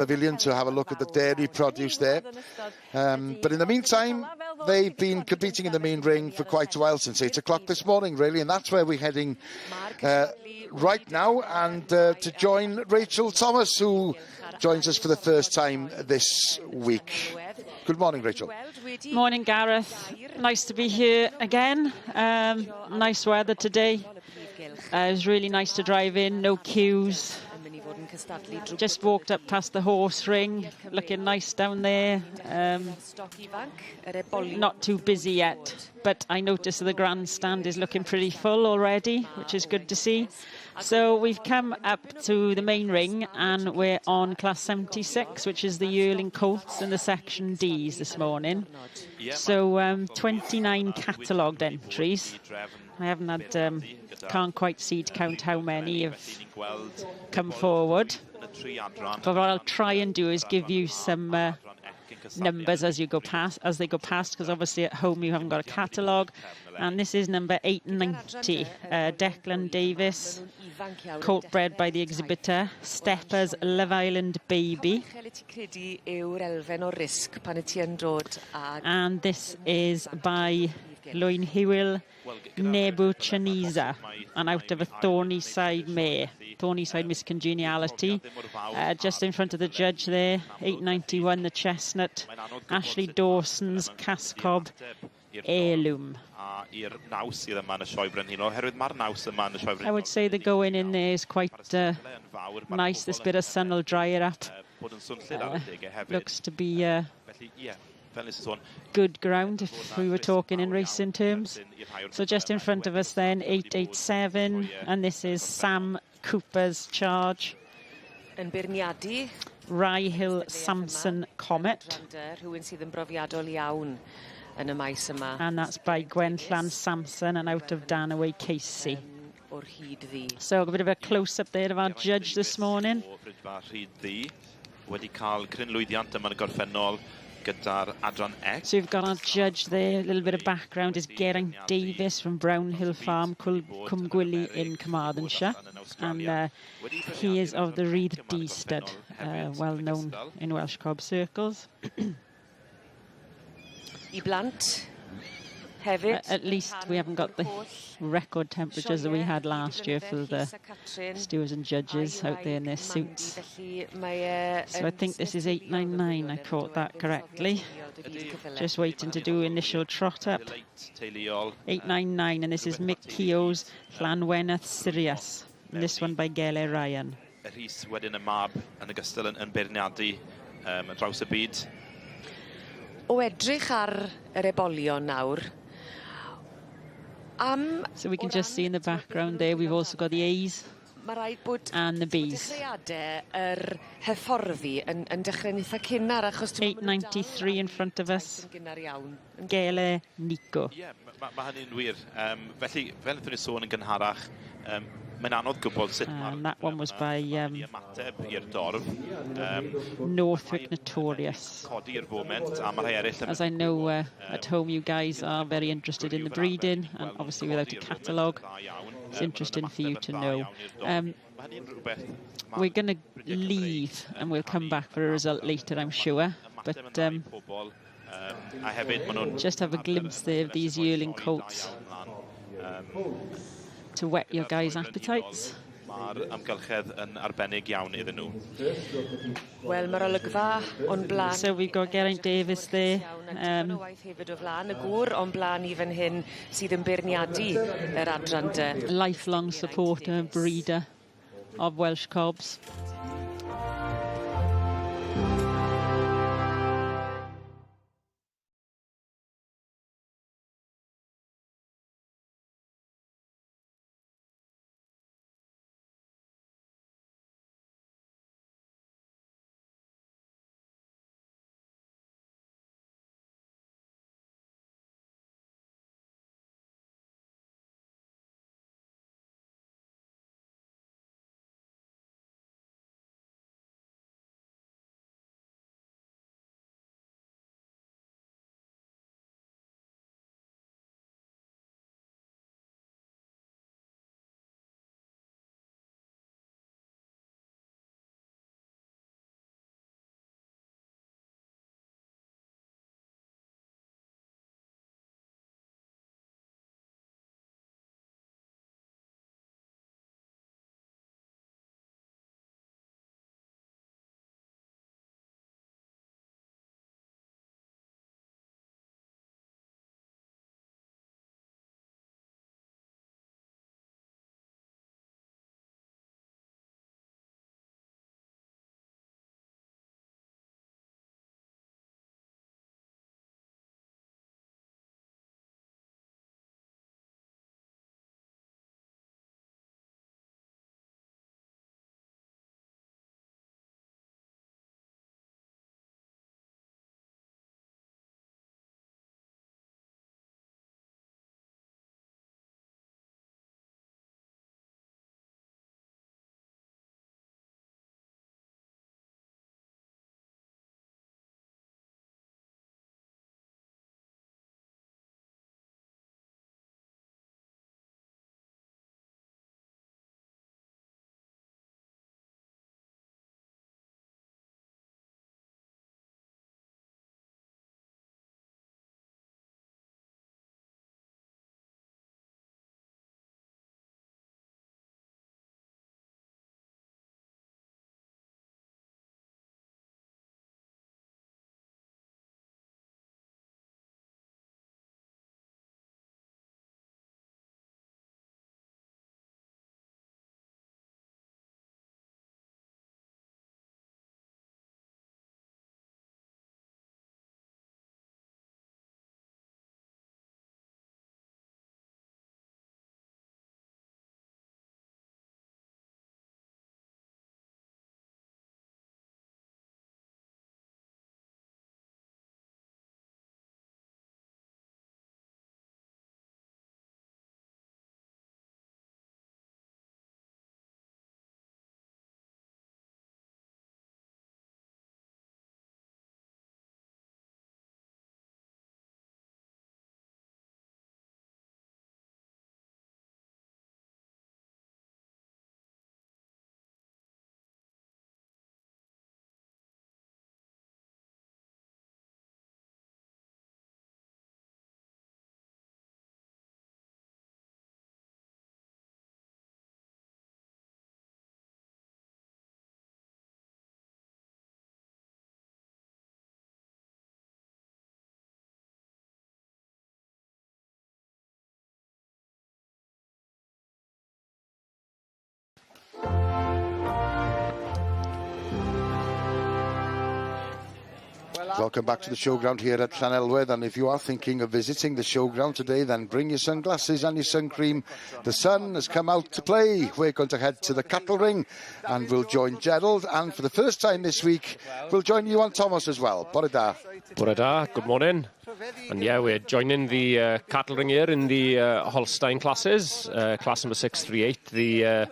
pavilion to have a look at the dairy produce there. But in the meantime, they've been competing in the main ring for quite a while, since 8 o'clock this morning, really, and that's where we're heading right now, and to join Rachel Thomas, who joins us for the first time this week. Good morning, Rachel. Morning, Gareth. Nice to be here again. Nice weather today. It was really nice to drive in, no queues. Just walked up past the horse ring, looking nice down there. Not too busy yet, but I noticed the grandstand is looking pretty full already, which is good to see. So we've come up to the main ring, and we're on class 76, which is the yearling colts in the section Ds this morning. So 29 catalogued entries. I haven't had, can't quite see to count how many have come forward. But what I'll try and do is give you some numbers as they go past, because obviously at home you haven't got a catalogue. And this is number 890, Declan Davis, colt bred by the exhibitor, Stepper's Love Island Baby. And this is by Lwyn Hywel Nebuchadnezzar, and out of a Thorny Side mare, Thorny Side Miss Congeniality. Just in front of the judge there, 891, the Chestnut, Ashley Dawson's Cascob Heirloom. I would say the going in there is quite nice. This bit of sun will dry it up. Looks to be good ground if we were talking in racing terms. So just in front of us then, 887, and this is Sam Cooper's Charge. Rye Hill Samson Comet. And that's by Gwentland Samson and out of Danaway Casey. So a bit of a close-up there of our judge this morning. So you've got our judge there. A little bit of background is Geraint Davis from Brownhill Farm, Cwmgwili in Carmarthenshire, and he is of the Rhydd D stud, well known in Welsh cob circles. At least we haven't got the record temperatures that we had last year for the stewards and judges out there in their suits. So I think this is 899, I caught that correctly. Just waiting to do initial trot up. 899, and this is Mick Keogh's Llanweneth Sirius. And this one by Gele Ryan. So we can just see in the background there, we've also got the A's and the B's. 893 in front of us. Gele Nico. And that one was by Northwick Notorious. As I know at home you guys are very interested in the breeding, and obviously without a catalogue, it's interesting for you to know. We're going to leave and we'll come back for a result later, I'm sure. But just have a glimpse there of these yearling colts to whet your guys' appetites. So we've got Geraint Davis there. Lifelong supporter and breeder of Welsh cobs. Welcome back to the showground here at Llanelwedd, and if you are thinking of visiting the showground today, then bring your sunglasses and your sun cream. The sun has come out to play. We're going to head to the cattle ring and we'll join Gerald, and for the first time this week we'll join Iwan Thomas as well. Bore da. Bore da, good morning. And yeah, we're joining the cattle ring here in the Holstein classes, class number 638, the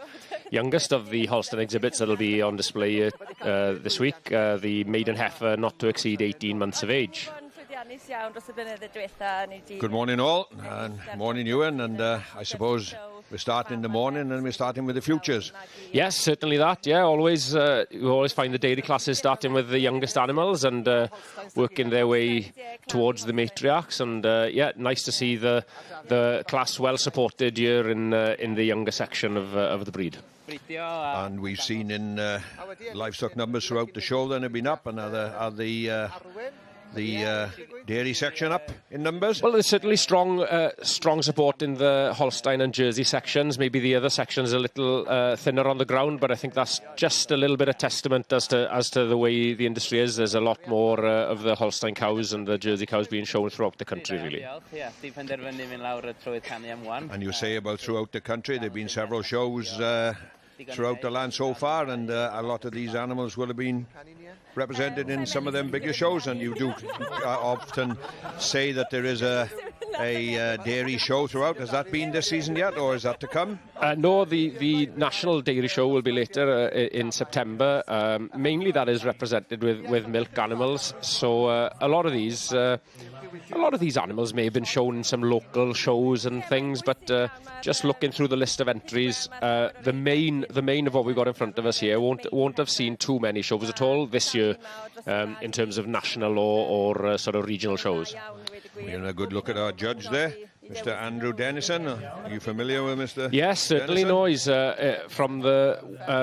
youngest of the Holstein exhibits that'll be on display this week, the maiden heifer not to exceed 18 months of age. Good morning all, and morning Ewan, and I suppose we're starting in the morning and we're starting with the futures. Yes, certainly that, yeah, always, you always find the dairy classes starting with the youngest animals and working their way towards the matriarchs, and yeah, nice to see the class well supported here in the younger section of the breed. And we've seen in livestock numbers throughout the show that have been up, and are the dairy section up in numbers? Well, there's certainly strong support in the Holstein and Jersey sections. Maybe the other sections a little thinner on the ground, but I think that's just a little bit of testament as to the way the industry is. There's a lot more of the Holstein cows and the Jersey cows being shown throughout the country, really. And you say about throughout the country, there have been several shows throughout the land so far, and a lot of these animals will have been represented in some of them bigger shows, and you do often say that there is a dairy show throughout. Has that been this season yet, or is that to come? No, the National Dairy Show will be later in September. Mainly that is represented with milk animals, so a lot of these animals may have been shown in some local shows and things, but just looking through the list of entries, the main of what we've got in front of us here won't have seen too many shows at all this year in terms of national or sort of regional shows. We're having a good look at our judge there, Mr. Andrew Dennison. Are you familiar with Mr. Yes, certainly. Dennison? No, he's from the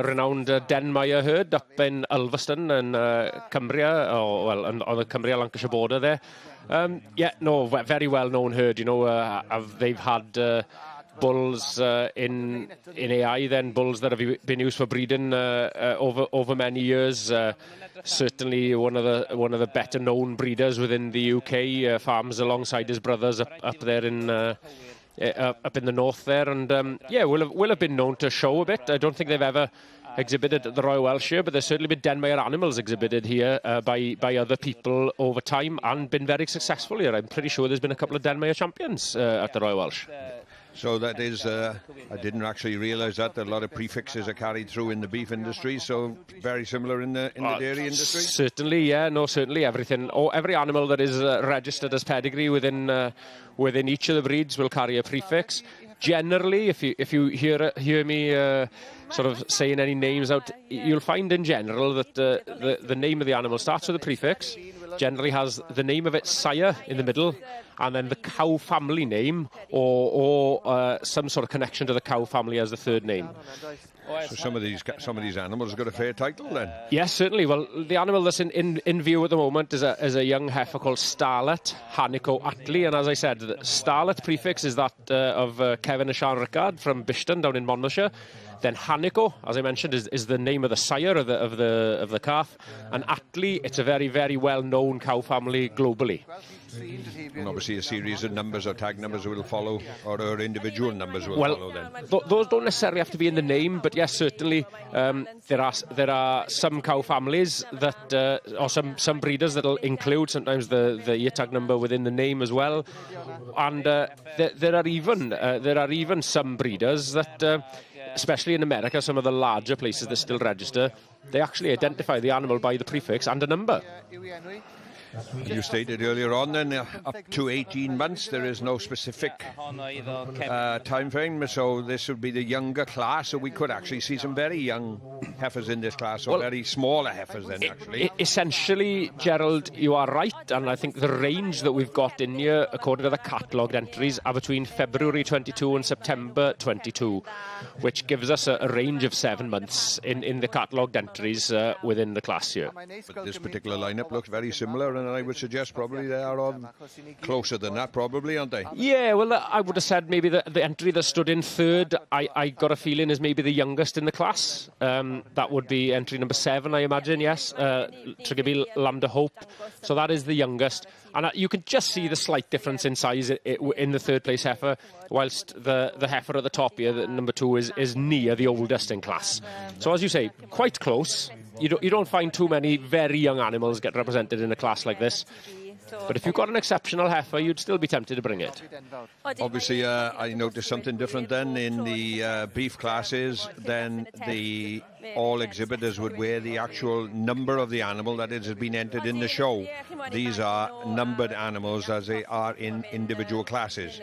renowned Denmeyer herd up in Ulverston and Cumbria, on the Cumbria-Lancashire border there. Yeah, no, very well-known herd. You know, they've had bulls in AI, then bulls that have been used for breeding over many years. Certainly one of the better known breeders within the UK. Farms alongside his brothers up there in up in the north there, and yeah, will have been known to show a bit. I don't think they've ever exhibited at the Royal Welsh here, but there's certainly been Denmeyer animals exhibited here by other people over time and been very successful here. I'm pretty sure there's been a couple of Denmeyer champions at the Royal Welsh. So that is, I didn't actually realise that a lot of prefixes are carried through in the beef industry, so very similar in the dairy industry? Certainly, yeah, no, certainly everything. Every animal that is registered as pedigree within each of the breeds will carry a prefix. Generally, if you hear me sort of saying any names out, you'll find in general that the name of the animal starts with a prefix, generally has the name of its sire in the middle, and then the cow family name or some sort of connection to the cow family as the third name. So some of these animals have got a fair title then? Yes, certainly. Well, the animal that's in view at the moment is a young heifer called Starlet Hanico Attlee, and as I said, the Starlet prefix is that of Kevin and Sian Rickard from Bishton down in Monmouthshire. Then Hanico, as I mentioned, is the name of the sire of the calf, and Attlee, it's a very, very well-known cow family globally. And obviously a series of numbers or tag numbers will follow, or individual numbers will follow then. Those don't necessarily have to be in the name, but yes, certainly there are some cow families that, or some breeders that will include sometimes the year tag number within the name as well, and there are even some breeders that. Especially in America, some of the larger places that still register, they actually identify the animal by the prefix and a number. You stated earlier on then, up to 18 months, there is no specific time frame, so this would be the younger class, so we could actually see some very young heifers in this class, or very smaller heifers then actually. Essentially, Gerald, you are right, and I think the range that we've got in here, according to the catalogued entries, are between February 22 and September 22, which gives us a range of 7 months in the catalogued entries within the class here. But this particular lineup looks very similar, and and I would suggest probably they are on closer than that, probably, aren't they? Yeah, well, I would have said maybe the entry that stood in third, I got a feeling is maybe the youngest in the class. That would be entry number 7, I imagine, yes. Triggerby Lambda Hope. So that is the youngest. And you can just see the slight difference in size in the third place heifer, whilst the heifer at the top here, the number 2, is Nia, the oldest in class. So as you say, quite close. You don't find too many very young animals get represented in a class like this. But if you've got an exceptional heifer, you'd still be tempted to bring it. Obviously, I noticed something different then in the beef classes. Then all exhibitors would wear the actual number of the animal that has been entered in the show. These are numbered animals as they are in individual classes.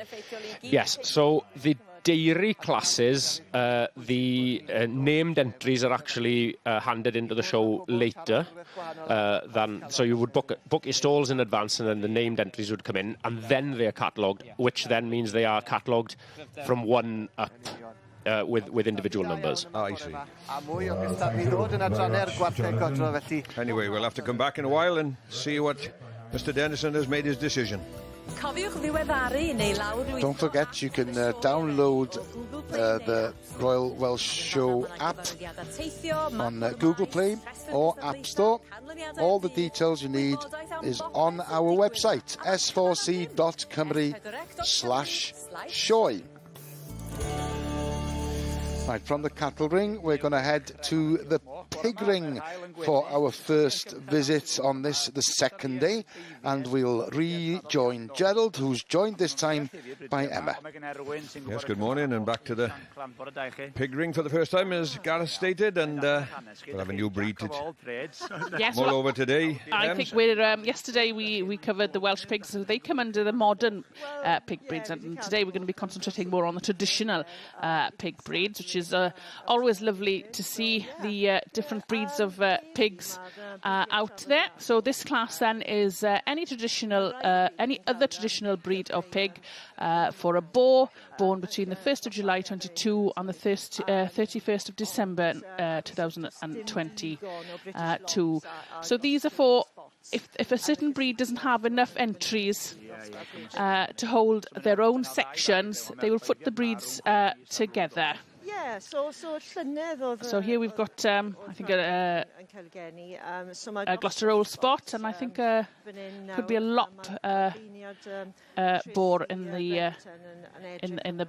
Yes, so the dairy classes, the named entries are actually handed into the show later so you would book your stalls in advance, and then the named entries would come in, and then they're catalogued, which then means they are catalogued from 1 up with individual numbers. Oh, I see. Anyway, we'll have to come back in a while and see what Mr. Dennison has made his decision. Don't forget, you can download the Royal Welsh Show app on Google Play or App Store. All the details you need is on our website, s4c.cymru/Sioe. Right, from the cattle ring, we're going to head to the pig ring for our first visit on the second day, and we'll rejoin Gerald, who's joined this time by Emma. Yes, good morning, and back to the pig ring for the first time, as Gareth stated, and we'll have a new breed to mull over today. I think yesterday we covered the Welsh pigs, so they come under the modern pig breeds, and today we're going to be concentrating more on the traditional pig breeds, which is always lovely to see the different breeds of pigs out there. So this class then is any other traditional breed of pig for a boar born between the 1st of July 22 and the 31st of December 2022. So these are for if a certain breed doesn't have enough entries to hold their own sections, they will put the breeds together. Yeah, so here we've got, I think, a Gloucester Old Spot, and I think could be a lop boar in the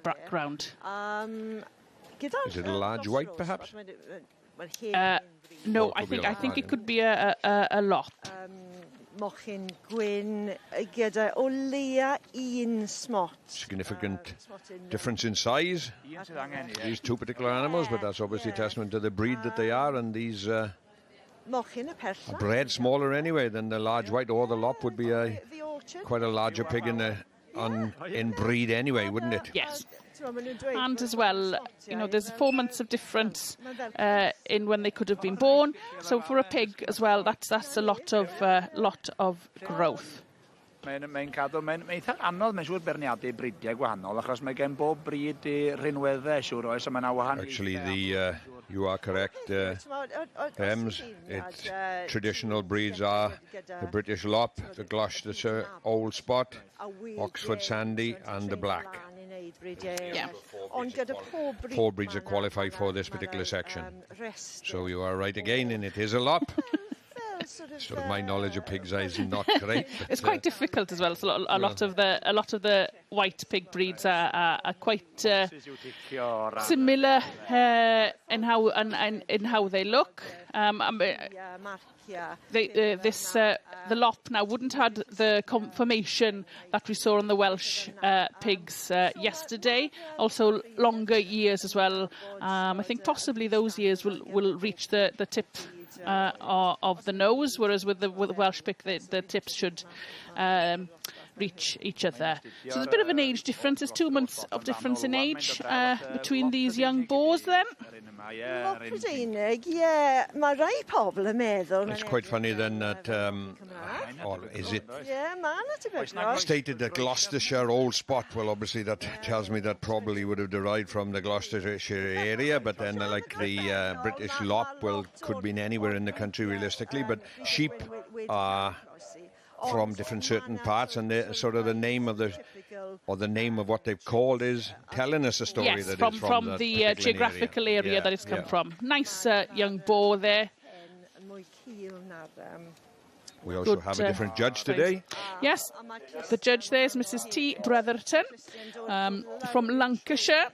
background. Is it a large white, perhaps? No, I think it could be a lop. Mochyn gwyn gyda o leia un smot. Significant difference in size. These two particular animals, but that's obviously testament to the breed that they are, and these are bred smaller anyway than the large white, or the lop would be quite a larger pig in breed anyway, wouldn't it? Yes. And as well, there's 4 months of difference in when they could have been born. So for a pig as well, that's a lot of growth. Mae'n eitha anodd, mae'n siŵr berniadu bridiau gwahanol, achos mae gen bob brid I rinweddau, siŵr oes, a mae'n wahanol. Actually, you are correct, Ems. Traditional breeds are the British Lop, the Gloucestershire Old Spot, Oxford Sandy, and the Black. Yeah. 4 breeds that qualify for this particular section. So you are right again, and it is a Lop. So my knowledge of pig's eyes is not great. It's quite difficult as well. So a lot of the white pig breeds are quite similar in how they look. The lop now wouldn't have had the conformation that we saw on the Welsh pigs yesterday. Also longer years as well. I think possibly those years will reach the tip of the nose, whereas with the Welsh pig the tips should reach each other. So there's a bit of an age difference. There's 2 months of difference in age between these young boars then. It's quite funny then that, or is it stated that Gloucestershire Old Spot? Well, obviously that tells me that probably would have derived from the Gloucestershire area, but then like the British Lop, well, could be anywhere in the country realistically, but sheep are from different certain parts, and sort of the name of the name of what they've called is telling us a story. Yes, that from, is from the geographical area that it's come from. Nice young boar there. We also have a different judge today. Yes, the judge there is Mrs. T. Brotherton from Lancashire.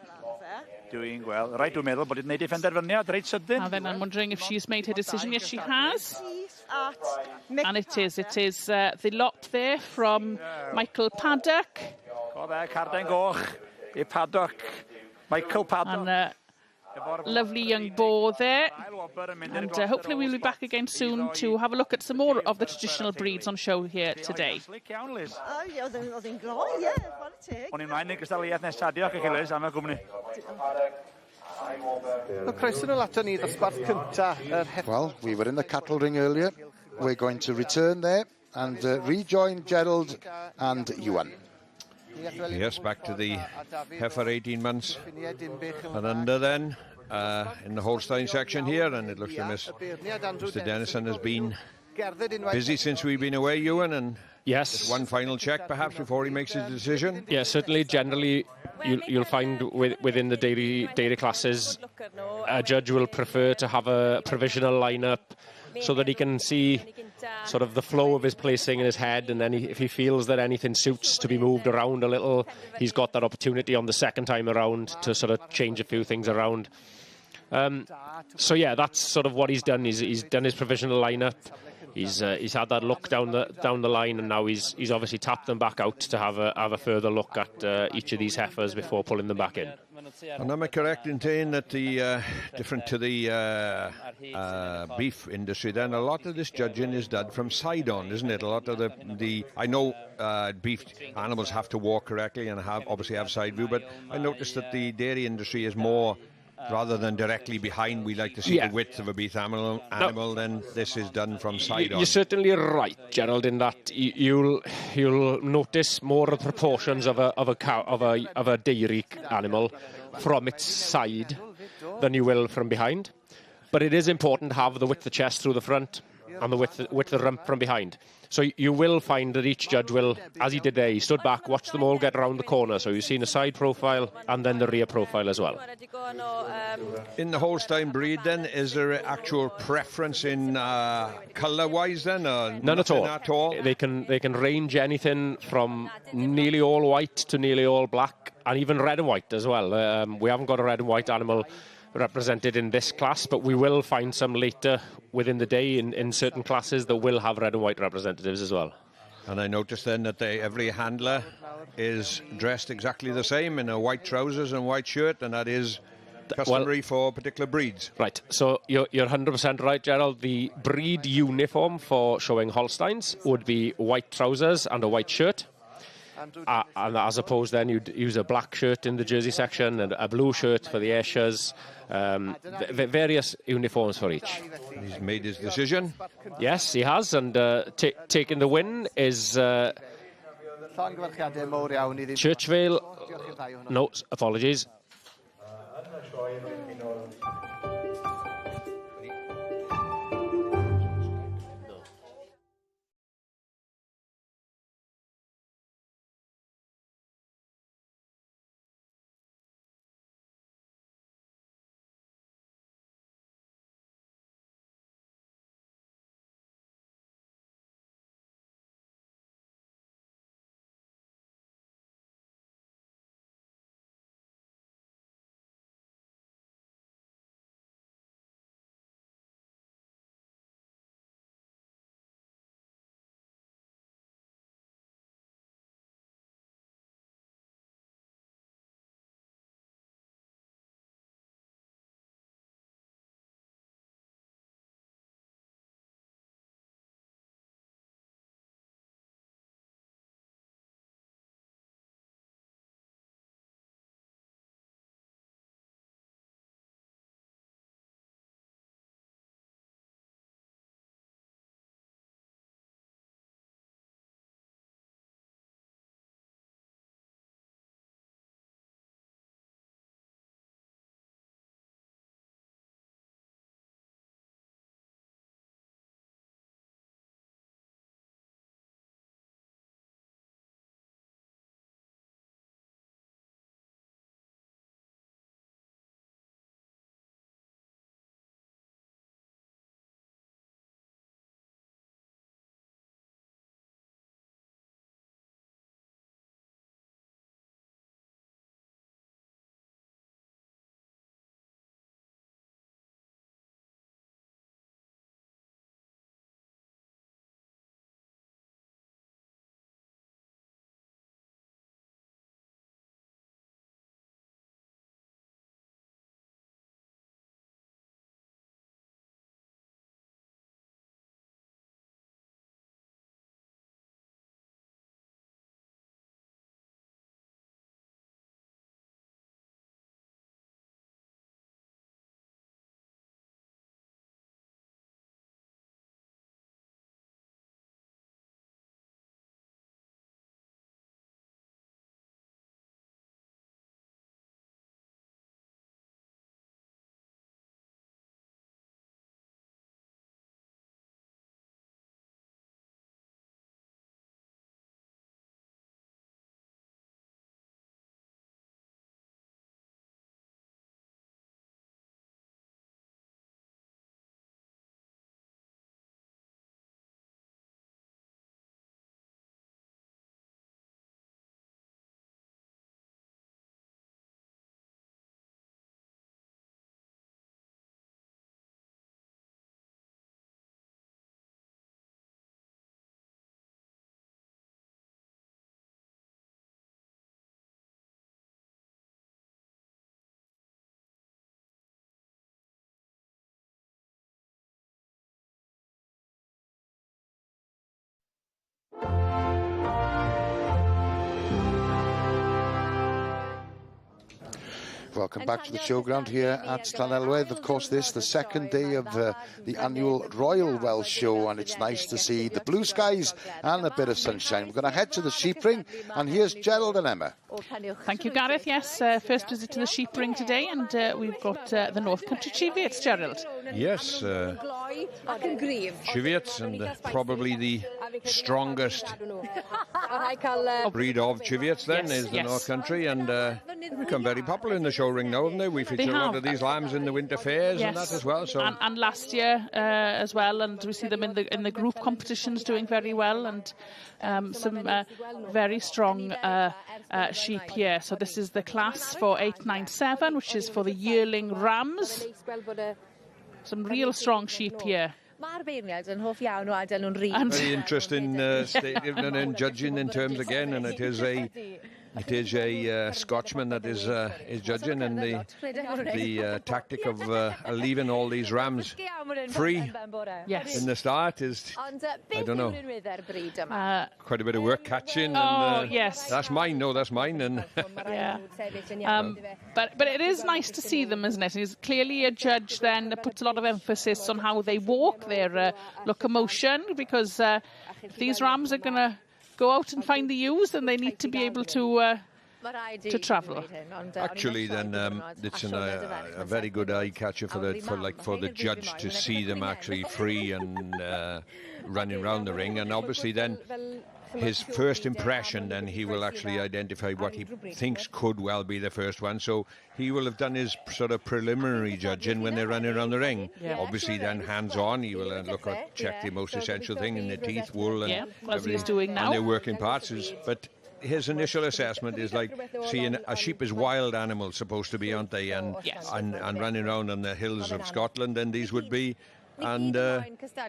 Doing well. Right, dwi'n meddwl bod i'n neud ei phenderfyniad reit sydyn. And then I'm wondering if she's made her decision. Yes, she has. And it is the lot there from Michael Paddock. O fe, Carden Goch, i Paddock, Michael Paddock. And lovely young boar there. And hopefully we'll be back again soon to have a look at some more of the traditional breeds on show here today. Oedd hi'n gloi, ie, chwarae teg. O'n i'n mlaen i'r gystadleuaeth nesaf. Diolch i chi, Liz, am y gwmni. Well, we were in the cattle ring earlier. We're going to return there and rejoin Gerald and Ewan. Yes, back to the heifer 18 months and under then in the Holstein section here, and it looks as Mr. Dennison has been busy since we've been away, Ewan, and yes, one final check perhaps before he makes his decision. Yeah, certainly. Generally, you'll find within the dairy classes, a judge will prefer to have a provisional lineup so that he can see sort of the flow of his placing in his head, and then if he feels that anything suits to be moved around a little, he's got that opportunity on the second time around to sort of change a few things around. So yeah, that's sort of what he's done. He's done his provisional lineup. He's had that look down the line, and now he's obviously tapped them back out to have a further look at each of these heifers before pulling them back in. And am I correct in saying that the different to the beef industry, then a lot of this judging is done from side on, isn't it? A lot of the I know beef animals have to walk correctly and obviously have side view, but I noticed that the dairy industry is more, rather than directly behind, we like to see the width of a beef animal, then this is done from side on. You're certainly right, Gerald, in that you'll notice more of the proportions of a dairy animal from its side than you will from behind. But it is important to have the width of the chest through the front and the width of the rump from behind. So you will find that each judge will, as he did there, he stood back, watched them all get around the corner. So you've seen a side profile and then the rear profile as well. In the Holstein breed, then, is there an actual preference in colour-wise, then? Or None at all. At all? They can range anything from nearly all white to nearly all black, and even red and white as well. We haven't got a red and white animal represented in this class, but we will find some later within the day in certain classes that will have red and white representatives as well. And I noticed then that every handler is dressed exactly the same in a white trousers and white shirt, and that is customary for particular breeds. Right, so you're 100% right, Gerald. The breed uniform for showing Holsteins would be white trousers and a white shirt. And as opposed, then you'd use a black shirt in the jersey section and a blue shirt for the Ayrshires. Various uniforms for each. He's made his decision. Yes, he has, and taking the win is Churchvale. No, apologies. Welcome back to the showground here at Llanelwedd. Of course, this the second day of the annual Royal Welsh Show, and it's nice to see the blue skies and a bit of sunshine. We're going to head to the sheep ring, and here's Gerald and Emma. Thank you, Gareth. Yes, first visit to the sheep ring today, and we've got the North Country Cheviot, Gerald. Yes, Cheviot, and probably the strongest breed of Cheviots then is the North Country, and they've become very popular in the show ring now, haven't they? We feature a lot of these lambs in the winter fairs and that as well. So and last year as well, and we see them in the group competitions doing very well, and some very strong sheep here. So this is the class for 897, which is for the yearling rams. Some real strong sheep here. And very interesting statement and judging in terms again, and it is a Scotchman that is judging, and the tactic of leaving all these rams free in the start is, I don't know, quite a bit of work catching. And, that's mine. No, that's mine. And but it is nice to see them, isn't it? He's clearly a judge then that puts a lot of emphasis on how they walk, their locomotion, because if these rams are going to go out and find the ewes, then they need to be able to travel. Actually, then it's a very good eye catcher for the judge to see them actually free and running around the ring, and obviously then his first impression, then he will actually identify what he thinks could well be the first one. So he will have done his sort of preliminary judging when they're running around the ring. Obviously then hands-on, he will check the most essential thing in the teeth, wool, and as he's doing now, and their working parts. But his initial assessment is like seeing a sheep is wild animals supposed to be, aren't they? And running around on the hills of Scotland, and these would be. And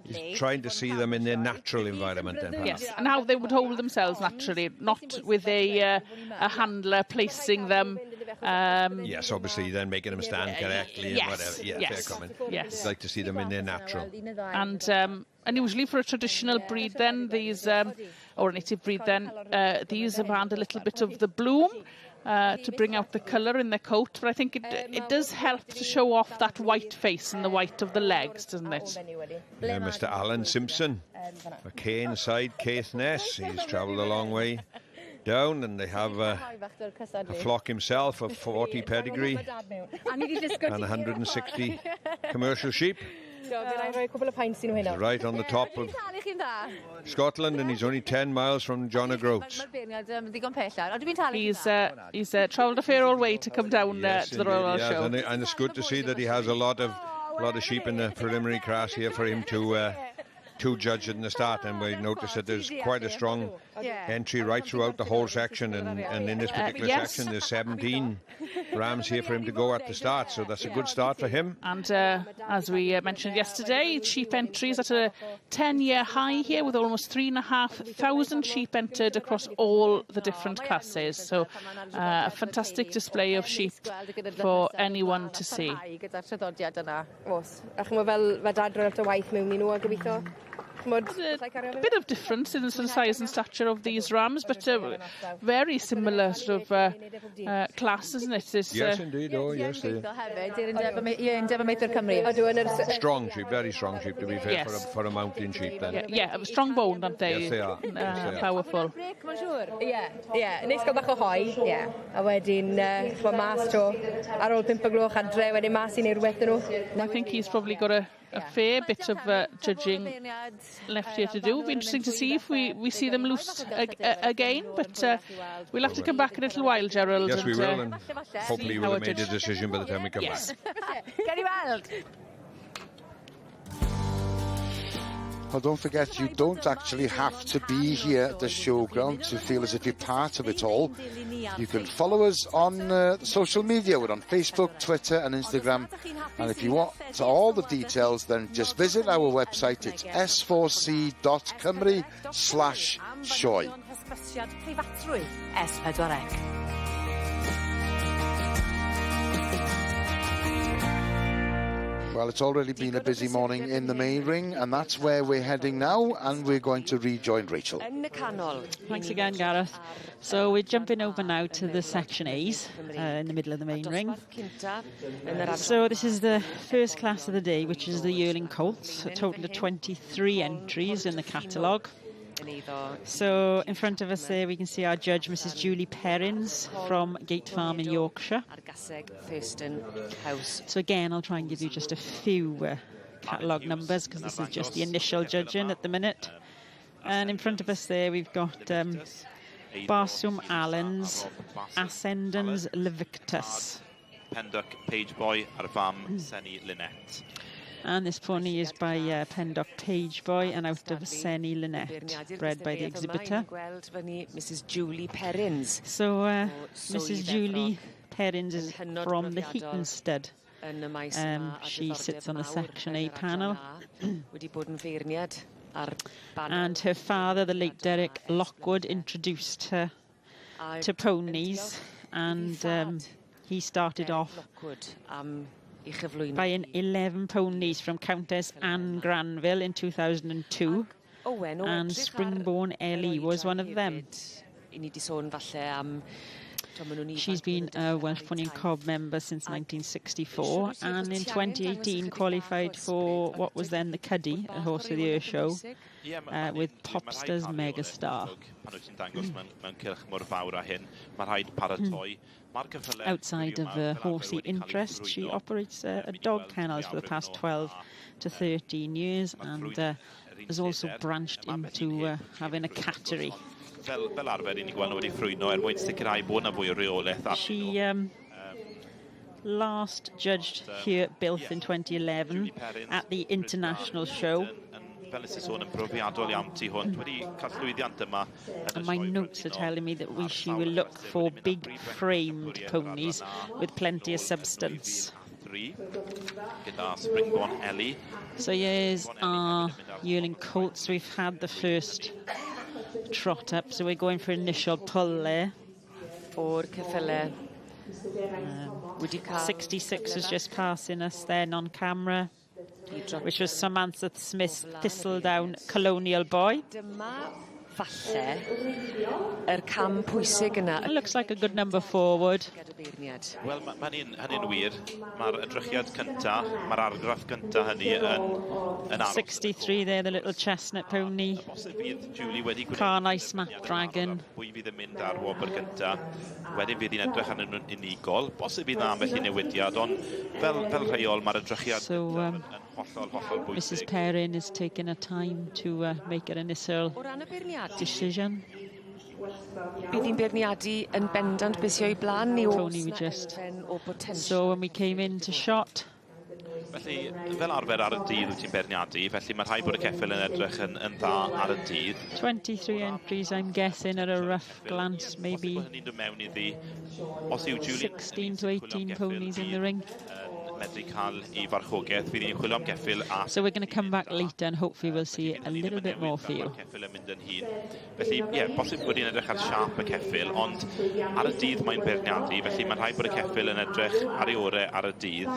he's trying to see them in their natural environment. Then, yes, and how they would hold themselves naturally, not with a handler placing them. Yes, obviously, then making them stand correctly and whatever. Fair comment. Yes, I'd like to see them in their natural. And usually for a traditional breed, then these or a native breed, then these have had a little bit of the bloom. To bring out the colour in their coat, but I think it does help to show off that white face and the white of the legs, doesn't it? Mr. Alan Simpson, a Cane side Caithness. He's travelled a long way down, and they have a flock himself of 40 pedigree and 160 commercial sheep. He's right on the top of Scotland, and he's only 10 miles from John O'Groats. He's travelled a fair old way to come down to the Royal Welsh Show. And it's good to see that he has a lot of sheep in the preliminary class here for him to judge in the start, and we notice that there's quite a strong entry right throughout the whole section, and in this particular section there's 17 rams here for him to go at the start, so that's a good start for him. And as we mentioned yesterday, sheep entries at a 10-year high here, with almost 3,500 sheep entered across all the different classes, so a fantastic display of sheep for anyone to see. A bit of difference in the sort of size and stature of these rams, but very similar sort of class, isn't it? Yes, indeed. Oh, yes. Strong sheep, very strong sheep, to be fair, for a mountain sheep. Then. Yeah, strong boned, aren't they? Yes, they are. Powerful. Nes gael bach o hoi, a wedyn mas to ar ôl 5 gloch adre, wedyn mas I neud rhywbeth nhw. I think he's probably got a fair bit of judging left here to do. It'll be interesting to see if we see them loose again, but we'll have to come back in a little while, Gerald. Yes, we will, and hopefully we'll have made a decision by the time we come back. Well, don't forget, you don't actually have to be here at the showground to feel as if you're part of it all. You can follow us on social media. We're on Facebook, Twitter and Instagram. And if you want all the details, then just visit our website. It's s4c.cymru/Sioe. Well, it's already been a busy morning in the main ring, and that's where we're heading now, and we're going to rejoin Rachel. Thanks again, Gareth. So we're jumping over now to the Section A's in the middle of the main ring. So this is the first class of the day, which is the yearling colts, a total of 23 entries in the catalogue. So in front of us there we can see our judge, Mrs. Julie Perrins from Gate Farm in Yorkshire. So again, I'll try and give you just a few catalogue numbers because this is just the initial judging at the minute. And in front of us there we've got Barsum Allens, Ascendans Levictus. Penduck Pageboy ar fam Senni Lynette. And this pony is by Pendock Pageboy and out of Senni Lynette, bred by the exhibitor. Mrs. Julie Perrins. So Mrs. Julie Perrins is from the Heaton Stud. She sits on the Section A panel. And her father, the late Derek Lockwood, introduced her to ponies, and he started off buying 11 ponies from Countess Anne Granville in 2002, and Springborn Ellie was one of them. She's been a Welsh Pony and Cob member since 1964, and in 2018 qualified for what was then the Cuddy, a Horse of the Year show, with Popsters Megastar. Outside of horsey interest, she operates a dog kennels for the past 12 to 13 years, and has also branched into having a cattery. She last judged here at Bilth in 2011 at the international show. And my notes are telling me that she will look for big framed ponies with plenty of substance. So here's our yearling colts. We've had the first trot up, so we're going for initial pull there. 66 was just passing us then on camera, which was Samantha Smith's Thistledown Colonial Boy. It looks like a good number forward. Wel, hynny'n wir. Mae'r edrychiad cynta, mae'r argraff cynta hynny yn 63 there, the little chestnut pony. Carnau Snapdragon. Pwy fydd yn mynd ar wobr cynta. Wedyn fydd hi'n edrych yn unigol. Bosib bydd na ambell i newidiad, ond fel rheol mae'r edrychiad yn hollol bwysig. Mrs. Perrin is taking her time to make an initial decision. Bydd hi'n beirniadu yn bendant beth sy'n o'i blaen ni So when we came into shot, felly, fel arfer ar y dydd wyt ti'n beirniadu, felly mae rhaid bod y ceffyl yn edrych yn dda ar y dydd. 23 entries, I'm guessing, at a rough glance, maybe 16 to 18 ponies in the ring. So we're going to come back later and hopefully we'll see a little bit more for you. Felly, bosib bod hi'n edrych ar siap y ceffyl, ond ar y dydd mae'n beirniadu, felly mae rhaid bod y ceffyl yn edrych ar ei orau ar y dydd.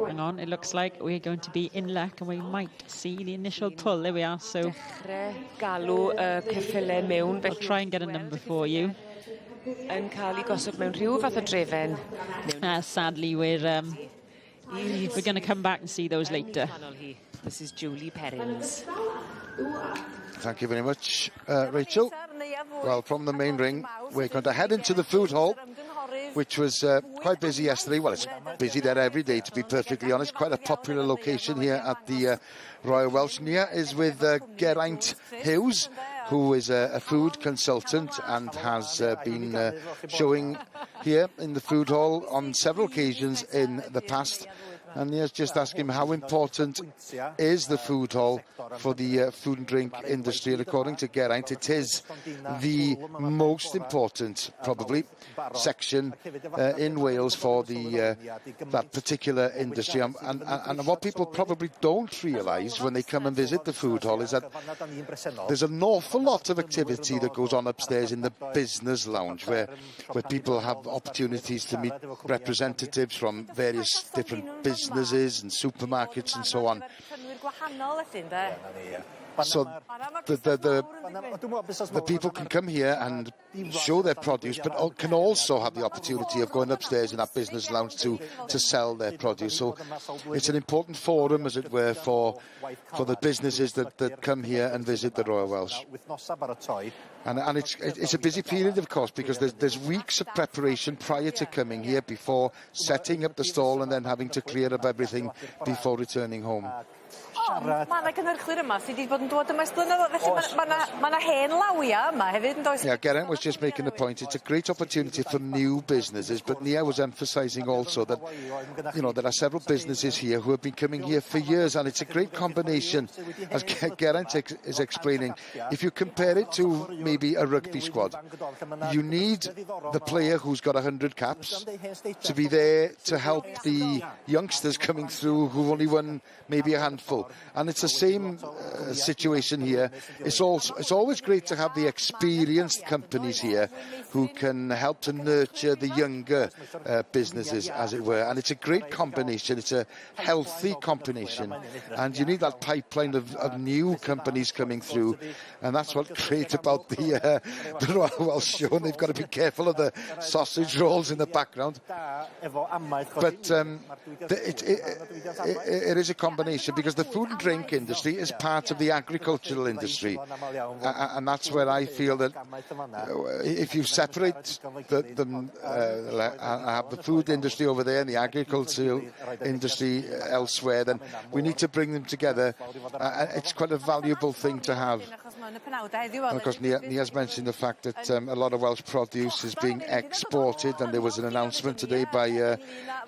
Hang on, it looks like we're going to be in luck and we might see the initial pull. There we are, so I'll try and get a number for you. Sadly, we're going to come back and see those later. This is Julie Perrins. Thank you very much, Rachel. Well, from the main ring, we're going to head into the food hall, which was quite busy yesterday. Well, it's busy there every day, to be perfectly honest. Quite a popular location here at the Royal Welsh. Nia is with Geraint Hughes, who is a food consultant and has been showing here in the food hall on several occasions in the past. And Nia's just asking him how important is the food hall for the food and drink industry. And according to Geraint, it is the most important, probably, section in Wales for the that particular industry. And what people probably don't realise when they come and visit the food hall is that there's an awful lot of activity that goes on upstairs in the business lounge, where people have opportunities to meet representatives from various different business businesses and supermarkets and so on. So the people can come here and show their produce, but can also have the opportunity of going upstairs in that business lounge to sell their produce. So it's an important forum, as it were, for the businesses that come here and visit the Royal Welsh. And it's a busy period, of course, because there's weeks of preparation prior to coming here, before setting up the stall and then having to clear up everything before returning home. Mae yna gynhyrchlwyr yma sydd wedi bod yn dod yma ers blynyddoedd, felly mae yna hen lawia yma hefyd yn does? Yeah, Geraint was just making a point. It's a great opportunity for new businesses, but Nia was emphasising also that, you know, there are several businesses here who have been coming here for years, and it's a great combination, as Geraint is explaining. If you compare it to maybe a rugby squad, you need the player who's got 100 caps to be there to help the youngsters coming through who've only won maybe a handful. And it's the same situation here. It's always great to have the experienced companies here who can help to nurture the younger businesses, as it were. And it's a great combination. It's a healthy combination. And you need that pipeline of new companies coming through. And that's what's great about the Royal Welsh Show. And they've got to be careful of the sausage rolls in the background. But it is a combination, because the food and drink industry is part of the agricultural industry, and that's where I feel that if you separate them, have the food industry over there and the agricultural industry elsewhere, then we need to bring them together. It's quite a valuable thing to have. And of course, Nia's mentioned the fact that a lot of Welsh produce is being exported, and there was an announcement today by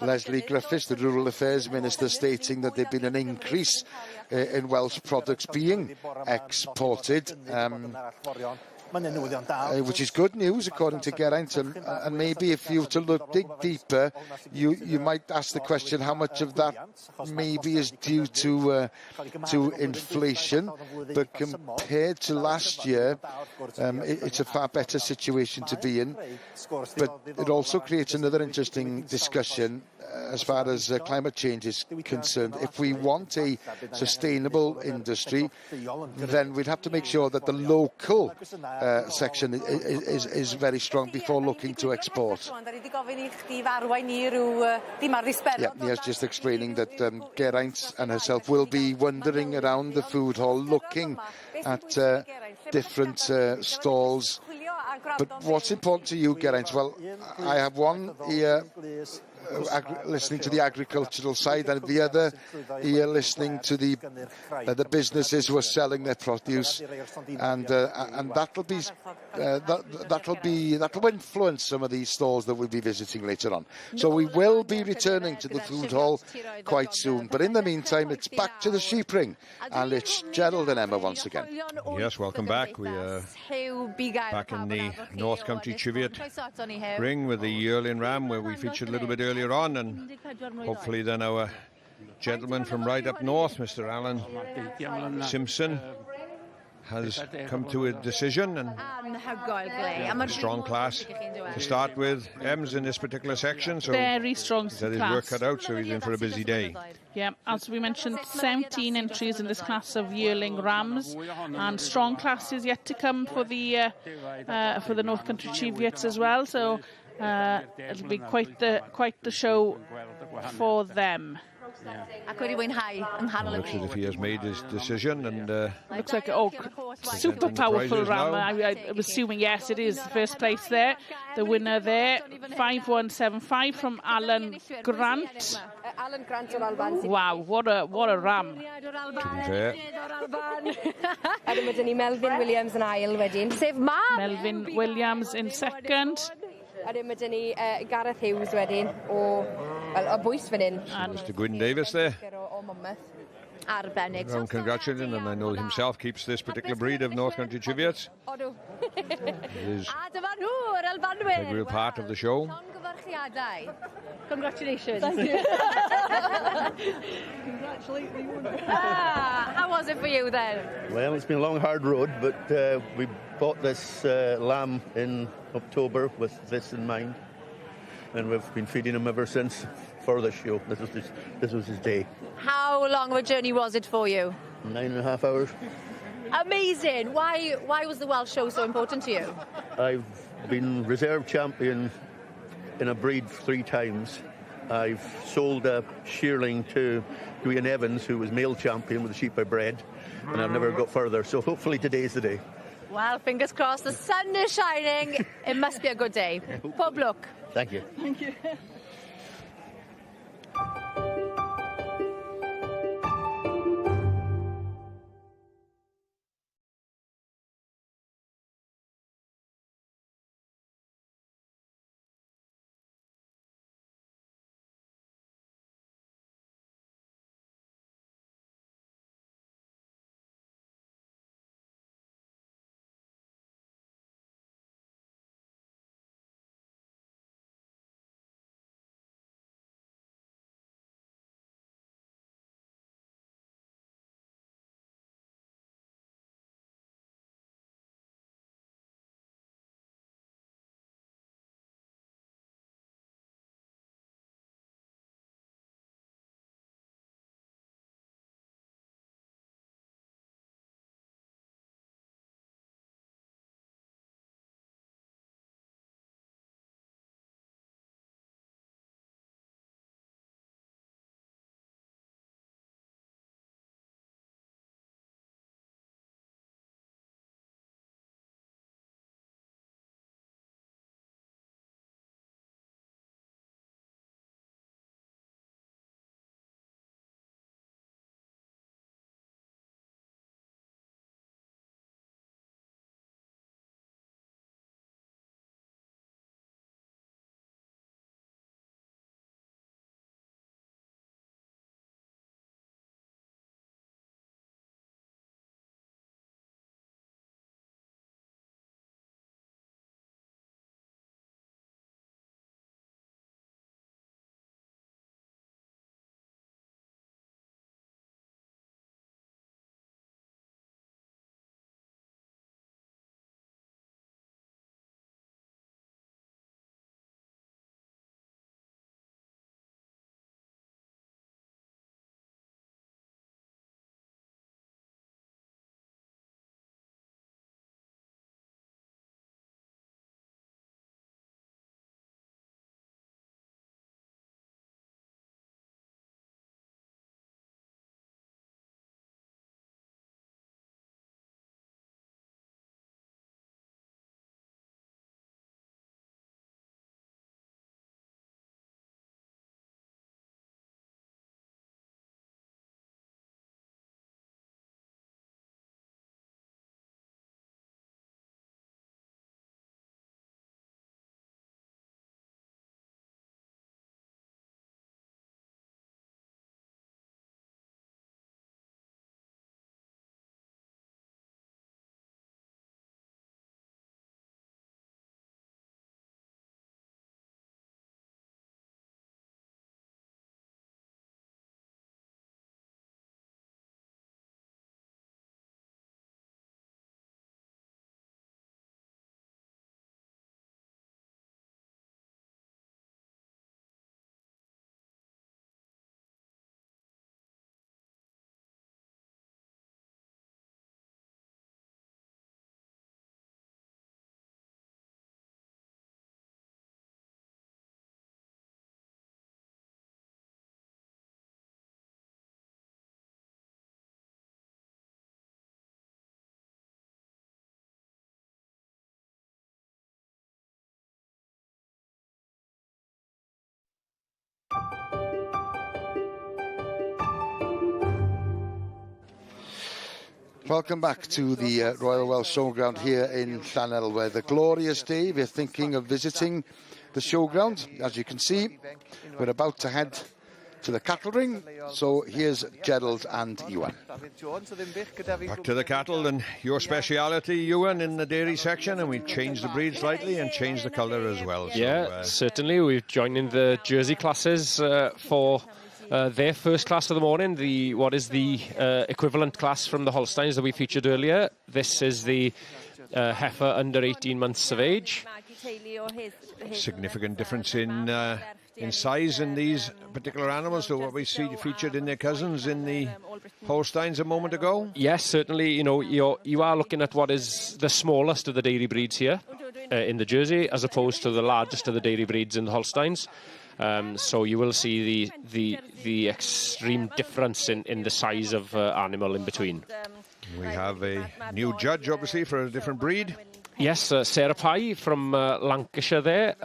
Leslie Griffiths, the Rural Affairs Minister, stating that there'd been an increase in Welsh products being exported, which is good news, according to Geraint. And maybe if you were to dig deeper, you might ask the question, how much of that maybe is due to inflation? But compared to last year, it's a far better situation to be in. But it also creates another interesting discussion as far as climate change is concerned. If we want a sustainable industry, then we'd have to make sure that the local section is very strong before looking to export. Yeah, Nia's just explaining that Geraint and herself will be wandering around the food hall looking at different stalls. But what's important to you, Geraint? Well, I have one ear listening to the agricultural side, and the other ear listening to the businesses who are selling their produce, and that'll influence some of these stalls that we'll be visiting later on. So we will be returning to the food hall quite soon. But in the meantime, it's back to the sheep ring, and it's Gerald and Emma once again. Yes, welcome back. We are back in the North Country Cheviot ring with the yearling ram, where we featured a little bit earlier on, and hopefully then our gentleman from right up north, Mr. Alan Simpson, has come to a decision, and a strong class to start with. Ems in this particular section, so very strong class. His work cut out, so he's in for a busy day. Yeah, as we mentioned, 17 entries in this class of yearling rams, and strong classes yet to come for the North Country Cheviots as well. So it'll be quite the show for them. Looks as if he has made his decision, and looks like super powerful ram. I'm assuming yes, it is first place there. The winner there, 5175 from Alan Grant. Wow, what a ram! To be fair, Melvin Williams and ail wedyn. Sef Mam. Melvin Williams in second. A dyma dyn ni Gareth Hughes wedyn o bwys fan hyn. Mr. Gwyn Davis there. O Mawrth. Arbennig. I'm congratulating him, and I know himself keeps this particular breed of North Country Cheviots. It is a real part of the show. Congratulations. Thank you. How was it for you then? Well, it's been a long, hard road, but we bought this lamb in October with this in mind, and we've been feeding him ever since for this show. This was his day. How long of a journey was it for you? 9.5 hours. Amazing. Why was the Welsh show so important to you? I've been reserve champion in a breed 3 times. I've sold a shearling to Ian Evans, who was male champion with the sheep I bred, and I've never got further. So hopefully today's the day. Well, fingers crossed. The sun is shining. It must be a good day. Pob look. Thank you. Thank you. Welcome back to the Royal Welsh Showground here in Llanelwedd. The glorious day. If you're thinking of visiting the showground, as you can see, we're about to head to the cattle ring. So here's Gerald and Ewan. Back to the cattle and your speciality, Ewan, in the dairy section, and we've changed the breed slightly and changed the colour as well. Yeah, so, certainly. We've joined in the Jersey classes for their first class of the morning, what is the equivalent class from the Holsteins that we featured earlier. This is the heifer under 18 months of age. Significant difference in in size in these particular animals to what we see featured in their cousins in the Holsteins a moment ago? Yes, certainly. You know, you are looking at what is the smallest of the dairy breeds here in the Jersey, as opposed to the largest of the dairy breeds in the Holsteins. So you will see the extreme difference in the size of animal in between. We have a new judge, obviously, for a different breed. Yes, Sarah Pye from Lancashire there.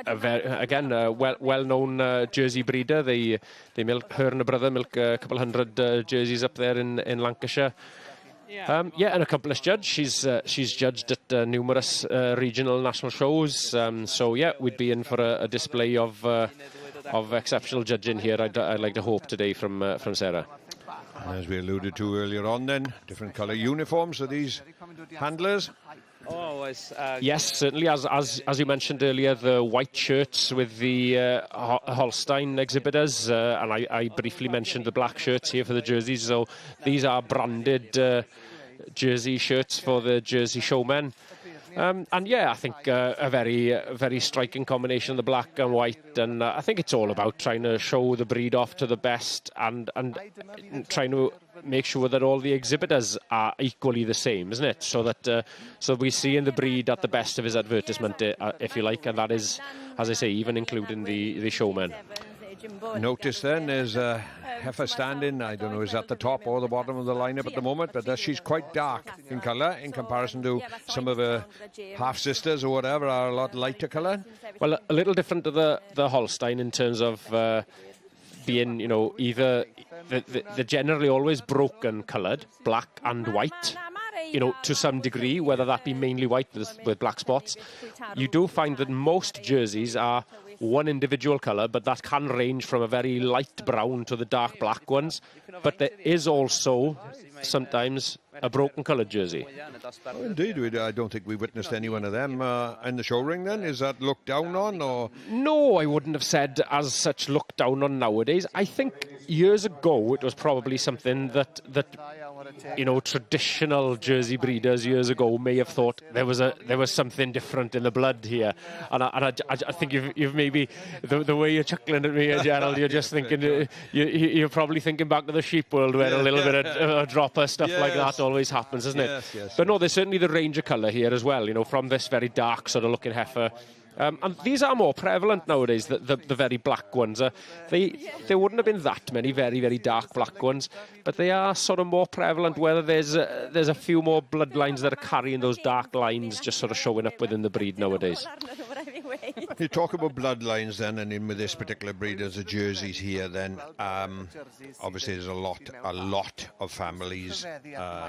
Again, a well-known Jersey breeder. They milk, her and her brother milk a couple hundred jerseys up there in Lancashire. Yeah, an accomplished judge. She's judged at numerous regional national shows. So yeah, we'd be in for a display of exceptional judging here. I'd like to hope today from Sarah. And as we alluded to earlier on, then different colour uniforms for these handlers. Yes, certainly. As you mentioned earlier, the white shirts with the Holstein exhibitors, and I briefly mentioned the black shirts here for the jerseys. So these are branded jersey shirts for the Jersey showmen. And yeah, I think a very striking combination of the black and white, and I think it's all about trying to show the breed off to the best and trying to make sure that all the exhibitors are equally the same, isn't it? So that so we see in the breed at the best of his advertisement, if you like, and that is, as I say, even including the showmen. Notice then there's a heifer standing, I don't know, is at the top or the bottom of the lineup at the moment, but she's quite dark in colour in comparison to some of her half-sisters or whatever are a lot lighter colour. Well, a little different to the Holstein in terms of being, you know, either they're generally always broken coloured, black and white, you know, to some degree, whether that be mainly white with black spots. You do find that most jerseys are one individual colour, but that can range from a very light brown to the dark black ones. But there is also sometimes a broken coloured jersey. Oh, indeed, I don't think we witnessed any one of them in the show ring then. Is that looked down on? Or? No, I wouldn't have said as such looked down on nowadays. I think years ago it was probably something that you know, traditional Jersey breeders years ago may have thought there was something different in the blood here, and I think you've maybe the way you're chuckling at me, Gerald, you're just thinking you're probably thinking back to the sheep world where a little bit of dropper stuff like that always happens, isn't it? Yes, but no, there's certainly the range of colour here as well. You know, from this very dark sort of looking heifer. And these are more prevalent nowadays, the very black ones. There wouldn't have been that many very, very dark black ones, but they are sort of more prevalent, whether there's a few more bloodlines that are carrying those dark lines just sort of showing up within the breed nowadays. You talk about bloodlines then, and in with this particular breed, there's the jerseys here then. Obviously there's a lot of families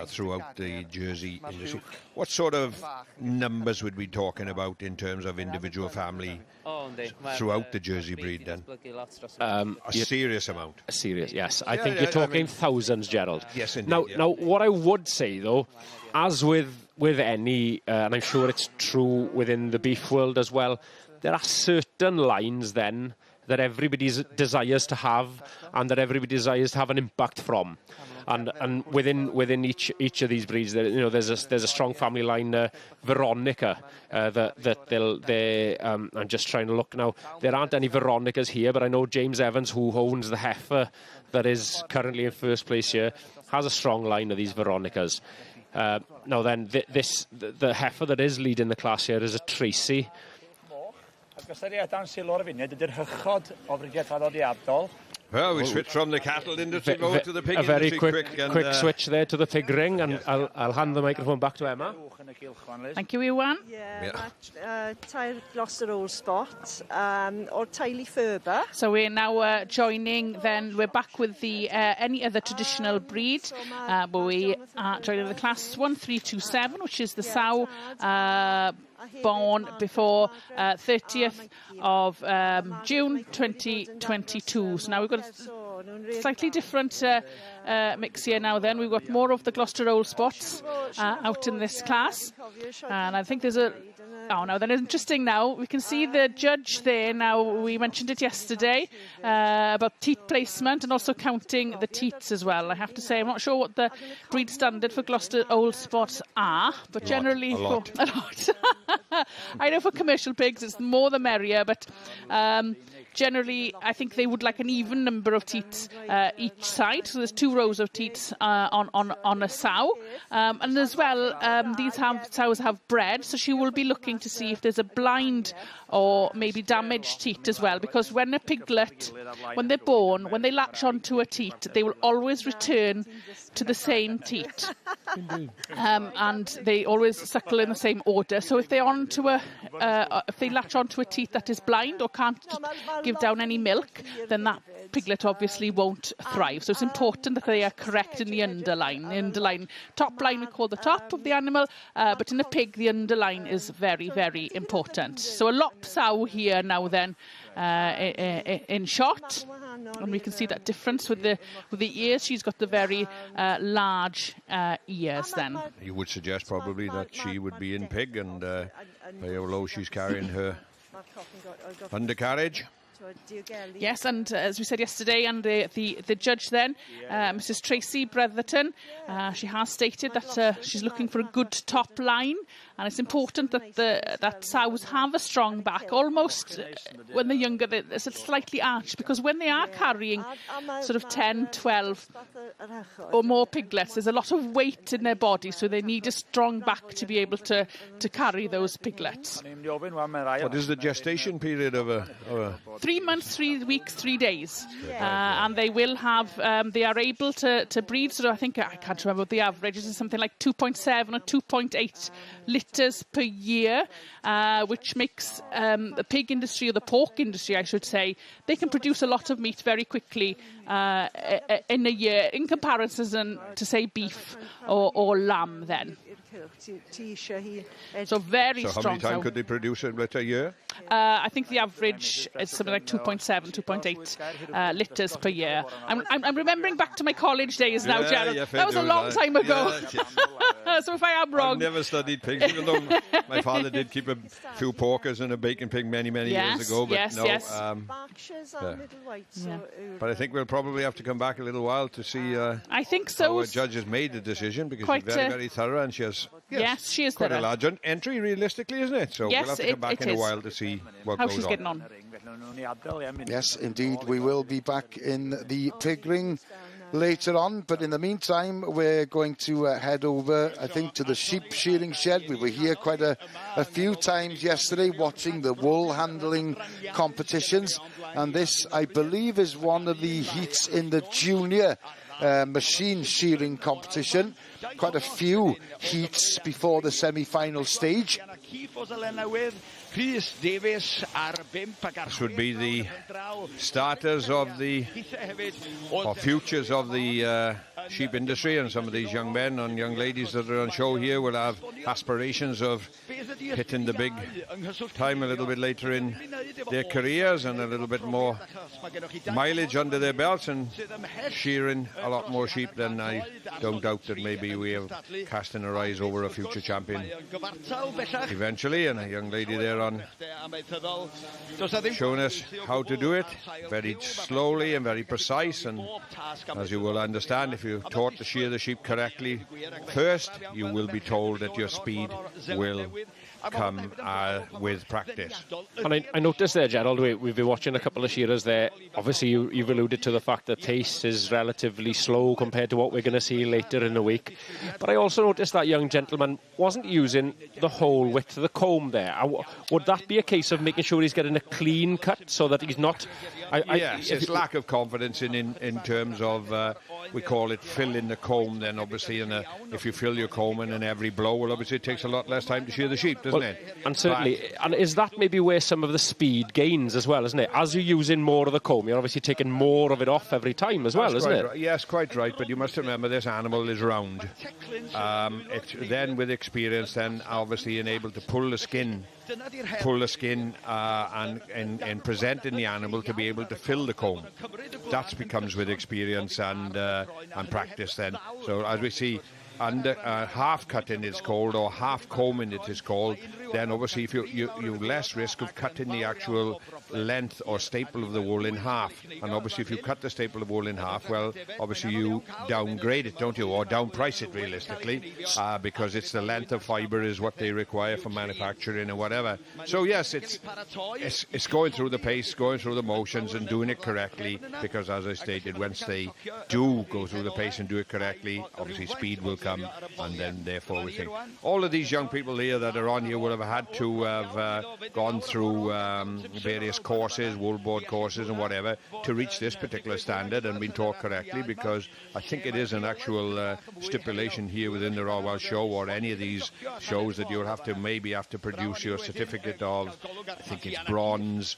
throughout the Jersey industry. What sort of numbers would we be talking about in terms of individual family throughout the Jersey breed then? A serious amount. A serious, yes. I think you're talking thousands, Gerald. Yes, indeed. Now, what I would say though, as with any, and I'm sure it's true within the beef world as well, there are certain lines then that everybody desires to have, and that everybody desires to have an impact from. And within each of these breeds, you know, there's a strong family line, Veronica, I'm just trying to look now. There aren't any Veronicas here, but I know James Evans, who owns the heifer that is currently in first place here, has a strong line of these Veronicas. Now then, the heifer that is leading the class here is a Tracy. Well, we switched from the cattle industry over to the pig industry. A very quick switch there to the pig ring, and I'll hand the microphone back to Emma. Thank you, Iwan. Tair Gloucester Old Spot or Tylee Ferber. So we're now joining, then we're back with the any other traditional breed, but we are joining the class 1327, which is the sow born before 30th of June 2022. So now we've got a slightly different mix here now then. We've got more of the Gloucester Old spots out in this class. And I think there's a... Oh, no, that is interesting now. We can see the judge there now. We mentioned it yesterday about teat placement and also counting the teats as well. I have to say, I'm not sure what the breed standard for Gloucester Old spots are, but generally... A lot. A lot. I know for commercial pigs, it's more the merrier, but... generally, I think they would like an even number of teats each side. So there's 2 rows of teats on a sow. And as well, these sows have bred, so she will be looking to see if there's a blind or maybe damaged teat as well. Because when a piglet, when they're born, when they latch onto a teat, they will always return to the same teat. And they always suckle in the same order. So if they're if they latch onto a teat that is blind or can't give down any milk, then that piglet obviously won't thrive. So it's important that they are correct in the underline. The underline, top line we call the top of the animal, but in a pig the underline is very, very important. So a lop sow here now then in shot, and we can see that difference with the ears. She's got the very large ears then. You would suggest probably that she would be in pig, and by how low she's carrying her undercarriage. Yes, and as we said yesterday, and the judge then, Mrs. Tracy Bretherton, she has stated that she's looking for a good top line, and it's important that that sows have a strong back. Almost when they're younger, it's slightly arched, because when they are carrying sort of 10, 12 or more piglets, there's a lot of weight in their body, so they need a strong back to be able to carry those piglets. What is the gestation period of a 3 months, 3 weeks, 3 days. And they will have, they are able to breed, so I think, I can't remember what the average is, something like 2.7 or 2.8 litres per year, which makes the pig industry, or the pork industry, I should say, they can produce a lot of meat very quickly in a year, in comparison to, say, beef or lamb then. So very strong. So how many times could they produce in a year? I think the average is something like 2.7, 2.8 litres per year. I'm remembering back to my college days now, Gerald. That was a long time ago. So if I am wrong... I've never studied pigs, even though my father did keep a few porkers and a bacon pig many years ago. But But I think we'll probably have to come back a little while to see I think so. how a judge has made the decision, because she's very, very thorough, and she has she is quite a large entry, realistically, isn't it? So we'll have to come back in a while to see what how goes she's on. getting on. Yes, indeed, we will be back in the pig ring later on, but in the meantime we're going to head over, I think, to the sheep shearing shed. We were here quite a few times yesterday watching the wool handling competitions, and this, I believe, is one of the heats in the junior machine shearing competition. Quite a few heats before the semi-final stage. This would be the starters of the, or futures of the sheep industry, and some of these young men and young ladies that are on show here will have aspirations of hitting the big time a little bit later in their careers, and a little bit more mileage under their belts, and shearing a lot more sheep. Then I don't doubt that maybe we are casting our eyes over a future champion eventually, and a young lady there on showing us how to do it very slowly and very precise. And as you will understand, if you're taught to shear the sheep correctly first, you will be told that your speed will come with practice. And I noticed there, Gerald, we've been watching a couple of shearers there. Obviously, you've alluded to the fact that pace is relatively slow compared to what we're going to see later in the week. But I also noticed that young gentleman wasn't using the whole width of the comb there. Would that be a case of making sure he's getting a clean cut so that he's not... Yes, it's lack of confidence in terms of, we call it filling the comb then, obviously. And if you fill your comb in every blow, well, obviously it takes a lot less time to shear the sheep, doesn't it? And certainly, and is that maybe where some of the speed gains as well, isn't it? As you're using more of the comb, you're obviously taking more of it off every time as well, isn't it? Right. Yes, quite right, but you must remember this animal is round. It's then with experience, then obviously enabled to pull the skin pull the skin and presenting the animal to be able to fill the comb. That becomes with experience and practice then. So as we see, under half cutting it's called, or half combing it is called, then obviously if you less risk of cutting the actual length or staple of the wool in half. And obviously if you cut the staple of wool in half, well, obviously you downgrade it, don't you, or downprice it realistically, because it's the length of fibre is what they require for manufacturing and whatever. So yes, it's going through the pace, going through the motions and doing it correctly, because as I stated, once they do go through the pace and do it correctly, obviously speed will come, and then therefore we think all of these young people here that are on here would have had to have gone through various courses, wool board courses and whatever, to reach this particular standard and been taught correctly, because I think it is an actual stipulation here within the Royal Welsh Show, or any of these shows, that you'll have to produce your certificate of, I think it's bronze,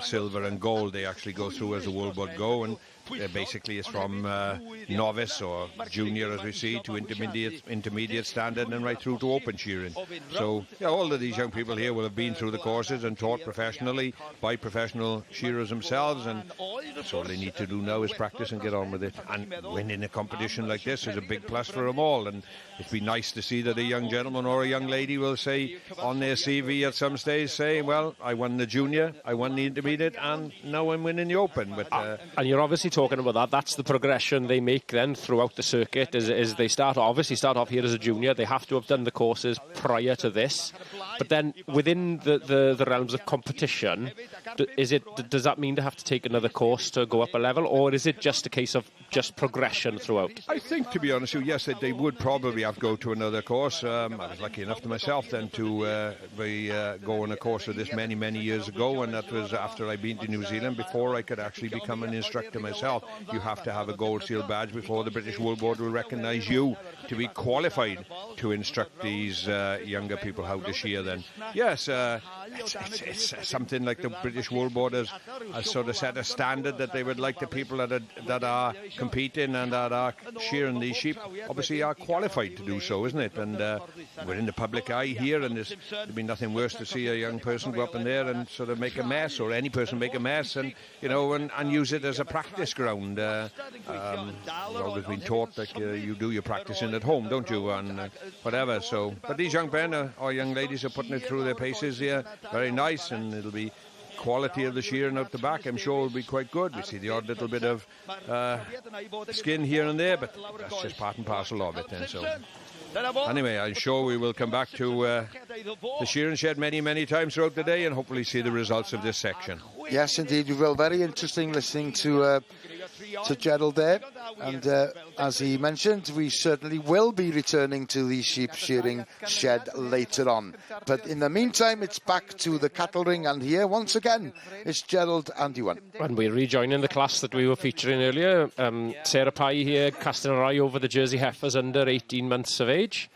silver and gold. They actually go through as a wool board go, and basically it's from novice or junior, as we see, to intermediate standard, and right through to open shearing. So yeah, all of these young people here will have been through the courses and taught professionally by professional shearers themselves, and that's all they need to do now is practice and get on with it. And winning a competition like this is a big plus for them all, and it'd be nice to see that a young gentleman or a young lady will say on their CV at some stage, say, well, I won the junior, I won the intermediate, and now I'm winning the open. But and you're obviously talking about that. That's the progression they make then throughout the circuit. Is they start off here as a junior. They have to have done the courses prior to this, but then within the realms of competition, does that mean they have to take another course to go up a level, or is it just a case of just progression throughout? I think, to be honest with you, yes, they would probably have to go to another course. I was lucky enough to myself then to go on a course of this many years ago, and that was after I'd been to New Zealand, before I could actually become an instructor myself. You have to have a gold seal badge before the British Wool Board will recognise you to be qualified to instruct these younger people how to shear. Then yes, it's something like the British Wool Board has sort of set a standard that they would like the people that are competing and that are shearing these sheep obviously are qualified to do so, isn't it? And we're in the public eye here, and there'd be nothing worse to see a young person go up in there and sort of make a mess, or any person make a mess, and and use it as a practice ground. We've always been taught that you do your practicing at home, don't you, and whatever. So, but these young men or young ladies are putting it through their paces here, very nice, and it'll be quality of the shearing out the back, I'm sure, will be quite good. We see the odd little bit of skin here and there, but that's just part and parcel of it. And so, anyway, I'm sure we will come back to the shearing shed many times throughout the day, and hopefully see the results of this section. Yes, indeed, we will. Very interesting listening to Gerald there, and as he mentioned, we certainly will be returning to the sheep shearing shed later on. But in the meantime, it's back to the cattle ring, and here once again it's Gerald and Ewan. And we're rejoining the class that we were featuring earlier. Sarah Pye here, casting her eye over the Jersey heifers under 18 months of age,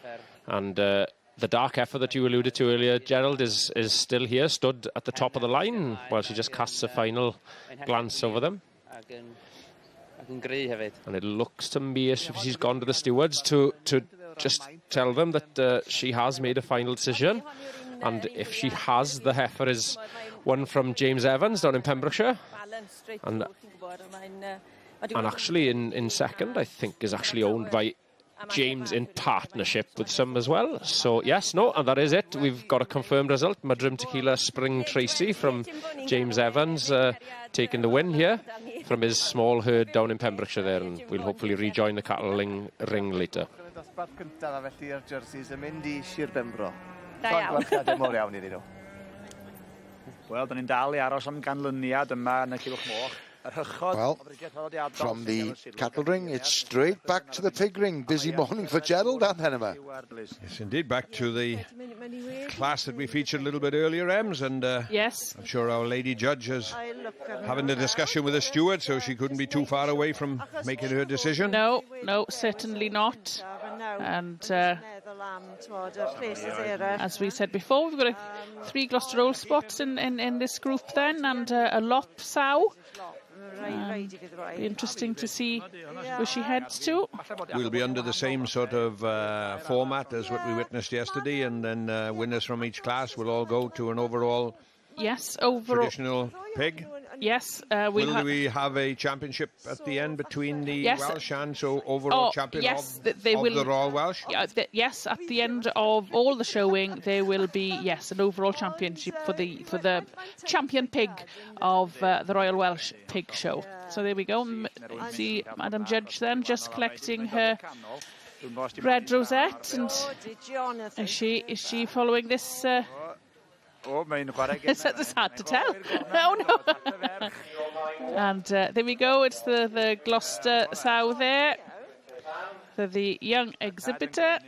and the dark heifer that you alluded to earlier, Gerald, is still here, stood at the top of the line while she just casts a final glance over them. And it looks to me as if she's gone to the stewards to just tell them that she has made a final decision. And if she has, the heifer is one from James Evans down in Pembrokeshire. And actually in second, I think, is actually owned by James in partnership with some as well. So yes, no, and that is it. We've got a confirmed result. Madrim Tequila Spring Tracy from James Evans taking the win here from his small herd down in Pembrokeshire there, and we'll hopefully rejoin the cattle ring later. Wel, da ni'n dal I aros am ganlyniad yma yn y Culhwch Moch. Well, from the cattle ring, it's straight back to the pig ring. Busy morning for Gerald and Henema. Yes, indeed, back to the class that we featured a little bit earlier, Ems, and yes, I'm sure our lady judge is having the discussion with the steward, so she couldn't be too far away from making her decision. No, certainly not. And as we said before, we've got 3 Gloucester Old spots in this group then, and a Lop sow. Be interesting to see where she heads to. We'll be under the same sort of format as what we witnessed yesterday, and then winners from each class will all go to an overall traditional pig. Yes. Will we have a championship at the end between the Welsh and overall champion of the Royal Welsh? Yes, at the end of all the showing, there will be, an overall championship for the champion pig of the Royal Welsh Pig Show. So there we go. See Madam Judge then just collecting her red rosette. And is she following this... It's hard to tell. Oh no! And there we go. It's the Gloucester sow there for the young exhibitor,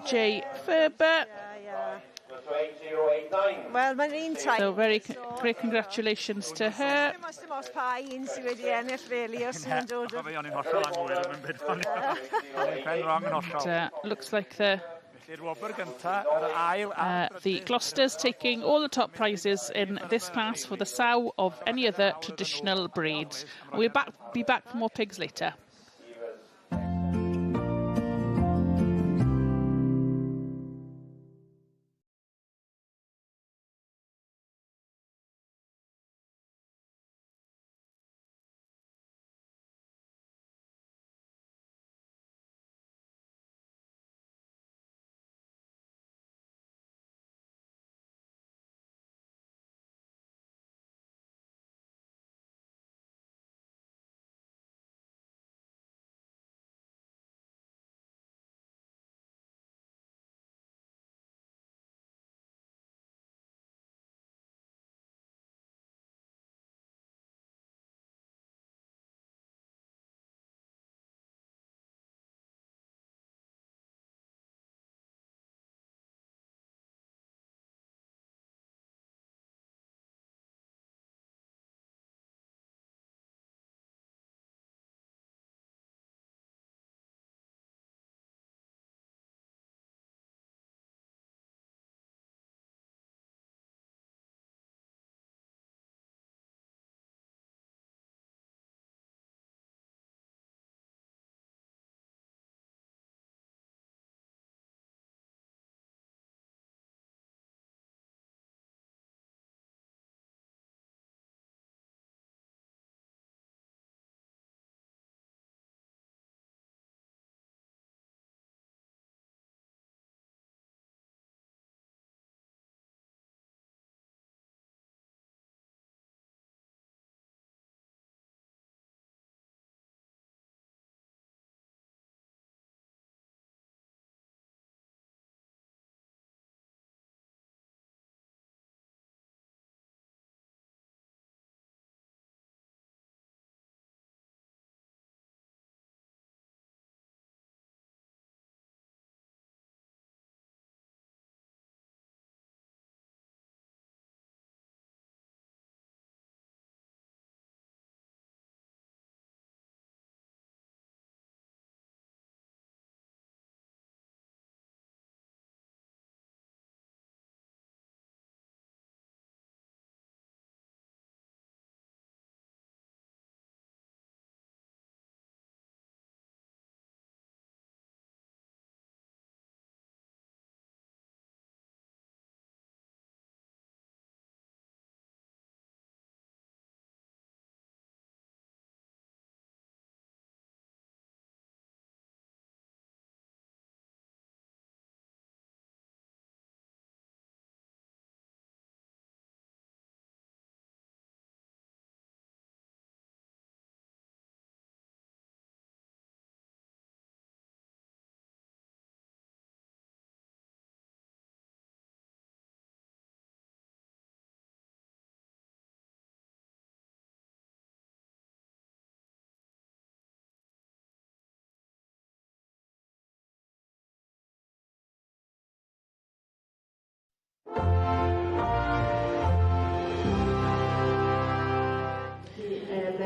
Jay Ferber. Well, mae'n un time. So very great congratulations to her. Looks like the Gloucester's taking all the top prizes in this class for the sow of any other traditional breeds. We'll be back for more pigs later.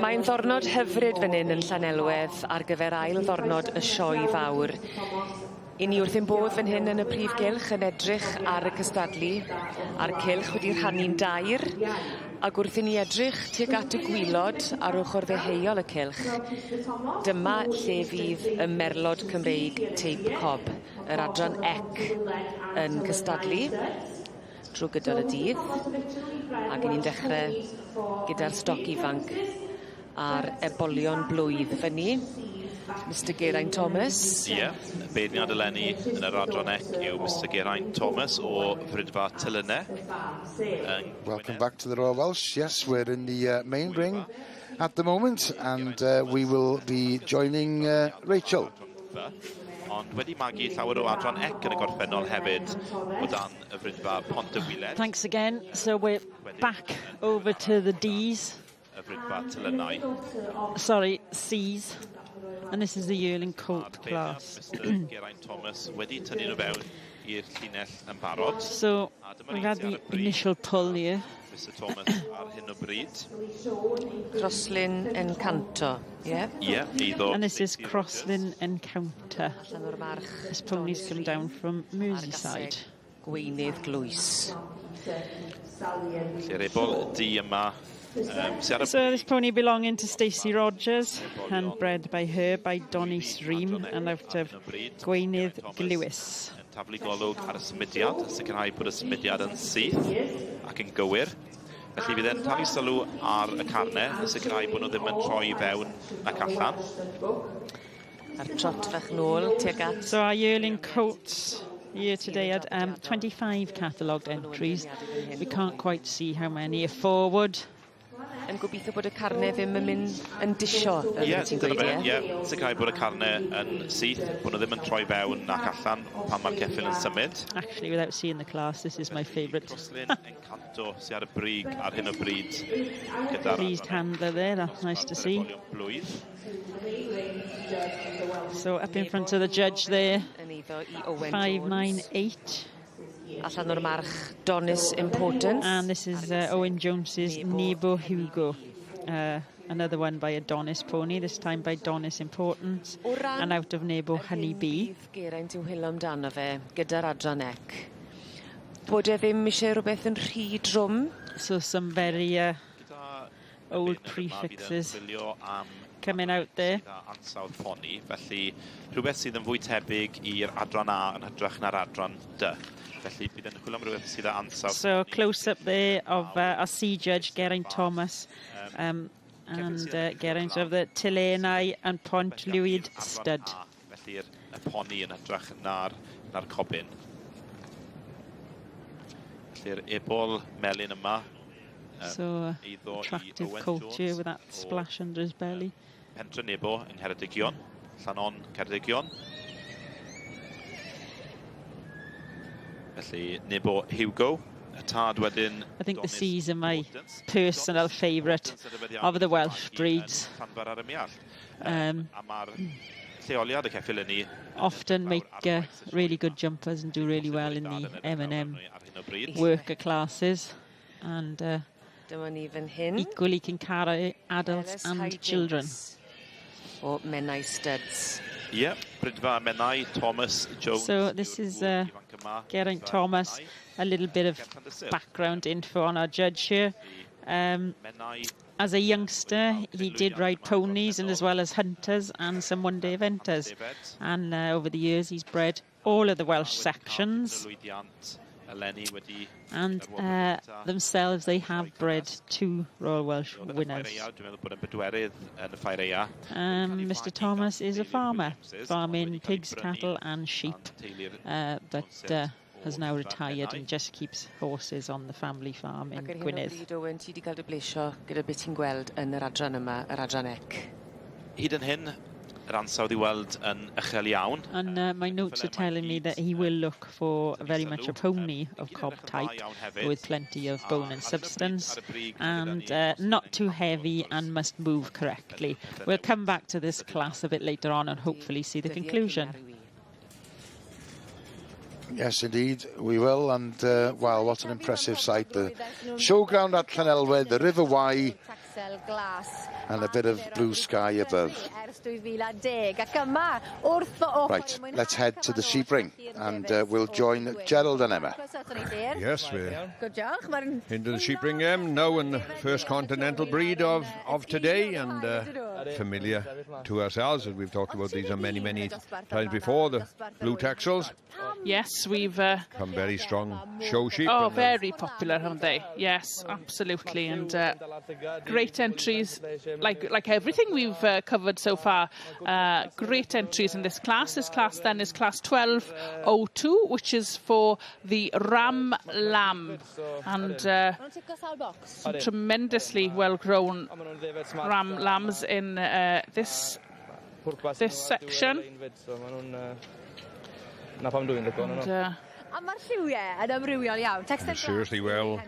Mae'n ddornod hyfryd fan hyn yn Llanelwedd ar gyfer ail ddornod y sioe fawr. I ni wrth ein bodd fan hyn yn y prif gylch yn edrych ar y cystadlu, a'r cylch wedi rhannu'n dair, Ac wrth i ni edrych tuag at y gwylod ar ochr ddeheuol y cylch, dyma lle fydd y merlod Cymreig teip cob, yr adran ec yn cystadlu drwy gydol y dydd. Ac ni'n dechrau gyda'r stoc ifanc a'r ebolion blwydd fyny. Mr Geraint Thomas. Ie, beirniad eleni yn yr adran ec yw Mr Geraint Thomas o Frydfa Tylynau. Welcome back to the Royal Welsh. Yes, we're in the main ring at the moment, and we will be joining Rachel. Ond wedi magu llawer o adran ec yn y gorffennol hefyd o dan y Frydfa Pont y Wyled. Thanks again. So we're back over to the D's. Y Frydfa Tylynau. Sorry, C's. And this is the yearling colt class. Mr Geraint Thomas wedi tynnu nhw fewn i'r llinell yn barod. So we've had the initial pull here. Mr Thomas ar hyn o bryd. Crosslyn Encanto, yeah? Yeah, iddo. And this is Crosslyn Encounter. This pony's come down from Merseyside. Gweinydd Glwys. Lle'r ebol di yma. So this pony belonging to Stacey Rogers and bred by her by Donny Sream and out of Gweinydd Glwys. Taflu golwg ar y symudiad, sicrhau bod y symudiad yn syth ac yn gywir. Felly bydd e'n talu sylw ar y carnau, yn sicrhau bod nhw ddim yn troi fewn ac allan. A'r trot fach nôl tuag at. So our yearling coats here today had 25 catalogued entries. We can't quite see how many are forward. Yn gobeithio bod y carnau ddim yn mynd yn disio, Ie, sicrhau bod y carnau yn syth, bod nhw ddim yn troi fewn ac allan pan mae'r ceffyl yn symud. Actually, without seeing the class, this is my favourite. Crosslyn Encanto sydd ar y brig ar hyn o bryd. Pleased handler there, that's nice to see. So up in front of the judge there, 598. Allan o'r march Donis Importance. And this is Owen Jones's Nebo Hugo. Another one by a Donis pony, this time by Donis Importance. And out of Nebo Honeybee. Geraint i'w hylo amdano fe, gyda'r adran ec. Bod e ddim eisiau rhywbeth yn rhy drwm. So some very old prefixes coming out there. Ansawdd pony, felly rhywbeth sydd yn fwy tebyg i'r adran A yn hytrach na'r adran D. So close up there of our C judge Geraint Thomas and Geraint of the Tylenau and Pont Lwyd stud. Felly'r pony yn hytrach na'r cobyn. Felly'r ebol melyn yma. So attractive colt here with that splash under his belly. Pentre Nebo yn Ceredigion, Llanon Ceredigion. Felly Nebo Hugo, y tad wedyn. I think the C's are my personal favourite of the Welsh breeds. Often make really good jumpers and do really well in the M&M worker classes, and equally can carry adults and children. O Menai studs. Yep, Brydfa Menai, Thomas, Jones. So this is Geraint Thomas, a little bit of background info on our judge here. As a youngster, he did ride ponies and as well as hunters and some one-day eventers. And over the years, he's bred all of the Welsh sections. And themselves, they have bred 2 Royal Welsh winners. Mr Thomas is a farmer, farming pigs, cattle and sheep, but has now retired and just keeps horses on the family farm in Gwynedd. Hyd yn hyn, yr ansawdd I weld yn uchel iawn. And my notes are telling me that he will look for very much a pony of cob type with plenty of bone and substance and not too heavy and must move correctly. We'll come back to this class a bit later on and hopefully see the conclusion. Yes, indeed, we will. And, wow, what an impressive sight. The Showground at Llanelwedd, the River Wye, and a bit of blue sky above. Right, let's head to the sheep ring, and we'll join Gerald and Emma. Yes, we're Good job. into the sheep ring now in the first continental breed of today, and familiar to ourselves, as we've talked about these on many times before, the blue Texels. Yes, we've become very strong show sheep. Oh, very popular, haven't they? Yes, absolutely, and great entries, like everything we've covered so far. Great entries in this class. This class then is class 1202, which is for the Ram Lamb, and some tremendously well-grown Ram Lambs in this section. And seriously well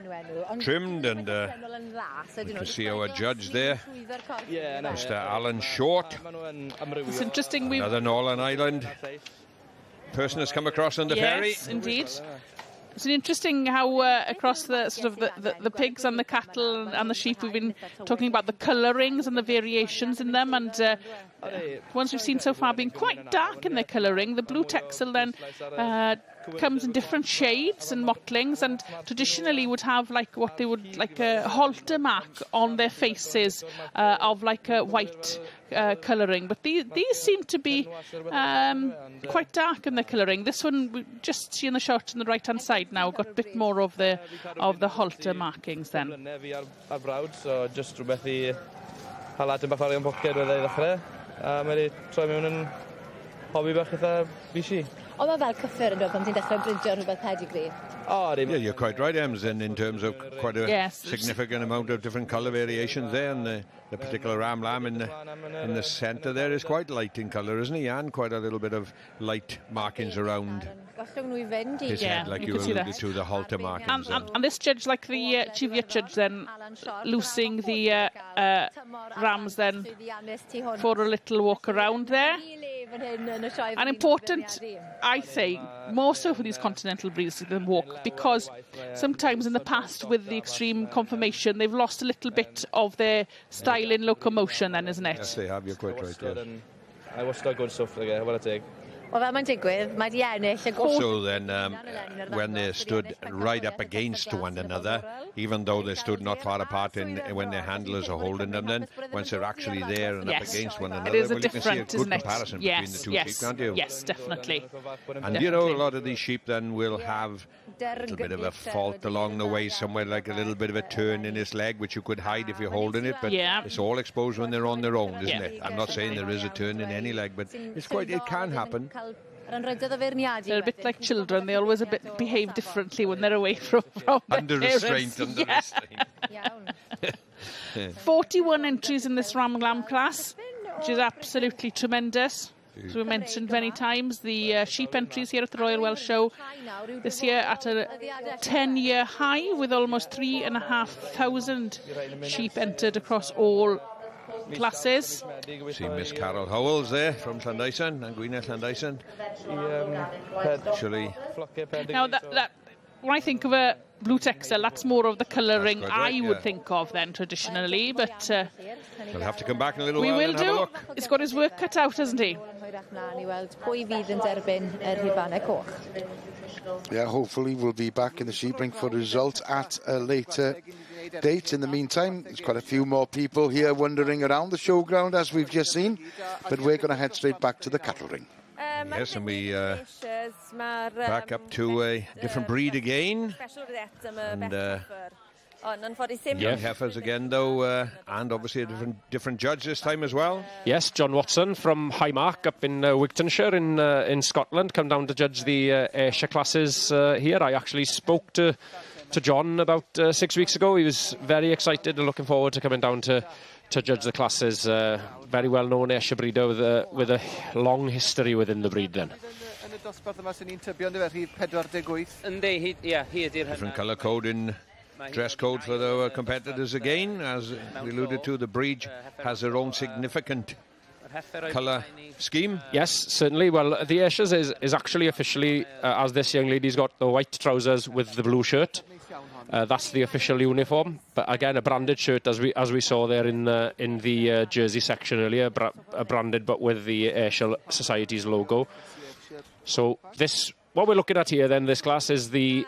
trimmed, and you can see our judge there, Mr. Alan Short. It's interesting. Another Northern Ireland person has come across on the ferry. Yes, indeed. It's interesting how across the sort of the pigs and the cattle and the sheep, we've been talking about the colourings and the variations in them, and ones we've seen so far being quite dark in their colouring. The blue Texel then comes in different shades and mottlings, and traditionally would have like what they would like a halter mark on their faces of like a white colouring, but these seem to be quite dark in their colouring. This one we just see in the shot on the right hand side now got a bit more of the halter markings then. So just rhywbeth I hala dim bach arian poced wedi ddechrau a mae troi mewn yn hobby bach eitha bishi. O, mae fel cyffur yn dod pan ti'n dechrau brydio rhywbeth pedigree. Yeah, you're quite right, Ems, and in terms of quite a significant amount of different colour variations there, and the particular Ram Lamb in the centre there is quite light in colour, isn't he? And quite a little bit of light markings around his head, like you alluded to, the halter markings. And this judge, like the Cheviot judge, then loosing the rams then for a little walk around there. And important, I think, more so for these continental breeds than walk, because sometimes in the past with the extreme conformation they've lost a little bit of their style in locomotion then, isn't it? Yes, they have, you're quite right, yes. I was not good stuff again, what I take. Also then, when they stood right up against one another, even though they stood not far apart when their handlers are holding them, then once they're actually there and up against one another, it is well, you can see a good comparison between the two sheep, can't you? Yes, definitely. And you know, a lot of these sheep then will have a little bit of a fault along the way somewhere, like a little bit of a turn in his leg, which you could hide if you're holding it, but it's all exposed when they're on their own, isn't it? I'm not saying there is a turn in any leg, but it can happen. They're a bit like children. They always behave differently when they're away from under restraint. 41 entries in this Ram Lamb class, which is absolutely tremendous. As we mentioned many times, the sheep entries here at the Royal Welsh Show this year at a 10-year high, with almost 3,500 sheep entered across all classes. See Miss Carol Howells there from Llandyson and Gwynedd Llandyson. Actually, now that when I think of a blue Texel, that's more of the colouring I would think of then traditionally, but we'll have to come back in a little while. We will and have a look. He's got his work cut out, hasn't he? Yeah, hopefully we'll be back in the sheep ring for results at a later date. In the meantime, there's quite a few more people here wandering around the showground, as we've just seen, but we're going to head straight back to the cattle ring. Yes, and we back up to a different breed again, and young heifers again, though, and obviously a different judge this time as well. Yes, John Watson from Highmark up in Wigtonshire in Scotland, come down to judge the Ayrshire classes here. I actually spoke to John about 6 weeks ago. He was very excited and looking forward to coming down to judge the classes. Very well known Ayrshire breeder with a long history within the breed then. Different colour code in dress code for the competitors again. As we alluded to, the breed has their own significant colour scheme. Yes, certainly. Well, the Ayrshire's is actually officially, as this young lady's got the white trousers with the blue shirt. That's the official uniform, but again a branded shirt, as we saw there in the jersey section earlier, branded but with the Ayrshire Society's logo. So this what we're looking at here then, this class, is the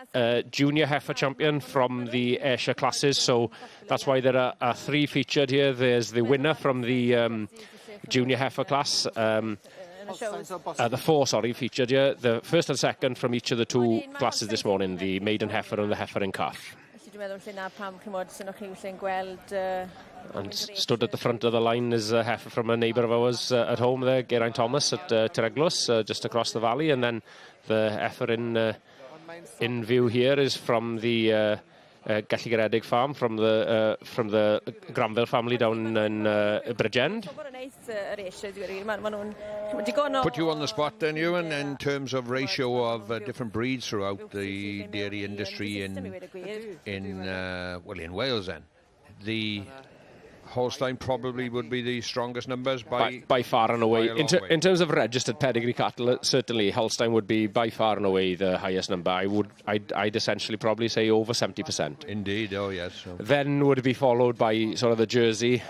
junior heifer champion from the Ayrshire classes. So that's why there are 3 featured here. There's the winner from the junior heifer class. The 4, featured here. The first and second from each of the 2 classes this morning, the maiden heifer and the heifer and calf. And stood at the front of the line is a heifer from a neighbour of ours at home there, Geraint Thomas at Treglwys, just across the valley. And then the heifer in view here is from the Galligaredig farm, from the Granville family down in Bridgend. Put you on the spot then, Ewan, in terms of ratio of different breeds throughout the dairy industry in Wales. Then the Holstein probably would be the strongest numbers by far and away. In terms of registered pedigree cattle, certainly Holstein would be by far and away the highest number. I'd essentially probably say over 70%. Indeed, oh yes. So. Then would be followed by sort of the Jersey,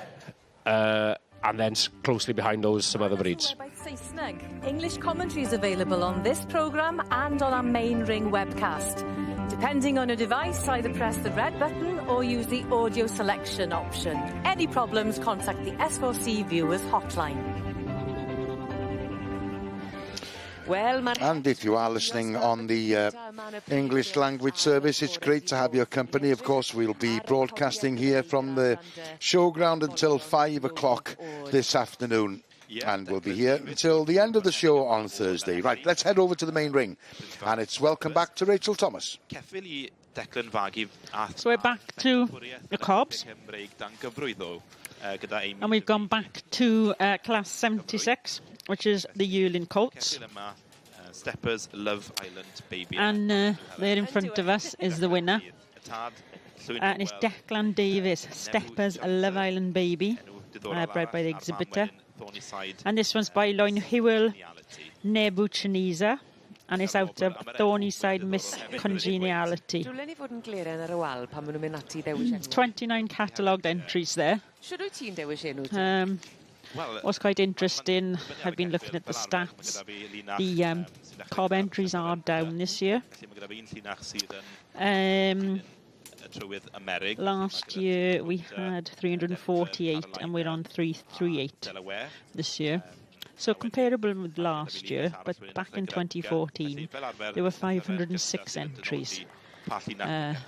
and then closely behind those some other breeds. By Saesneg. English commentary is available on this programme and on our main ring webcast. Depending on your device, either press the red button or use the audio selection option. Any problems, contact the S4C Viewers Hotline. And if you are listening on the English language service, it's great to have your company. Of course, we'll be broadcasting here from the Showground until 5 o'clock this afternoon. And we'll be here until the end of the show on Thursday. Right, let's head over to the main ring. And it's welcome back to Rachel Thomas. So we're back to the cobs. And we've gone back to class 76, which is the yearling colts. Steppers Love Island Baby. And there in front of us is the winner. And it's Declan Davis, Steppers Love Island Baby, bred by the exhibitor. And this one's by Loin Hywel Nebuchadnezzar, and it's out of Thornyside Miss Congeniality. 29 catalogued entries there. What's quite interesting, I've been looking at the stats. The cob entries are down this year. Last year we had 348 and we're on 338 this year. So comparable with last year, but back in 2014 there were 506 entries.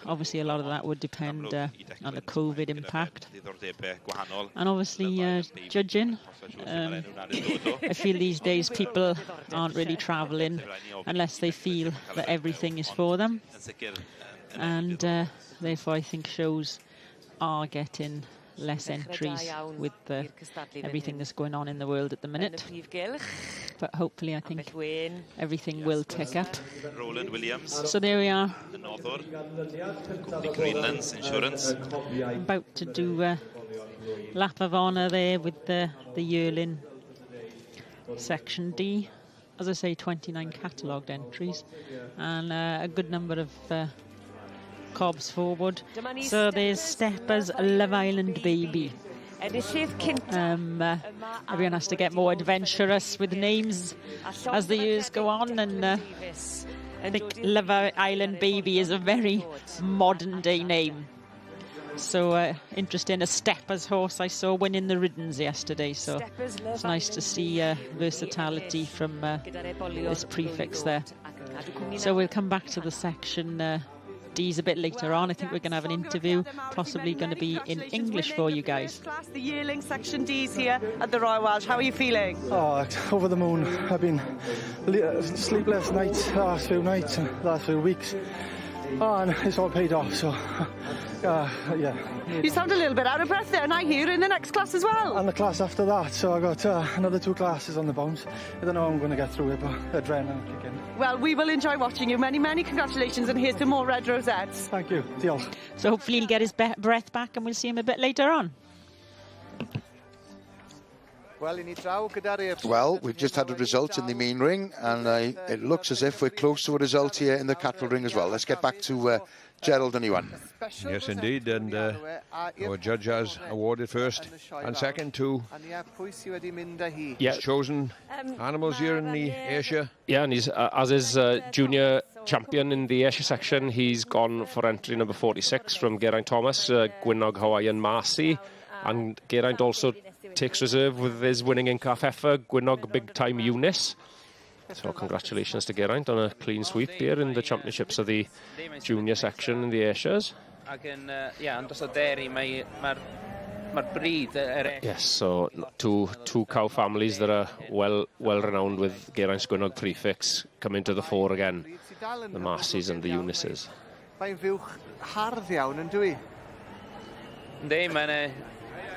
Obviously a lot of that would depend on the COVID impact. And obviously judging, I feel these days people aren't really travelling unless they feel that everything is for them. And therefore I think shows are getting less entries with everything that's going on in the world at the minute. But hopefully I think everything will pick up. Roland Williams. So there we are. The Northern. Greenlands Insurance. About to do a lap of honour there with the yearling section D. As I say, 29 catalogued entries and a good number of cobs forward. So there's Steppers Love Island Baby. Everyone has to get more adventurous with names as the years go on, and I think Love Island Baby is a very modern day name. So interesting, a Steppers horse I saw winning the Riddens yesterday, so it's nice to see versatility from this prefix there. So we'll come back to the section D's a bit later on. I think we're going to have an interview, possibly going to be in English for you guys. The yearling section D's here at the Royal Welsh. How are you feeling? Oh, over the moon. I've been sleepless nights, last few nights, last few weeks. Oh, and it's all paid off, so yeah. You sound a little bit out of breath there, and I hear in the next class as well. And the class after that, so I got another 2 classes on the bounce. I don't know how I'm going to get through it, but adrenaline will kick in. Well, we will enjoy watching you. Many, many congratulations, and here's to more red rosettes. Thank you. Diolch. So hopefully he'll get his breath back, and we'll see him a bit later on. Well, we've just had a result in the main ring, and it looks as if we're close to a result here in the cattle ring as well. Let's get back to Gerald and Iwan. Yes, indeed, and our judge has awarded first and second to chosen animals here in the Ayrshire. Yeah, and he's, as his junior champion in the Ayrshire section, he's gone for entry number 46 from Geraint Thomas, Gwynog Hawaiian Marcy, and Geraint also takes reserve with his winning in-calf heifer, Gwynog Big Time Eunice. So congratulations to Geraint on a clean sweep here in the championships of the junior section in the Ayrshires. Yes, so two cow families that are well renowned with Geraint's Gwynog prefix coming to the fore again, the Marcys and the Eunices.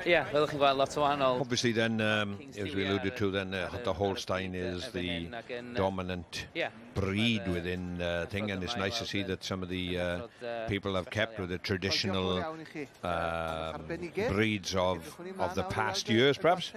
Obviously then, as we alluded to then, the Holstein is the dominant breed within thing, and it's nice to see that some of the people have kept with the traditional breeds of the past years, perhaps.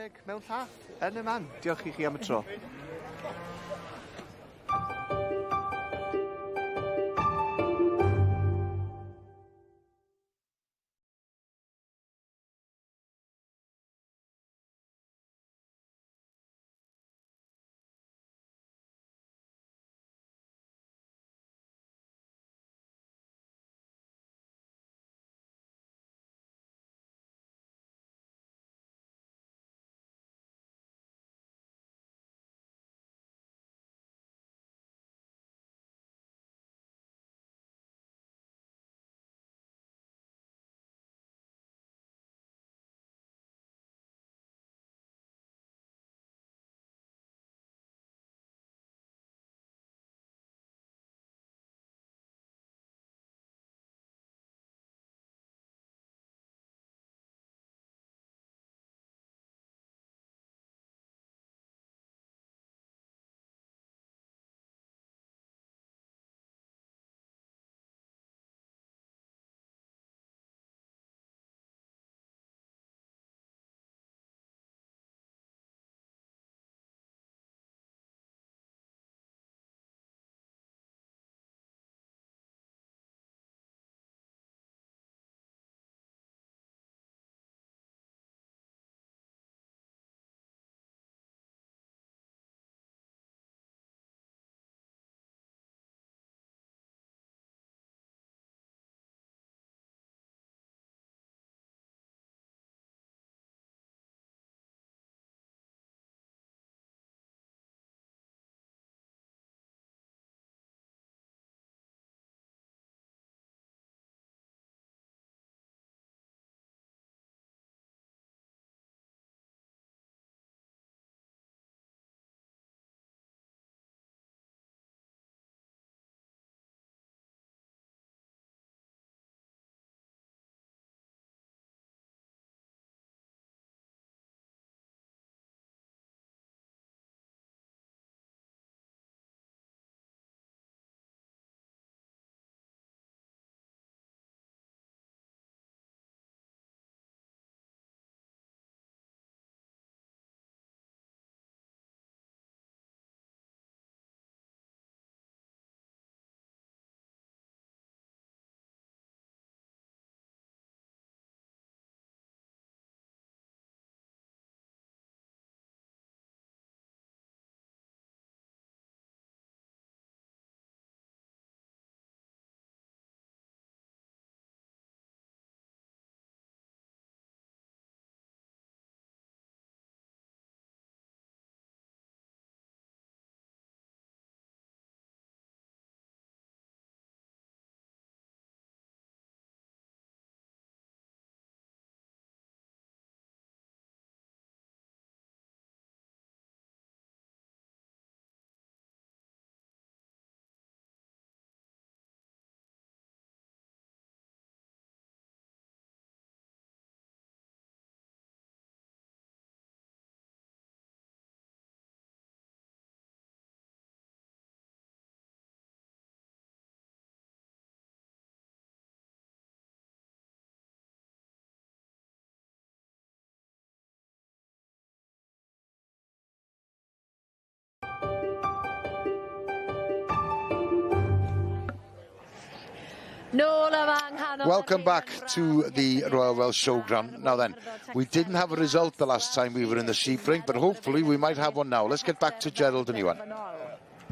Welcome back to the Royal Welsh Showground. Now then, we didn't have a result the last time we were in the sheep ring, but hopefully we might have one now. Let's get back to Gerald and Iwan.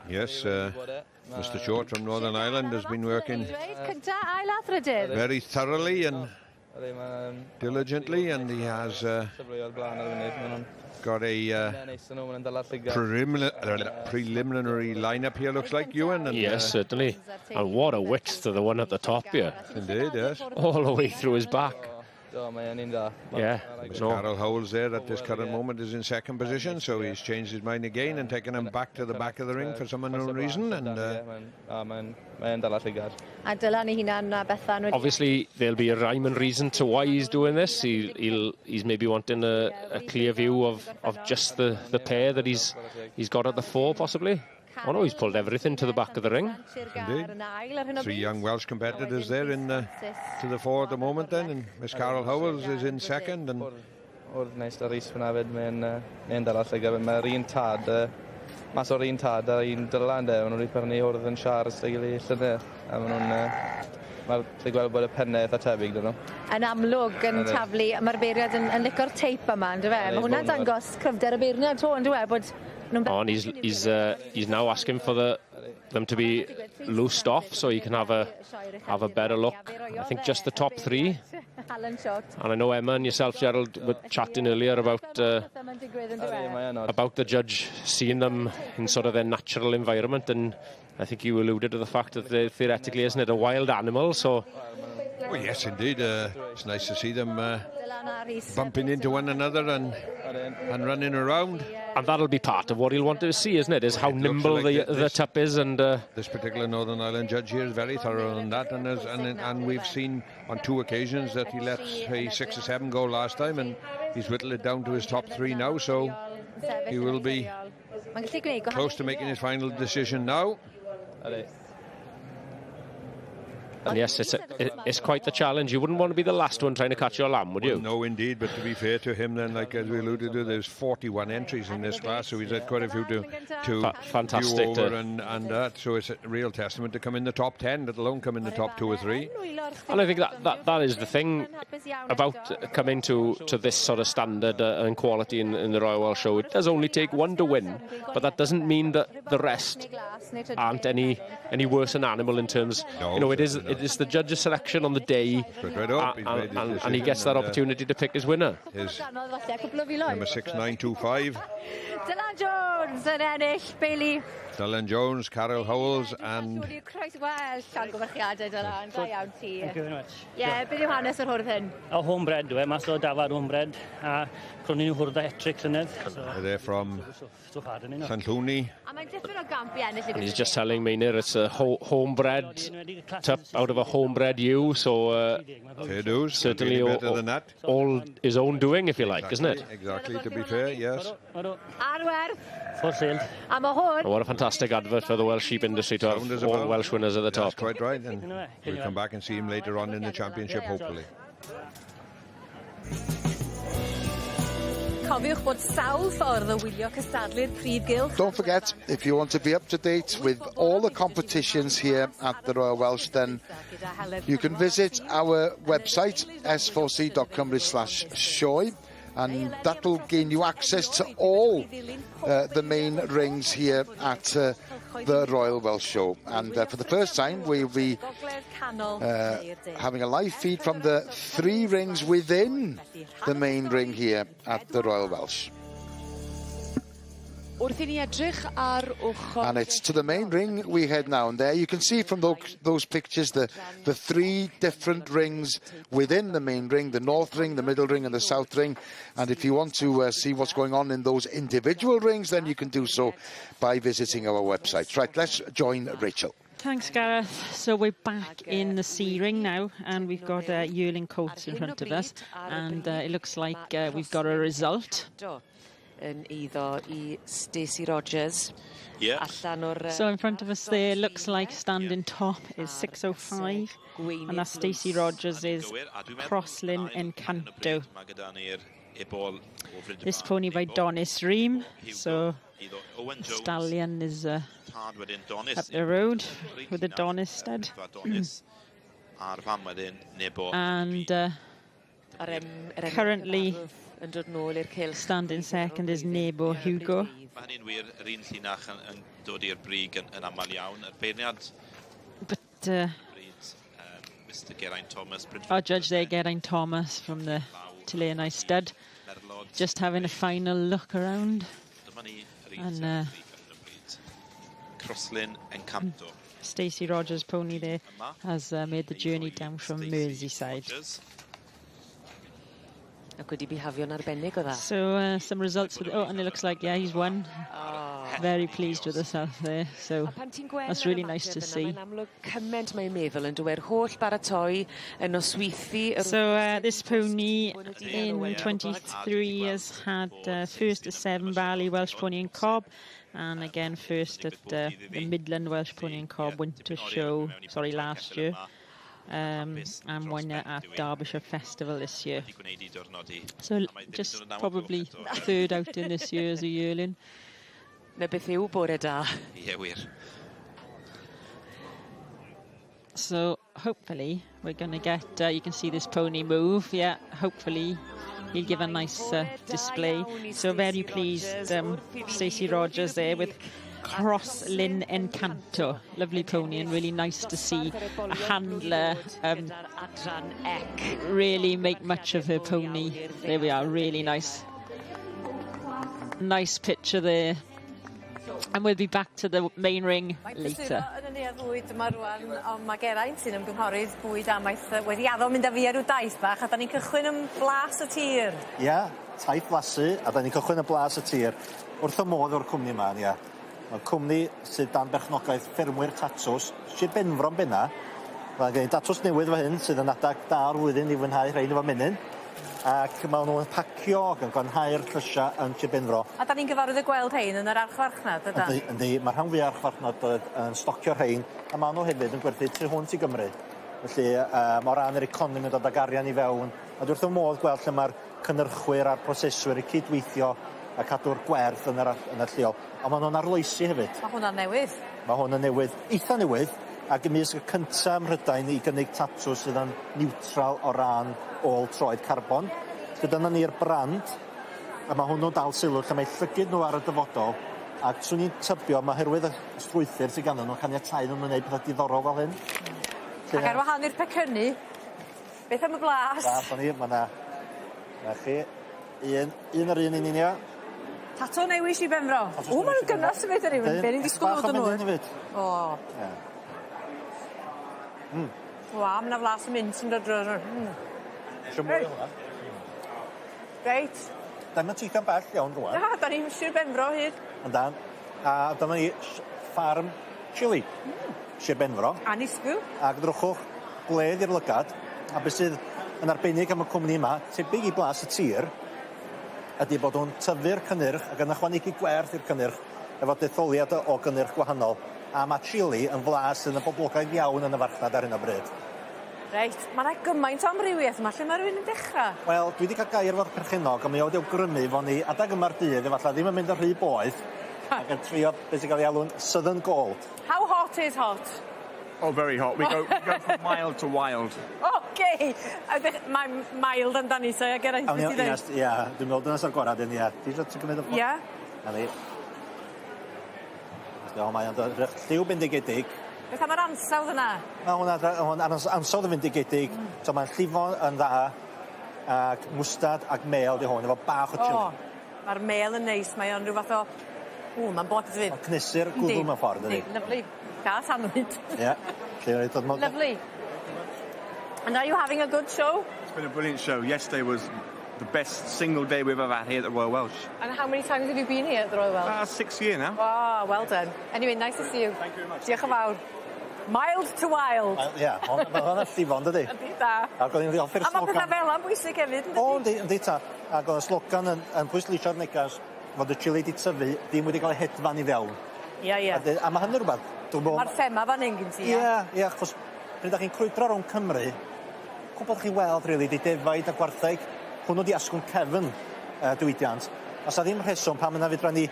Yes, Mr. Short from Northern Ireland has been working very thoroughly and diligently, and he has got a preliminary lineup here, looks like, Ewan. And, yes, certainly. And what a width to the one at the top here. Indeed, yes. All the way through his back. Yeah. Carol Howells there at this current moment is in second position, so he's changed his mind again and taken him back to the back of the ring for some unknown reason. And obviously there'll be a rhyme and reason to why he's doing this. He's maybe wanting a clear view of just the pair that he's got at the fore, possibly. Oh no, he's pulled everything to the back of the ring. Indeed. 3 young Welsh competitors there in to the fore at the moment then, and Miss Carol Howells is in second. And nice to race fan hefyd, mae'n dal allan gyfer, mae'r un tad, mas o'r un tad a un dylan de, maen nhw wedi prynu wrth yn siars â'i gilydd llynedd, a maen nhw'n mae'n gweld bod y pennau eitha tebyg dyn nhw. Yn amlwg yn taflu, mae'r beirniad yn licor teip yma, ynddo fe? Mae hwnna'n dangos cryfder y beirniad to, ynddo fe, bod and he's now asking for them to be loosed off so he can have a better look. I think just the top 3. And I know Emma and yourself, Gerald, were chatting earlier about the judge seeing them in sort of their natural environment, and I think you alluded to the fact that theoretically, isn't it, a wild animal? So. Oh yes, indeed. It's nice to see them bumping into one another and running around. And that'll be part of what he'll want to see, isn't it? Is how nimble the tup is. And this particular Northern Ireland judge here is very thorough on that. And we've seen on 2 occasions that he let a 6 or 7 go last time, and he's whittled it down to his top 3 now. So he will be close to making his final decision now. And yes, it's quite the challenge. You wouldn't want to be the last one trying to catch your lamb, would you? Well, no, indeed. But to be fair to him, then, like as we alluded to, there's 41 entries in this class, so he's had quite a few to fantastic view over and that. So it's a real testament to come in the top 10, let alone come in the top 2 or 3. And I think that is the thing about coming to this sort of standard and quality in the Royal Welsh Show. It does only take one to win, but that doesn't mean that the rest aren't any worse an animal in terms. No, you know, it is the judge's selection on the day, and he gets that opportunity to pick his winner. His number 6925. Dylan Jones yn ennill, Bailey. Dylan Jones, Carol Howells and... Wel, llongyfarchiadau Dylan, da iawn ti. Thank you very much. Ie, beth yw hanes yr hwrdd hyn? O homebred, dwi, mas o dafad homebred, a crwni nhw hwrdd a etric llynedd. They're from Llanthlwni. And he's just telling me near it's a homebred tup out of a homebred ewe, so fair dues, certainly better than that. All his own doing, if you like, isn't it? Exactly, to be fair, yes. Arwerth. For sale. A mae hwn. What a fantastic advert for the Welsh sheep industry to have all Welsh winners at the top. That's quite right, and we'll come back and see him later on in the championship, hopefully. Cofiwch bod sawl ffordd o wylio cystadlu'r prif gylch. Don't forget, if you want to be up to date with all the competitions here at the Royal Welsh, then you can visit our website, s4c.cymru/Sioe, and that will gain you access to all the main rings here at the Royal Welsh Show. And for the first time, we'll be having a live feed from the 3 rings within the main ring here at the Royal Welsh. And it's to the main ring we head now, and there you can see from those pictures the 3 different rings within the main ring, the north ring, the middle ring and the south ring. And if you want to see what's going on in those individual rings, then you can do so by visiting our website. Right, let's join Rachel. Thanks, Gareth. So we're back in the C ring now, and we've got Yearling Coates in front of us, and it looks like we've got a result. Yn eiddo I Stacey Rogers. Yeah. So in front of us there, looks like standing top is 6:05, and that's Stacey Rogers is Crosslin and Canto. This pony by Donis Ream, so Stallion is up the road with the Donis stud. A'r fam wedyn, Nebo. And currently standing second is Nebo Hugo. Mae hynny'n wir, yr un llinach yn dod i'r brig yn aml iawn. Yr beirniad... But... Mr Geraint Thomas. Our judge there, Geraint Thomas from the Tulane stud. Just having a final look around. And Crosslyn Encanto. Stacey Rogers' pony there has made the journey down from Merseyside. So some results with, and it looks like, yeah, he's won. Very pleased with herself there, so that's really nice to see. So this pony in 23 has had first at Severn Valley Welsh Pony and Cob, and again first at the Midland Welsh Pony and Cob Winter Show, last year. And winner at Derbyshire Festival this year. So just probably third out in this year as a yearling. Yeah, wir. So hopefully we're going to get, you can see this pony move, yeah, hopefully he'll give a nice display. So very pleased, Stacey Rogers there with Crosslyn Encanto. Lovely pony and really nice to see a handler really make much of her pony. There we are, really nice. Nice picture there. And we'll be back to the main ring later. Mae Geraint sy'n ymgynghorydd bwyd amaeth wedi addo mynd â fi ar ryw daith bach, a da ni'n cychwyn yn blas y tir. Ia, taith blasu, a da ni'n cychwyn yn blas y tir. Wrth y modd o'r cwmni yma, ia. Mae'r cwmni sydd dan berchnogaeth ffermwyr tatws, Sir Benfro yn benna. Mae'n gen i datws newydd fe hyn, sydd yn adag da'r flwyddyn i fwynhau rhain efo menyn. Ac mae nhw'n pacio ac yn gwanhau'r llysia yn Sir Benfro. A da ni'n gyfarwydd y gweld hein yn yr archfarchnad, ydyn? Yndi, mae'r rhan fwyaf archfarchnad yn stocio'r hein, a mae nhw hefyd yn gwerthu tu hwnt i Gymru. Felly, mae ran yr economi yn dod ag arian i fewn, a dwi wrth y modd gweld lle mae'r cynnyrchwyr a'r proseswyr i cydweithio a cadw'r gwerth yn y lleol. A mae nhw'n arloesi hefyd. Mae hwnna'n newydd. Mae hwnna'n newydd, eitha newydd, ac ymysg y cyntaf ym Mhrydain i gynnig tatws sydd yn niwtral o ran ôl troed carbon. Dyna ni'r brand, a mae hwnnw dal sylw lle mae llygyd nhw ar y dyfodol, ac swn i'n tybio, mae herwydd y strwythyr sydd ganddyn nhw, caniatáu nhw'n gwneud pethau diddorol fel hyn. Ac ar wahan i'r pecynnu, beth am y blas? Blas o'n i, mae chi, un ar un un unia. Tato newis i Benfro. O, mae'n gynnas y beth ar yw'n, be'n i'n disgwyl fod yn nhw. O. Wa, mae'n flas y mynd sy'n dod drwy'r... Reit. Dyma ti'n bell iawn rwan. Na, da ni'n Sir Benfro hyd. Yndan. A dyma ni ffarm chili. Sir Benfro. Anisgw. Ac drwchwch gwledd i'r lygad. A beth sydd yn arbennig am y cwmni yma, tebyg i blas y tir, ydy bod nhw'n tyfu'r cynnyrch ac yn ychwanegu gwerth i'r cynnyrch efo detholiad o gynnyrch gwahanol. A mae chili yn flas yn y boblogaidd iawn yn y farchnad ar hyn o bryd. Reit, mae gymaint o amrywiaeth yma, lle mae rhywun yn dechrau? Wel, dwi wedi cael gair fo'r perchenog, a mi oedd awgrymu fo ni adag yma'r dydd, efallai ddim yn mynd ar rhy boeth, ac yn trio beth sy'n cael ei alw'n Southern Gold. How hot is hot? Oh, very hot. We go from mild to wild. OK. Mae mild amdani, so I get it. Ia, dwi'n meddwl dyna's ar gorau, dyn, ia. Ti'n gwneud y ffordd? Ia. Na ni. Mae'n lliw bendigedig. Beth am yr ansawdd yna? Mae hwnna'n ansawdd y fendigedig. So mae'n llifo yn dda, ac mwstad ac mel di hwn, efo bach o chili. Mae'r mel yn neis, mae o'n rhyw fath o... mae'n bod ydw fydd. Cnysur gwddw mewn ffordd, ydy. Lovely. Ga sandwich. Ie. Lovely. And are you having a good show? It's been a brilliant show. Yesterday was the best single day we've ever had here at the Royal Welsh. And how many times have you been here at the Royal Welsh? 6 years now. Oh, well done. Anyway, nice to see you. Thank you very much. Diolch yn fawr. Mild to wild. Ie, mae hwnna'n llifon, dydi? Ydy, da. Ac oedd hi'n ddiolchfer slogan. A mae pethau fel am bwysig hefyd, ydy? O, ydy ta. Ac oedd y slogan yn pwysleisio'r negas fod y chili di tyfu ddim wedi cael ei hedfan i fewn. Ie, ie. A mae hynny rhywbeth. Mae'r thema fan hyn gyn ti, ie? Ie, achos pryd ydych chi'n crwydro rhwng Cymru, gwybod chi'n weld, rili, di defaid a gwartheg, hwnnw di asgwn cefn diwydiant. Os a ddim rheswm pam yna fydra ni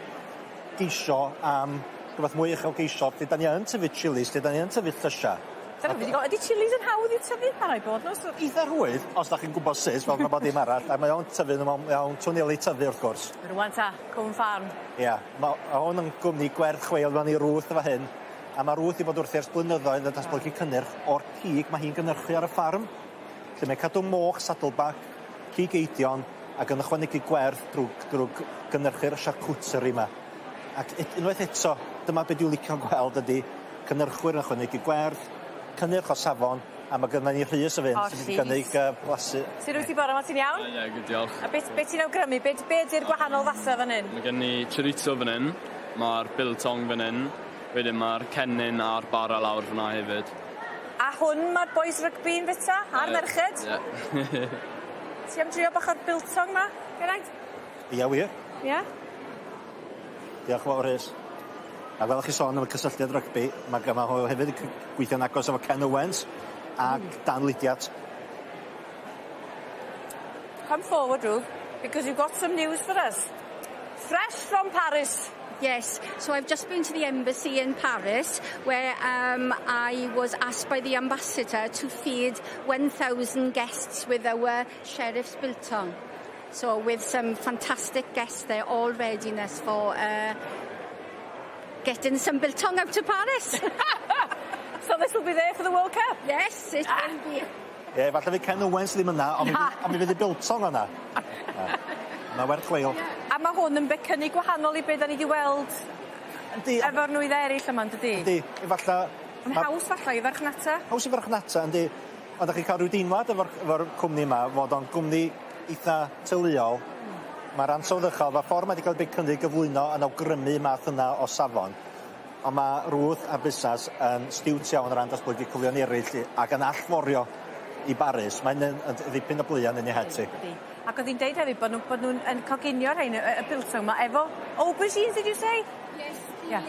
geisio am rhywbeth mwy uchel geisio, lle da ni yn tyfu chilis, lle da ni yn tyfu llysia. Ydy chilis yn hawdd i tyfu? Mae'n rhaid bod nhw. Eitha rwydd, os da chi'n gwybod sut, fel mae bod dim arall. A mae o'n tyfu, mae o'n twnelu tyfu wrth gwrs. Rwan ta, Cwm Farm. Ia, mae hwn yn gwmni gwerth chweil mewn i Rwth efo hyn. A mae Rwth i bod wrth ers blynyddoedd yn datblygu cynnyrch o'r cig mae hi'n gynhyrchu ar y ffarm. Lle mae cadw moch, saddleback, cig eidion, ac yn ychwanegu gwerth drwy gynhyrchu'r charcuterie yma. Ac unwaith eto, dyma beth dwi'n licio gweld ydy cynnyrchwyr yn ychwanegu gwerth, cynnyrch o safon, a mae gynnu ni rhys o fynd sy'n gynnig blasu. Sut wyt ti bore yma, ti'n iawn? Ie, good diolch. A beth ti'n awgrymu? Be ydy'r gwahanol fatha fan hyn? Mae gen ni chorizo fan hyn, mae'r biltong fan hyn, wedyn mae'r cennin a'r bara lawr fyna hefyd. A hwn mae'r boys rygbi'n fita, a'r merched? Ie. Ti am drio bach o'r biltong ma, Geraint? Ia, wir. Ia? Diolch fawr Rhys. A fel chi sôn am y cysylltiad rygbi, mae ho hefyd yn gweithio'n agos efo Ken Owens ac Dan Lydiat. Come forward, Ruth, because you've got some news for us. Fresh from Paris. Yes, so I've just been to the embassy in Paris where I was asked by the ambassador to feed 1,000 guests with our Sheriff's Biltong. So with some fantastic guests there, all readiness for getting some biltong out to Paris. So this will be there for the World Cup? Yes, it will be. Ie, falle fi Ken Owens ddim yna, ond mi fydd y biltong yna. Mae werth chweil. A mae hwn yn becynnu gwahanol i beth da ni wedi weld efo'r nwydd eraill yma, ydy? Ydy, efallai... Yn haws falle i farchnata? Haws i farchnata, ydy. Ond da chi cael rhyw deinwad efo'r cwmni yma, fod o'n cwmni eitha teuluol. Mae'r ansawddychol, mae'r ffordd mae wedi cael becynnu gyflwyno yn awgrymu math yna o safon. Ond mae Rwth a busnes yn stiwt iawn ar ran datblygu cwlion eraill ac yn allforio i Baris. Mae'n ddipyn o blyan yn ei het ti. Ac oedd hi'n deud hefyd bod nhw'n coginio rhain y biltong yma efo aubergines, did you say? Yes. Yeah.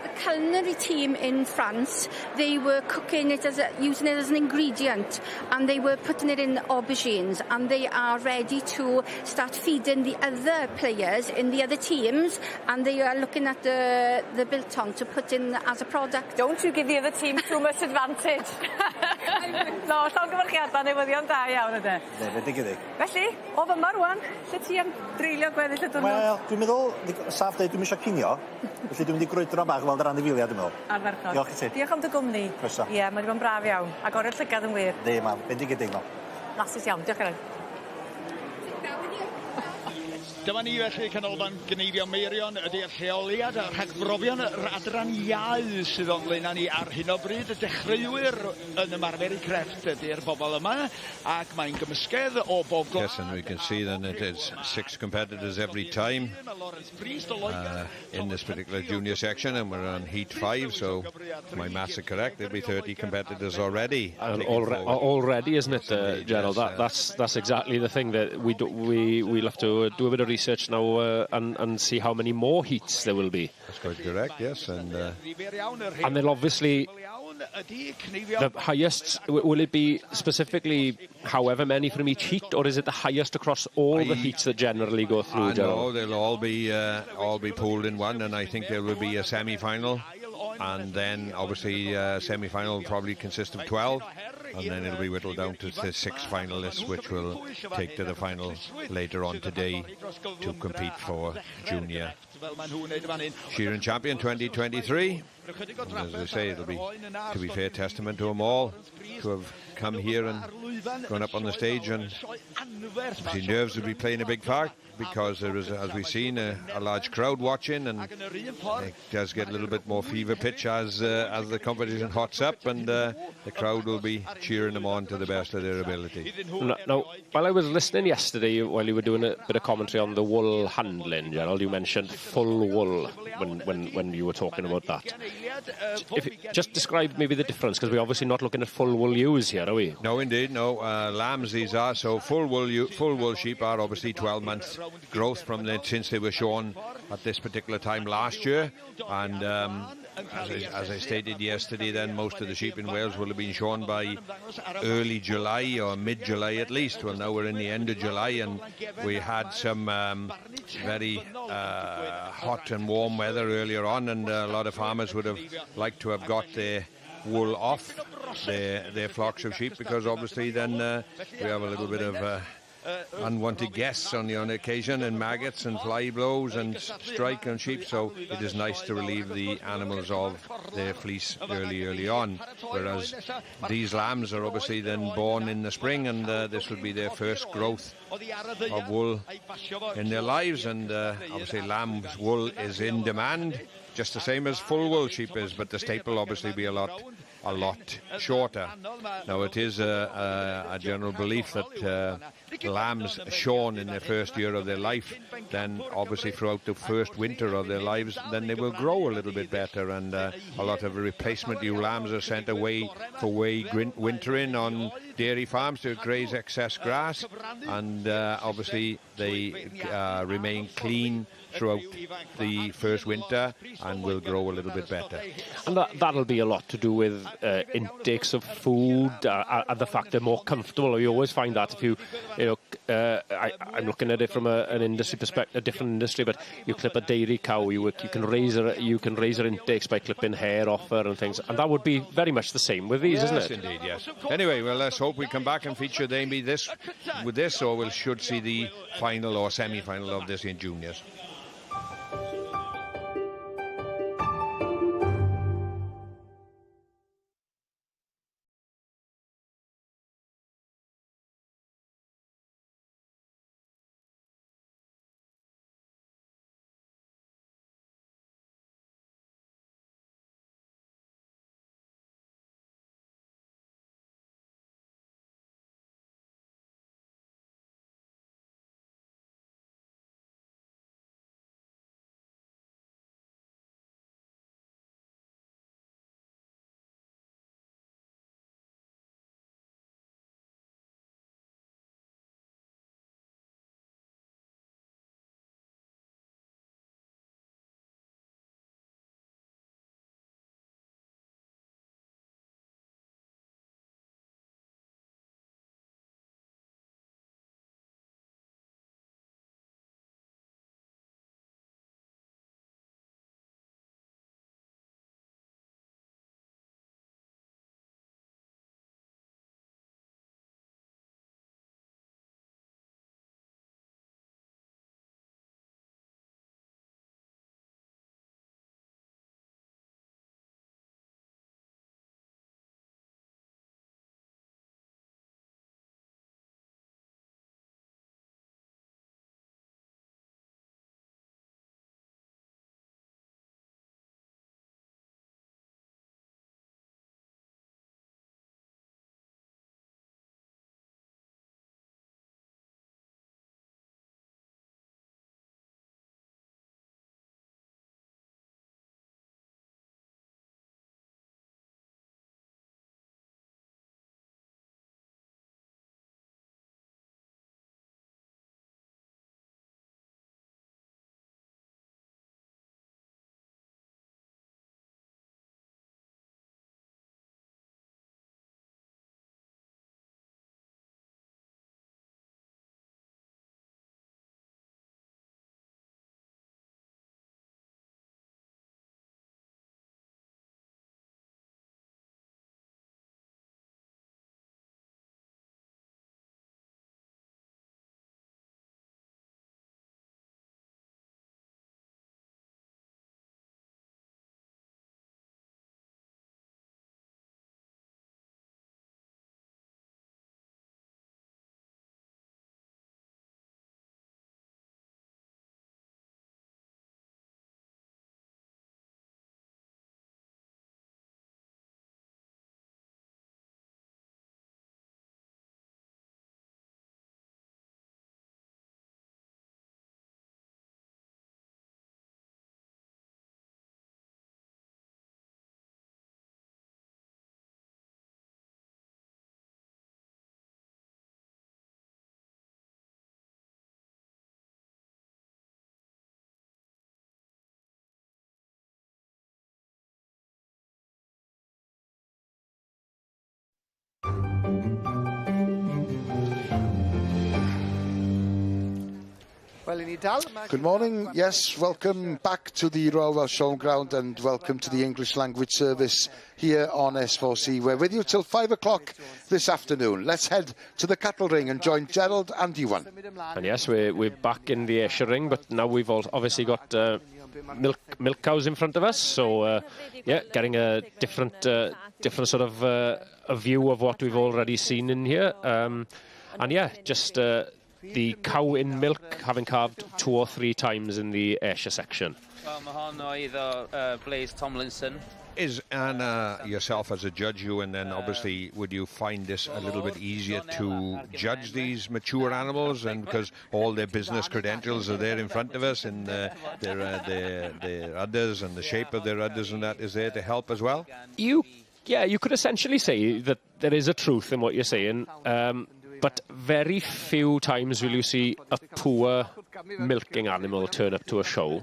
The culinary team in France, they were cooking it using it as an ingredient, and they were putting it in aubergines, and they are ready to start feeding the other players in the other teams, and they are looking at the biltong to put in as a product. Don't you give the other team too much advantage. No, llongyfarchiadau newyddion da iawn ydy. Ne, fe digiddig. Felly, o fyma rwan, lle ti am dreulio gweddill y dwrnod? Wel, dwi'n meddwl, saff dweud, dwi'n eisiau cinio, felly dwi'n mynd i grwydro bach fel yr anifiliad, dwi'n meddwl. Arferchog. Diolch i ti. Diolch am dy gwmni. Croeso. Ie, mae wedi bod yn braf iawn. Ac o'r llygad yn wir. Ne, mam, bendigedig, no. Blasus iawn, diolch Geraint. Dyma ni felly canolfan Gneifio Meirion ydy'r lleoliad a rhagbrofion yr adran iau sydd o'n blaen ni ar hyn o bryd. Y dechreuwyr yn ymarfer i crefft ydy'r bobl yma ac mae'n gymysgedd o bob... Yes, and we can see then it is 6 competitors every time in this particular junior section, and we're on heat 5, so if my maths are correct, there'll be 30 competitors already. Already, isn't it, Gerald? That's exactly the thing that we'll have to do a bit of research now and see how many more heats there will be. That's quite correct, yes. And then obviously the highest, will it be specifically however many from each heat, or is it the highest across all the heats that generally go through, Gerald? No, they'll all be pooled in one, and I think there will be a semi-final, and then obviously semi-final will probably consist of 12. And then it'll be whittled down to the 6 finalists, which will take to the final later on today to compete for Junior Sheeran Champion 2023. And as I say, it'll be, to be fair, testament to them all to have come here and gone up on the stage, and obviously nerves will be playing a big part because there is, as we've seen, a large crowd watching, and it does get a little bit more fever pitch as the competition hots up, and the crowd will be cheering them on to the best of their ability. Now, while I was listening yesterday, while you were doing a bit of commentary on the wool handling, Gerald, you mentioned full wool when you were talking about that. Just describe maybe the difference, because we're obviously not looking at full wool ewes here, are we? No, indeed, no. Lambs these are, so full wool sheep are obviously 12 months growth from since they were shown at this particular time last year, and as I stated yesterday, then most of the sheep in Wales will have been shown by early July or mid-July at least. Well, now we're in the end of July, and we had some very hot and warm weather earlier on, and a lot of farmers would have liked to have got their wool off their flocks of sheep, because obviously then we have a little bit of unwanted guests on the occasion, and maggots and fly blows and strike on sheep, so it is nice to relieve the animals of their fleece early on, whereas these lambs are obviously then born in the spring, and this will be their first growth of wool in their lives, and obviously lamb's wool is in demand, just the same as full wool sheep is, but the staple will obviously be a lot shorter. Now, it is a general belief that lambs shorn in their first year of their life, then obviously throughout the first winter of their lives, then they will grow a little bit better, and a lot of replacement ewe lambs are sent away for wintering on dairy farms to graze excess grass, and obviously they remain clean throughout the first winter and will grow a little bit better. And that'll be a lot to do with intakes of food and the fact they're more comfortable. You always find that if I'm looking at it from an industry perspective, a different industry, but you clip a dairy cow, you can raise her intakes by clipping hair off her and things, and that would be very much the same with these, isn't it? Yes, indeed, yes. Anyway, well, let's hope we come back and feature maybe with this, or we should see the final or semi-final of this in juniors. Good morning, yes, welcome back to the Royal Welsh Showground and welcome to the English language service here on S4C. We're with you till 5 o'clock this afternoon. Let's head to the cattle ring and join Gerald and Iwan. And yes, we're back in the Ayrshire ring, but now we've obviously got milk cows in front of us, so yeah, getting a different sort of a view of what we've already seen in here. And yeah, just the cow in milk having calved 2 or 3 times in the Ayrshire section. Blaise Tomlinson. Is Anna yourself as a judge, and then obviously would you find this a little bit easier to judge these mature animals, and because all their business credentials are there in front of us, and their udders and the shape of their udders and that is there to help as well? You could essentially say that there is a truth in what you're saying, but very few times will you see a poor milking animal turn up to a show,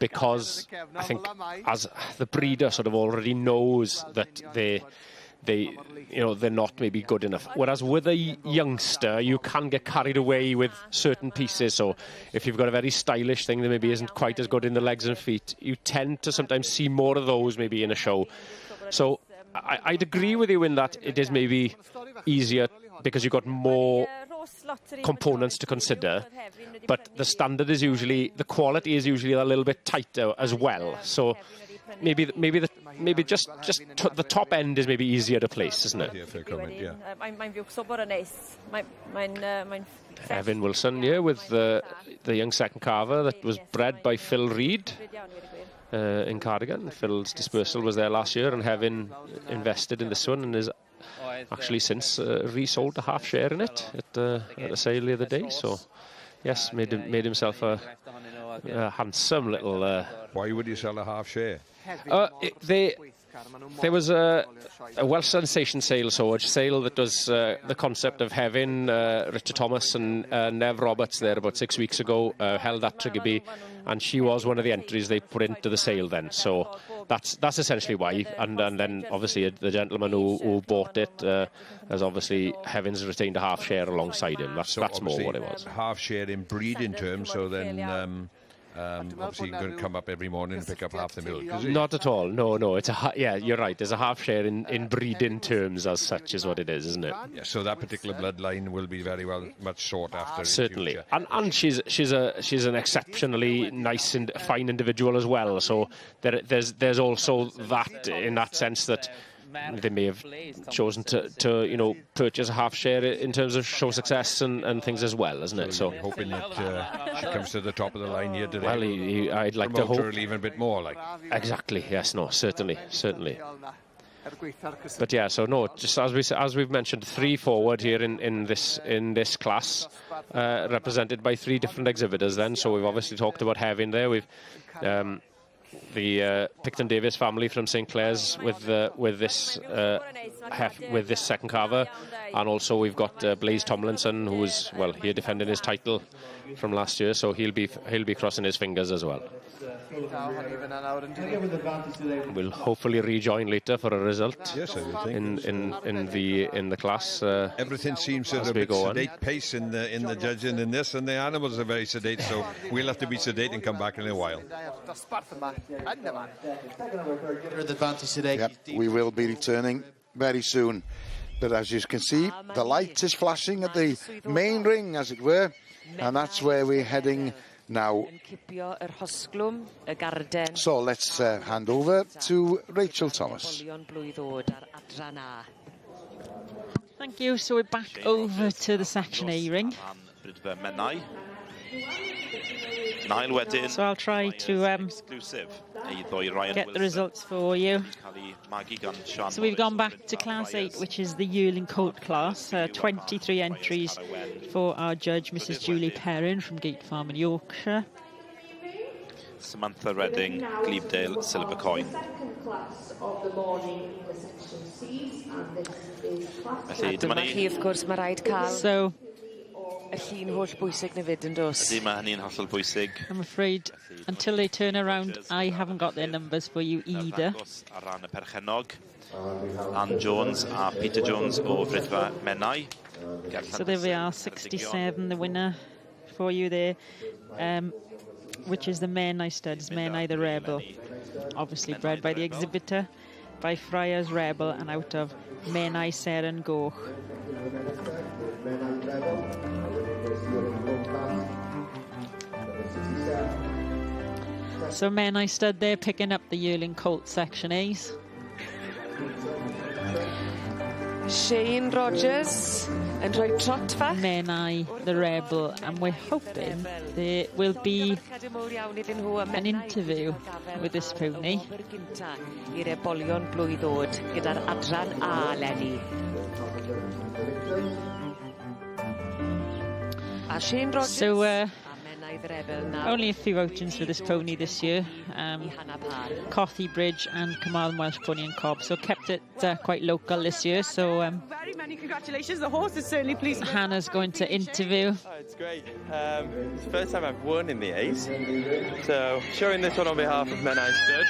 because I think as the breeder sort of already knows that they're not maybe good enough. Whereas with a youngster, you can get carried away with certain pieces. So if you've got a very stylish thing that maybe isn't quite as good in the legs and feet, you tend to sometimes see more of those maybe in a show. So I'd agree with you in that it is maybe easier because you've got more components to consider, but the standard is usually, the quality is usually a little bit tighter as well. So maybe just the top end is maybe easier to place, isn't it? Yeah, fair comment, yeah. Evan Wilson, yeah, with the young second calver that was bred by Phil Reid in Cardigan. Phil's dispersal was there last year, and Evan invested in this one and is actually since resold a half share in it at a sale the other day. So yes, made himself a handsome little. Why would you sell a half share? There was a Welsh Sensation sale, so a sale that was the concept of having Richard Thomas and Nia Roberts there about 6 weeks ago, held at Triggerby, and she was one of the entries they put into the sale then. So that's essentially why. And then obviously the gentleman who bought it has obviously Heavens retained a half share alongside him. That's more what it was. Half share in breeding terms, so then. Obviously you're going to come up every morning and pick up half the milk, is it? Not at all, no, it's yeah, you're right, there's a half share in breeding terms as such is what it is, isn't it? Yeah, so that particular bloodline will be very much sought after. Certainly, and she's an exceptionally nice and fine individual as well, so there's also that in that sense that they may have chosen to purchase a half share in terms of show success and things as well, isn't it? So hoping that she comes to the top of the line here today. Well, I'd like to hope her even a bit more, like. Exactly. Yes. No. Certainly. But yeah. So no. Just as we've mentioned, 3 forward here in this class, represented by 3 different exhibitors. Then, so we've obviously talked about having there. We've the Picton Davis family from St Clair's with this second calver, and also we've got Blaise Tomlinson, who was here defending his title from last year, so he'll be crossing his fingers as well. We'll hopefully rejoin later for a result. Yes, I would think. in the class. Everything seems at a bit sedate pace in the judging in this, and the animals are very sedate, so we'll have to be sedate and come back in a while. Yep, we will be returning very soon. But as you can see, the light is flashing at the main ring, as it were, and that's where we're heading now. So let's hand over to Rachel Thomas. Thank you. So we're back over to the Section A ring. So I'll try to get the results for you. So we've gone back to Class 8, which is the yearling colt class. 23 entries for our judge, Mrs. Julie Perrin from Gate Farm in Yorkshire. Samantha Redding, Glebedale, Silvercoin. Dyma chi, wrth gwrs, mae rhaid cael... So... y llun holl bwysig na fyd yn dos. Ydy, mae hynny'n hollol bwysig. I'm afraid until they turn around, I haven't got their numbers for you either. Ar ran y perchenog, Ann Jones a Peter Jones o Frithfa Menai. So there we are, 67, the winner for you there. which is the Menai studs, Menai the Rebel. Obviously bred by the exhibitor, by Friars Rebel, and out of Menai Seren Goch. So Menai stud there picking up the yearling colt section A's. Shane Rogers and rhoi trot fach. Menai the Rebel, and we're hoping there will be an interview with this pony. I'r ebolion blwydd oed gyda'r adran A leni. A Shane Rogers. So only a few outings for this pony this year. Cothi Bridge and Carmarthen Welsh Pony and Cob. So kept it quite local this year. So very many congratulations. The horse is certainly pleased. Hannah's going to interview. Oh, it's great. It's the first time I've won in the A's. So showing this one on behalf of Menai Stud.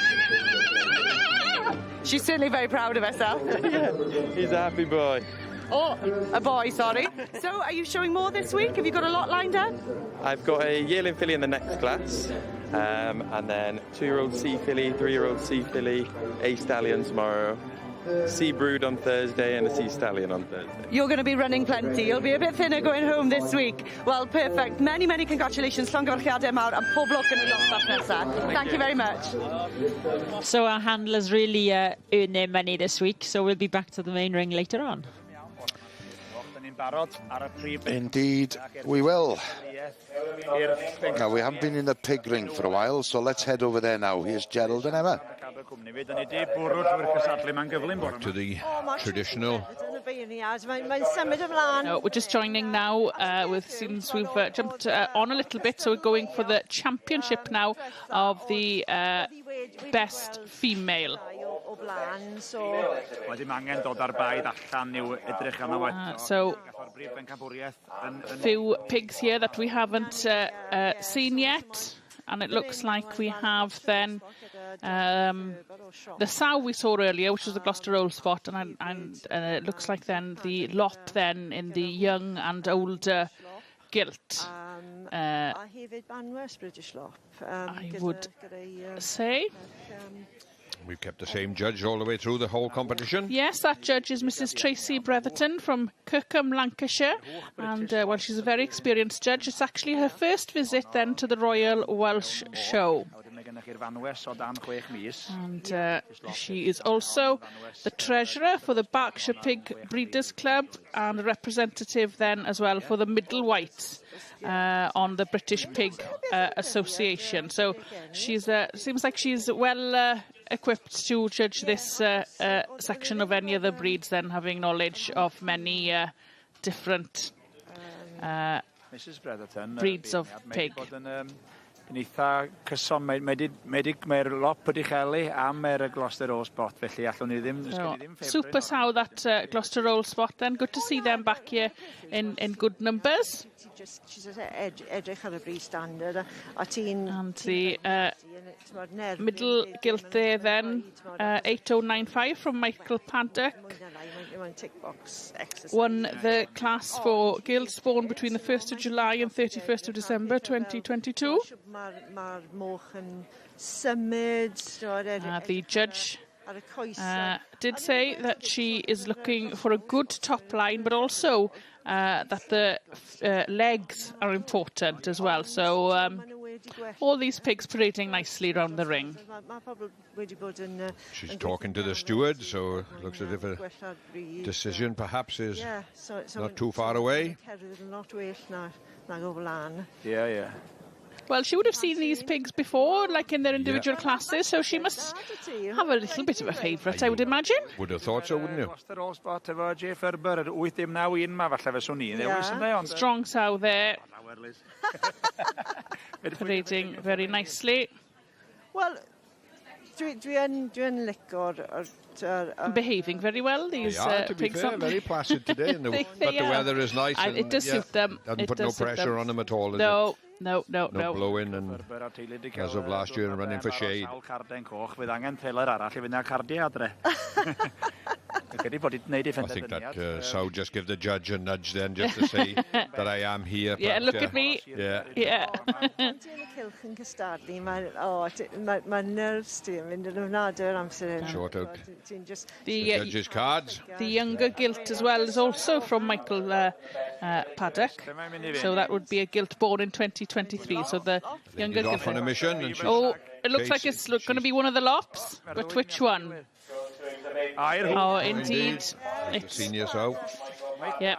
She's certainly very proud of herself. Yeah, he's a happy boy. Oh, a boy, sorry. So are you showing more this week? Have you got a lot lined up? I've got a yearling filly in the next class, and then 2-year-old C filly, 3-year-old C filly, A stallion tomorrow, C brood on Thursday, and a C stallion on Thursday. You're going to be running plenty. You'll be a bit thinner going home this week. Well, perfect. Many, many congratulations. Llongyfarchiadau mawr and pob lwc yn y dosbarth nesaf. Thank you very much. So our handlers really earn their money this week. So we'll be back to the main ring later on. Indeed, we will. Now, we haven't been in the pig ring for a while, so let's head over there now. Here's Gerald and Emma. Back to the traditional. We're just joining now since we've jumped on a little bit, so we're going for the championship now of the best female. So few pigs here that we haven't seen yet, and it looks like we have then the sow we saw earlier, which was the Gloucester Roll spot, and it looks like then the lop then in the young and older gilt. I would say. We've kept the same judge all the way through the whole competition. Yes, that judge is Mrs. Tracy Bretherton from Kirkham, Lancashire. And, well, she's a very experienced judge. It's actually her first visit then to the Royal Welsh Show. And she is also the treasurer for the Berkshire Pig Breeders' Club and a representative then as well for the Middle Whites on the British Pig Association. So she's seems like she's well equipped to judge this section of any other breeds, then having knowledge of many different breeds of pig. Yn eitha cyson, mae'r lop wedi chelu am Gloucester Roll spot, felly allwn ni ddim... Super sow that Gloucester Roll spot then. Good to see them back here in good numbers. She's edrych ar y bryd standard. And the middle gilt there then, 8095 from Michael Paddock. Won the class for gilt spawn between the 1st of July and 31st of December 2022. The judge did say that she is looking for a good top line, but also that the legs are important as well. So all these pigs parading nicely around the ring. She's talking to the steward, so it looks as if a decision perhaps is not too far away. Yeah. Well, she would have seen these pigs before, like in their individual classes, so she must have a little bit of a favourite, I would imagine. Would have thought so, wouldn't you? Strong sow there. Parading very nicely. Well, dwi'n licio behaving very well, these pigs. Fair, very placid today, but the weather is nice. And it does suit them. Doesn't put no pressure on them at all, No. No blowing, and as of last year, running for shade. I think that Sioe just give the judge a nudge then, just to say that I am here. Yeah, but, look at me. Yeah. Yeah. Mae nerves ti yn mynd yn ofnadwy o'r amser hyn. Short out. The judges' cards. The younger gilt as well is also from Michael Paddock. So that would be a gilt born in 2023. So the younger gilt. Off on a mission. And oh, it looks like it's going to be one of the lops. But which one? Oh, indeed. It's senior Sioe. Yeah,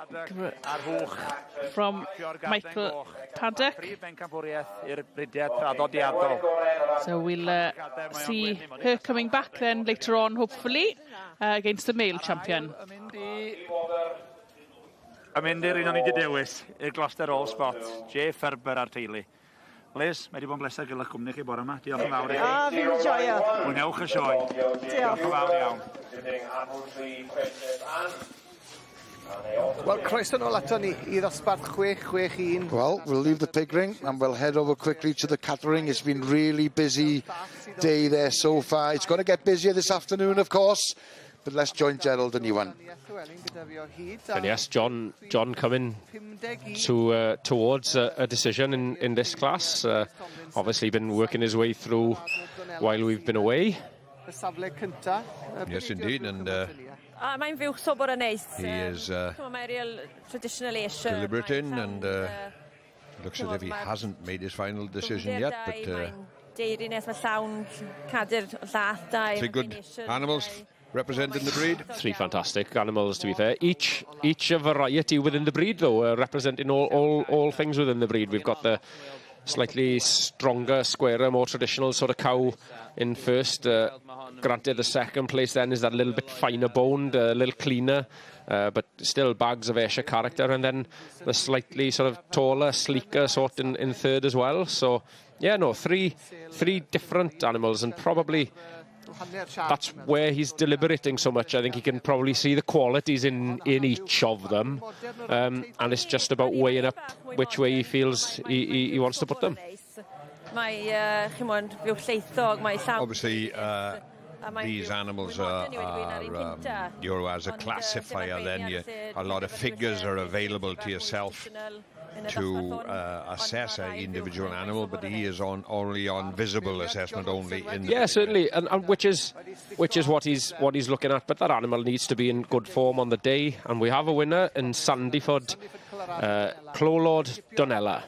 from Michael Paddock. So we'll see her coming back then later on, hopefully, against the male champion. A mynd i'r un o'n i wedi dewis, i'r Gloucester All Spot, Jay Ferber a'r teulu. Liz, mae wedi bod yn bleser gyda'r cwmni chi bore yma. Diolch yn fawr i chi. Fi'n joio. Mwynewch y sioe. Diolch yn fawr iawn. Wel, croeso nôl ato ni i ddosbarth 661. Well, we'll leave the pig ring and we'll head over quickly to the cattle ring. It's been really busy day there so far. It's going to get busier this afternoon, of course. But let's join Gerald and Iwan. And yes, John coming towards a decision in this class. Obviously been working his way through while we've been away. Yes, indeed, and Mae'n fiwch so bore neis. he is Mae'n real traditional deliberating and looks as if he hasn't made his final decision yet, but Deirinus mae llawn cadur llath da. three good animals representing the breed. Three fantastic animals, to be fair. Each a variety within the breed, though, representing all things within the breed. We've got the slightly stronger, squarer, more traditional sort of cow in first. Granted, the second place then is that little bit finer boned, a little cleaner, but still bags of Ayrshire character. And then the slightly sort of taller, sleeker sort in third as well. So, yeah, no, three different animals, and probably that's where he's deliberating so much. I think he can probably see the qualities in each of them, and it's just about weighing up which way he feels he wants to put them. Obviously, these animals are as a classifier, then a lot of figures are available to yourself to assess an individual animal, but he is only on visible assessment only. Yeah, certainly, and which is what he's looking at. But that animal needs to be in good form on the day, and we have a winner in Sandyford, Clolord Donella.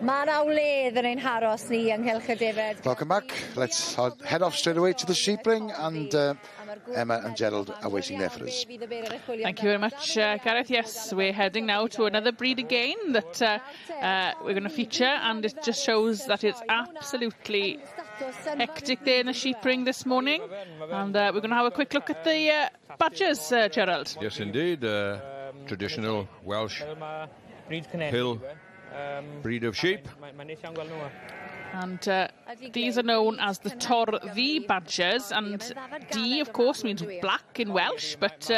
Mae na wledd yn ein haros ni ynghylch y Dydd. Welcome back. Let's head off straight away to the sheep ring, and Emma and Gerald are waiting there for us. Thank you very much, Gareth. Yes, we're heading now to another breed again that we're going to feature, and it just shows that it's absolutely hectic there in the sheep ring this morning. And we're going to have a quick look at the badgers, Gerald. Yes, indeed. Traditional Welsh hill breed of sheep. And these are known as the Torddi badgers, and D, of course, means black in Welsh, but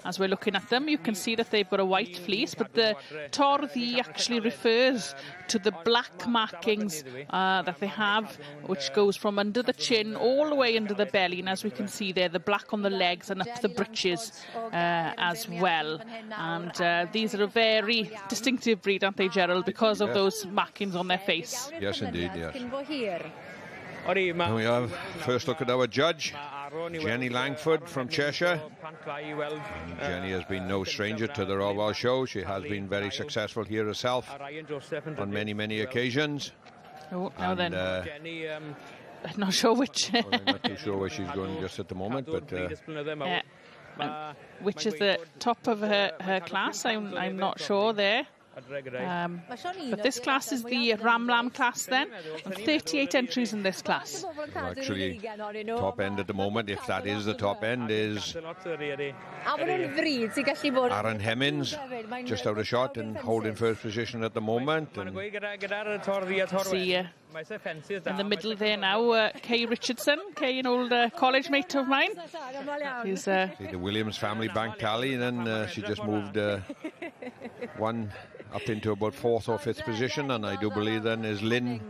as we're looking at them, you can see that they've got a white fleece, but the Torddi actually refers to the black markings that they have, which goes from under the chin all the way under the belly, and as we can see there, the black on the legs and up the breeches as well. And these are a very distinctive breed, aren't they, Gerald, because of those markings on their face? Yes, indeed, yes. And we have first look at our judge, Jenny Langford from Cheshire. And Jenny has been no stranger to the Royal Welsh Show. She has been very successful here herself on many, many occasions. Oh, now then, I'm not sure which. Well, I'm not too sure where she's going just at the moment, but which is the top of her class, I'm not sure there. But this class is the Ramlam class then, and 38 entries in this class. Actually, top end at the moment, if that is the top end, is Aaron Hemmings, just out of shot and holding first position at the moment. And see in the middle there now, Kay Richardson, Kay, an old college mate of mine. He's the Williams family bank tally, and then she just moved one up into about 4th or 5th position, and I do believe then is Lynn,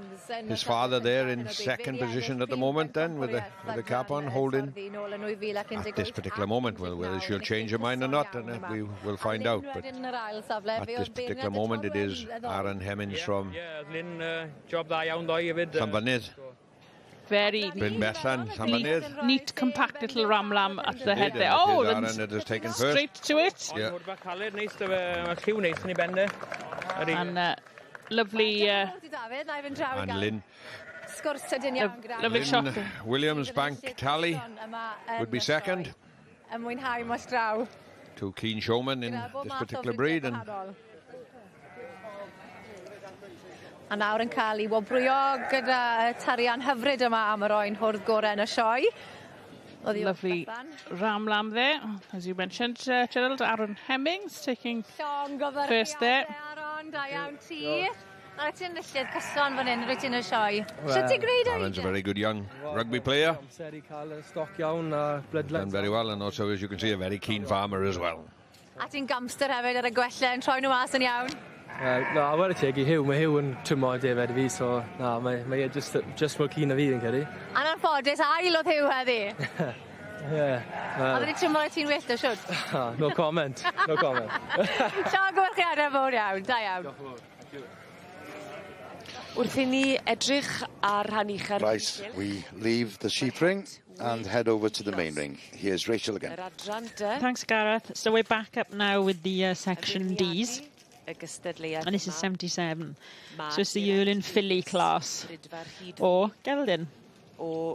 his father, there in 2nd position at the moment then with the cap on, holding at this particular moment. Well, whether she'll change her mind or not, and we will find out, but at this particular moment it is Aaron Hemmings from Llanfynydd. Very neat, compact little ramlam at the head there. Oh, Aaron that has taken first. Straight to it. Yeah. And lovely. And Lynn. Lovely shot. Williams bank tally would be 2nd. Two keen showmen in this particular breed. And A nawr yn cael ei wobrwyo gyda tarian hyfryd yma am yr oen hwrdd gorau yn y sioe. Lovely ramlam there, as you mentioned, Gerald. Aaron Hemmings taking first there. Aaron, da iawn ti. A ti'n nillid cyson fan hyn, rwy ti'n y sioe. Sut ti'n gwneud o? Aaron's a very good young rugby player. Done very well, and also, as you can see, a very keen farmer as well. A ti'n gamster hefyd ar y gwella yn troi nhw mas yn iawn? Na, a wedi teg I Hugh, mae Hugh yn tymor defed I fi, so na, mae just mor keen a fi yn cedi. A'n anffodus, ail oedd Hugh heddi? Ie. A wedi tymor a ti'n wyllt o siwt? No comment, no comment. Sian gwerchiadau fawr iawn, da iawn. Wrth I ni edrych ar rhan uchel. Right, we leave the sheep ring and head over to the main ring. Here's Rachel again. Thanks, Gareth. So we're back up now with the section Ds. And this is 77. So it's the Yearling Filly class, or gelding. A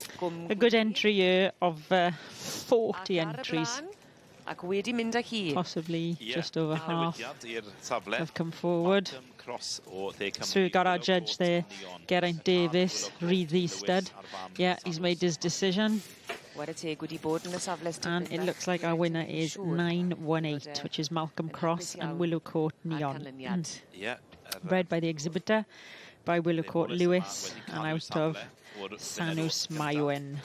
good entry year of 40 entries. Possibly just over half have come forward. So we've got our judge there, Geraint Davies, Reed Easted. Yeah, he's made his decision. And it looks like our winner is 918, which is Malcolm Cross and Willowcourt Neon. Bred by the exhibitor, by Willowcourt Lewis, and out of Sanws Mawen.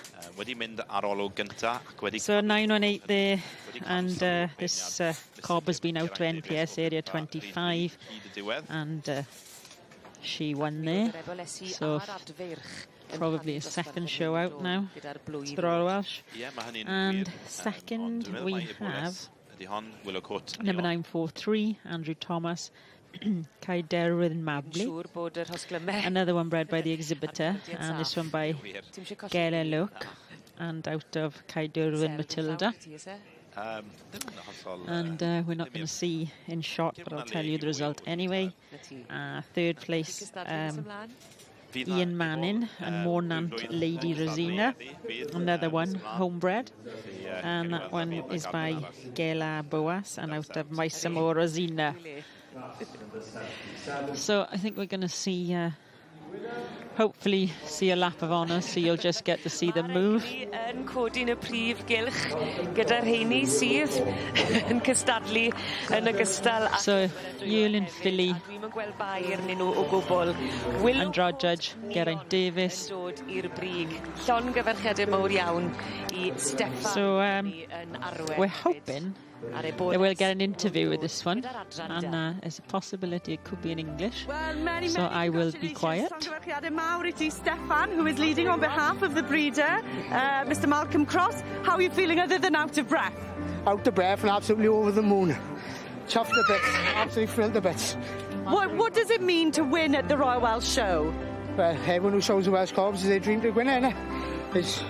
So 918 there, and this cob has been out to NPS area 25, and she won there. So probably a second show out now. It's the Royal Welsh. And second we have number 943, Andrew Thomas, Caiderwyn Mabley. Another one bred by the exhibitor, and this one by Gela Luke, and out of Caiderwyn Matilda. And we're not going to see in shot, but I'll tell you the result anyway. Third place, Ian Manning and Mornant Lady Rosina. Another one, homebred. And that one is by Gela Boas and out of Maisamo Rosina. So I think we're going to see, hopefully see a lap of honour, so you'll just get to see them move. Yn codi'n y prif gylch gyda'r rheini sydd yn cystadlu yn ogystal. So Yearling filly Dwi'm yn gweld bai arnyn nhw o gwbl. and draw judge Geraint Davies. Dod i'r brig. Llon gyfarchiadau mawr iawn I Steffan. So we're hoping that we'll get an interview with this one, and there's a possibility it could be in English. So I will be quiet. Steffan, who is leading on behalf of the breeder, Mr. Malcolm Cross. How are you feeling other than out of breath? Out of breath and absolutely over the moon. Chuffed a bit, absolutely thrilled a bit. What does it mean to win at the Royal Welsh Show? Well, everyone who shows the Welsh Cobs is their dream to win, innit? It's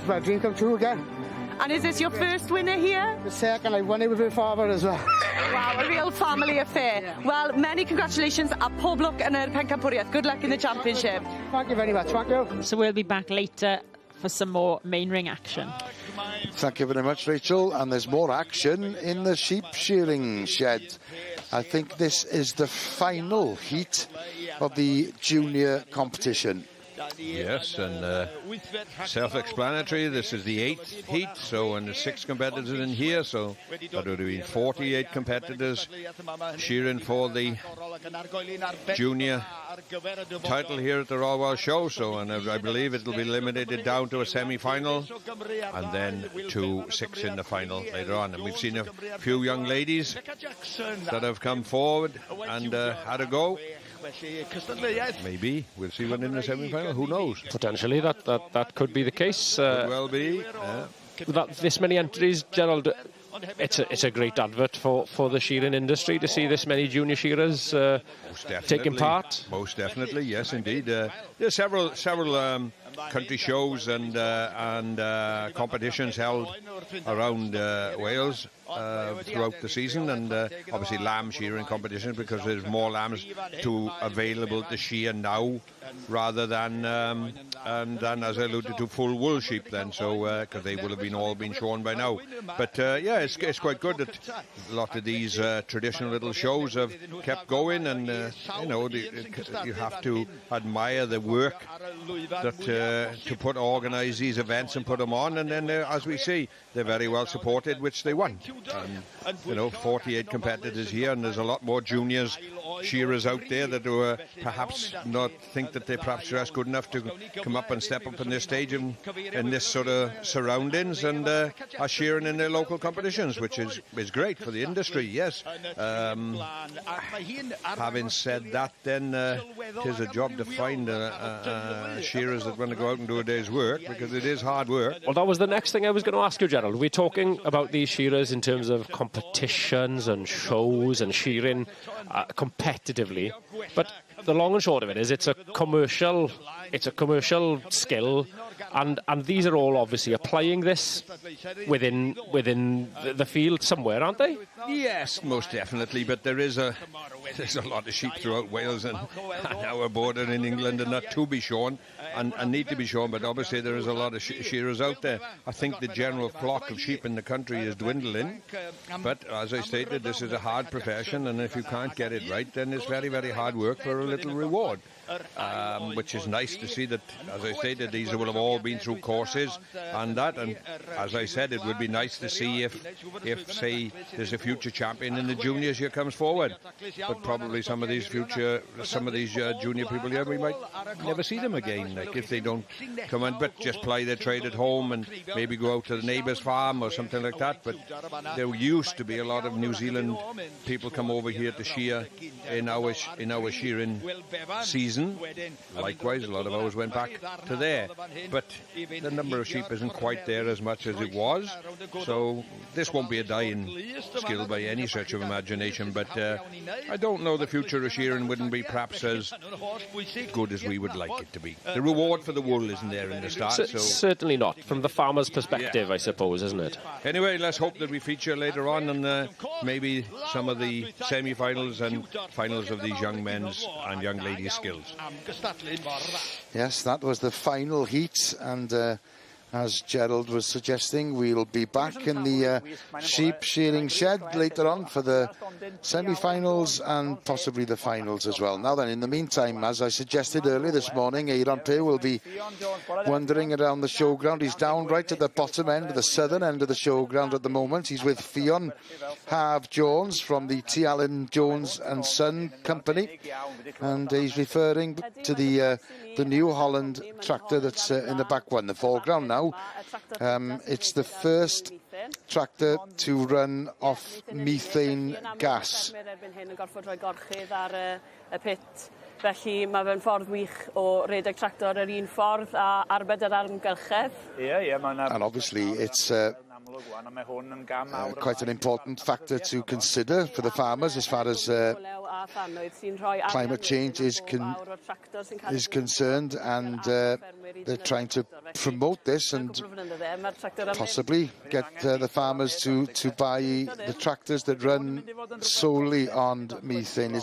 my dream come true again. And is this your first winner here? The second, I won it with my father as well. Wow, a real family affair. Yeah. Well, many congratulations a pob lwc yn yr pencampwriaeth. Good luck in the championship. Thank you very much, thank you. So we'll be back later for some more main ring action. Thank you very much, Rachel. And there's more action in the sheep shearing shed. I think this is the final heat of the junior competition. Yes, and self-explanatory, this is the 8th heat, so and there's 6 competitors in here, so that would have been 48 competitors cheering for the junior title here at the Royal Welsh Show, so and I believe it'll be limited down to a semi-final and then to 6 in the final later on. And we've seen a few young ladies that have come forward and had a go. Maybe we'll see one in the semi-final. Who knows? Potentially, that could be the case. Could well be. This many entries, Gerald. It's a great advert for the shearing industry to see this many junior shearers taking part. Most definitely, yes, indeed. There's several country shows and competitions held around Wales throughout the season, and obviously lamb shearing competitions, because there's more lambs available to shear now rather than as I alluded to, full wool sheep then, so because they will have all been shorn by now. But yeah, it's quite good that a lot of these traditional little shows have kept going, and you know, you have to admire the work that to organise these events and put them on, and then as we see, they're very well supported, which they want. You know, 48 competitors here, and there's a lot more juniors shearers out there that were perhaps not think that they're perhaps just good enough to come up and step up on this stage in this sort of surroundings, and are shearing in their local competitions, which is great for the industry. Yes. Having said that, then it is a job to find shearers that want to go out and do a day's work, because it is hard work. Well, that was the next thing I was going to ask you, Gerald. We're talking about these shearers in terms of competitions and shows and shearing competitively, but the long and short of it is it's a commercial skill, and these are all obviously applying this within the field somewhere, aren't they? Yes, most definitely, but there's a lot of sheep throughout Wales and our border in England, and not to be shorn and need to be shorn, but obviously there is a lot of shearers out there. I think the general flock of sheep in the country is dwindling, but as I stated, this is a hard profession, and if you can't get it right, then it's very, very hard work for a little reward. Which is nice to see that, as I stated, these will have all been through courses and that, and as I said, it would be nice to see if say there's a future champion in the juniors here comes forward, but probably some of these junior people here, we might never see them again, like if they don't come in but just ply their trade at home and maybe go out to the neighbour's farm or something like that. But there used to be a lot of New Zealand people come over here to shear in our shearing season season, likewise, a lot of ours went back to there. But the number of sheep isn't quite there as much as it was. So this won't be a dying skill by any stretch of imagination. But I don't know, the future of shearing wouldn't be perhaps as good as we would like it to be. The reward for the wool isn't there in the start. So certainly not, from the farmer's perspective, I suppose, isn't it? Anyway, let's hope that we feature later on, and maybe some of the semi-finals and finals of these young men's and young ladies' skills. Yes, that was the final heat, and as Gerald was suggesting, we'll be back in the sheep shearing shed later on for the semi-finals and possibly the finals as well. Now then, in the meantime, as I suggested earlier this morning, Aaron Pew will be wandering around the showground. He's down right at the bottom end, the southern end of the showground at the moment. He's with Fionn Harve Jones from the T. Allen Jones and Son Company, and he's referring to the New Holland tractor that's in the back one, the foreground now. It's the first tractor to run off methane gas. Felly mae fe'n ffordd wych o redeg tractor yr un ffordd a arbed yr amgylchedd. And obviously it's quite an important factor to consider for the farmers as far as climate change is concerned, and they're trying to promote this and possibly get the farmers to buy the tractors that run solely on methane.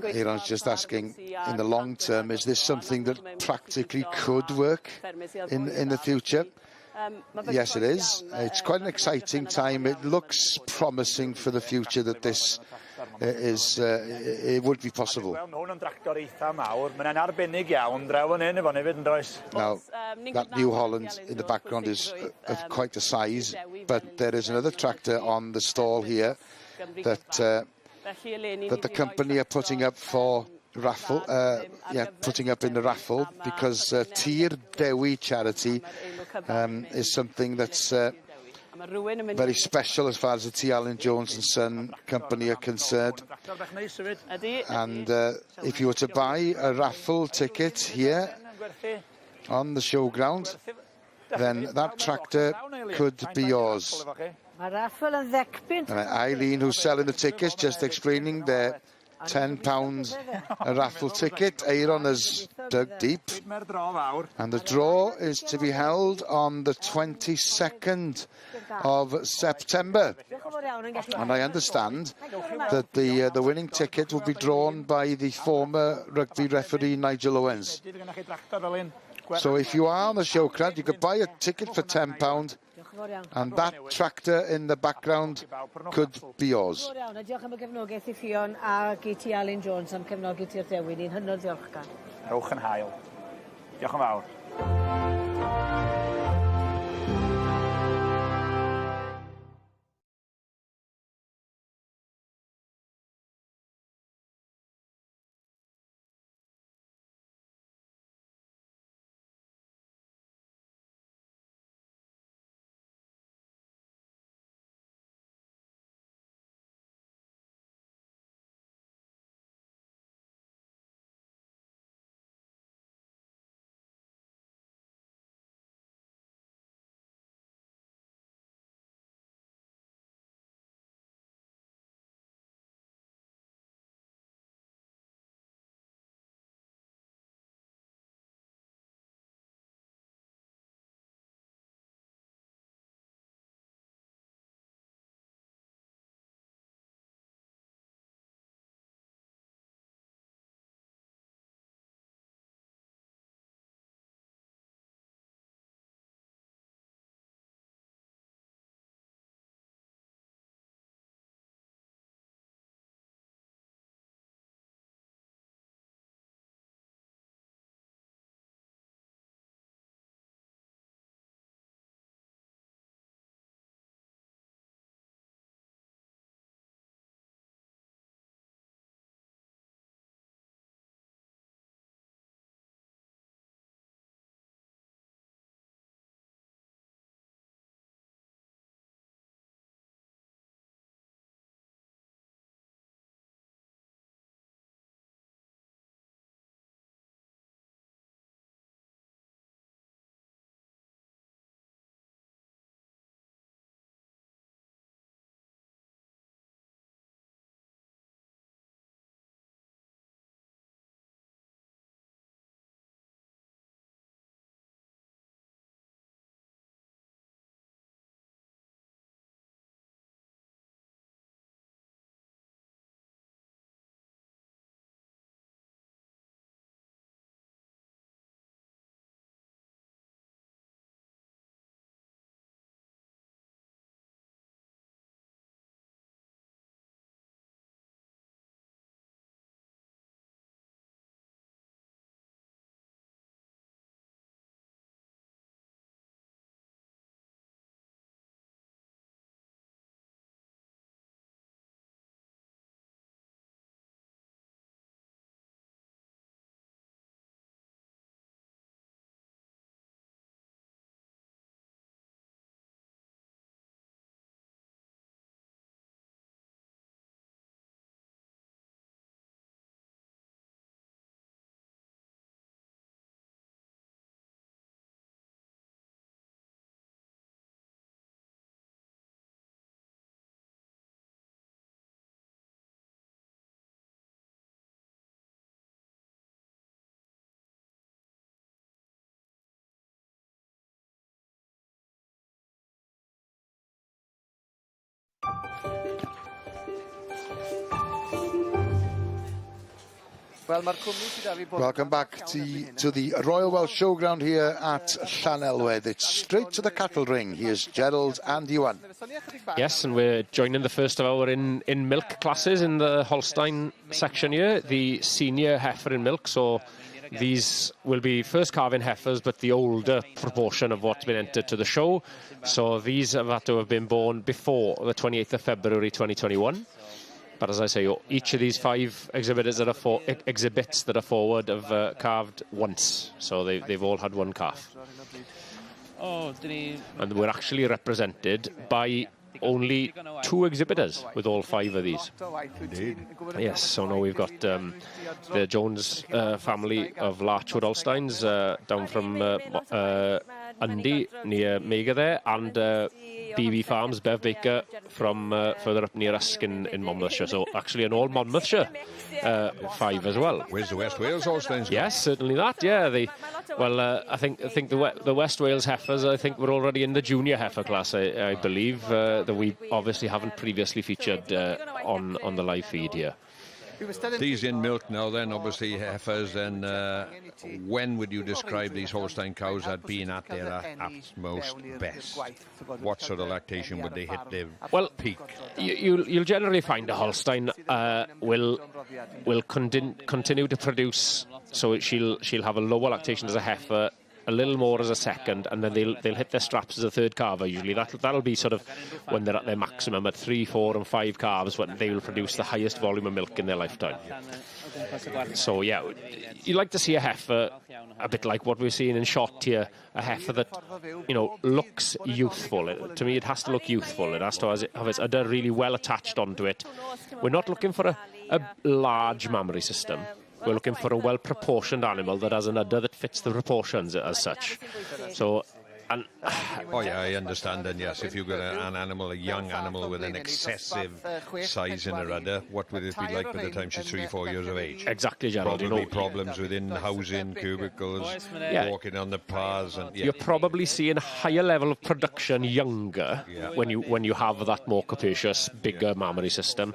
Aaron's just asking, in the long term, is this something that practically could work in the future? Yes, it is. It's quite an exciting time. It looks promising for the future that this it would be possible. Now, that New Holland in the background is of quite a size, but there is another tractor on the stall here that the company are putting up for raffle, putting up in the raffle, because Tir Dewi charity is something that's very special as far as the T. Allen Jones and Son Company are concerned. And if you were to buy a raffle ticket here on the showground, then that tractor could be yours. Eileen, who's selling the tickets, just explaining their £10 a raffle ticket. Aaron has dug deep, and the draw is to be held on the 22nd of September. And I understand that the winning ticket will be drawn by the former rugby referee Nigel Owens. So if you are on the showground, you could buy a ticket for £10, and that tractor in the background could be yours. Diolch am y gefnogaeth I Fionn a T. Allen Jones am cefnogi Tir Dewi. Ni'n hynod ddiolchgar. Rowch yn hael. Diolch yn fawr. Welcome back to the Royal Welsh Showground here at Llanelwedd. It's straight to the cattle ring. Here's Gerald and Iwan. Yes, and we're joining the first of our in milk classes in the Holstein section here, the senior heifer in milk. So these will be first calving heifers, but the older proportion of what's been entered to the show. So these have had to have been born before the 28th of February 2021. But as I say, each of these 5 exhibits that are forward have calved once. So they've all had one calf. And we're actually represented by only 2 exhibitors with all 5 of these. Indeed. Yes, so now we've got the Jones family of Larchwood Holsteins down from Undy near Mega there, and BB Farms, Bev Baker from further up near Usk in Monmouthshire. So actually an all Monmouthshire 5 as well. Where's the West Wales Holsteins? Yes, certainly that. Yeah, I think the West Wales heifers, I think, were already in the junior heifer class. I believe that we obviously haven't previously featured on the live feed here. These in milk now then, obviously heifers, and when would you describe these Holstein cows as being at their utmost best? What sort of lactation would they hit their peak? You'll generally find a Holstein will continue to produce, so she'll have a lower lactation as a heifer, a little more as a second, and then they'll hit their straps as a third calver. Usually that'll be sort of when they're at their maximum at 3, 4 and 5 calves, when they will produce the highest volume of milk in their lifetime. So yeah, you like to see a heifer a bit like what we're seeing in shot here, a heifer that, you know, looks youthful. To me, it has to look youthful. It has to have its udder really well attached onto it. We're not looking for a large mammary system. We're looking for a well-proportioned animal that has an udder that fits the proportions as such. So, oh yeah, I understand. And yes, if you've got an animal, a young animal with an excessive size in her udder, what would it be like by the time she's 3, 4 years of age? Exactly, Gerald. Probably problems within housing, cubicles, walking on the paths. And you're probably seeing a higher level of production younger when you have that more capacious, bigger mammary system.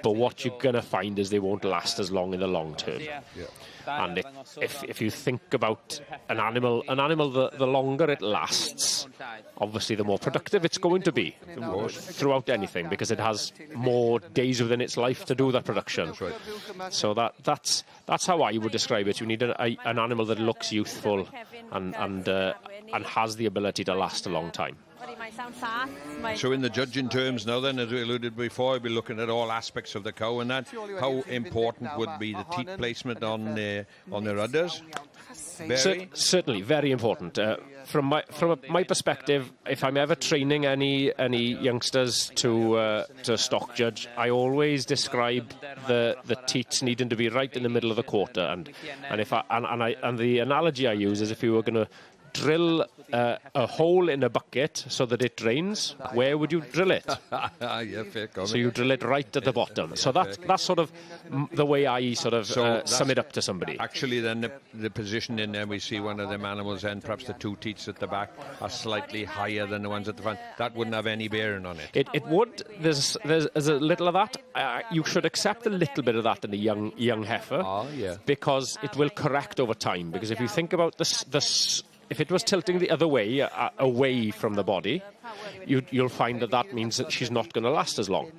But what you're going to find is they won't last as long in the long term. And if you think about an animal, the longer it lasts, obviously the more productive it's going to be throughout anything, because it has more days within its life to do that production. So that's how I would describe it. You need an animal that looks youthful and has the ability to last a long time. So in the judging terms now then, as we alluded before, we'll be looking at all aspects of the cow and that. How important would be the teat placement on their udders? Certainly, very important. From my perspective, if I'm ever training any youngsters to stock judge, I always describe the teats needing to be right in the middle of the quarter. And the analogy I use is if you were going to drill a hole in a bucket so that it drains, where would you drill it? Yeah, fair comment. So you drill it right at the bottom. So that's sort of the way I sort of sum it up to somebody. Actually, then the position in there, we see one of them animals, and perhaps the 2 teats at the back are slightly higher than the ones at the front. That wouldn't have any bearing on it. It would. There's a little of that. You should accept a little bit of that in a young heifer, because it will correct over time. Because if you think about this. If it was tilting the other way, away from the body, you'll find that means that she's not going to last as long.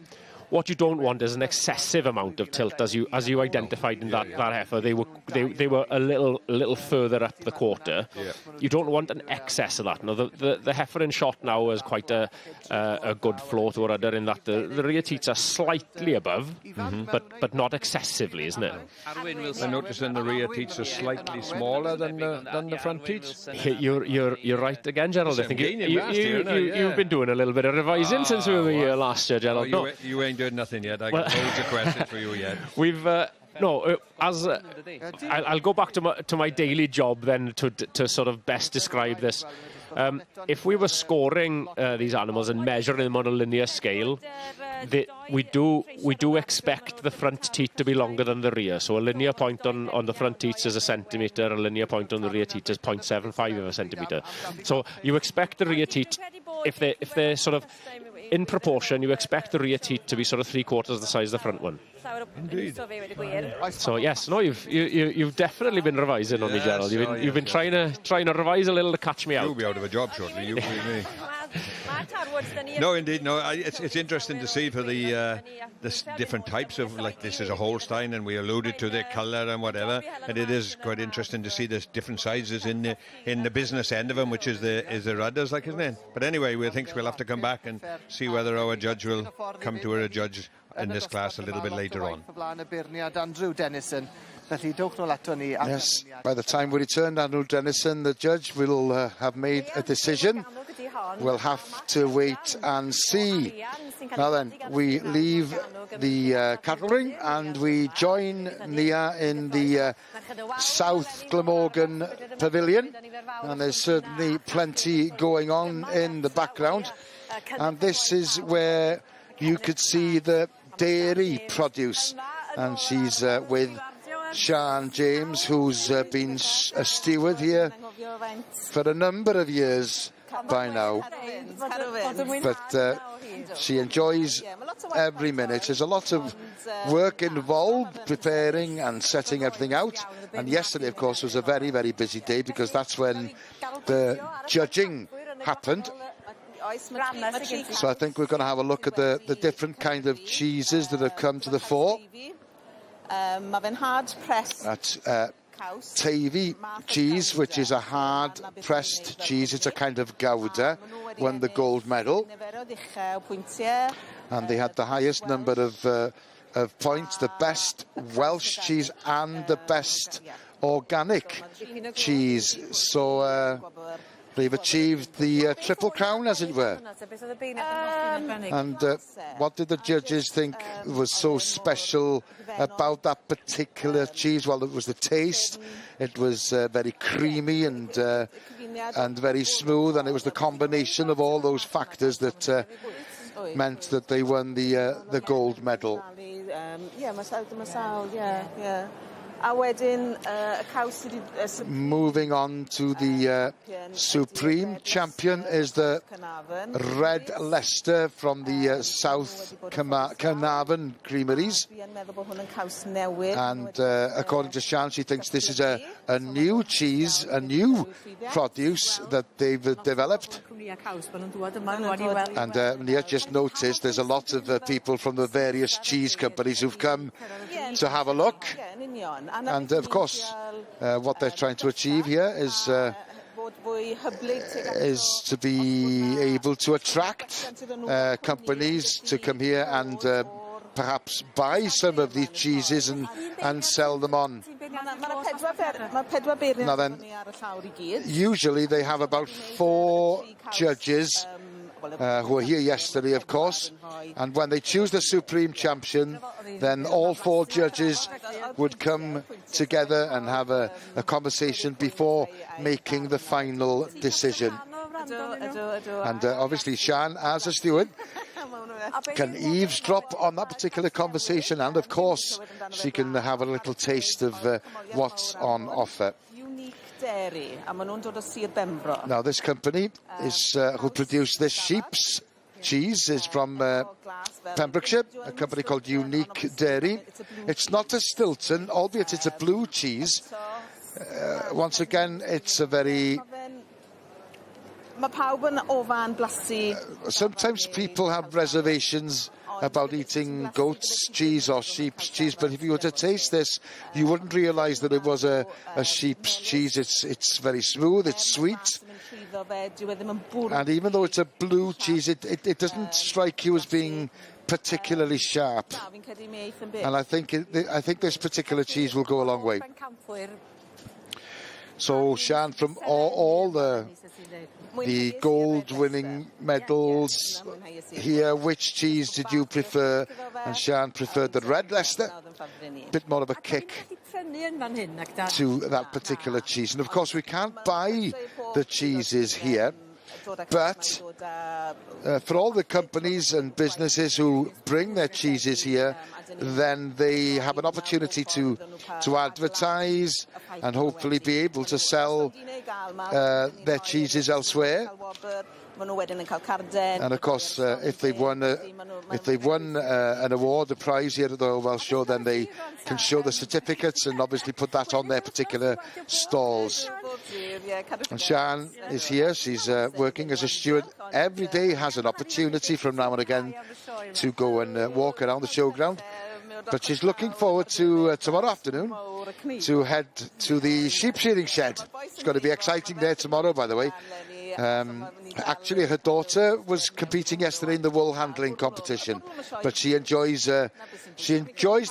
What you don't want is an excessive amount of tilt, as you identified in that heifer. They were a little further up the quarter. You don't want an excess of that. Now the heifer in shot now is quite a good flow to her udder in that the rear teats are slightly above, but not excessively, isn't it? I noticed in the rear teats are slightly smaller than the front teats. You're right again, Gerald. I think you've been doing a little bit of revising since we were here last year, Gerald. You ain't doing nothing yet. I got loads of questions for you yet. We've I'll go back to my daily job then to sort of best describe this. If we were scoring these animals and measuring them on a linear scale, we do expect the front teat to be longer than the rear. So a linear point on the front teats is 1 centimetre, a linear point on the rear teat is 0.75 of a centimetre. So you expect the rear teat, if they're sort of in proportion, you expect the rear teat to be sort of 3/4 the size of the front one. Indeed. So yes, no, you've definitely been revising on me, Gerald. You've been trying to revise a little to catch me out. You'll be out of a job shortly. You and me. No, indeed, no. It's interesting to see for the different types of, like, this is a Holstein, and we alluded to the colour and whatever, and it is quite interesting to see the different sizes in the business end of them, which is the rudders, like, isn't it? But anyway, we think we'll have to come back and see whether our judge will come to a judge in this class a little bit later on. Yes, by the time we return, Andrew Dennison, the judge, will have made a decision. We'll have to wait and see. Now then, we leave the cattle ring and we join Nia in the South Glamorgan Pavilion. And there's certainly plenty going on in the background. And this is where you could see the dairy produce. And she's with Sian James, who's been a steward here for a number of years by now. But she enjoys every minute. There's a lot of work involved preparing and setting everything out. And yesterday, of course, was a very, very busy day because that's when the judging happened. So I think we're going to have a look at the different kind of cheeses that have come to the fore. That's Tavy cheese, which is a hard-pressed cheese. It's a kind of Gouda, won the gold medal. And they had the highest number of points, the best Welsh cheese and the best organic cheese. So they've achieved the Triple Crown, as it were. And what did the judges think was so special about that particular cheese? Well, it was the taste. It was very creamy and very smooth, and it was the combination of all those factors that meant that they won the gold medal. Moving on to the Supreme Champion is the Red Leicester from the South Carnarvon Creameries. And according to Sian, she thinks this is a new cheese, a new produce that they've developed. And Nia just noticed there's a lot of people from the various cheese companies who've come to have a look. And of course, what they're trying to achieve here is to be able to attract companies to come here and perhaps buy some of these cheeses and sell them on. Now then, usually they have about 4 judges who were here yesterday, of course, and when they choose the Supreme Champion, then all 4 judges would come together and have a conversation before making the final decision. And obviously Sian, as a steward, can eavesdrop on that particular conversation, and of course she can have a little taste of what's on offer. Now this company is who produced this sheep's cheese is from Pembrokeshire, a company called Unique Dairy. It's not a Stilton, albeit it's a blue cheese. Once again, it's a very... Sometimes people have reservations about eating goat's cheese or sheep's cheese, but if you were to taste this, you wouldn't realise that it was a sheep's cheese. It's very smooth, it's sweet, and even though it's a blue cheese, it doesn't strike you as being particularly sharp. And I think this particular cheese will go a long way. So Sian, from all the gold-winning medals here, which cheese did you prefer? And Sian preferred the Red Leicester, a bit more of a kick to that particular cheese. And of course we can't buy the cheeses here, but for all the companies and businesses who bring their cheeses here, then they have an opportunity to advertise and hopefully be able to sell their cheeses elsewhere. And of course, if they've won an award, a prize here at the Royal Welsh Show, then they can show the certificates and obviously put that on their particular stalls. And Sian is here. She's working as a steward. Every day has an opportunity from now and again to go and walk around the showground. But she's looking forward to tomorrow afternoon to head to the sheep shearing shed. It's going to be exciting there tomorrow, by the way. Actually, her daughter was competing yesterday in the wool handling competition, but she enjoys the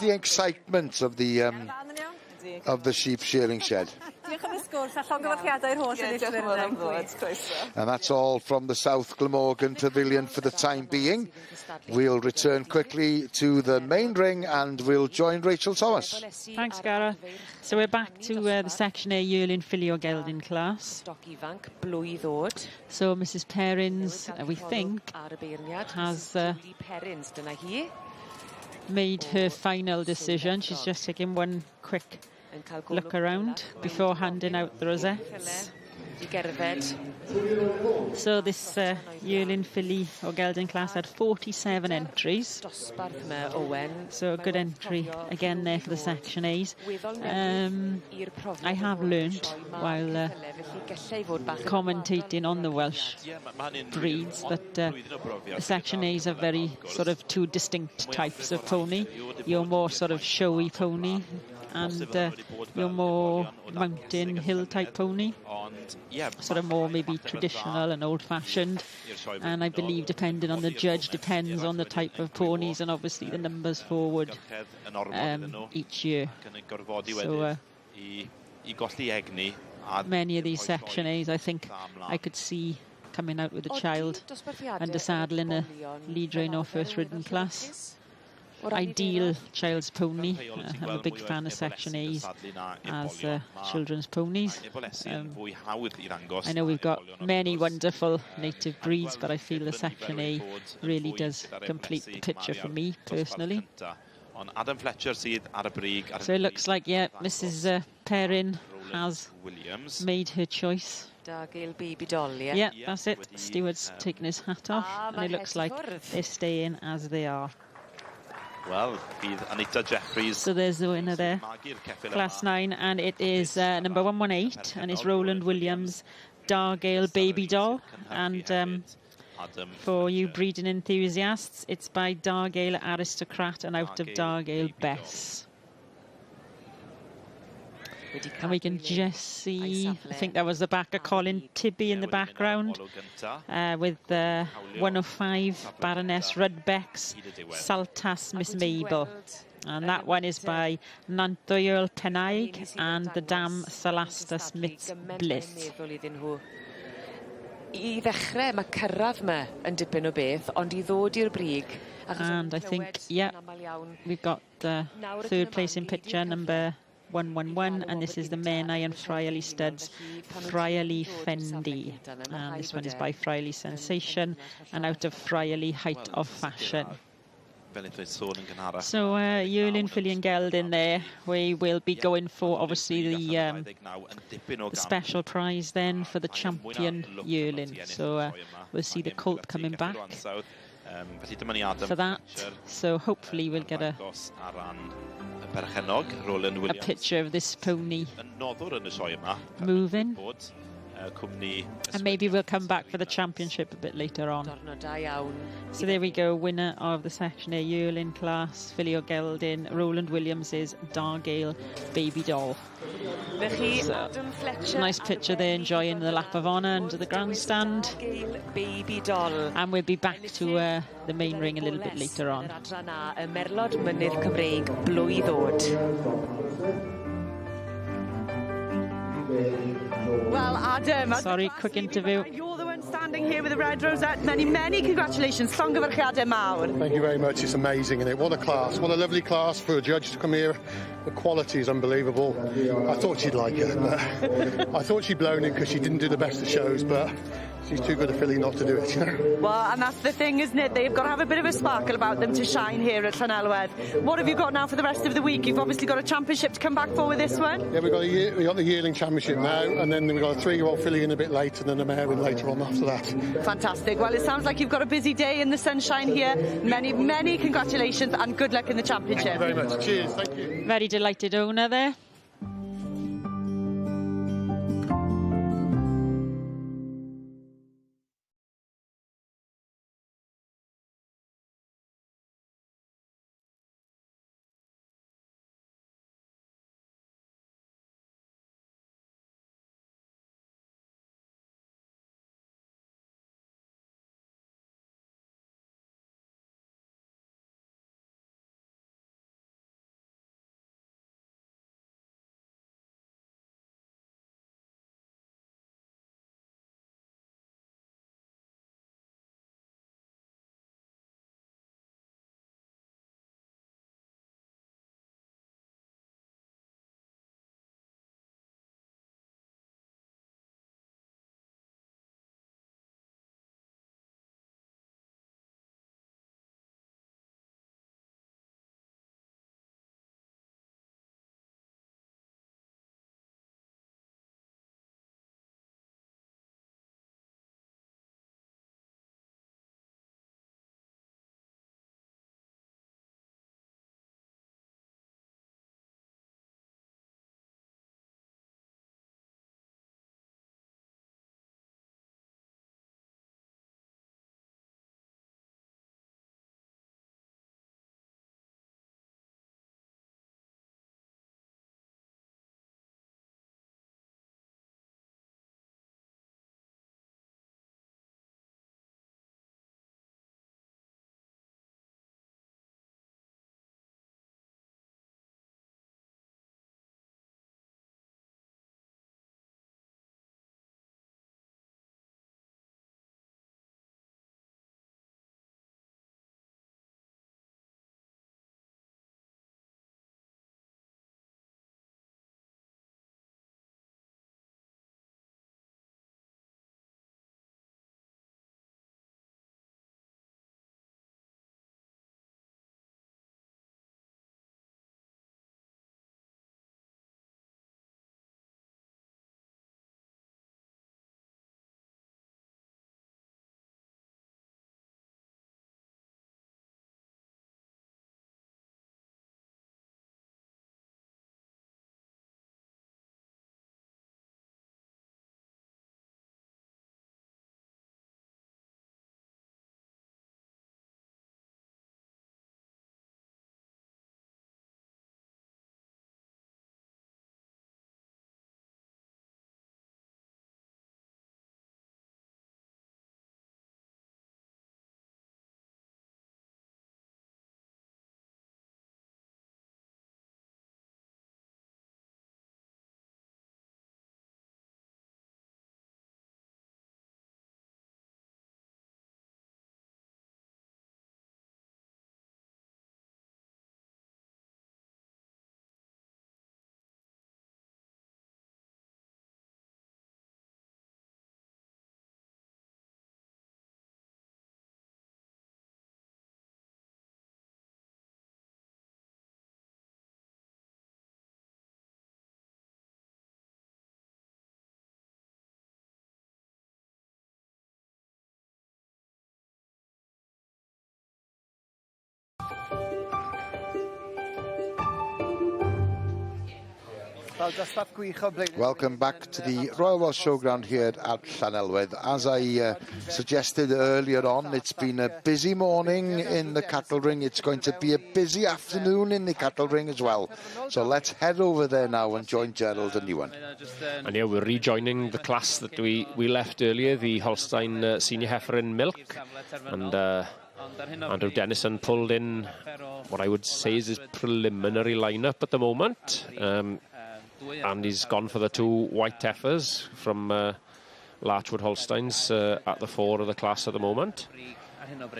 excitement of the sheep shearing shed. And that's all from the South Glamorgan Pavilion for the time being. We'll return quickly to the main ring and we'll join Rachel Thomas. Thanks, Gareth. So we're back to the Section A yearling filio gelding class. So Mrs. Perrins, we think, has made her final decision. She's just taking one quick look around before handing out the rosettes. So this yearling filly or gelding class had 47 entries. So a good entry again there for the Section A's. I have learnt while commentating on the Welsh breeds that the Section A's are very sort of two distinct types of pony. Your more sort of showy pony and your more mountain hill type pony, sort of more maybe traditional and old-fashioned. And I believe depending on the judge depends on the type of ponies and obviously the numbers forward each year. So many of these Section A's I think I could see coming out with a child and a saddle in a lead rein or first ridden class. Ideal child's pony. I'm a big fan of Section A's as children's ponies. I know we've got many wonderful native breeds, but I feel the Section A really does complete the picture for me personally. So it looks like, yeah, Mrs. Perrin has made her choice. Yeah, that's it. Steward's taking his hat off, and it looks like they're staying as they are. Well, Anita Jeffries. So there's the winner there, Class 9, and it is number 118, and it's Roland Williams, Dargale Baby Doll. And for you breeding enthusiasts, it's by Dargale Aristocrat and out of Dargale Bess. And we can just see, I think that was the back of Colin Tibby in the background, with 105 Baroness Rudbeck's Saltas Miss Mabel. And that one is by Nantwyl Pennaig and the Dam Salastas Mitz Bliss. And I think, yeah, we've got the third place in picture, number 111, and this is the Menai and Friarly Studs, Friarly Fendi. And this one is by Friarly Sensation and out of Friarly Height of Fashion. So yearling filly and gelding there. We will be going for obviously the special prize then for the champion yearling. So we'll see the colt coming back for that. So hopefully we'll get a picture of this pony moving. And maybe we'll come back for the championship a bit later on. So there we go, winner of the Section A yearling class, filly or gelding, Roland Williams is Dargale Baby Doll. So, nice picture there, enjoying the lap of honour under the grandstand. And we'll be back to the main ring a little bit later on. Well, Adam, sorry, quick interview. You're the one standing here with the red rosette. Many congratulations. Llongyfarchiadau mawr. Thank you very much. It's amazing, isn't it? What a class. What a lovely class for a judge to come here The quality is unbelievable. I thought she'd like it. I thought she'd blown it because she didn't do the best of shows, but she's too good a filly not to do it, you know. Well, and that's the thing, isn't it? They've got to have a bit of a sparkle about them to shine here at Llanelwedd. What have you got now for the rest of the week? You've obviously got a championship to come back for with this one. Yeah, we got the yearling championship now, and then we've got a 3-year-old filly in a bit later, and then a mare in later on after that. Fantastic. Well, it sounds like you've got a busy day in the sunshine here. Many congratulations and good luck in the championship. Thank you very much. Cheers. Thank you. Very delighted owner there. Welcome back to the Royal Welsh Showground here at Llanelwedd. As I suggested earlier on, it's been a busy morning in the cattle ring. It's going to be a busy afternoon in the cattle ring as well. So let's head over there now and join Gerald and Ewan. And yeah, we're rejoining the class that we left earlier, the Holstein Senior Heifer in Milk. And Andrew Dennison pulled in what I would say is his preliminary lineup at the moment. And he's gone for the 2 white heifers from Larchwood Holsteins at the 4 of the class at the moment.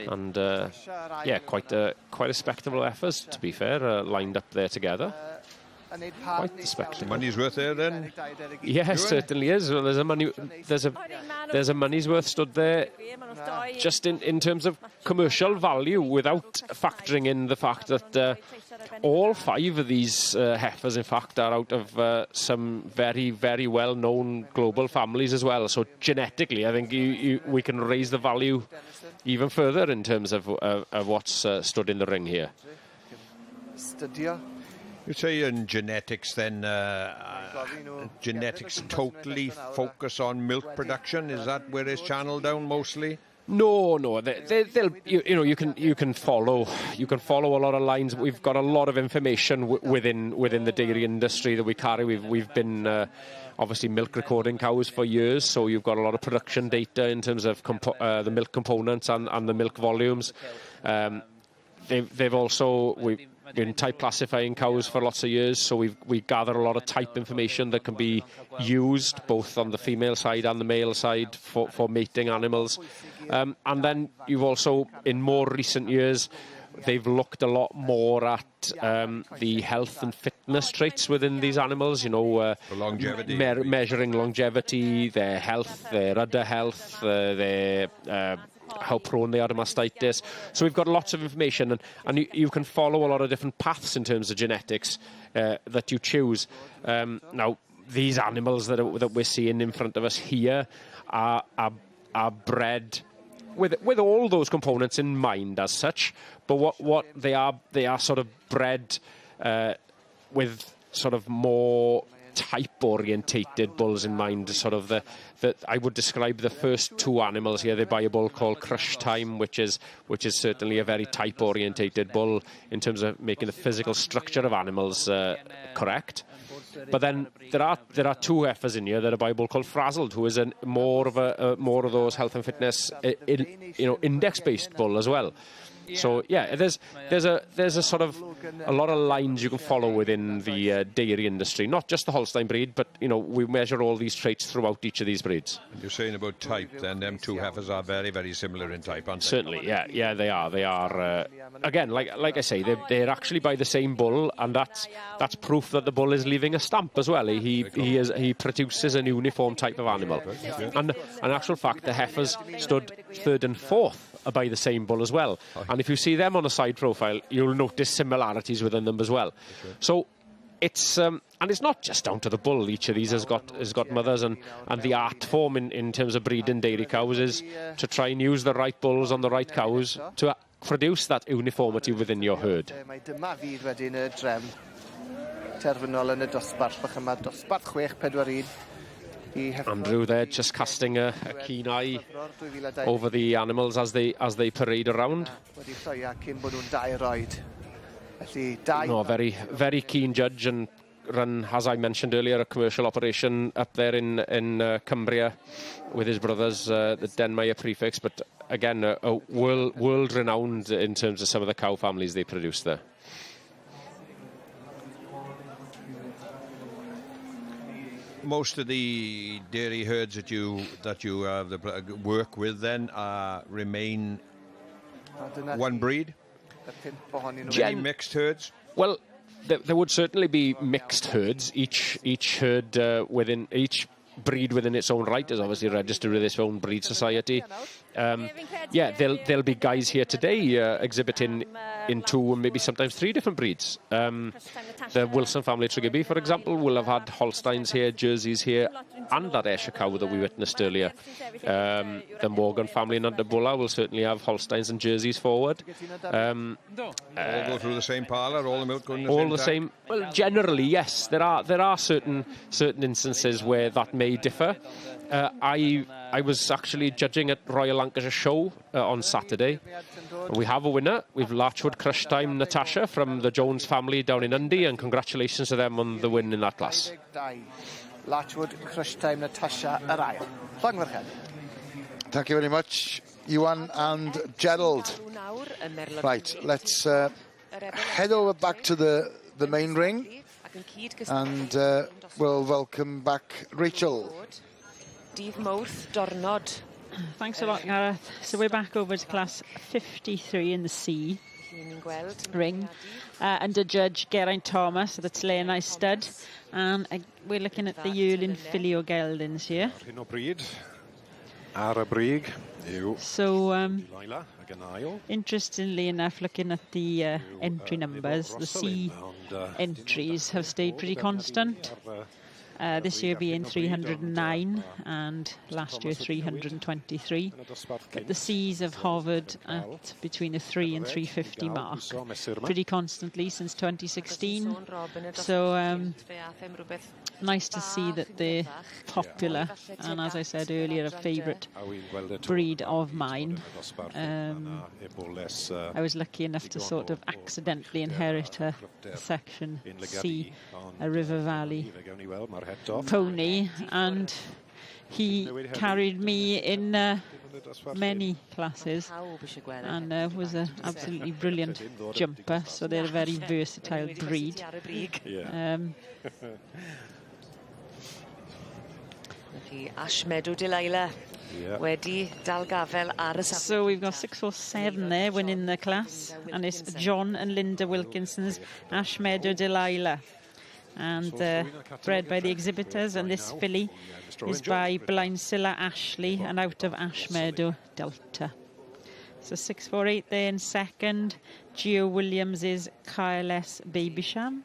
And yeah, quite a spectacle heifers, to be fair, lined up there together. Quite the spectacle. Money's worth there then? Yes, certainly is. Well, there's a money's worth stood there just in terms of commercial value, without factoring in the fact that all 5 of these heifers, in fact, are out of some very, very well-known global families as well. So genetically, I think we can raise the value even further in terms of what's stood in the ring here. You say in genetics then, genetics totally focus on milk production? Is that where it's channeled down mostly? No. They'll you can follow a lot of lines. We've got a lot of information within the dairy industry that we carry. We've been obviously milk recording cows for years, so you've got a lot of production data in terms of the milk components and the milk volumes. They've also we've been type classifying cows for lots of years, so we gather a lot of type information that can be used both on the female side and the male side for mating animals. And then you've also, in more recent years, they've looked a lot more at the health and fitness traits within these animals, longevity. Measuring longevity, their health, their udder health, their how prone they are to mastitis. So we've got lots of information, and you can follow a lot of different paths in terms of genetics that you choose. Now, these animals that we're seeing in front of us here are bred with all those components in mind as such, but what they are sort of bred with sort of more type-orientated bulls in mind. Sort of the I would describe the first 2 animals here. They buy a bull called Crush Time, which is certainly a very type-orientated bull in terms of making the physical structure of animals correct. But then there are 2 heifers in here that are by a bull called Frazzled, who is more of those health and fitness index-based bull as well. So yeah, there's a sort of a lot of lines you can follow within the dairy industry, not just the Holstein breed, but we measure all these traits throughout each of these breeds. You're saying about type, then them 2 heifers are very, very similar in type, aren't they? Certainly, yeah, they are. They are again, like I say, they're actually by the same bull, and that's proof that the bull is leaving a stamp as well. He produces an uniform type of animal, and in actual fact, the heifers stood 3rd and 4th are by the same bull as well. And if you see them on a side profile, you'll notice similarities within them as well. So it's and it's not just down to the bull. Each of these has got mothers, and the art form in terms of breeding dairy cows is to try and use the right bulls on the right cows to produce that uniformity within your herd. Terfynol yn y dosbarth, bach yma dosbarth 6-4-1. Andrew there just casting a keen eye over the animals as they parade around. No, very, very keen judge, and run, as I mentioned earlier, a commercial operation up there in Cumbria with his brothers, the Denmeyer prefix, but again, a world renowned in terms of some of the cow families they produce there. Most of the dairy herds that you work with then remain one breed? Any mixed herds? Well, there would certainly be mixed herds. Each herd within each breed within its own right is obviously registered with its own breed society. Yeah, there'll be guys here today exhibiting in 2 and maybe sometimes 3 different breeds. The Wilson family at Tregaby, for example, will have had Holsteins here, Jerseys here, and that Ayrshire cow that we witnessed earlier. The Morgan family in Underbulla will certainly have Holsteins and Jerseys forward. All go through the same parlour, all the milk going all the same. Well, generally, yes. There are certain instances where that may differ. I was actually judging at Royal Lancashire Show on Saturday. We have a winner. We've Larchwood Crush Time Natasha from the Jones family down in Undy, and congratulations to them on the win in that class. Larchwood Crush Time Natasha Araya. Thank you very much, Ewan and Gerald. Right, let's head over back to the main ring, and we'll welcome back Rachel. Dydd Mawrth, Dornod. Thanks a lot, Gareth. So we're back over to class 53 in the C. ring. Under judge Geraint Thomas at the Tlenau stud. And we're looking at the yearling filly o geldins here. So, interestingly enough, looking at the entry numbers, the C entries have stayed pretty constant. This year being 309 and last year 323. But the C's have hovered at between the 3 and 350 mark pretty constantly since 2016. So nice to see that they're popular, and as I said earlier, a favourite breed of mine. I was lucky enough to sort of accidentally inherit a section C, a River Valley pony, and he carried me in many classes and was an absolutely brilliant jumper, so they're a very versatile breed. Ashmeadow Delilah. Wedi dal gafel ar y safle. So we've got 647 there winning the class, and it's John and Linda Wilkinson's Ashmeadow Delilah, and bred by the exhibitors, and this filly is by Blaensillar Ashley and out of Ashmeadow Delta. So 648 there in second. Gio Williams is KLS Babysham.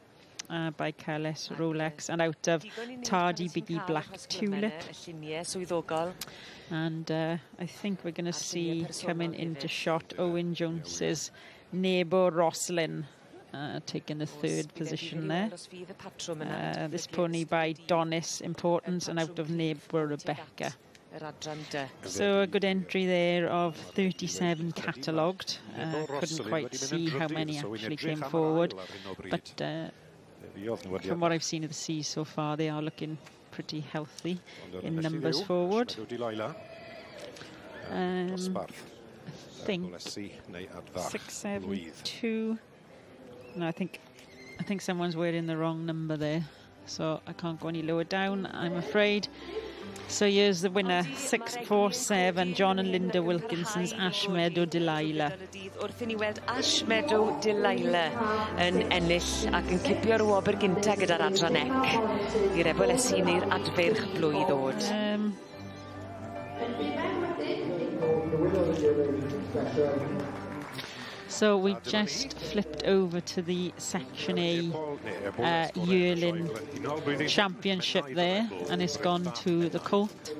By KLS Rolex, and out of Tardy Biggie Black Tulip. And I think we're going to see coming into shot Owen Jones's Nebo Roslin, taking the third position there. This pony by Donis Importance and out of Nebo Rebecca. So a good entry there of 37 catalogued. Couldn't quite see how many actually came forward, but from what I've seen of the C's so far, they are looking pretty healthy in numbers forward. I think 672. No, I think someone's wearing the wrong number there, so I can't go any lower down, I'm afraid. So here's the winner, 647, John and Linda Wilkinson's Ashmeadow Delilah. Wrth i ni weld Ashmeadow Delilah yn ennill ac yn cipio'r wobr gynta gyda'r adran ec i'r ebolesu neu'r adferch blwydd o'd. So we just flipped over to the Section A yearling championship there, and it's gone to the colt.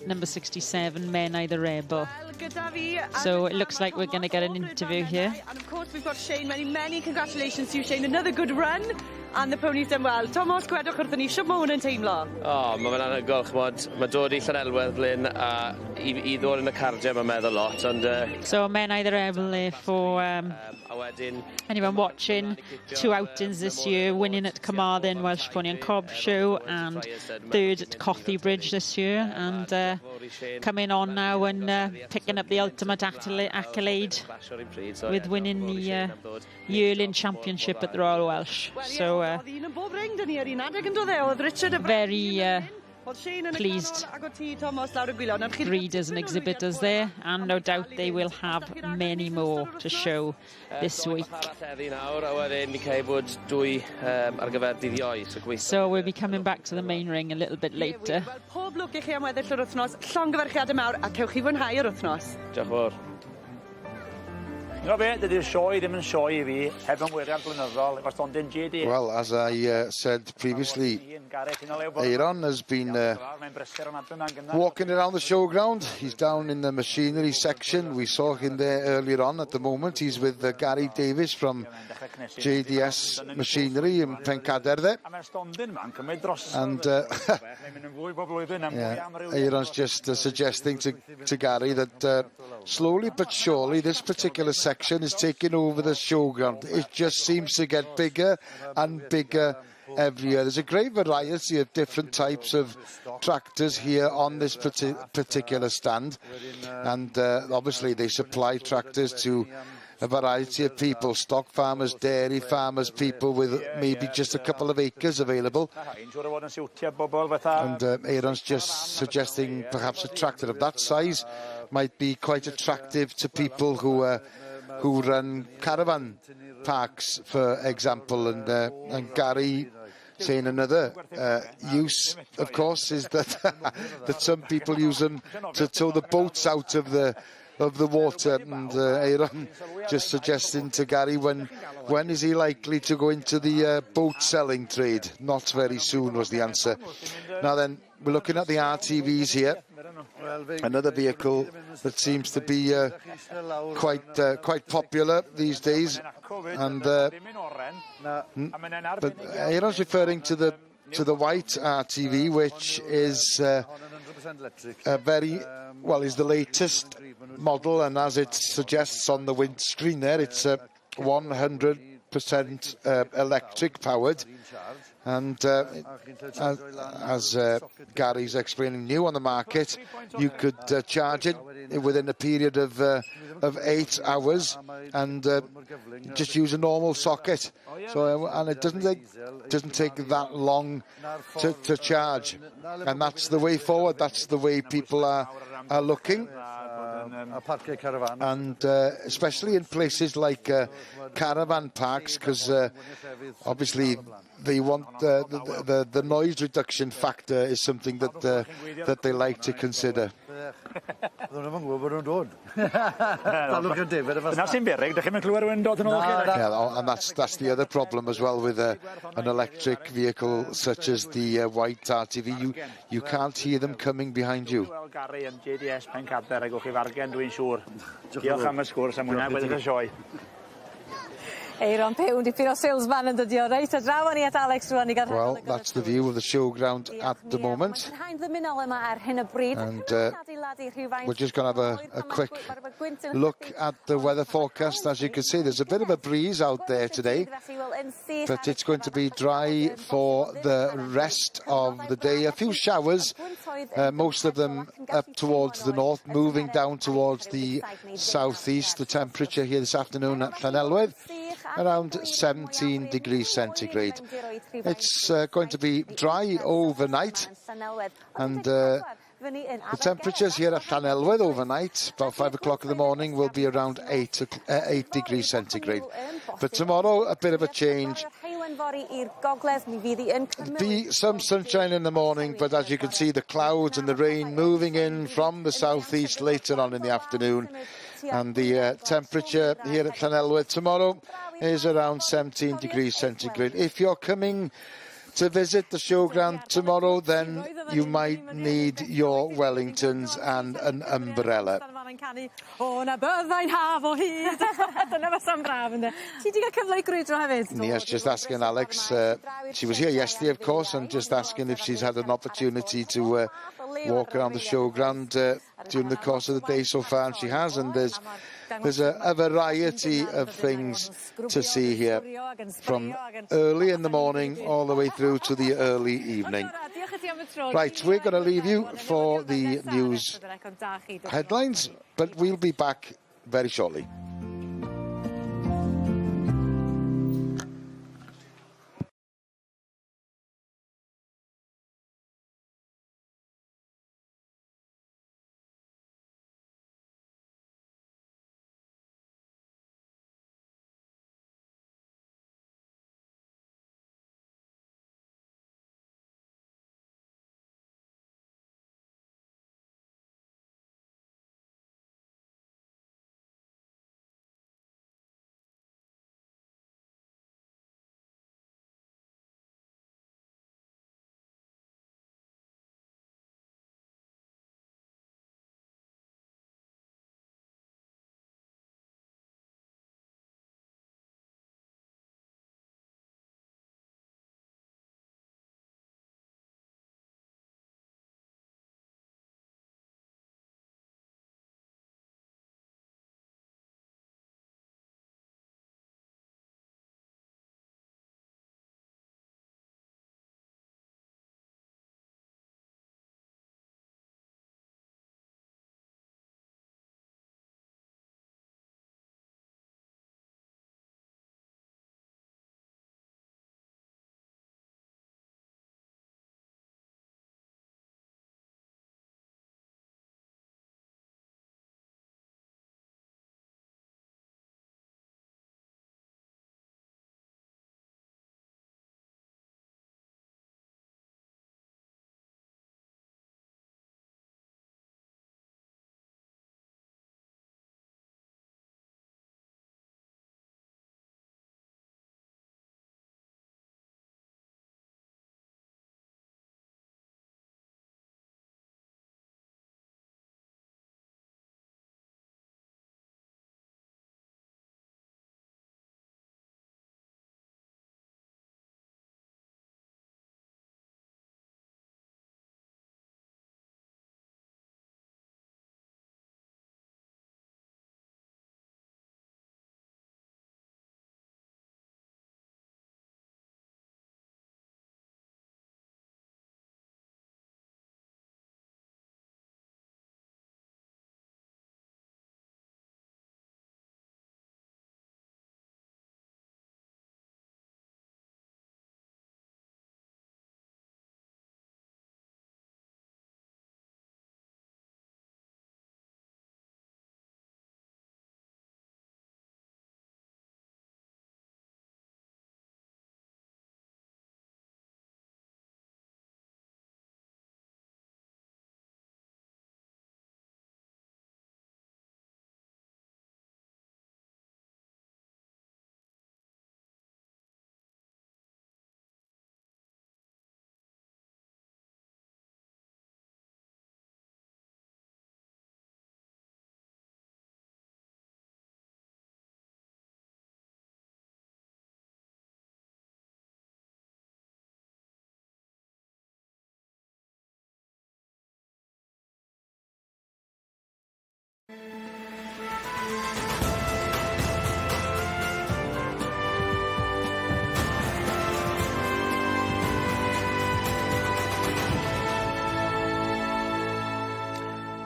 Number 67, Menai the Rebel. So it looks like we're going to get an interview here. And of course we've got Shane. Many congratulations to you, Shane. Another good run, and the pony's done well. Thomas, gwedwch wrthyn ni, sut ma' hwn yn teimlo? Mae fe'n anhygoel, chmod. Mae dod I Llanelwedd blyn a I ddod yn y cardiau mae'n meddwl lot, ond... So Menai the Rebel there for anyone watching. 2 outings this year, winning at Carmarthen Welsh Pony and Cob Show, and third at Cothi Bridge this year, and coming on now and picking up the ultimate accolade with winning the yearling championship at the Royal Welsh. So very pleased breeders and exhibitors there, and no doubt they will have many more to show this week. So we'll be coming back to the main ring a little bit later. No be, dydy'r sioe ddim yn sioe I fi, heb yn wiriad blynyddol, efo stondyn JD. Well, as I said previously, Aaron has been walking around the showground. He's down in the machinery section. We saw him there earlier on. At the moment, he's with Gary Davis from JDS Machinery in Pencader there. And Aaron's just suggesting to Gary that slowly but surely this particular section is taking over the showground. It just seems to get bigger and bigger every year. There's a great variety of different types of tractors here on this particular stand, and obviously they supply tractors to a variety of people, stock farmers, dairy farmers, people with maybe just a couple of acres available. And Aaron's just suggesting perhaps a tractor of that size might be quite attractive to people who run caravan parks, for example. And Gary saying another use, of course, is that that some people use them to tow the boats out of the water. And Aaron just suggesting to Gary, when is he likely to go into the boat selling trade? Not very soon was the answer. Now then, we're looking at the RTVs here. Another vehicle that seems to be quite popular these days, and but Aaron's referring to the white RTV, which is a very is the latest model, and as it suggests on the windscreen there, it's 100% electric powered. And as Gary's explaining, new on the market, you could charge it within a period of 8 hours and just use a normal socket. So and it doesn't take that long to charge, and that's the way forward. That's the way people are looking. And especially in places like caravan parks, because obviously they want the noise reduction factor is something that they like to consider. And that's the other problem as well with an electric vehicle such as the white RTV. You can't hear them coming behind you. Aaron Pewn, dipyn o salesman yn dydi o reit a draw ni at Alex rwan i gadw. Well, that's the view of the showground at the moment. And we're just going to have a quick look at the weather forecast. As you can see, there's a bit of a breeze out there today, but it's going to be dry for the rest of the day. A few showers, most of them up towards the north, moving down towards the southeast. The temperature here this afternoon at Llanelwedd, around 17 degrees centigrade. It's going to be dry overnight, and the temperatures here at Llanelwedd overnight, about 5 o'clock in the morning, will be around 8 degrees centigrade. But tomorrow, a bit of a change. There'll be some sunshine in the morning, but as you can see, the clouds and the rain moving in from the southeast later on in the afternoon. And the temperature here at Llanelwedd tomorrow is around 17 degrees centigrade. If you're coming to visit the showground tomorrow, then you might need your Wellingtons and an umbrella. Nia's just asking Alex, she was here yesterday, of course, and just asking if she's had an opportunity to walk around the showground during the course of the day so far, and she has, and there's a variety of things to see here, from early in the morning all the way through to the early evening. Right, we're going to leave you for the news headlines, but we'll be back very shortly.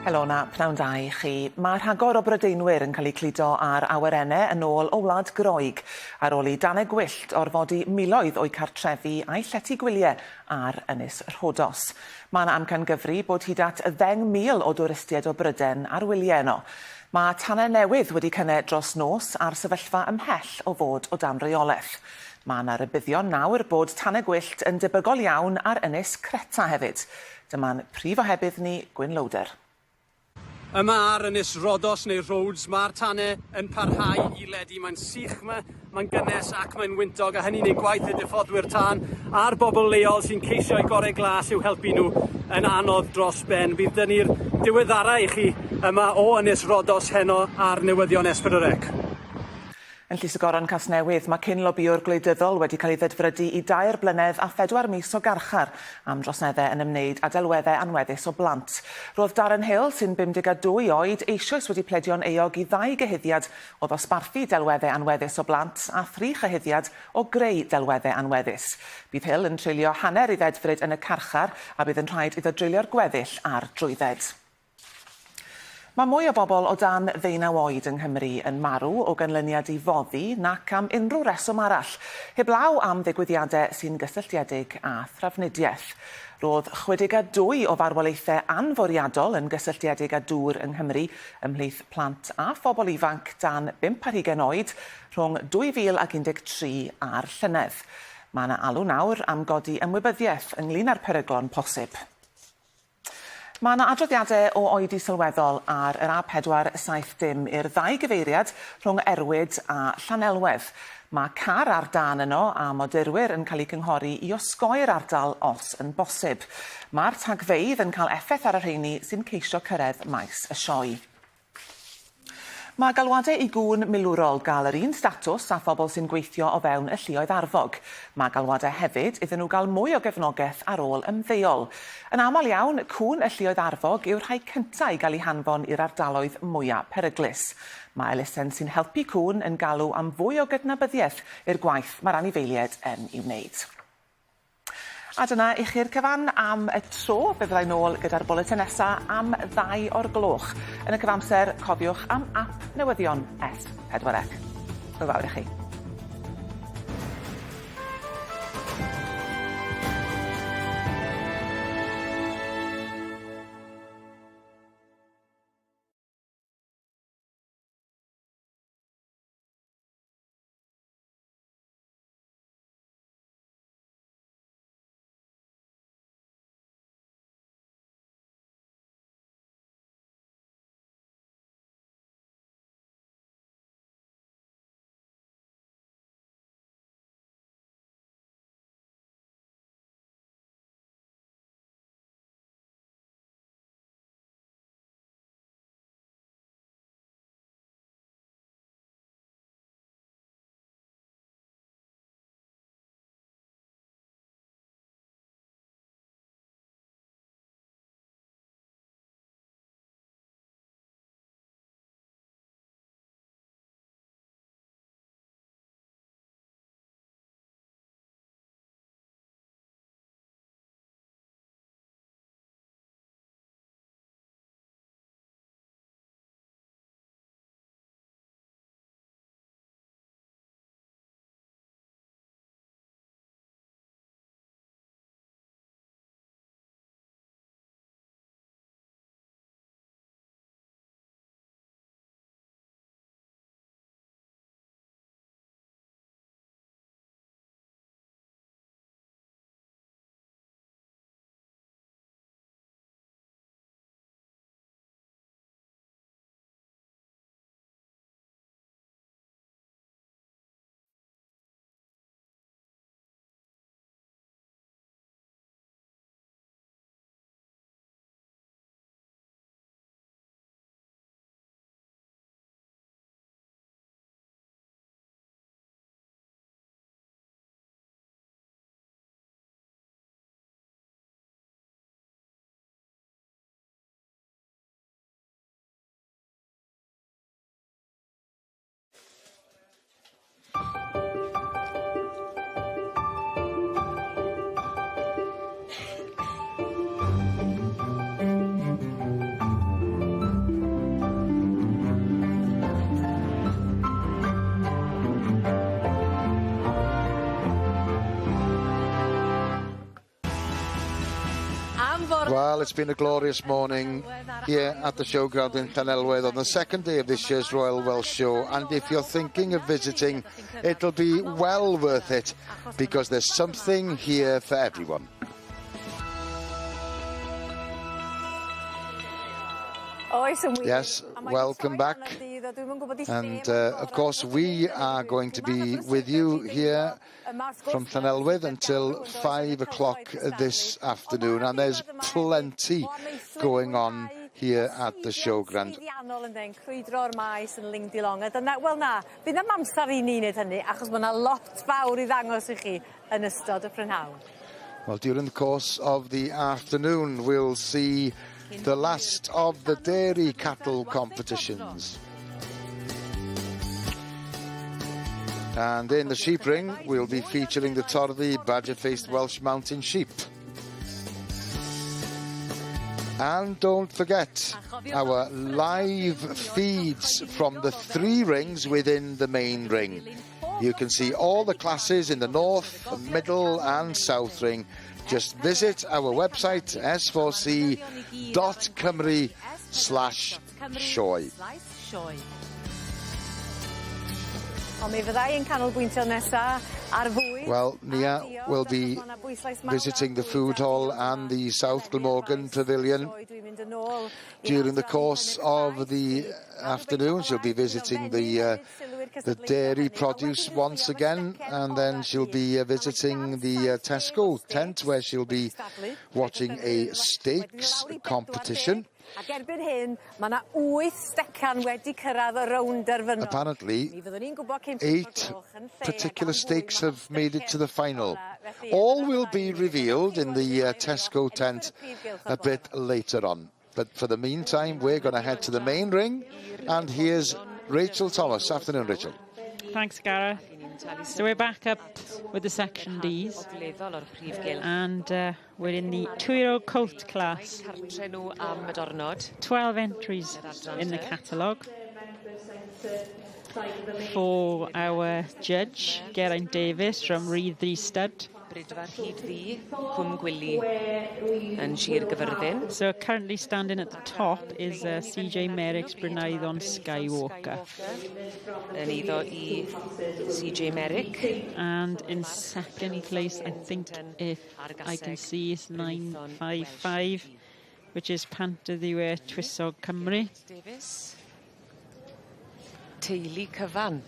Helo na, pnawn da i chi. Mae rhagor o brydeinwyr yn cael eu cludo ar awyrennau yn ôl o Wlad Groeg ar ôl i danau gwyllt orfodi miloedd o'i cartrefi a'i llety gwyliau ar Ynys Rhodos. Mae yna amcangyfri bod hyd at 10,000 o dwristiaid o Bryden ar wyliau yno. Mae tanau newydd wedi cynnig dros nos a'r sefyllfa ymhell o fod o dan reolaeth. Mae yna rybuddion nawr bod tanau gwyllt yn debygol iawn ar Ynys Creta hefyd. Dyma'n prif ohebydd ni, Gwyn Lowder. Yma ar Ynys Rhodos neu Rhodes, mae'r tanau yn parhau i ledu. Mae'n sych yma, mae'n gynnes ac mae'n wyntog, a hynny'n ei gwaith y diffoddwyr tân a'r bobl leol sy'n ceisio eu gorau glas i'w helpu nhw yn anodd dros ben. Bydd dyn ni'r diweddarau i chi yma o Ynys Rhodos heno ar newyddion S4C. Yn Llys y Goron Casnewydd, mae cyn-lobiwr gwleidyddol wedi cael ei ddedfrydu i 2 blynedd a 4 mis o garchar am drosneddau yn ymwneud â delweddau anweddus o blant. Roedd Darren Hill, sy'n 52 oed, eisoes wedi pledio'n eog i 2 gyhuddiad o ddosbarthu delweddau anweddus o blant a 3 chyhuddiad o greu delweddau anweddus. Bydd Hill yn treulio hanner i ddedfryd yn y carchar a bydd yn rhaid iddo dreulio'r gweddill a'r drwydded. Mae mwy o bobl o dan 19 oed yng Nghymru yn marw o ganlyniad i foddi nac am unrhyw reswm arall, heblaw am ddigwyddiadau sy'n gysylltiedig â thrafnidiaeth. Roedd 62 o farwolaethau anfwriadol yn gysylltiedig â dŵr yng Nghymru ymhlith plant a phobl ifanc dan 5 ar 20 oed rhwng 2013 a'r llynedd. Mae yna alw nawr am godi ymwybyddiaeth ynglŷn â'r peryglon posib. Mae yna adroddiadau o oedi sylweddol ar yr A470 i'r 2 gyfeiriad rhwng Erwyd a Llanelwedd. Mae car ar dan yno a modurwyr yn cael eu cynghori i osgoi'r ardal os yn bosib. Mae'r tagfeidd yn cael effaith ar y rheini sy'n ceisio cyrraedd maes y sioe. Mae galwadau i gŵn milwrol gael yr un statws â phobl sy'n gweithio o fewn y lluoedd arfog. Mae galwadau hefyd iddyn nhw gael mwy o gefnogaeth ar ôl ymddeol. Yn aml iawn, cŵn y lluoedd arfog yw'r rhai cyntaf i gael eu hanfon i'r ardaloedd mwyaf peryglus. Mae elusen sy'n helpu cŵn yn galw am fwy o gydnabyddiaeth i'r gwaith mae'r anifeiliaid yn i'w wneud. A dyna i chi'r cyfan am y tro. Fe fyddai nôl gyda'r bwletin nesaf am 2 o'r gloch. Yn y cyfamser, cofiwch am ap newyddion S4C. Hwyl fawr i chi. Well, it's been a glorious morning here at the Showground in Llanelwedd on the second day of this year's Royal Welsh Show, and if you're thinking of visiting, it'll be well worth it because there's something here for everyone. Yes, welcome back. And of course we are going to be with you here from Llanelwedd until 5 o'clock this afternoon, and there's plenty going on here at the Showground. Well, during the course of the afternoon we'll see the last of the dairy cattle competitions. And in the sheep ring, we'll be featuring the Torddi badger-faced Welsh mountain sheep. And don't forget our live feeds from the 3 rings within the main ring. You can see all the classes in the north, middle and south ring. Just visit our website, s4c.cymru/Sioe. Well, Nia will be visiting the food hall and the South Glamorgan Pavilion. During the course of the afternoon, she'll be visiting the dairy produce once again, and then she'll be visiting the Tesco tent where she'll be watching a steaks competition. Apparently, 8 particular steaks have made it to the final. All will be revealed in the Tesco tent a bit later on. But for the meantime, we're going to head to the main ring, and here's Rachel Thomas. Afternoon, Rachel. Thanks, Gareth. So we're back up with the Section Ds, and we're in the 2-year-old colt class. 12 entries in the catalogue. For our judge, Geraint Davies from Rhydd Stud. So currently standing at the top is CJ Merrick's Brynaidon Skywalker. CJ Merrick. And in second place, I think, if I can see, is 955, which is Pantaddiwe Twisog Cymru. Teulu Cyfan.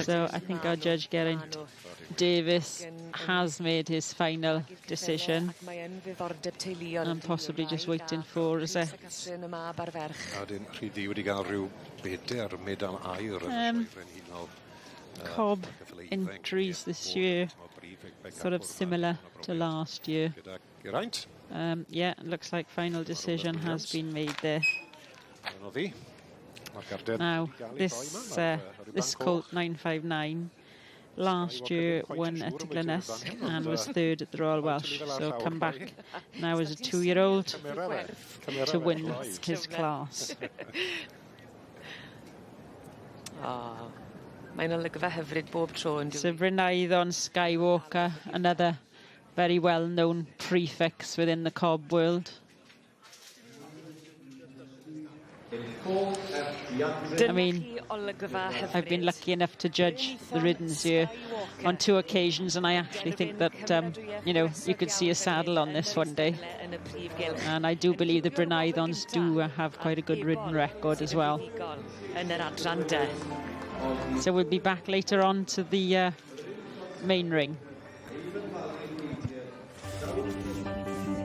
So I think our judge Geraint Davies has made his final decision, and possibly just waiting for us. Cob entries this year, sort of similar to last year. Yeah, looks like final decision has been made there. Now, this colt 959 last year won at Glenesk and was 3rd at the Royal Welsh, so come back now as a 2-year-old to win his class. So Brynaidon Skywalker, another very well-known prefix within the cob world. I mean, I've been lucky enough to judge the riddens here on 2 occasions, and I actually think that, you know, you could see a saddle on this one day. And I do believe the Brynaidons do have quite a good ridden record as well. So we'll be back later on to the main ring.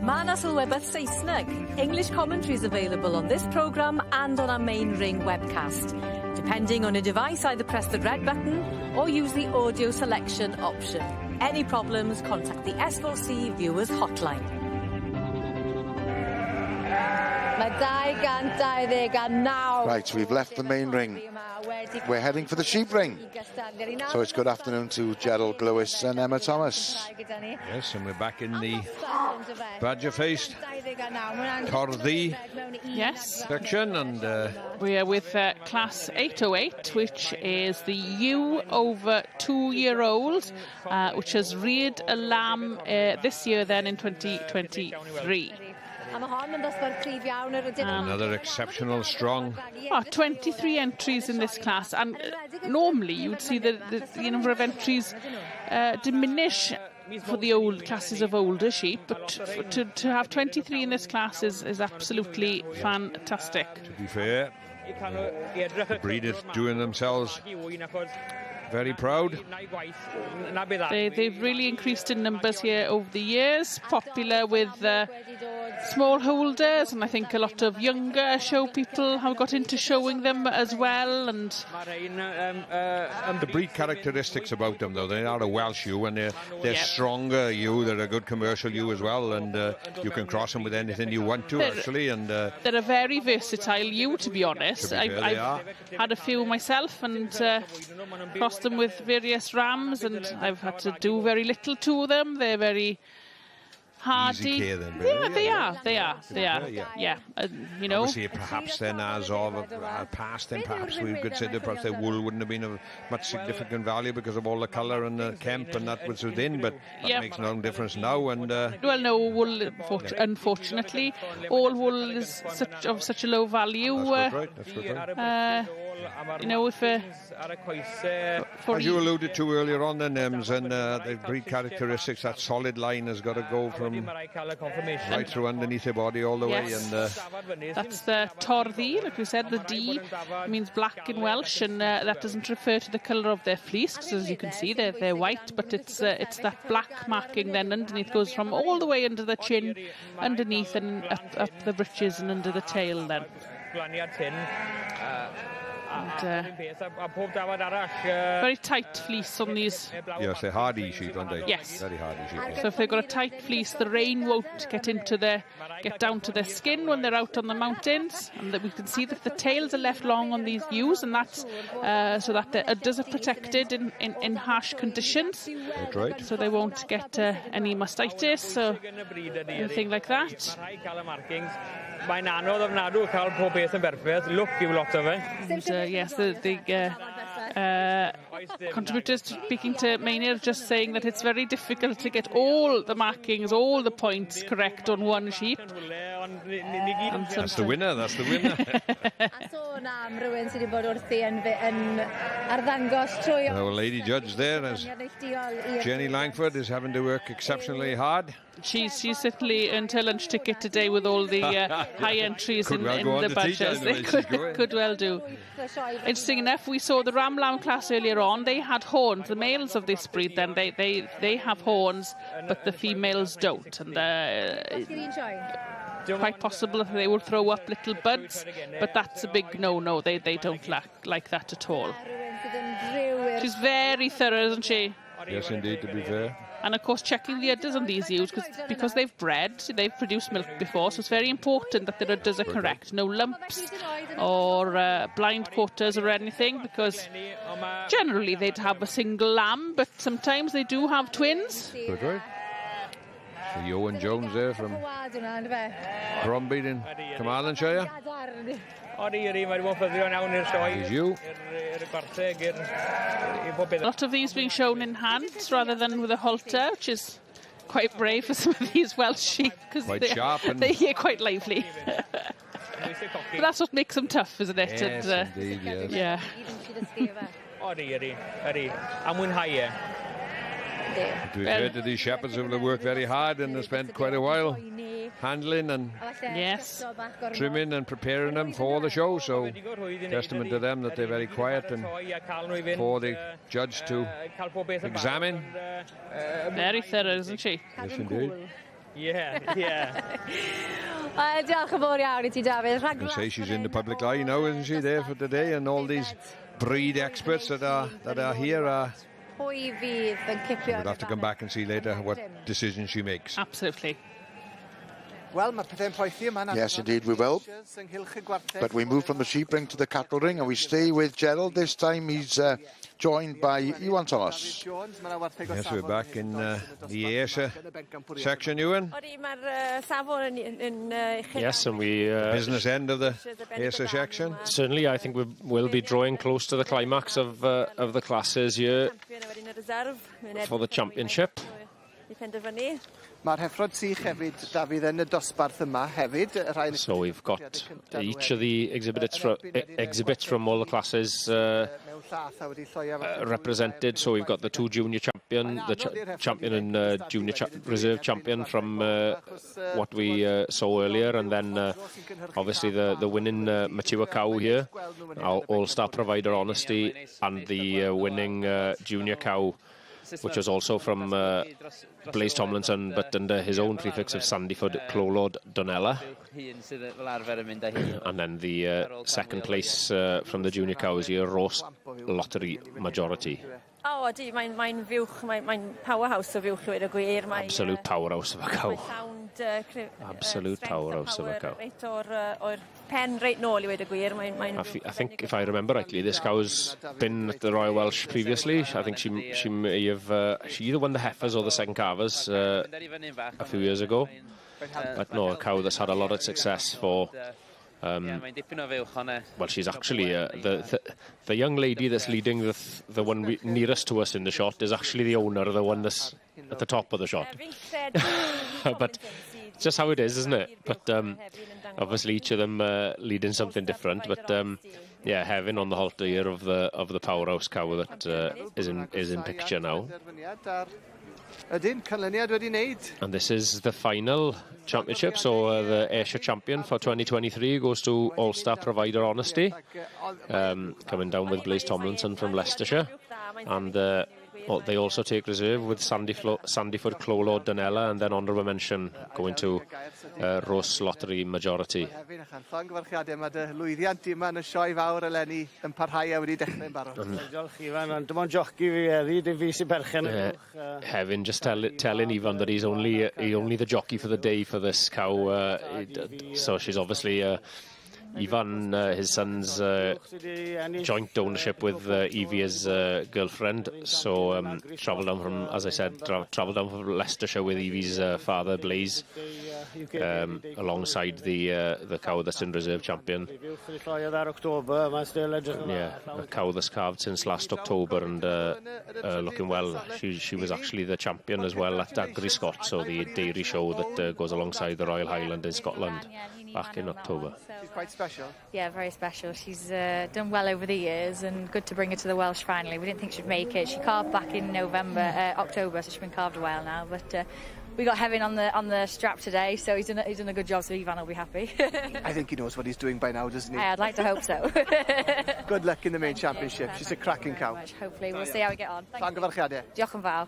Mana Sylwebaeth Saesneg. English commentaries available on this programme and on our main ring webcast. Depending on your device, either press the red button or use the audio selection option. Any problems, contact the S4C viewers hotline. Mae 229. Right, we've left the main ring. We're heading for the sheep ring. So it's good afternoon to Gerald Lewis and Emma Thomas. Yes, and we're back in the badger-faced Torddi section, and we are with class 808, which is the ewe over 2-year-old, which has reared a lamb this year then in 2023. Another exceptional strong. 23 entries in this class, and normally you would see the number of entries diminish for the old classes of older sheep, but to have 23 in this class is absolutely fantastic. To be fair, the breeders doing themselves very proud. They've really increased in numbers here over the years, popular with small holders, and I think a lot of younger show people have got into showing them as well. And the breed characteristics about them, though, they are a Welsh ewe, and they're stronger ewe. They're a good commercial ewe as well, and you can cross them with anything you want to, actually. And they're a very versatile ewe, to be honest. I've had a few myself and crossed them with various rams, and I've had to do very little to them. They're very hardy. Easy care then, they are. Yeah. You know. Obviously, perhaps then, as of past, then perhaps we could say that perhaps their wool wouldn't have been of much significant value because of all the colour and the kemp and that was within, but that makes no difference now. And well, no wool, unfortunately, all wool is of such a low value. That's right. You know, if as you alluded to earlier on, the Nems and the breed characteristics, that solid line has got to go from right through underneath your body all the way. And that's the Torddi, like we said. The D means black in Welsh, and that doesn't refer to the colour of their fleece, because as you can see, they're white, but it's that black marking then underneath, goes from all the way under the chin, underneath, and up the breeches and under the tail then. Very tight fleece on these. Yes, they're hardy sheep, aren't they? Yes. Very hardy sheep. So if they've got a tight fleece, the rain won't get down to their skin when they're out on the mountains. And we can see that the tails are left long on these ewes, and that's so that the udders are protected in harsh conditions. That's right. So they won't get any mastitis or anything like that. Mae'n anodd ofnadw cael pob beth yn berffaith. Look yw lot of it. Yes, the contributors speaking to Maynir just saying that it's very difficult to get all the markings, all the points correct on one sheep. That's the winner. Our lady judge there, as Jenny Langford, is having to work exceptionally hard. She's certainly earned her lunch ticket today with all the high entries in the badgers. They could well do. Interesting enough, we saw the Ram Lamb class earlier on. They had horns. The males of this breed, then they have horns, but the females don't. And quite possible that they will throw up little buds, but that's a big no-no. They don't like that at all. She's very thorough, isn't she? Yes, indeed, to be fair. And of course, checking the udders on these ewes, because they've bred, they've produced milk before, so it's very important that their udders are correct. No lumps or blind quarters or anything, because generally they'd have a single lamb, but sometimes they do have twins. That's right. So Owen Jones there from Brombeat in Carmarthenshire. Here's you. A lot of these being shown in hands rather than with a halter, which is quite brave for some of these Welsh sheep, because they're quite lively. But that's what makes them tough, isn't it? Yes, indeed, yes. Yeah. To be fair to these shepherds who have worked very hard and have spent quite a while handling and trimming and preparing them for the show, so testament to them that they're very quiet and for the judge to examine. Very thorough, isn't she? Yes, indeed. Yeah. Diolch yn fawr iawn I ti, David. I can say she's in the public eye now, isn't she, there for today, and all these breed experts that are here are. We'll have to come back and see later what decision she makes. Absolutely. Yes, indeed we will. But we move from the sheep ring to the cattle ring, and we stay with Gerald. This time he's joined by Iwan Thomas. Yes, we're back in the Ayrshire section, Ewan. Yes, and we... business end of the Ayrshire section. Certainly, I think we will be drawing close to the climax of the classes here for the championship. Mae'r heffrod sych hefyd, Dafydd, yn y dosbarth yma hefyd. So we've got each of the exhibits from all the classes represented. So we've got the two junior champion, the champion and junior reserve champion from what we saw earlier, and then obviously the winning mature cow here, our all-star provider Honesty, and the winning junior cow, which was also from Blaise Tomlinson, but under his own prefix of Sandyford Clolod Donella. And then the second place from the junior cows here, Ross Lottery Majority. O, ydy, mae'n fiwch, mae'n powerhouse o fiwch, dweud y gwir. Absolute powerhouse of a cow. Absolute powerhouse of a cow. O'r pen reit nôl, dweud y gwir. I think, if I remember rightly, this cow's been at the Royal Welsh previously. I think she may have... she either won the heifers or the second calvers a few years ago. But no, a cow that's had a lot of success for... well, she's actually the young lady that's leading the one nearest to us in the shot is actually the owner, the one that's at the top of the shot. But it's just how it is, isn't it? But obviously each of them leading something different. But yeah, Hefin on the halter here of the powerhouse cow that is in picture now. And this is the final championship, so the Ayrshire champion for 2023 goes to All-Star provider Honesty, coming down with Blaise Tomlinson from Leicestershire, and they also take reserve with Sandyford Clolod Donella, and then honourable mention going to Ross Lottery Majority. Hefin just telling Ivan that he's only the jockey for the day for this cow, so she's obviously Ivan, his son's joint ownership with Evie's girlfriend, so travelled down from, as I said, travelled down from Leicestershire with Evie's father, Blaise, alongside the cow that's in reserve champion. Yeah, a cow that's calved since last October and looking well. She was actually the champion as well at Agri Scott, so the dairy show that goes alongside the Royal Highland in Scotland back in October. She's quite special. Yeah, very special. She's done well over the years, and good to bring her to the Welsh finally. We didn't think she'd make it. She calved back in October, so she's been calved a while now. But we got Hefin on the strap today, so he's done a good job. So Ivan will be happy. I think he knows what he's doing by now, doesn't he? I'd like to hope so. Good luck in the main championship. She's a cracking cow. Hopefully, we'll see how we get on. Diolch yn fawr.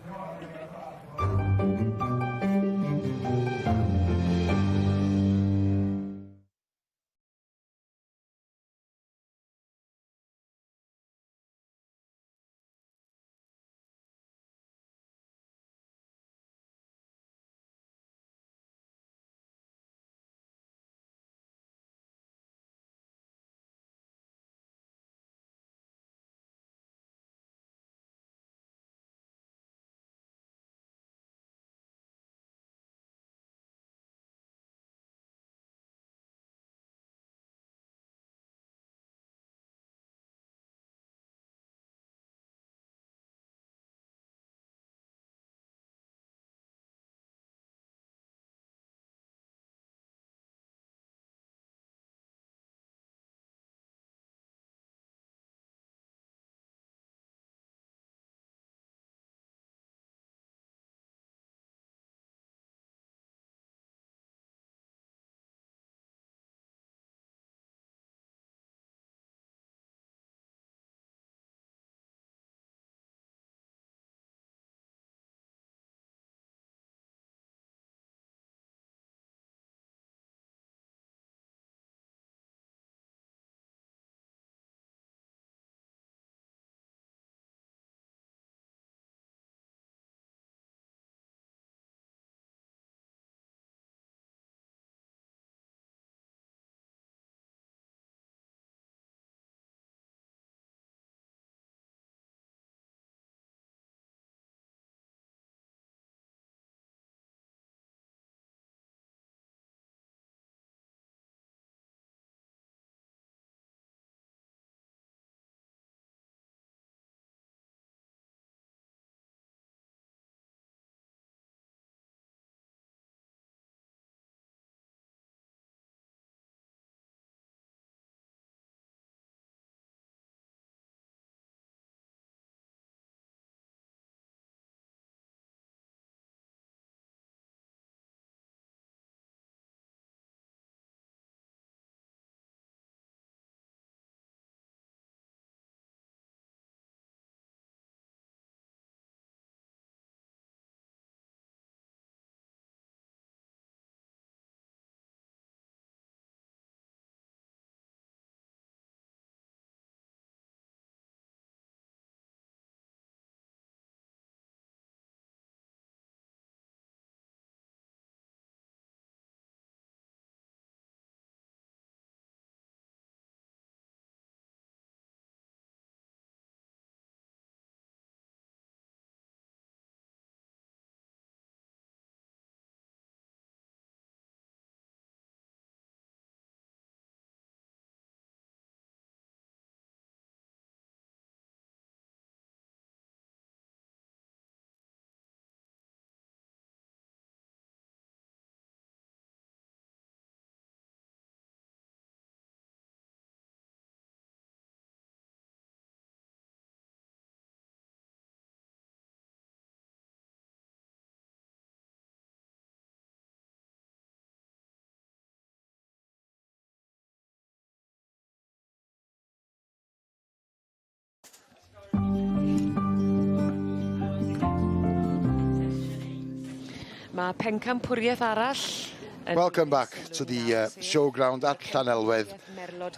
Mae pencampwriaeth arall. Welcome back to the Showground at Llanelwedd,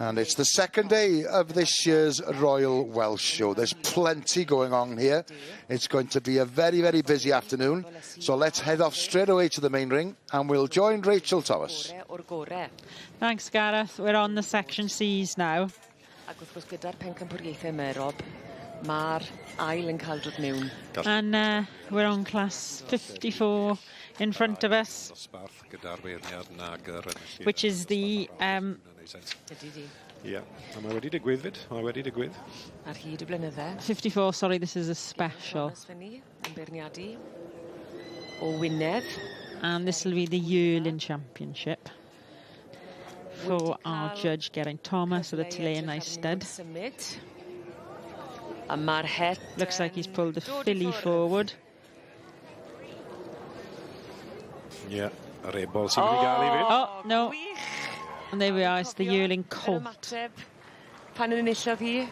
and it's the second day of this year's Royal Welsh Show. There's plenty going on here. It's going to be a very, very busy afternoon, so let's head off straight away to the main ring and we'll join Rachel Thomas. Thanks, Gareth. We're on the section C's now. Ac wrth gwrs gyda'r pencampwriaethau Merob, mae'r ail yn cael dod mewn. And we're on class 54 in front of us, which is the... Yeah, mae wedi digwydd fyd, mae wedi digwydd. Ar hyd y blynyddau. 54, sorry, this is a special. Yn beirniadu o Wynedd. And this will be the Yearling Championship for our judge, Geraint Thomas, of the Tylean Eisteddfod. A mae'r het... Looks like he's pulled the filly forward. Yeah, yr ebol sy'n wedi gael I fyd. Oh, no. And there we are, it's the Yearling Colt. Pan yn enillodd hi?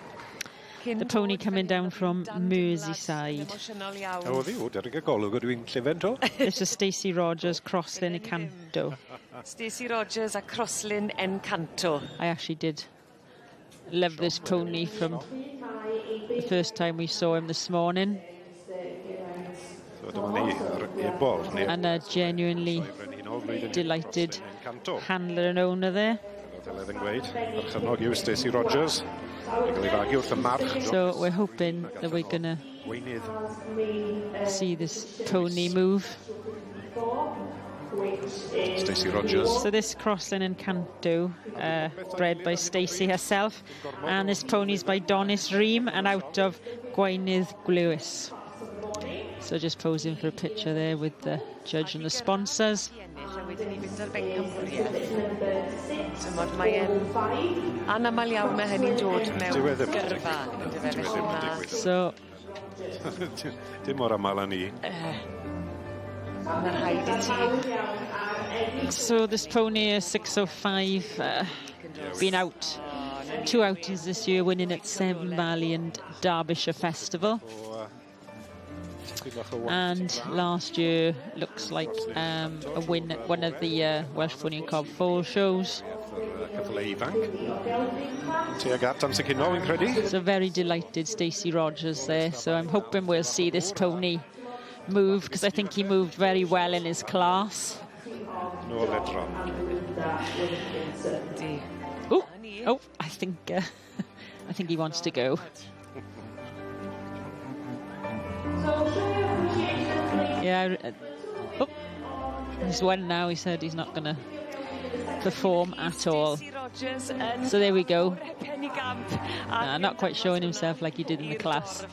The pony coming down from Merseyside. O, ddi, o, derig y golwg o dwi'n llyfen to. This is Stacey Rogers, Crosslyn Encanto. Stacey Rogers a Crosslyn Encanto. I actually did love this pony from the first time we saw him this morning. And a genuinely delighted handler and owner there. So we're hoping that we're going to see this pony move. Stacey Rogers. So this Crosslyn Encanto, bred by Stacey herself, and this pony's by Donis Ream and out of Gwynedd Glywys. So just posing for a picture there with the judge and the sponsors. So dim mor amal â ni. So this pony is 605, been out 2 outings this year, winning at Severn Valley and Derbyshire Festival. And last year looks like a win at one of the Welsh Pony and Cob Foal shows. So very delighted Stacey Rogers there. So I'm hoping we'll see this pony move, because I think he moved very well in his class. Oh, I think he wants to go. Yeah, he's won now. He said he's not going to perform at all. So there we go. Not quite showing himself like he did in the class.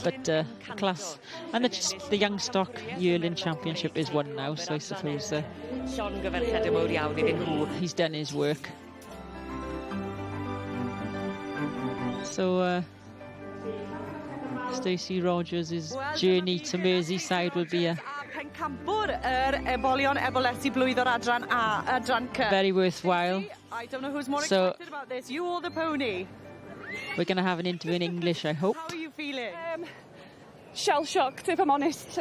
But class. And the Young Stock Yearling Championship is won now, so I suppose he's done his work. So Stacey Rogers' journey to Merseyside will be a very worthwhile. I don't know who's more excited about this, you or the pony? We're going to have an interview in English, I hope. How are you feeling? Shell-shocked, if I'm honest.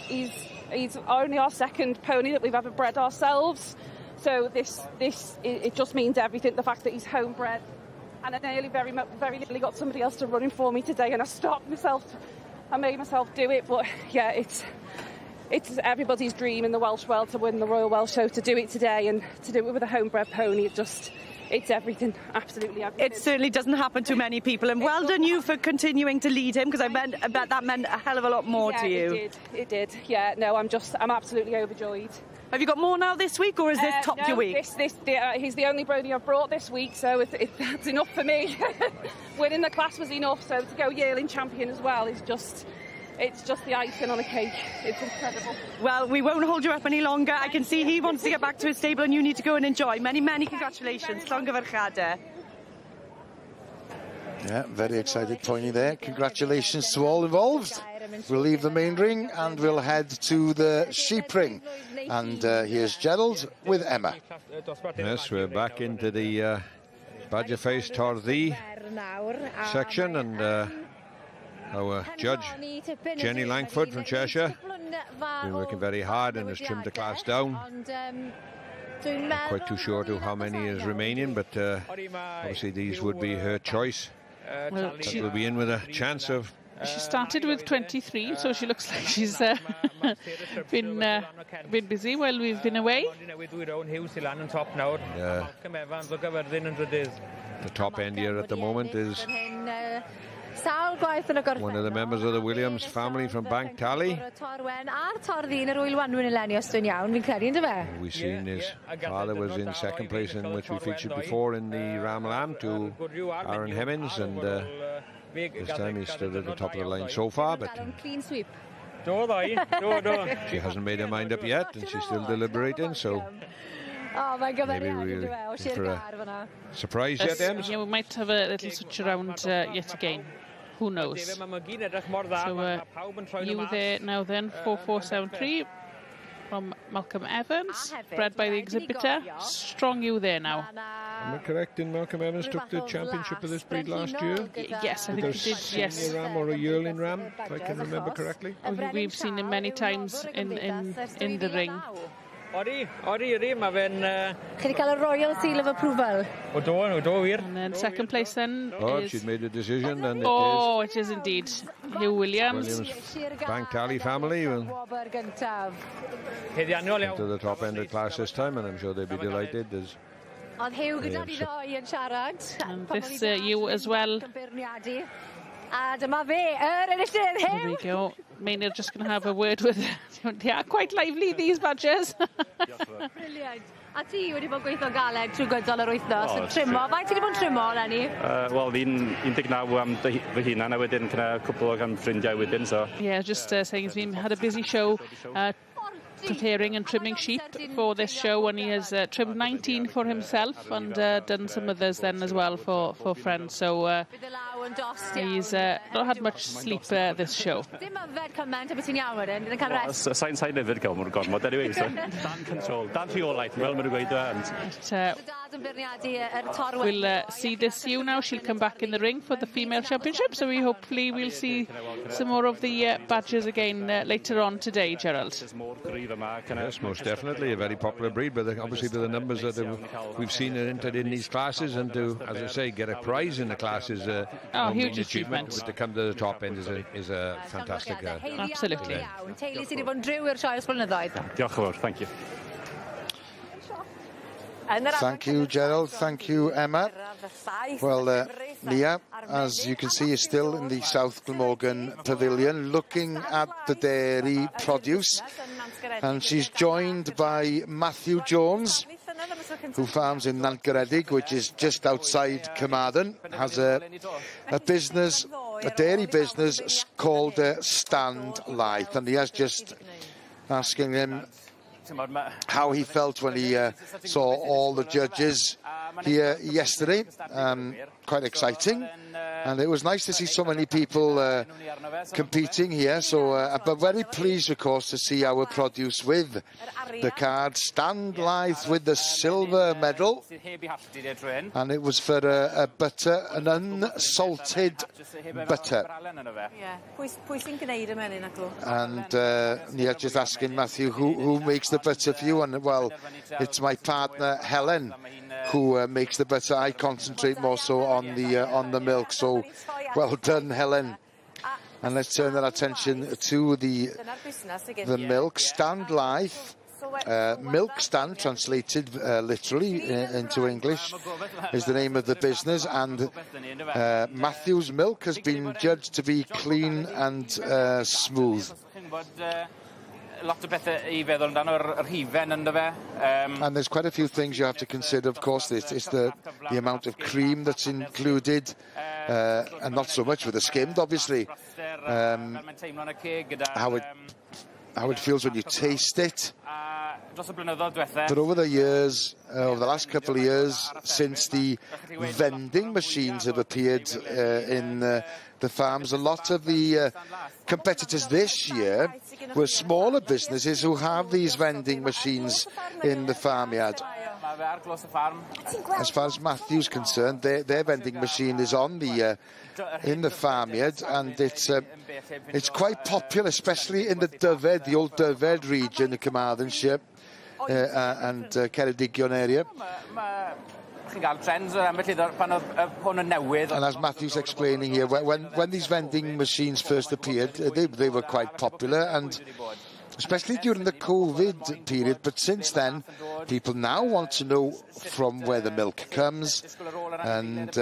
He's only our second pony that we've ever bred ourselves. So it just means everything. The fact that he's homebred. And I nearly very nearly got somebody else to run him for me today, and I stopped myself. I made myself do it, but yeah, it's everybody's dream in the Welsh world to win the Royal Welsh Show. To do it today and to do it with a homebred pony, it's everything, absolutely everything. It certainly doesn't happen to many people, and well done you for continuing to lead him, because I bet that meant a hell of a lot more to you. It did. Yeah, no, I'm absolutely overjoyed. Have you got more now this week, or is this topped your week? He's the only brony I've brought this week, so that's enough for me. Winning the class was enough, so to go Yearling Champion as well is just... It's just the icing on a cake. It's incredible. Well, we won't hold you up any longer. I can see he wants to get back to his stable and you need to go and enjoy. Many, many congratulations. Llongyfarchiadau. Yeah, very excited pony there. Congratulations to all involved. We'll leave the main ring and we'll head to the sheep ring. And here's Gerald with Emma. Yes, we're back into the Badger Face Torthi section, and our judge, Jenny Langford from Cheshire, been working very hard and has trimmed the class down. Not quite too sure to how many is remaining, but obviously these would be her choice. Well, she will be in with a chance of. She started with 23, so she looks like she's been busy while we've been away. Yeah. The top end here at the moment is one of the members of the Williams family from Bank Tally. We've seen his father was in second place, in which we featured before in the Ram Lam, to Aaron Hemmings, and this time he's still at the top of the line so far, but she hasn't made her mind up yet, and she's still deliberating, so maybe we're in for a surprise yet, Ems. Yeah, we might have a little switch around yet again. Who knows? So you there now then, 4473 from Malcolm Evans, bred by the exhibitor. Strong you there now. Am I correct in Malcolm Evans took the championship of this breed last year? Yes, I think he did, yes. A ram or a yearling ram, if I can remember correctly. We've seen him many times in the ring. Odi, ma fe'n... Chi wedi cael y Royal Seal of Approval? Do wir. And then second place then is... she's made a decision, and it is indeed Hugh Williams. Bank Tally family will into the top end of the class this time, and I'm sure they'll be delighted. Ond Hugh gyda fi ddoi yn siarad. And this you as well. A dyma fe, enillydd, Hugh! There we go. Maynard just going to have a word with... They are quite lively, these badgers. Brilliant. A ti wedi bod gweithio galed trwy gydol yr wythnos yn trimo. Faint ti wedi bod yn trimo, Lenny? Wel, 19 am fy hunan, a wedyn cwpl o gan ffrindiau wedyn, so... Yeah, just saying he's had a busy show preparing and trimming sheep for this show, and he has trimmed 19 for himself and done some others then as well for friends, so he's not had much sleep this show. Dim yfed cymaint a beth ti'n iawn wedyn, yn cael rest. Sa'n yfed cael mor gormod anyway, so dan control, dan rheolaeth, fel maen nhw'n gweud. We'll see this you now. She'll come back in the ring for the female championship, so hopefully we'll see some more of the badgers again later on today, Gerald. Yes, most definitely a very popular breed, but obviously with the numbers that we've seen entered in these classes, and to, as I say, get a prize in the class is a huge achievement. But to come to the top end is a fantastic. Absolutely. Teulu sydd wedi bod yn driw i'r sioes blynyddoedd. Diolch yn fawr, thank you. Thank you, Gerald. Thank you, Emma. Well, Nia, as you can see, is still in the South Glamorgan Pavilion looking at the dairy produce, and she's joined by Matthew Jones, who farms in Nantgaredig, which is just outside Carmarthen, has a business, a dairy business called Stand Light, and he has just asking him how he felt when he saw all the judges here yesterday. Quite exciting, and it was nice to see so many people competing here, so but very pleased of course to see our produce with the card Stand Light with the silver medal, and it was for a butter, an unsalted butter. And Nia just asking Matthew who makes the butter for you, and well, it's my partner Helen who makes the butter. I concentrate more so on the milk, so well done, Helen. And let's turn our attention to the milk. Stand Life, milk stand translated literally into English is the name of the business, and Matthew's milk has been judged to be clean and smooth. And there's quite a few things you have to consider, of course. It's the amount of cream that's included, and not so much with the skimmed, obviously. How it feels when you taste it. But over the years, over the last couple of years, since the vending machines have appeared in the farms, a lot of the competitors this year were smaller businesses who have these vending machines in the farmyard. As far as Matthew's concerned, their vending machine is on the in the farmyard, and it's quite popular, especially in the Dyfed, the old Dyfed region, the Carmarthenshire and Ceredigion area. And as Matthew's explaining here, when these vending machines first appeared, they were quite popular, and especially during the COVID period. But since then, people now want to know from where the milk comes, and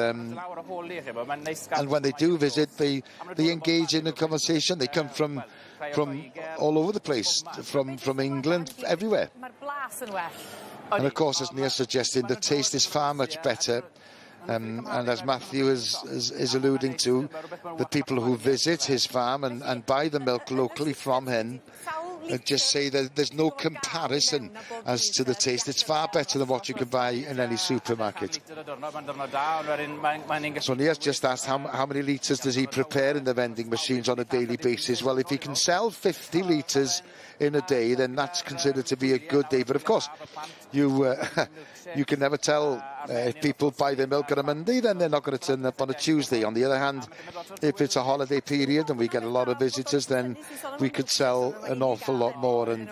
when they do visit, they engage in a conversation. They come from all over the place, from England, everywhere. And of course, as Nia suggested, the taste is far much better. And as Matthew is alluding to, the people who visit his farm and buy the milk locally from him just say that there's no comparison as to the taste. It's far better than what you can buy in any supermarket. So Nia's just asked how many litres does he prepare in the vending machines on a daily basis. Well, if he can sell 50 litres in a day, then that's considered to be a good day. But of course, you can never tell if people buy their milk on a Monday, then they're not going to turn up on a Tuesday. On the other hand, if it's a holiday period and we get a lot of visitors, then we could sell an awful lot more. And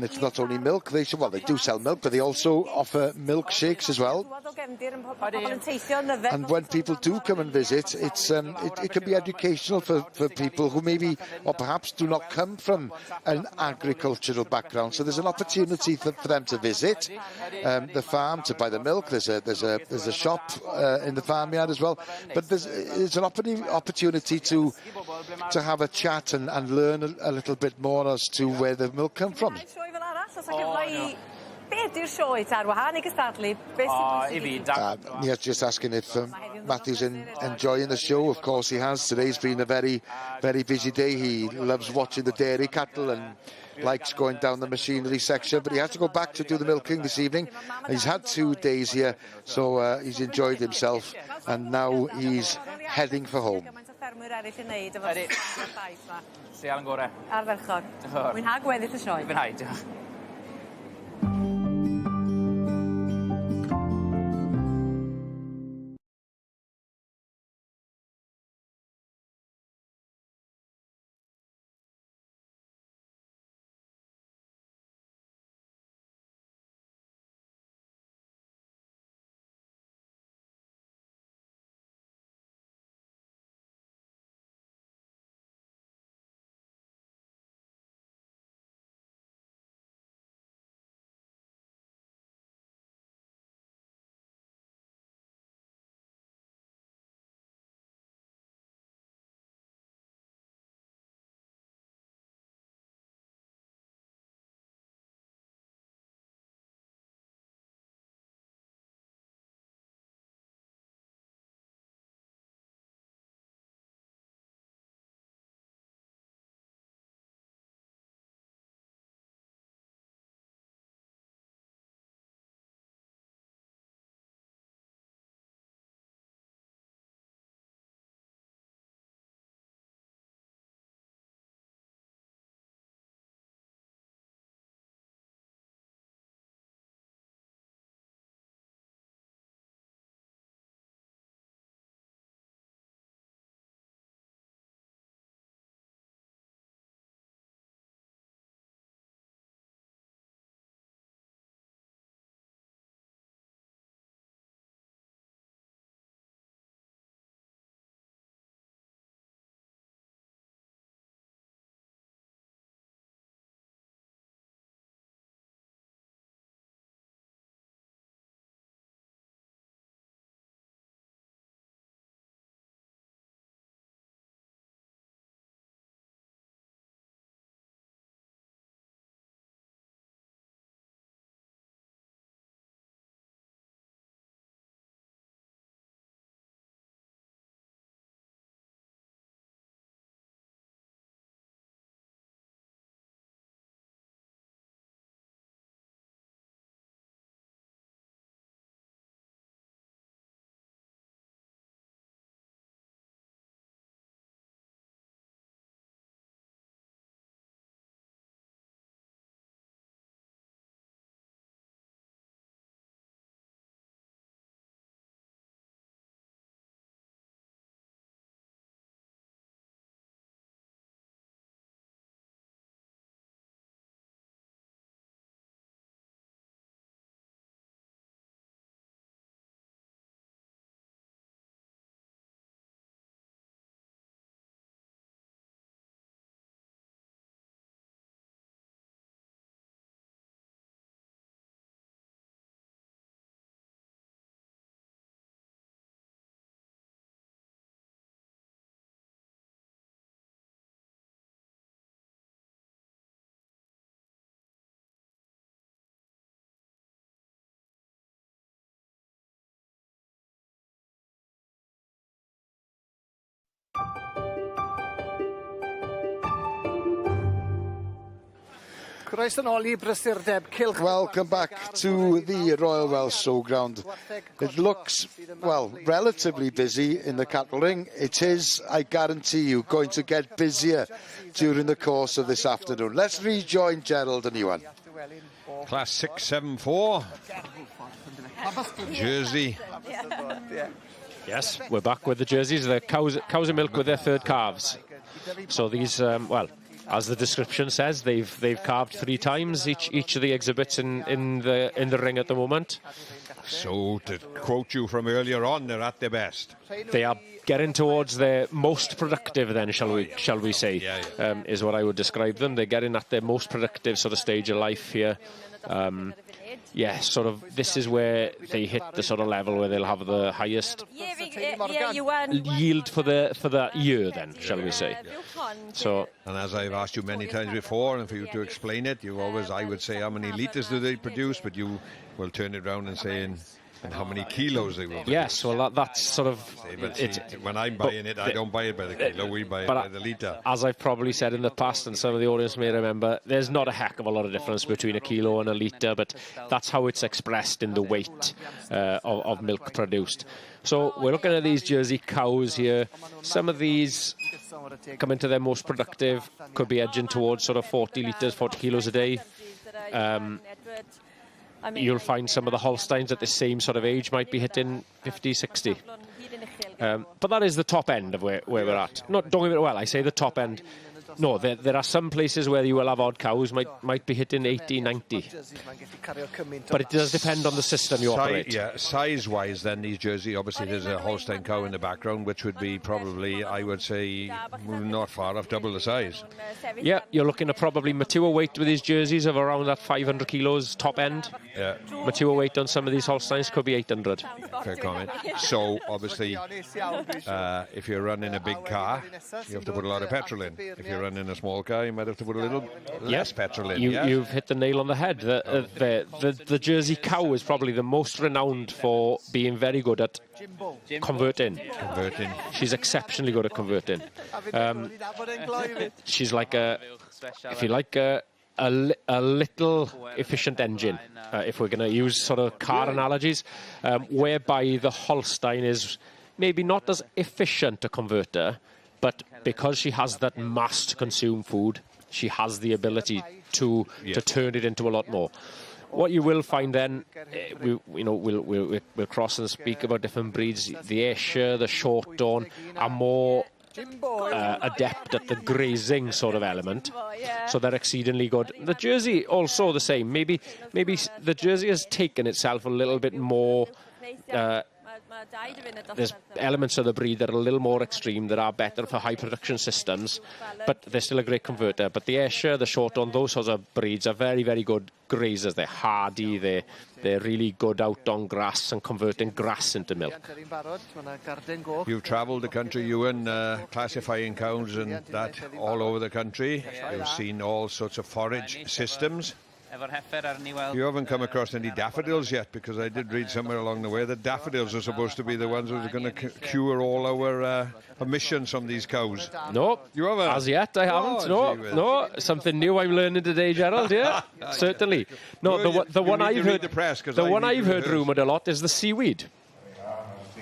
it's not only milk. They do sell milk, but they also offer milkshakes as well. And when people do come and visit, it can be educational for people who maybe or perhaps do not come from an agricultural background. So there's an opportunity for them to visit the farm, to buy the milk. There's a shop in the farmyard as well. But there's an opportunity to have a chat and learn a little bit more as to where the milk come from. Nia's just asking if Matthew's enjoying the show. Of course he has. Today's been a very, very busy day. He loves watching the dairy cattle and likes going down the machinery section, but he has to go back to do the milking this evening. He's had 2 days here, so he's enjoyed himself, and now he's heading for home. Mwynhau gweddill y sioe. Mwynhau, diolch. Welcome back to the Royal Welsh Showground. It looks, well, relatively busy in the cattle ring. It is, I guarantee you, going to get busier during the course of this afternoon. Let's rejoin Gerald and Iwan. Class 674. Jersey. Yes, we're back with the jerseys. The cows and milk with their third calves. So these, well, as the description says, they've calved 3 times each of the exhibits in the ring at the moment. So to quote you from earlier on, they're at their best. They are getting towards their most productive. Then shall we say? Yeah. Is what I would describe them. They're getting at their most productive sort of stage of life here. Yeah, sort of. This is where they hit the sort of level where they'll have the highest yield for that year. Then, shall we say? So, and as I've asked you many times before, and for you to explain it, I would say how many litres do they produce, but you will turn it around and say and how many kilos they will produce. Yes, well that's sort of. When I'm buying it, I don't buy it by the kilo. We buy it by the litre. As I've probably said in the past, and some of the audience may remember, there's not a heck of a lot of difference between a kilo and a litre, but that's how it's expressed in the weight of milk produced. So we're looking at these Jersey cows here. Some of these come into their most productive, could be edging towards sort of 40 litres, 40 kilos a day. You'll find some of the Holsteins at the same sort of age might be hitting 50, 60. But that is the top end of where we're at. Don't get me wrong, I say the top end. No, there are some places where you will have odd cows might be hitting 80, 90. But it does depend on the system you operate. Yeah, size-wise, then these Jersey, obviously there's a Holstein cow in the background, which would be probably, I would say, not far off double the size. Yeah, you're looking at probably mature weight with these Jerseys of around that 500 kilos top end. Yeah. Mature weight on some of these Holsteins could be 800. Fair comment. So, obviously, if you're running a big car, you have to put a lot of petrol in. If you're running a small car, you might have to put a little less petrol in. You've hit the nail on the head. The Jersey cow is probably the most renowned for being very good at converting. She's exceptionally good at converting. She's like if you like, a little efficient engine, if we're going to use sort of car analogies, whereby the Holstein is maybe not as efficient a converter, but because she has that mass to consume food, she has the ability to turn it into a lot more. What you will find then, we'll cross and speak about different breeds. The Ayrshire, the Short Dawn are more adept at the grazing sort of element, so they're exceedingly good. The Jersey also the same. Maybe the Jersey has taken itself a little bit more. There's elements of the breed that are a little more extreme, that are better for high production systems, but they're still a great converter. But the Ayrshire, the Short Dawn, those sorts of breeds are very, very good grazers. They're hardy, they're really good out on grass and converting grass into milk. You've travelled the country, Ewan, classifying cows and that all over the country. You've seen all sorts of forage systems. You haven't come across any daffodils yet, because I did read somewhere along the way that daffodils are supposed to be the ones that are going to cure all our emissions from these cows. No, you haven't? As yet, I haven't. No, something new I'm learning today, Gerald. Yeah, certainly. No, the one I've heard rumoured a lot is the seaweed.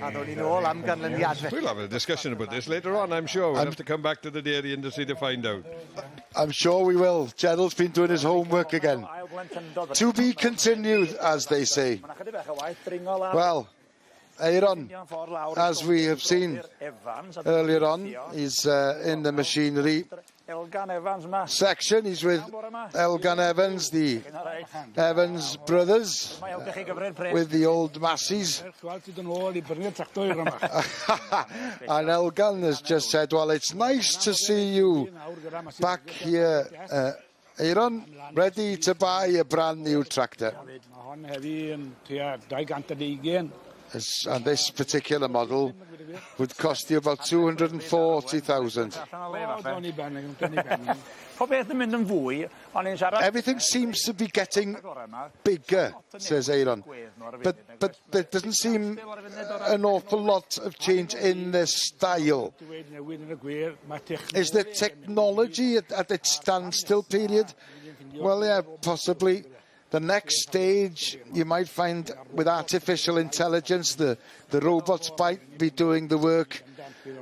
We'll have a discussion about this later on, I'm sure. We'll have to come back to the dairy industry to find out. I'm sure we will. Gerald's been doing his homework again. To be continued, as they say. Well, Aaron, as we have seen earlier on, is in the machinery section. He's with Elgan Evans, the Evans brothers, with the old Massies. And Elgan has just said, well, it's nice to see you back here, Aaron, ready to buy a brand new tractor. And this particular model would cost you about 240,000. Everything seems to be getting bigger, says Aaron. But there doesn't seem an awful lot of change in the style. Is the technology at its standstill period? Well, yeah, possibly. The next stage, you might find with artificial intelligence, the robots might be doing the work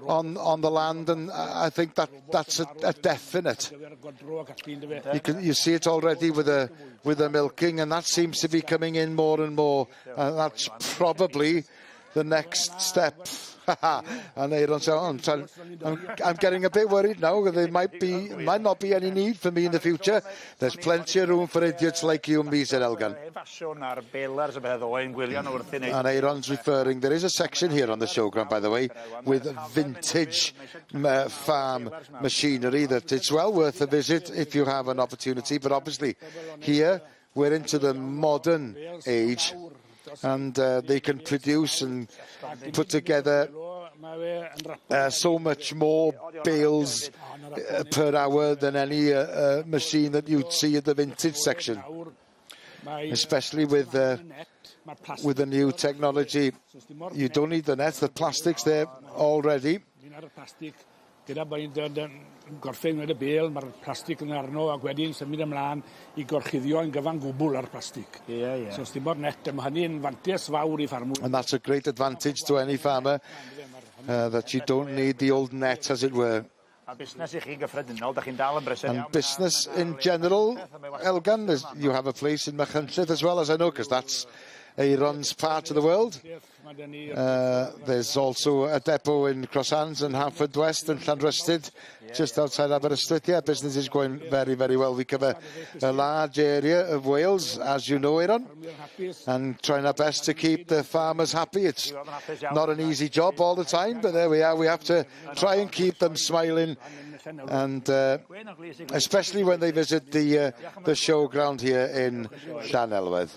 on the land, and I think that's a definite. You see it already with the milking, and that seems to be coming in more and more. And that's probably the next step. And they don't say, I'm getting a bit worried now. There might not be any need for me in the future. There's plenty of room for idiots like you and me, said Elgan. And Aaron's referring, there is a section here on the showground, by the way, with vintage farm machinery that it's well worth a visit if you have an opportunity. But obviously, here we're into the modern age. And they can produce and put together so much more bales per hour than any machine that you'd see at the vintage section, especially with the new technology. You don't need the net, the plastic's there already. Gorffen wedi bel, mae'r plastig yn arno ac wedyn symud ymlaen I gorchuddio yn gyfan gwbl ar plastig. So os dim o'r net, mae hynny'n fantes fawr I ffarmwr. And that's a great advantage to any farmer, that you don't need the old net, as it were. And business in general, Elgan, you have a place in Machynlleth as well, as I know, because that's Aaron's part of the world. There's also a depot in Crosshands and Haverfordwest and Llanrystyd, just outside Aberystwyth. Yeah, business is going very, very well. We cover a large area of Wales, as you know, Aaron, and trying our best to keep the farmers happy. It's not an easy job all the time, but there we are. We have to try and keep them smiling, and especially when they visit the showground here in Llanelwedd.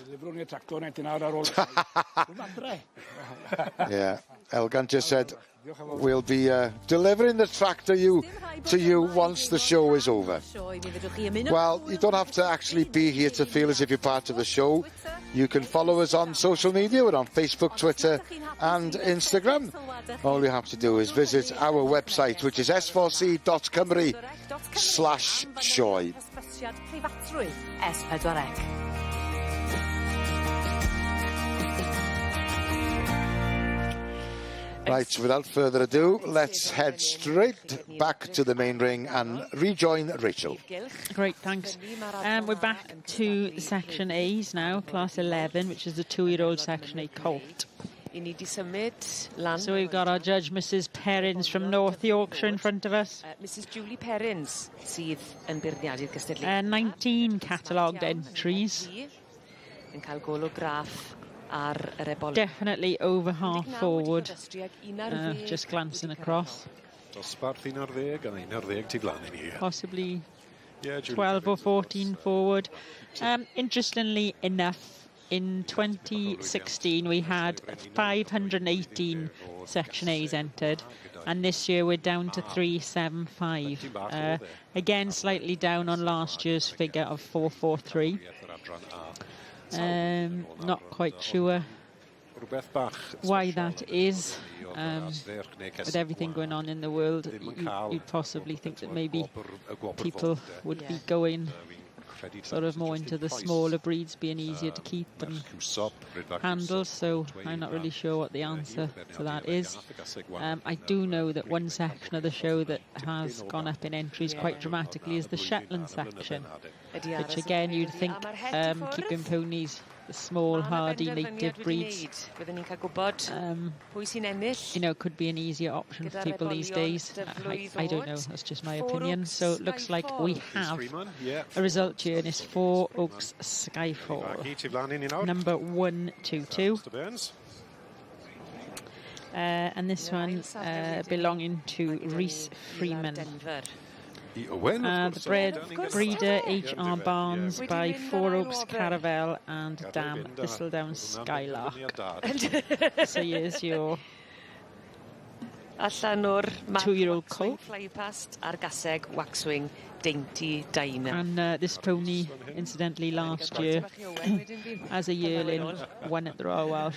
Yeah, Elgan just said we'll be delivering the tractor to you once the show is over. Well, you don't have to actually be here to feel as if you're part of the show. You can follow us on social media. We're on Facebook, Twitter and Instagram. All you have to do is visit our website, which is s4c.cymru/Sioe. Right, without further ado, let's head straight back to the main ring and rejoin Rachel. Great, thanks. We're back to Section A's now, Class 11, which is the 2-year-old Section A colt. So we've got our judge, Mrs Perrins from North Yorkshire, in front of us. Mrs Julie Perrins, sydd yn beirniadu'r gystadlu. 19 catalogued entries. Yn cael golwg graff. Definitely over half forward, just glancing across. Possibly 12 or 14 forward. Interestingly enough, in 2016 we had 518 Section A's entered, and this year we're down to 375. Again, slightly down on last year's figure of 443. Not quite sure why that is. With everything going on in the world, you'd possibly think that maybe people would be going sort of more into the smaller breeds, being easier to keep and handle, so I'm not really sure what the answer to that is. I do know that one section of the show that has gone up in entries quite dramatically is the Shetland section, which again you'd think keeping ponies, the small hardy native breeds, you know, could be an easier option for people these days. I don't know, that's just my opinion. So it looks like we have a result here, and it's 4 Oaks Skyfall, number 122. And this one belonging to Rhys Freeman. The breeder H.R. Barnes by 4 Oaks Caravel and Dam Thistledown Skylark. So here's your 2-year-old colt. And this pony, incidentally, last year, as a yearling, won at the Royal Welsh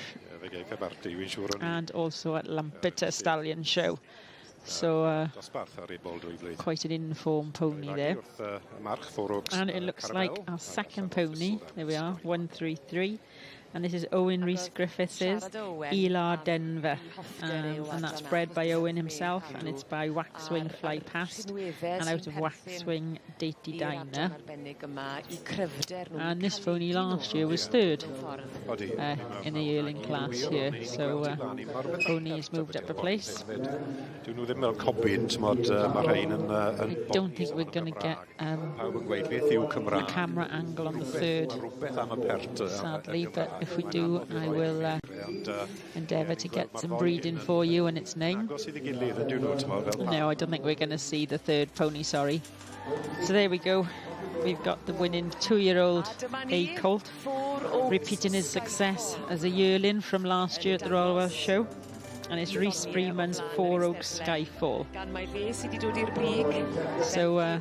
and also at Lampeter Stallion Show. So quite an in-form pony there. And it looks like our second pony. There we are, 133. And this is Owen Rhys-Griffiths' Elar Denver. And that's bred by Owen himself, and it's by Waxwing Fly Past and out of Waxwing Datey Diner. And this pony last year was third in the yearling class here. So pony has moved up a place. I don't think we're going to get a camera angle on the third, sadly, but if we do, I will endeavour to get some breeding for you and its name. No, I don't think we're going to see the third pony, sorry. So there we go. We've got the winning 2-year-old A-Colt, repeating his success as a yearling from last year at the Royal Welsh Show. And it's Rhys Freeman's 4 Oaks Skyfall. So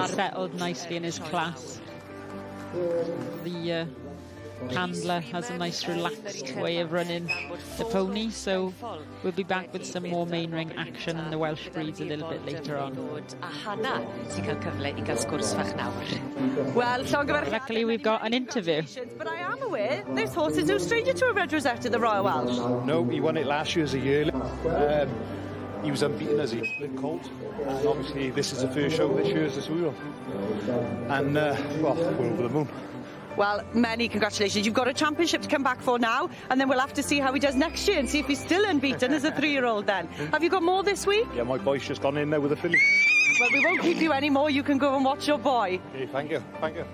settled nicely in his class. The handler has a nice relaxed way of running the pony, so we'll be back with some more main ring action and the Welsh breeds a little bit later on. Well, luckily we've got an interview. But I am aware this horse is no stranger to a red rosette at the Royal Welsh. No, he won it last year as a yearling. He was unbeaten as a colt, and obviously this is the first show this year as a two-year-old. And, well, we're over the moon. Well, many congratulations. You've got a championship to come back for now, and then we'll have to see how he does next year and see if he's still unbeaten as a 3-year-old then. Have you got more this week? Yeah, my boy's just gone in there with a filly. Well, we won't keep you anymore. You can go and watch your boy. Okay, thank you. Thank you.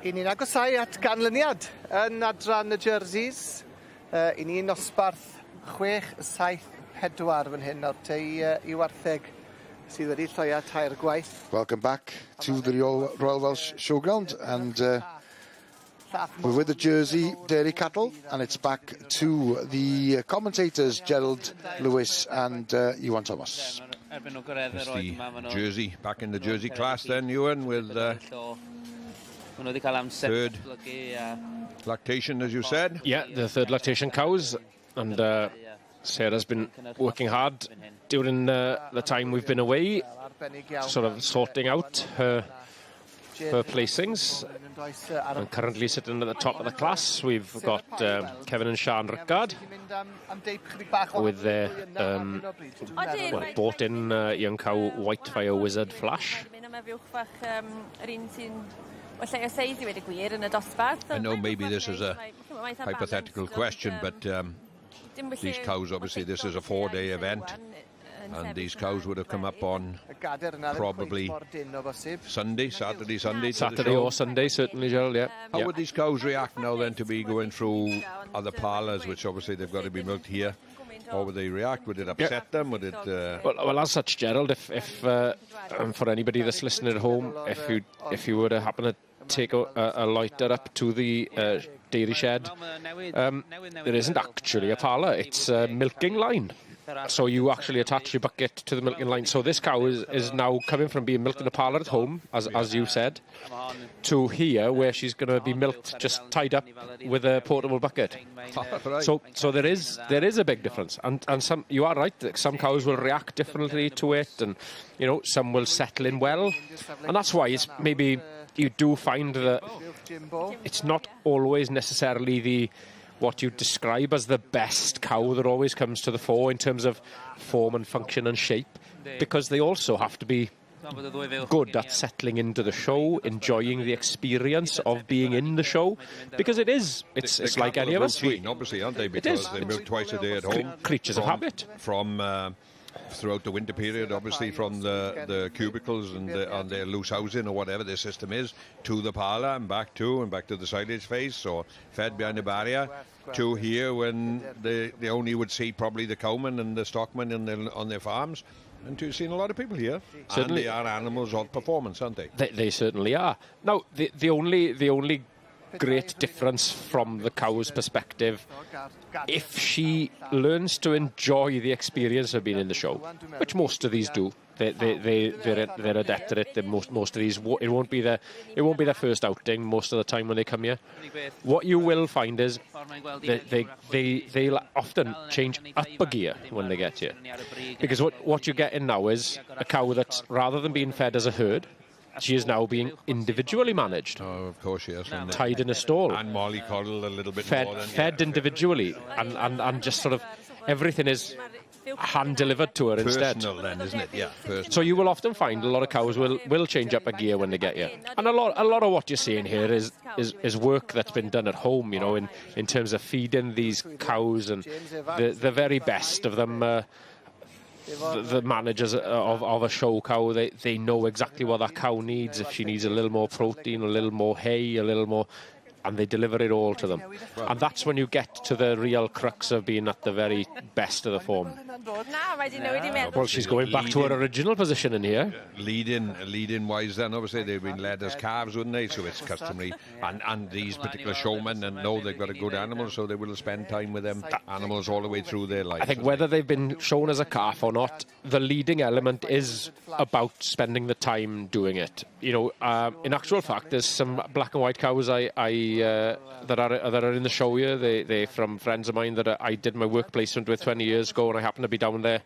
I ni'n agosau at ganlyniad yn adran y jerseys. I ni'n nosbarth 6-7-4 fan hyn o'r te i wartheg sydd wedi lloia tair gwaith. Welcome back to the Royal Welsh Showground, and we're with the Jersey Dairy Cattle, and it's back to the commentators Gerald Lewis and Iwan Thomas. It's the Jersey, back in the Jersey class then, Ewan, with third lactation, as you said. Yeah, the third lactation cows, and Sarah's been working hard during the time we've been away, sort of sorting out her placings. And currently sitting at the top of the class, we've got Kevin and Sian Rickard with their bought-in young cow Whitefire Wizard Flash. I know maybe this is a hypothetical question, but these cows, obviously, this is a 4-day event, and these cows would have come up on probably Saturday or Sunday, certainly, Gerald, yeah. How would these cows react now then to be going through other parlours, which obviously they've got to be milked here? How would they react? Would it upset them? Would it? Well, as such, Gerald, if for anybody that's listening at home, if you were to happen to take a loiter up to the dairy shed, there isn't actually a parlour. It's a milking line. So you actually attach your bucket to the milking line. So this cow is now coming from being milked in a parlour at home, as you said, to here where she's going to be milked just tied up with a portable bucket. Right. So there is a big difference, and some, you are right, some cows will react differently to it, and some will settle in well, and that's why it's maybe you do find that it's not always necessarily what you describe as the best cow that always comes to the fore in terms of form and function and shape, because they also have to be good at settling into the show, enjoying the experience of being in the show, because it's like any of us. Obviously, aren't they? Because they milk twice a day at home. Creatures of habit. From throughout the winter period, obviously, from the cubicles and on their loose housing or whatever their system is, to the parlour and back to the silage phase, or fed behind the barrier, to here when they only would see probably the cowmen and the stockmen on their farms. And you've seen a lot of people here. Certainly. And they are animals of performance, aren't they? They certainly are. Now, the only great difference from the cow's perspective, if she learns to enjoy the experience of being in the show, which most of these do, they're adept at it. Most of these, it won't be their first outing most of the time when they come here. What you will find is they'll often change up a gear when they get here, because what you're getting now is a cow that's, rather than being fed as a herd, she is now being individually managed. Oh, of course she is. Tied in a stall. And mollycoddled a little bit more than... Fed individually. And just sort of everything is hand-delivered to her instead. Personal then, isn't it? Yeah, personal. So you will often find a lot of cows will change up a gear when they get here. And a lot of what you're seeing here is work that's been done at home, in terms of feeding these cows, and the very best of them... The managers of a show cow, they know exactly what that cow needs. If she needs a little more protein, a little more hay, a little more, and they deliver it all to them. And that's when you get to the real crux of being at the very best of the form. Well, she's going back to her original position in here. Leading wise then, obviously they've been led as calves, wouldn't they? So it's customary. And these particular showmen know they've got a good animal, so they will spend time with them animals all the way through their life. I think whether they've been shown as a calf or not, the leading element is about spending the time doing it. In actual fact, there's some black and white cows that are in the show here. They're from friends of mine that I did my work placement with 20 years ago, and I happened to be down there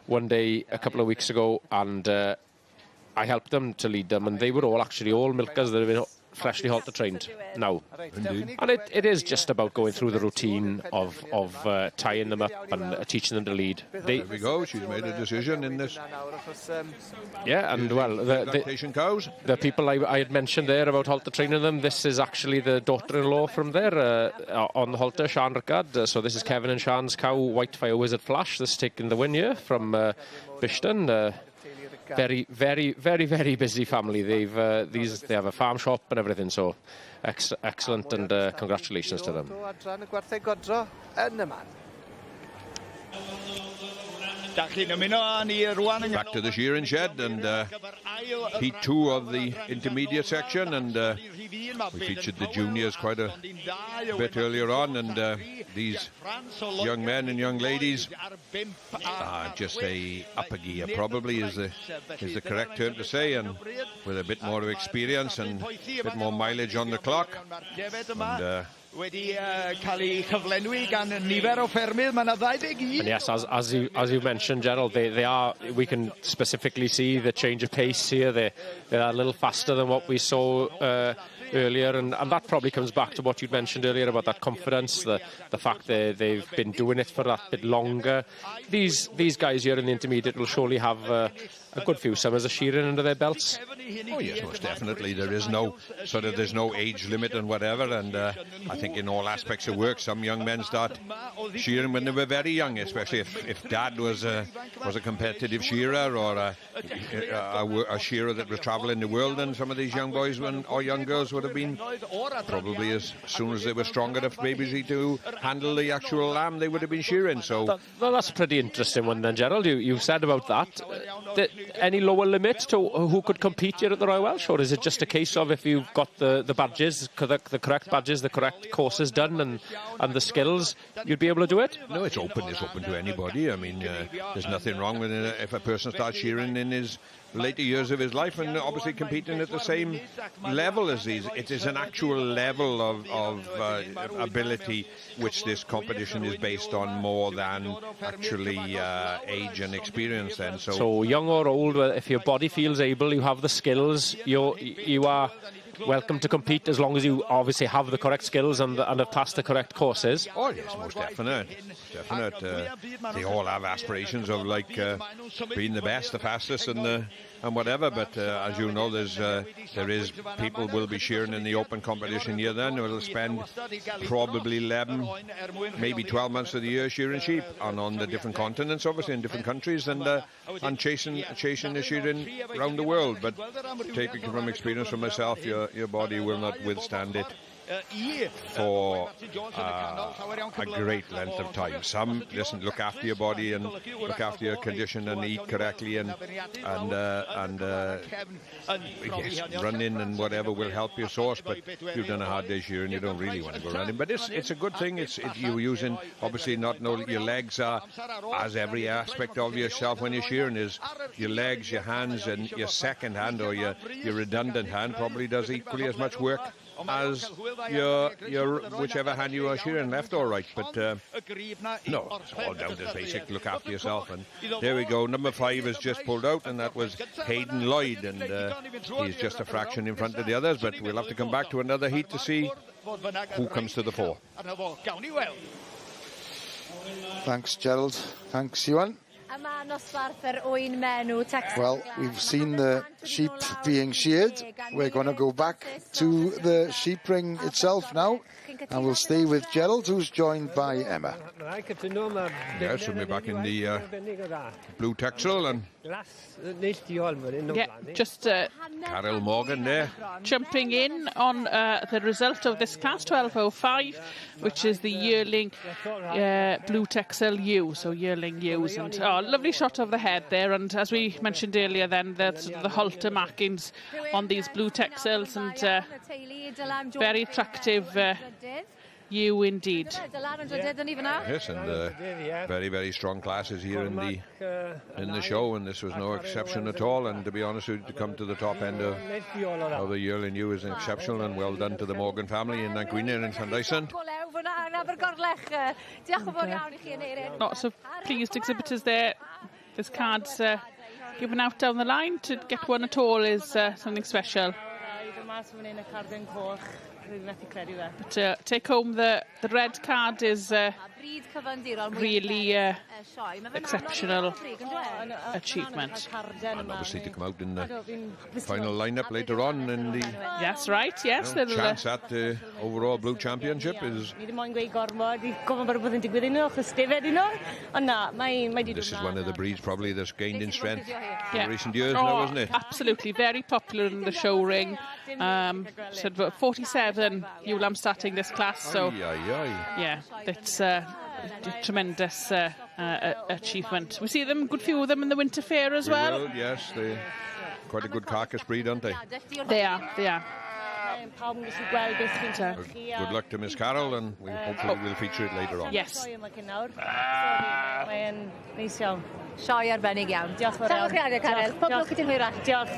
one day a couple of weeks ago, and I helped them to lead them, and they were all milkers that have been freshly halter trained now. Indeed. And it is just about going through the routine of tying them up and teaching them to lead. There we go, she's made a decision in this. Yeah, and well, the people I had mentioned there about halter training them, this is actually the daughter-in-law from there on the halter, Sian Rickard. So this is Kevin and Sian's cow, Whitefire Wizard Flash. This is taking the win here from Bishton. very, very, very, very busy family. They have a farm shop and everything, so excellent, and congratulations to them. Back to the shearing shed and heat 2 of the intermediate section, and we featured the juniors quite a bit earlier on, and these young men and young ladies just say upper gear probably is the correct term to say, and with a bit more of experience and a bit more mileage on the clock. And, and yes, as you mentioned, Gerald, they are. We can specifically see the change of pace here. They're a little faster than what we saw earlier, and that probably comes back to what you'd mentioned earlier about that confidence, the fact that they've been doing it for that bit longer. These guys here in the intermediate will surely have a good few summers of shearing under their belts. Oh yes, most definitely. There's no age limit and whatever, and I think in all aspects of work, some young men start shearing when they were very young, especially if dad was a competitive shearer or a shearer that was travelling the world, and some of these young boys or young girls would have been probably as soon as they were strong enough maybe to handle the actual lamb, they would have been shearing. So that's a pretty interesting one then, Gerald. You said about that. Any lower limit to who could compete here at the Royal Welsh, or is it just a case of if you've got the badges, the correct badges, the correct courses done, and the skills, you'd be able to do it? No, it's open to anybody. I mean, there's nothing wrong with it if a person starts shearing in his later years of his life and obviously competing at the same level as these. It is an actual level of ability which this competition is based on more than actually age and experience then. So young or old, if your body feels able, you have the skills, you are welcome to compete as long as you obviously have the correct skills and have passed the correct courses. Oh yes, most definite. They all have aspirations of being the best, the fastest, and whatever. But as you know, there is people will be shearing in the open competition here. Then will spend probably 11, maybe 12 months of the year shearing sheep, and on the different continents, obviously in different countries, and chasing the shearing around the world. But taking from experience from myself, your body will not withstand it for a great length of time. Some look after your body and look after your condition and eat correctly, and yes, running and whatever will help your source. But if you've done a hard day's shearing, you don't really want to go running. But it's a good thing. It's you using obviously not only your legs are, as every aspect of yourself when you're shearing, is your legs, your hands, and your second hand or your redundant hand probably does equally as much work as your whichever hand you are shearing, left or right. But no, it's all down to basic look after yourself. And there we go, number 5 is just pulled out, and that was Hayden Lloyd, and he's just a fraction in front of the others, but we'll have to come back to another heat to see who comes to the fore. Thanks, Gerald. Thanks, Ewan. Well, we've seen the sheep being sheared. We're going to go back to the sheep ring itself now, and we'll stay with Gerald, who's joined by Emma. Yes, we'll be back in the blue texel, and just Carol Morgan there jumping in on the result of this class 1205, which is the yearling blue texel ewe, so yearling ewes, and lovely shot of the head there. And as we mentioned earlier, then the halter markings on these blue texels, and very attractive ewe indeed. Yes, and very, very strong classes here in the show, and this was no exception at all. And to be honest with you, to come to the top end of the yearling ewe is exceptional, and well done to the Morgan family in Llangwynir and Llandyson. Lots of pleased exhibitors there. This card's given out down the line. To get one at all is something special. But take home the red card is really exceptional achievement. And obviously to come out in the final lineup later on in the that's right, yes, chance at the overall Blue Championship is... This is one of the breeds probably that's gained in strength in recent years now, isn't it? Absolutely, very popular in the show ring. So 47 ewe lamb starting this class, so yeah, it's a tremendous achievement. We see them, good few of them in the winter fair as well. Yes, they're quite a good carcass breed, aren't they? They are. Good luck to Miss Carol, and we hopefully will feature it later on. Yes. Sioe arbennig iawn. Diolch yn fawr. Diolch, Carol. Pob lwc i ti hwyrach. Diolch.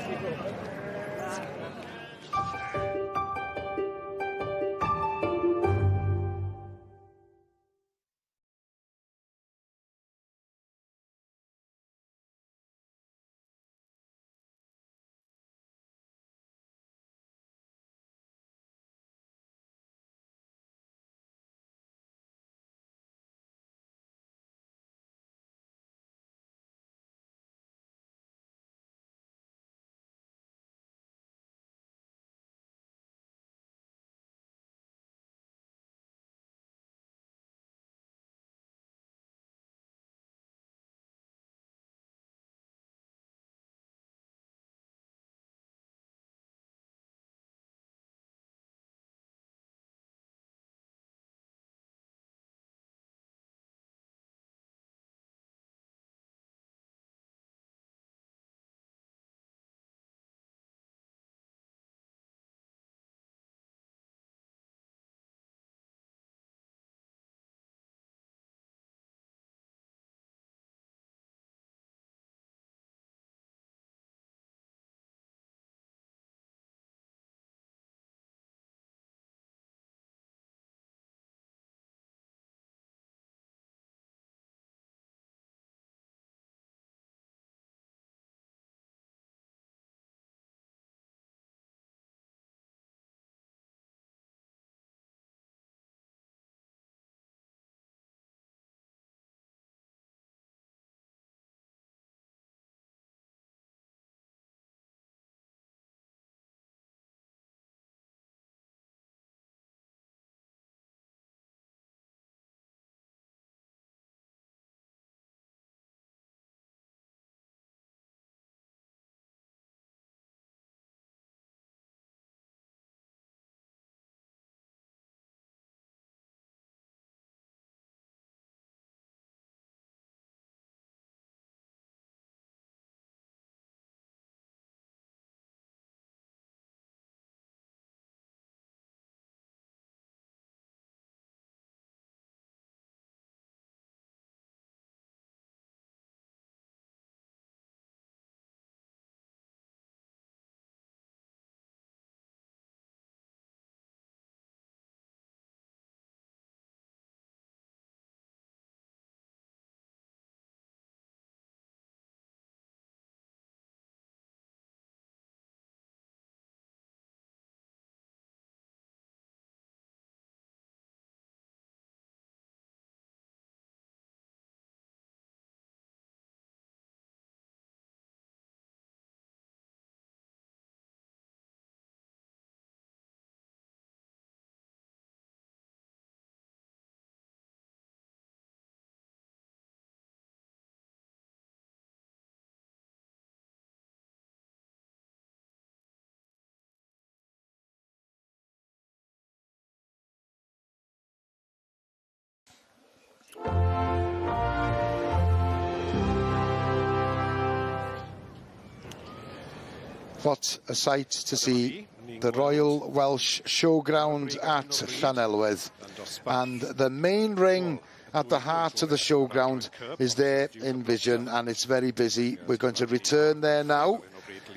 What a sight to see the Royal Welsh Showground at Llanelwedd, and the main ring at the heart of the showground is there in vision, and it's very busy. We're going to return there now,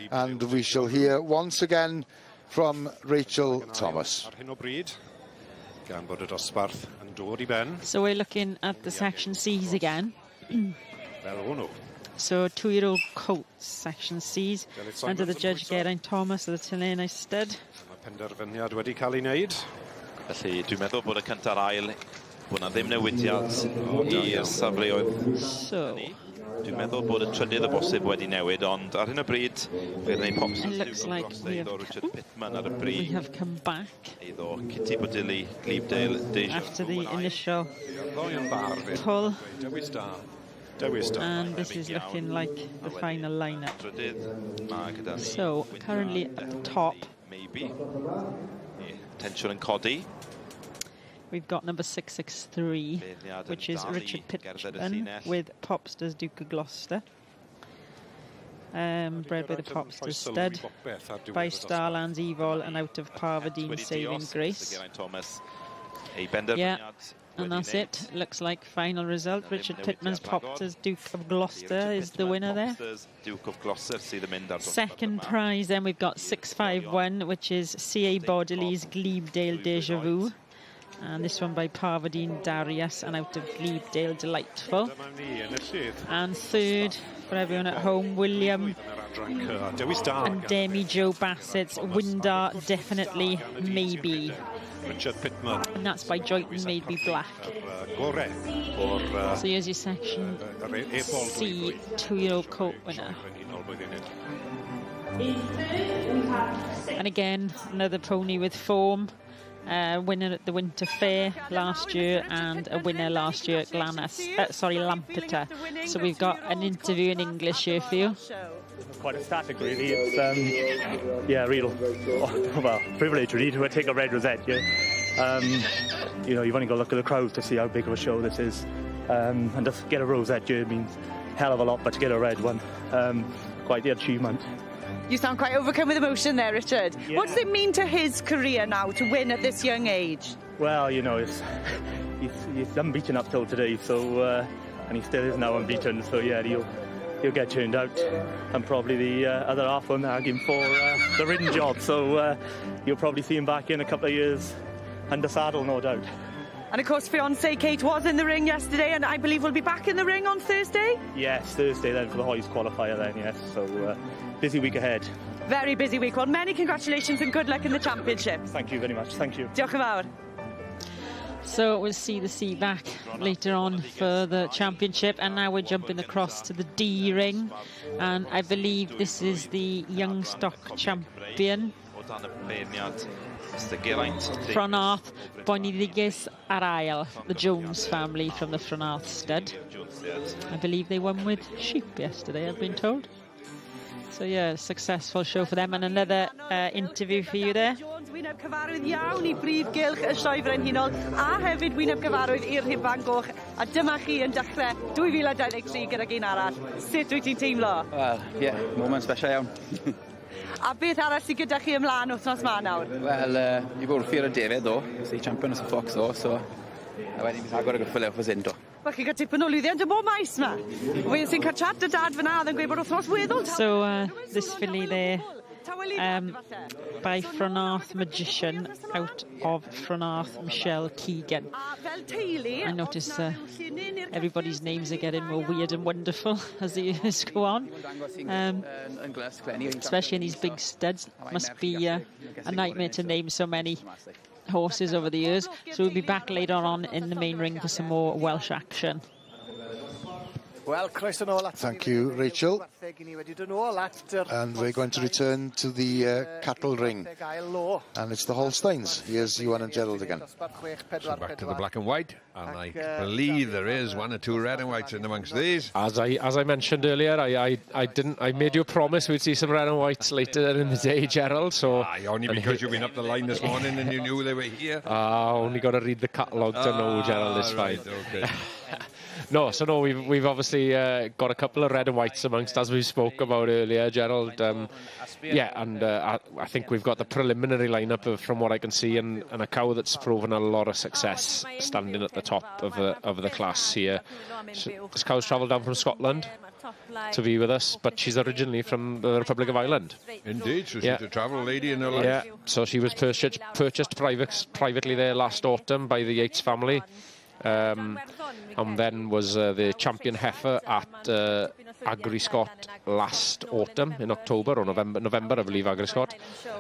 and we shall hear once again from Rachel Thomas. So we're looking at the section C's again. So 2-year-old colts, section C's, under the judge Geraint Thomas of the Tylennau Stud. Penderfyniad wedi cael ei wneud. Felly dwi'n meddwl bod y cynta'r ail Bod na ddim newidiad i'r safleoedd. So. Dwi'n meddwl bod y trydydd y bosib wedi newid, ond ar hyn o bryd, bydd neu pops It looks like Richard Pittman ar y bryd. we have come back. Eiddo Kitty Bodilli, Glebdale, After the initial pull. And this is looking like the final lineup. So, currently at the top. Maybe. Tensiwn yn codi. We've got number 663, which is Richard Pittman with Popsters Duke of Gloucester. Bred by the Popsters stud. By Starlands Evil and out of Parvadine Saving Grace. Yeah, and that's it. Looks like final result. Richard Pittman's Popsters Duke of Gloucester is the winner there. Second prize, then we've got 651, which is C.A. Bodley's Glebdale Deja Vu. And this one by Parvadine Darius and out of Glebdale Delightful. And third, for everyone at home, William and Demi Jo Bassett's Windar Definitely Maybe. Richard Pittman. And that's by Joyton Maybe Black. So here's your section C, 2-year-old colt winner. And again, another pony with form. Winner at the Winter Fair last year and a winner last year at Lampeter. So we've got an interview in English here for you. Quite ecstatic, really. It's yeah, real well privilege really to take a red rosette. Yeah, you know, you've only got to look at the crowd to see how big of a show this is, and just get a rosette. Yeah, means hell of a lot, but to get a red one, quite the achievement. You sound quite overcome with emotion there, Richard. Yeah. What does it mean to his career now to win at this young age? Well, you know, he's unbeaten up till today, so and he still is now unbeaten. So yeah, he'll get turned out, and probably the other half will nag him for the ridden job. So you'll probably see him back in a couple of years under saddle, no doubt. And of course, fiancée Kate was in the ring yesterday, and I believe will be back in the ring on Thursday? Yes, Thursday then for the Hoyes qualifier then, yes. So busy week ahead. Very busy week. Well, many congratulations and good luck in the championship. Thank you very much. Thank you. Diolch yn fawr. So we'll see the C back later on for the championship, and now we're jumping across to the D ring, and I believe this is the young stock champion. Fronarth Bonidigues Arail, the Jones family from the Fronarth stud. I believe they won with sheep yesterday, I've been told. So yeah, successful show for them, and another interview for you there. Wyneb cyfarwydd iawn I brif gylch y sioe frenhinol, a hefyd wyneb cyfarwydd i'r Rhuban Goch, a dyma chi yn dechrau 2023 gydag un arall. Sut wyt ti'n teimlo? Wel, ie, moment special iawn. A beth arall sydd gyda chi ymlaen wythnos ma nawr? Wel, I gwrdd ffyr y defyd do, sy'n champion os y ffocs do, so a wedyn bydd agor y gyffyle o ffysyn do. Wel, chi'n cael tipyn o lwyddiant y bob maes ma. Fe sy'n cael chat y dad fyna, oedd yn gweud bod wythnos weddol. So this filly there, by Fronarth Magician out of Fronarth Michelle Keegan. I notice everybody's names are getting more weird and wonderful as the years go on, especially in these big studs. Must be a nightmare to name so many horses over the years. So we'll be back later on in the main ring for some more Welsh action. Thank you, Rachel. And we're going to return to the cattle ring. And it's the Holsteins. Here's Ewan and Gerald again. So back to the black and white. And I believe there is one or two red and whites in amongst these. As I mentioned earlier, I made you a promise we'd see some red and whites later in the day, Gerald. So only because you've been up the line this morning and you knew they were here. Only got to read the catalogue to know, Gerald. It's fine. Okay. No, we've obviously got a couple of red and whites amongst, as we spoke about earlier, Gerald. I think we've got the preliminary lineup from what I can see, and a cow that's proven a lot of success standing at the top of the class here. This cow's travelled down from Scotland to be with us, but she's originally from the Republic of Ireland. Indeed, so she's a travel lady in her life. Yeah, so she was purchased privately there last autumn by the Yates family. And then was the champion heifer at Agri-Scott last autumn in October or November, I believe, Agri-Scott,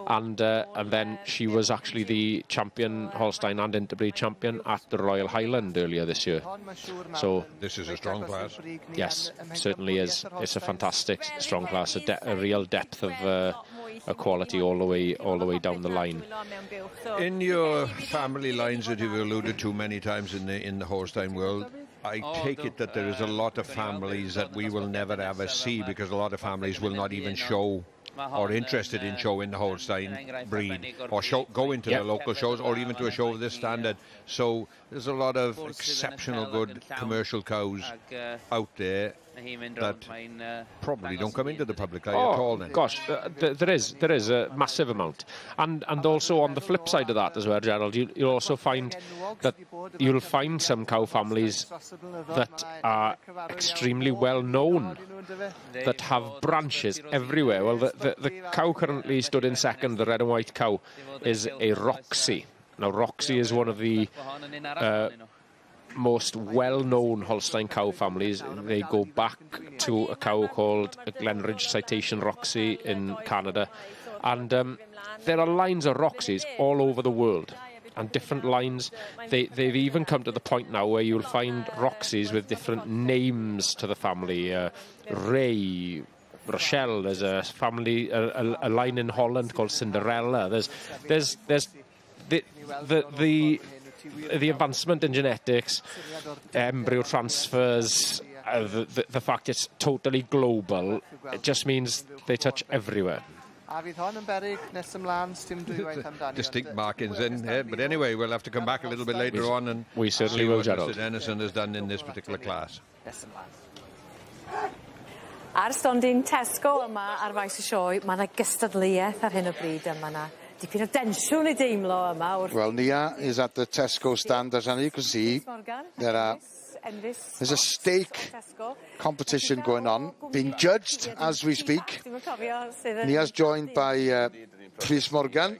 and then she was actually the champion, Holstein and Interbreed champion at the Royal Highland earlier this year. So this is a strong class. Yes, certainly is. It's a fantastic strong class, a real depth of a quality all the way down the line. In your family lines that you've alluded to many times in the Holstein world, I take it that there is a lot of families that we will never ever see, because a lot of families will not even show or interested in showing the Holstein breed or go into the local shows or even to a show of this standard. So there's a lot of exceptional good commercial cows out there that probably don't come into the public eye at all then. Gosh, there is a massive amount, and also on the flip side of that as well, Gerald, you'll also find that you'll find some cow families that are extremely well known, that have branches everywhere. Well, the cow currently stood in second, the red and white cow, is a Roxy. Now Roxy is one of the most well-known Holstein cow families. They go back to a cow called a Glenridge Citation Roxy in Canada, and there are lines of Roxys all over the world, and different lines. They've even come to the point now where you'll find Roxys with different names to the family. Ray, Rochelle. There's a family, a line in Holland called Cinderella. There's the advancement in genetics, embryo transfers, the fact it's totally global, it just means they touch everywhere. Distinct markings in here, but anyway, we'll have to come back a little bit later on and we certainly will, Gerald. Mr. Dennison has done in this particular class. Ar stondin Tesco yma ar faes y sioe, mae yna gystadleuaeth ar hyn o bryd, a mae yna dipyn o densiwn I deimlo yma. Well, Nia is at the Tesco stand, as you can see. There's a steak competition going on, being judged as we speak. Nia's joined by Chris Morgan,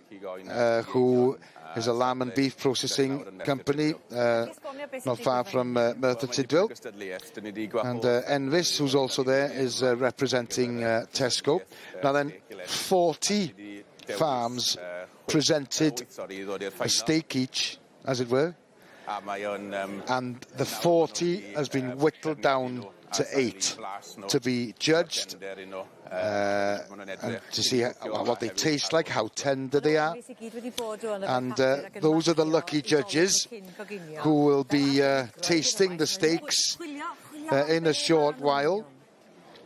who is a lamb and beef processing company not far from Mawrth and Tidwell. And Envis, who's also there, is representing Tesco. Now then, 40 farms presented a steak each, as it were. And the 40 has been whittled down to 8 to be judged and to see what they taste like, how tender they are. And those are the lucky judges who will be tasting the steaks in a short while.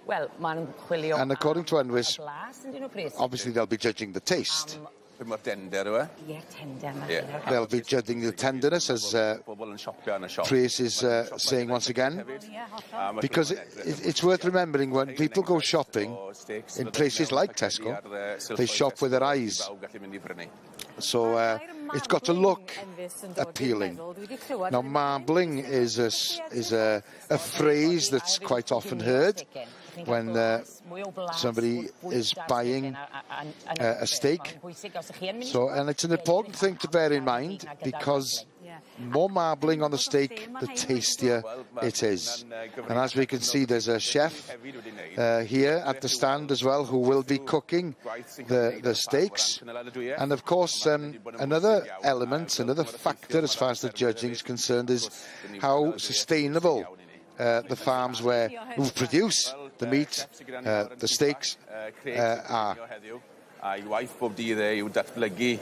And according to Enwys, obviously they'll be judging the taste. They'll be judging the tenderness, as Trace is saying once again, because it's worth remembering when people go shopping in places like Tesco, they shop with their eyes. So it's got to look appealing. Now, marbling is a phrase that's quite often heard when somebody is buying a steak. So, and it's an important thing to bear in mind, because more marbling on the steak, the tastier it is. And as we can see, there's a chef here at the stand as well who will be cooking the steaks. And of course, another element, another factor as far as the judging is concerned, is how sustainable the farms who produce the meat, the steaks, are. A'i waith bob dydd yw datblygu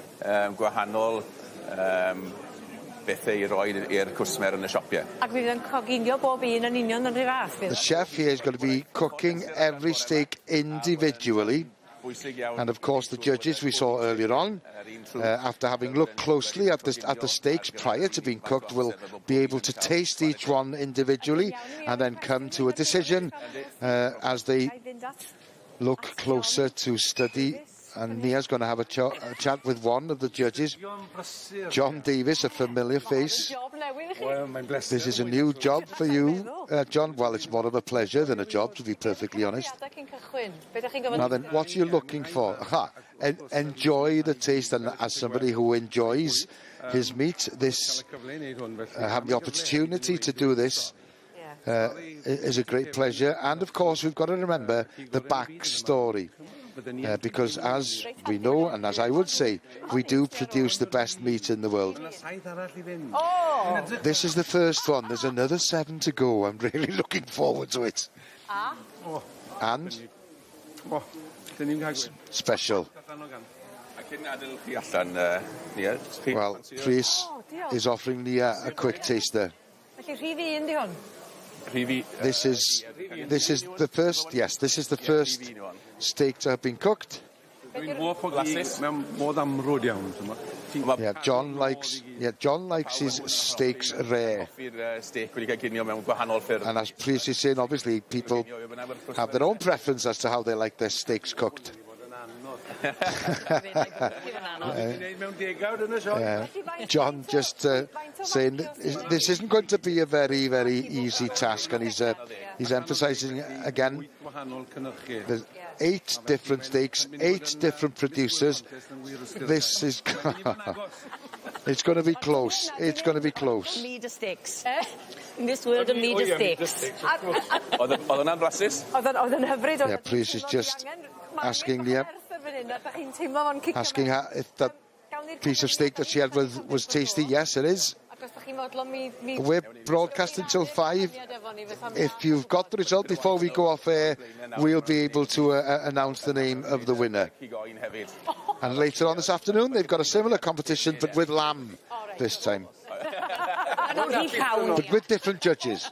gwahanol bethau I roi i'r cwsmer yn y siopie. Ac fydd yn coginio bob un yn union yn rhyw fath. The chef here is going to be cooking every steak individually. And of course the judges we saw earlier on, after having looked closely at the steaks prior to being cooked, will be able to taste each one individually and then come to a decision as they look closer to study. And Nia's going to have a chat with one of the judges, John Davis, a familiar face. This is a new job for you, John. Well, it's more of a pleasure than a job, to be perfectly honest. Now then, what you're looking for? Enjoy the taste, and as somebody who enjoys his meat, have the opportunity to do this is a great pleasure. And of course, we've got to remember the backstory. Because as we know, and as I would say, we do produce the best meat in the world. This is the first one. There's another 7 to go. I'm really looking forward to it. And special. Well, Chris is offering Nia a quick taster. This is the first. Yes, this is the first steak to have been cooked. Yeah, John likes his steaks rare. And as Chris is saying, obviously people have their own preference as to how they like their steaks cooked. John just saying this isn't going to be a very, very easy task, and he's emphasising again. There's 8 different steaks, 8 different producers. This is it's going to be close. It's going to be close. Mead of steaks. In this world of mead of steaks. Yeah, please is just asking Nia. Asking her if that piece of steak that she had was tasty. Yes, it is. We're broadcasting till 5. If you've got the result before we go off air, we'll be able to announce the name of the winner. And later on this afternoon, they've got a similar competition, but with lamb this time. But with different judges.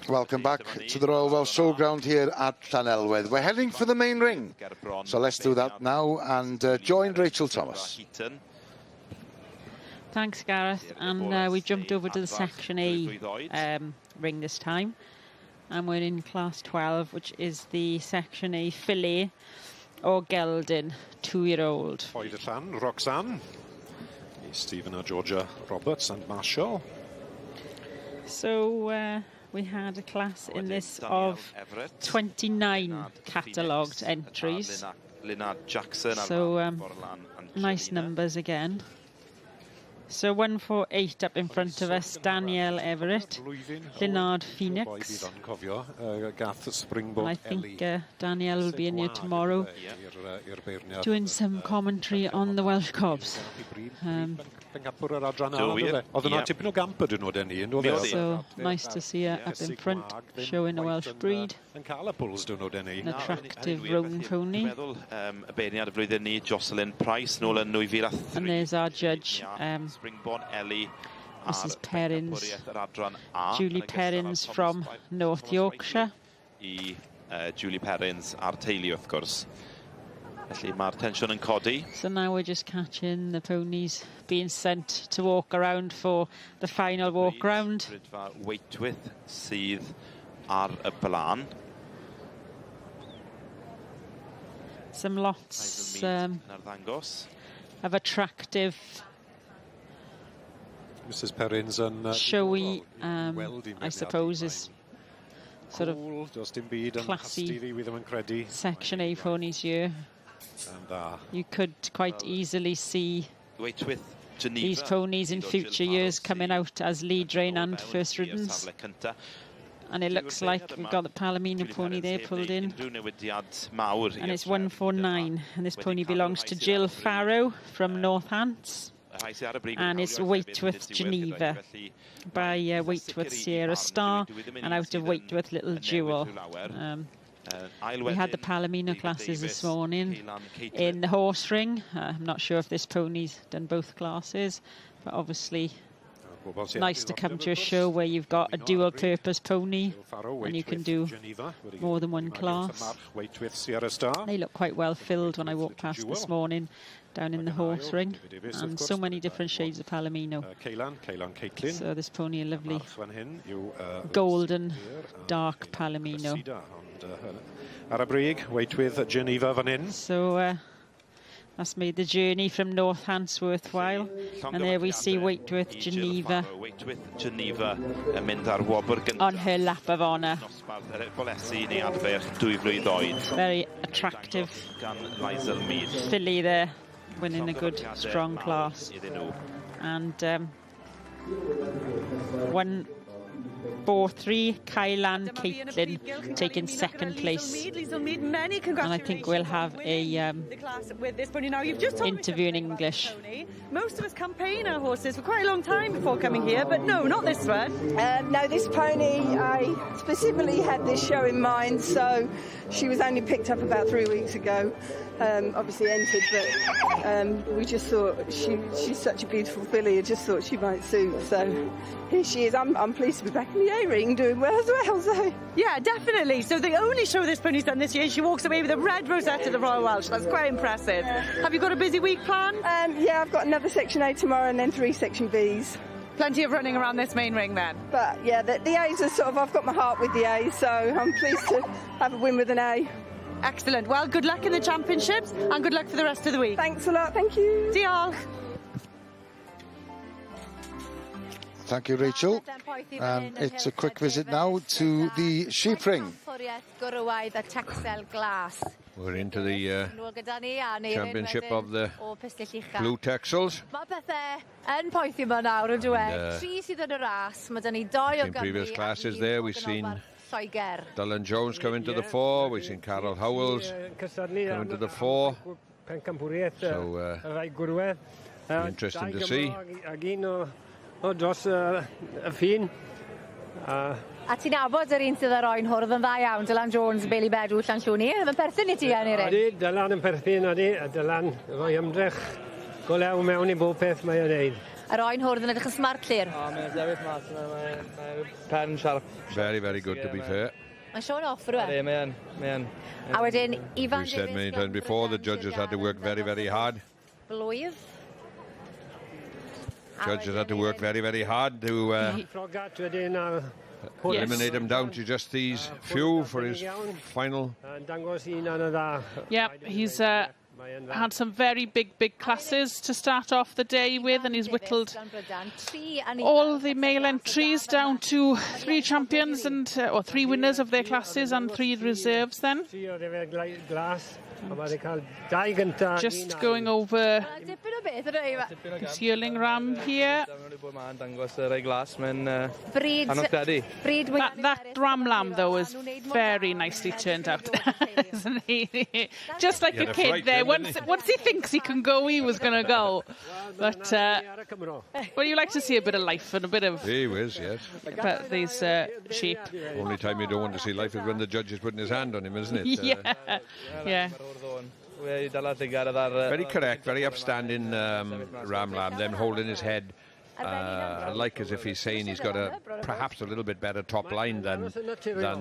Welcome back to the Royal Welsh Showground here at Llanelwedd. We're heading for the main ring, so let's do that now and join Rachel Thomas. Thanks, Gareth. And we jumped over to the Section A ring this time. And we're in Class 12, which is the Section A fillet or gelding 2-year-old. Oedran, Roxanne, Stephen and Georgia Roberts and Marshall. So we had a class in this of 29 catalogued entries. So nice numbers again. So 148 up in front of us, Daniel Everett, Lynard Phoenix. And I think Daniel will be in here tomorrow doing some commentary on the Welsh Cobs. So nice to see her up in front, showing a Welsh breed. An attractive roan pony. And there's our judge, Mrs Perrins, Julie Perrins from North Yorkshire. Julie Perrins a'r teulu wrth gwrs. Felly mae'r tensiwn yn codi. So now we're just catching the ponies being sent to walk around for the final walk round. Waitwyth sydd ar y blaen. Some lots of attractive Mrs Perrins and showy, I suppose, is sort of classy Section A ponies here. You could quite easily see these ponies in future years coming out as lead rein and first riddens. And it looks like we've got the Palomino pony there pulled in. And it's 149. And this pony belongs to Jill Farrow from Northants. And it's Waitwyth Geneva by Waitwyth Sierra Star and out of Waitwyth Little Jewel. We had the Palomino classes this morning in the horse ring. I'm not sure if this pony's done both classes, but obviously nice to come to a show where you've got a dual purpose pony and you can do more than one class. They look quite well filled when I walked past this morning down in the horse ring, and so many different shades of Palomino. So this pony, a lovely golden dark Palomino. So that's made the journey from Northants worthwhile. And there we see Waitwyth Geneva on her lap of honour. Very attractive filly there, winning a good strong class. And 143 Kylan Caitlin taking second place. And I think we'll have a interview in English. Most of us campaign our horses for quite a long time before coming here, but no, not this one. No, this pony, I specifically had this show in mind, so she was only picked up about 3 weeks ago. Obviously entered, but we just thought she's such a beautiful filly. I just thought she might suit. So here she is. I'm pleased to be back in the A-ring doing well as well. So yeah, definitely. So the only show this pony's done this year, she walks away with a red rosette of the Royal Welsh. That's quite impressive. Have you got a busy week planned? Yeah, I've got another Section A tomorrow and then 3 Section Bs. Plenty of running around this main ring then. But yeah, the A's are sort of, I've got my heart with the A's, so I'm pleased to have a win with an A. Excellent. Well, good luck in the championships and good luck for the rest of the week. Thanks a lot. Thank you. Diolch. Thank you, Rachel. It's a quick visit now to the sheep ring. We're into the championship of the Blue Texels. In previous classes there, we've seen Dylan Jones come into the 4, we've seen Carol Howells come into the 4. So, interesting to see. A ti'n abod yr un sydd ar oen hwrdd yn dda iawn, Dylan Jones, Bailey Bedw, Llanllwni, yn perthyn I ti yn Eirin? Ydy, Dylan yn perthyn, ydy, a Dylan roi ymdrech go lew mewn I bob peth mae e'n neud. Yr oen hwrdd yn edrych yn smart llir. Mae'n sefyll mas yna, mae'n pen sharp. Very, very good, to be fair. Mae'n shown off rhywbeth. Mae'n. A wedyn, Ifan We've said many times before, the judges had to work very, very hard. Blwydd. Judges had to work very, very hard to eliminate him down to just these few for his final. Yeah, he's had some very big classes to start off the day with, and he's whittled all the male entries down to 3 champions and or 3 winners of their classes and 3 reserves then. Just going over this yearling ram here. That ram lamb though is very nicely turned out, isn't he? Just like a kid there. Once he thinks he can go, he was going to go. But well, you like to see a bit of life and a bit of. He was, yes. But these sheep. Only time you don't want to see life is when the judge is putting his hand on him, isn't it? Yeah. Very correct, very upstanding ram lamb, then holding his head. Like as if he's saying he's got perhaps a little bit better top line than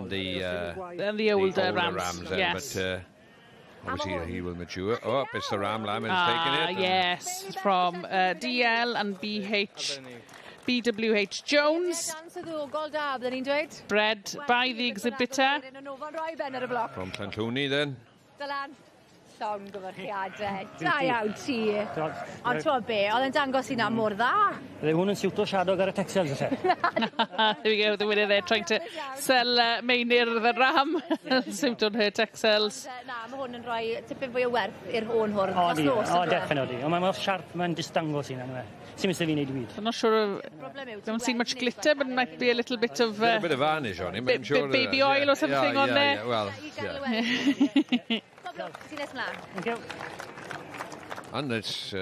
the older rams. Yes. But obviously he will mature. Oh, it's the ram lamb is taking it. Yes, from DL and BWH Jones. Bred by the exhibitor. From Llantwni then. Llon gyfarchiadau. Da iawn ti. Ond ti'n be, oedd yn dangos hynna mor dda. They hwn yn siwto siadog ar y texels, lle. There we go, the winner there trying to sell Meinir the ram. Suit on her texels. Na, mae hwn yn rhoi tipyn fwy o werth i'r hwn hwrdd. Definitely. Ond mae'n sharp, mae'n distangos hynna. Sy'n mysau fi'n neud I byd. I'm not sure, don't see much glitter, but it might be a little bit of... a bit of varnish on him, I'm sure. Baby oil or something on there. Yeah, well, Thank you. And it's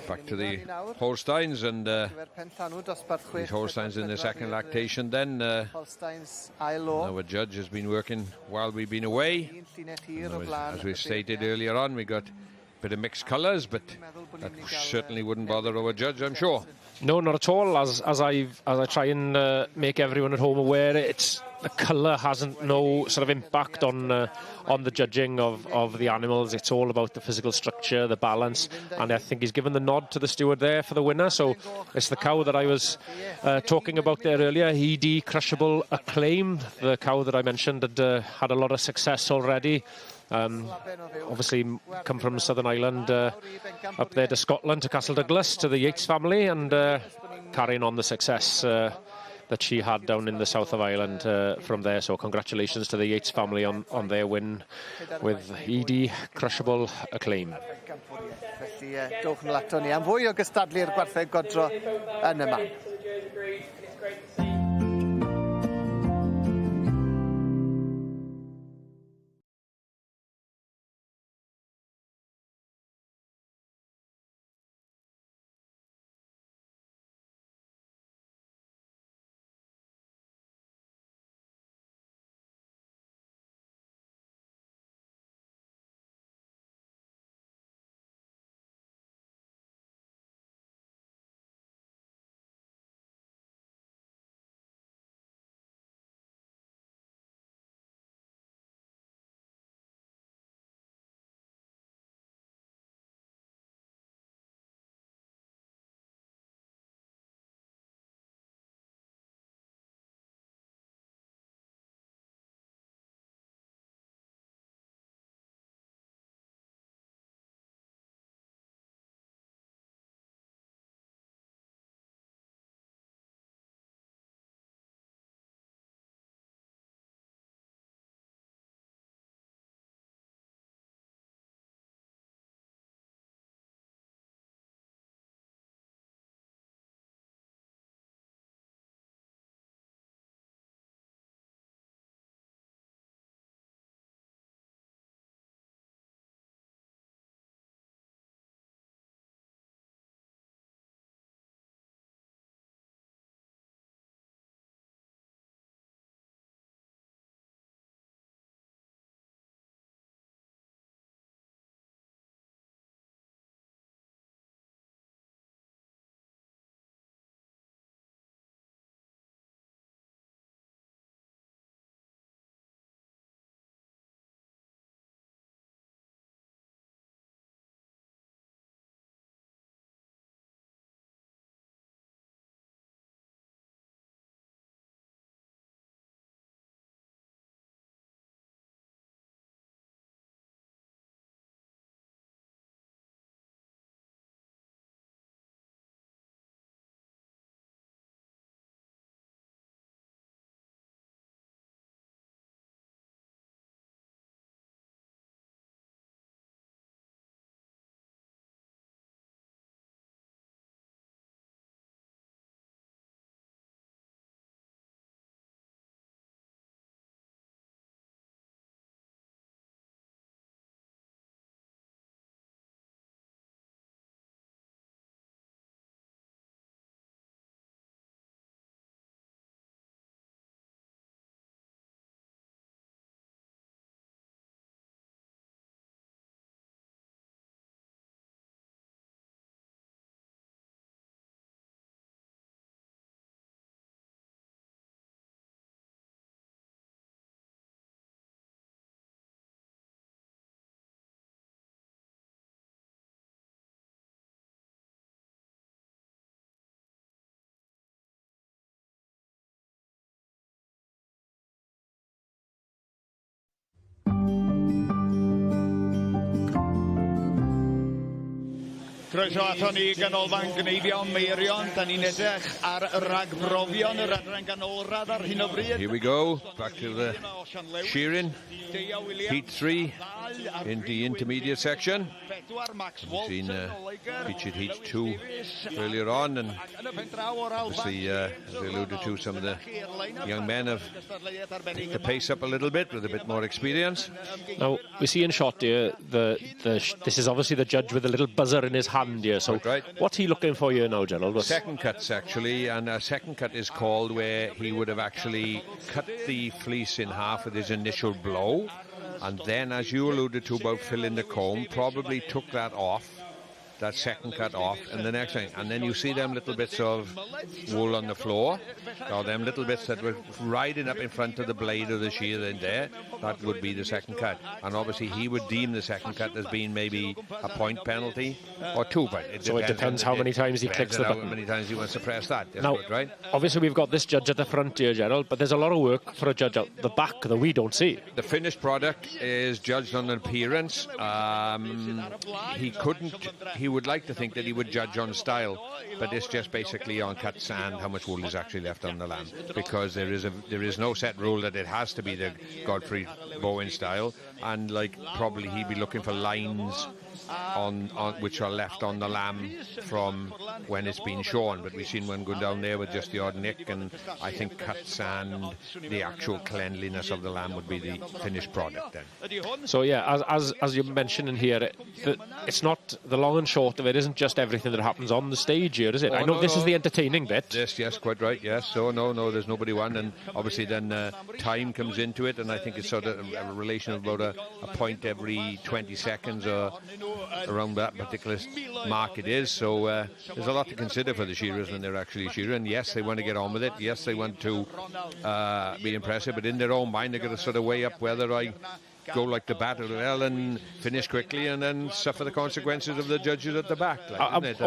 back to the Holsteins, and these Holsteins in the second lactation then. Our judge has been working while we've been away. As we stated earlier on, we got a bit of mixed colours, but that certainly wouldn't bother our judge, I'm sure. No, not at all. As I try and make everyone at home aware, it's the colour hasn't no sort of impact on the judging of the animals. It's all about the physical structure, the balance, and I think he's given the nod to the steward there for the winner. So it's the cow that I was talking about there earlier, ED Crushable Acclaim, the cow that I mentioned had a lot of success already. Obviously come from Southern Ireland up there to Scotland, to Castle Douglas, to the Yates family, and carrying on the success that she had down in the south of Ireland from there. So congratulations to the Yates family on their win with ED Crushable Acclaim. Felly, dowch yn lato ni am fwy o gystadlu'r gwartheg godro yn y man. Croeso ato ni ganolfan Gneifion Meirion. Da ni'n edrych ar ragbrofion yr adran ganolradd ar hyn o bryd. Here we go, back to the shearing. Heat 3 in the intermediate section. We've seen featured Heat 2 earlier on, and obviously, as I alluded to, some of the young men have picked the pace up a little bit with a bit more experience. Now, we see in shot here, this is obviously the judge with a little buzzer in his hand here, so what's he looking for here now, Gerald? Second cuts, actually, and a second cut is called where he would have actually cut the fleece in half with his initial blow, and then, as you alluded to about filling the comb, probably took that off, that second cut off, and the next thing, and then you see them little bits of wool on the floor, or them little bits that were riding up in front of the blade of the shear in there. That would be the second cut, and obviously he would deem the second cut as being maybe a point penalty or two, but it depends how many times he clicks the button. How many times he wants to press that. That's now, good, right? Obviously we've got this judge at the front here, Gerald, but there's a lot of work for a judge at the back that we don't see. The finished product is judged on appearance. He would like to think that he would judge on style, but it's just basically on cuts and how much wool is actually left on the lamb, because there is no set rule that it has to be the Godfrey Bowen style, and like probably he'd be looking for lines on which are left on the lamb from when it's been shorn, but we've seen one going down there with just the odd nick, and I think cuts and the actual cleanliness of the lamb would be the finished product then. So yeah, as you're mentioning here, it's not the long and short of it isn't just everything that happens on the stage here, is it? I know this is the entertaining bit. Yes, quite right, yes. So no, there's nobody won, and obviously then time comes into it, and I think it's sort of a relation of about a point every 20 seconds or around that particular mark it is. So there's a lot to consider for the shearers when they're actually shearing. Yes, they want to get on with it. Yes, they want to be impressive, but in their own mind they're going to sort of weigh up whether I go like the battle well and finish quickly and then suffer the consequences of the judges at the back.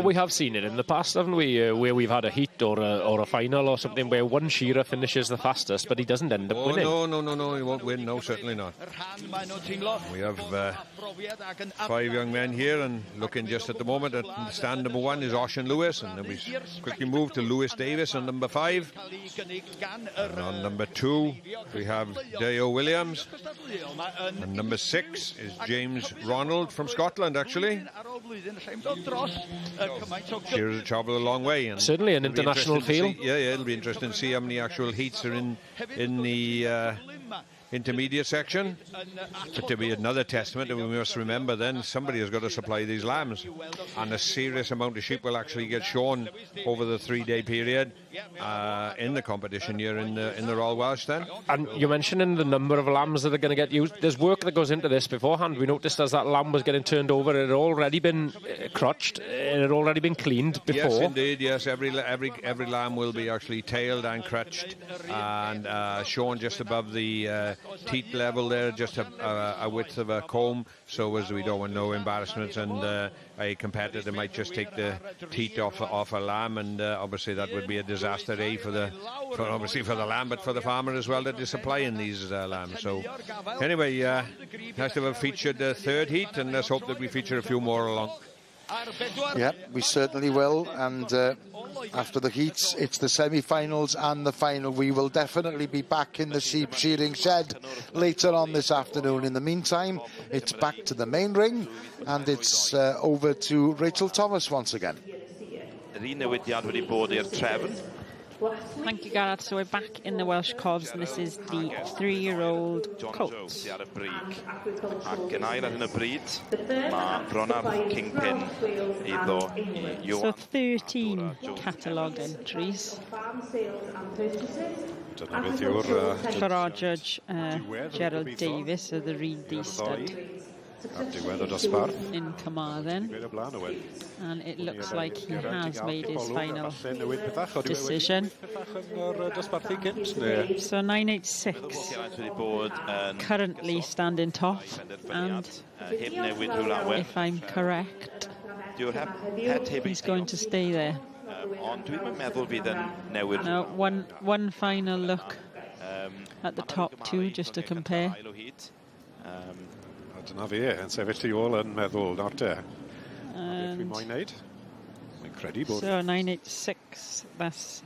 We have seen it in the past, haven't we, where we've had a heat or a final or something where one shearer finishes the fastest but he doesn't end up winning. No, he won't win. No, certainly not. We have 5 young men here, and looking just at the moment at stand number 1 is Ocean Lewis, and then we quickly move to Lewis Davis on number 5, and on number 2 we have Deo Williams, and number 6 is James Ronald from Scotland, actually. Shearers travel a long way, and certainly an international feel. It'll be interesting to see how many actual heats are in the intermediate section. But to be another testament, and we must remember then somebody has got to supply these lambs, and a serious amount of sheep will actually get shorn over the 3-day period in the competition here in the Royal Welsh then. And you're mentioning the number of lambs that are going to get used. There's work that goes into this beforehand. We noticed as that lamb was getting turned over, it had already been crutched, it had already been cleaned before. Yes, indeed, yes. Every lamb will be actually tailed and crutched and shorn just above the teat level there, just a width of a comb, so as we don't want no embarrassments, and a competitor might just take the teat off a lamb, and obviously that would be a disaster for the lamb, but for the farmer as well that is supplying these lambs. So anyway, nice to have featured the 3rd heat, and let's hope that we feature a few more along. Yeah, we certainly will, and after the heats it's the semi-finals and the final. We will definitely be back in the sheep shearing shed later on this afternoon. In the meantime, it's back to the main ring, and it's over to Rachel Thomas once again. Thank you, Gareth. So we're back in the Welsh Cobs, and this is the 3-year-old colt. So 13 catalogued entries. For our judge, Gerald Davis of the Reed stud. In Carmarthen, and it looks like he has made his final decision. So 986 currently standing top, and if I'm correct, he's going to stay there. No, one final look at the top 2 just to compare. Dyna fi, yn sefyll tu ôl yn meddwl, nawr te. And Mae'n neud? Mae'n credu bod... So 986, that's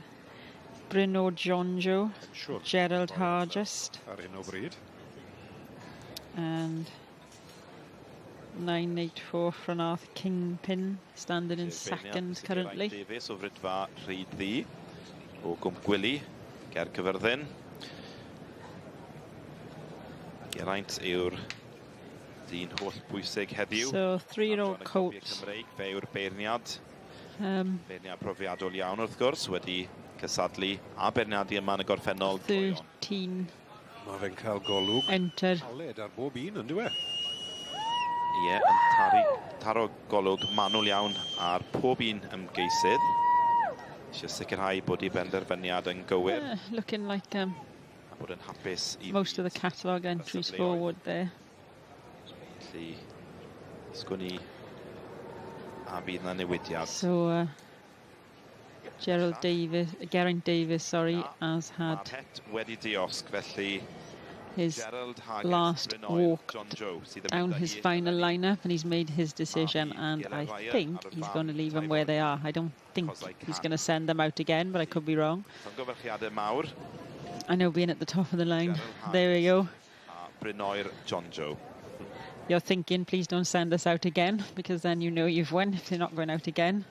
Bruno Jonjo, Gerald Hargest. Ar hyn o bryd. And 984 Franath Kingpin, standing in second currently. Davies o Frydfa Rhyd Ddi o Gwmp Gwili, ger Cyfyrddin. Geraint yw'r dyn holl bwysig heddiw. So 3-year-old colts. Fe yw'r beirniad. Beirniad profiadol iawn wrth gwrs, wedi cysadlu a beirniadu yma yn y gorffennol. 13. Mae fe'n cael golwg. Enter. Aled ar bob un, yn dwi? Ie, yn taro golwg manwl iawn ar pob un ymgeisydd. Eisiau sicrhau bod ei benderfyniad yn gywir. Looking like bod yn hapus i most of the catalogue entries forward there. Felly, sgwni a bydd na newidiad. So, Geraint Davies, sorry, has had wedi diosg, felly his last walk down his final lineup, and he's made his decision, and I think he's going to leave them where they are. I don't think he's going to send them out again, but I could be wrong. I know being at the top of the line. There we go. You're thinking, please don't send us out again, because then you know you've won if they're not going out again.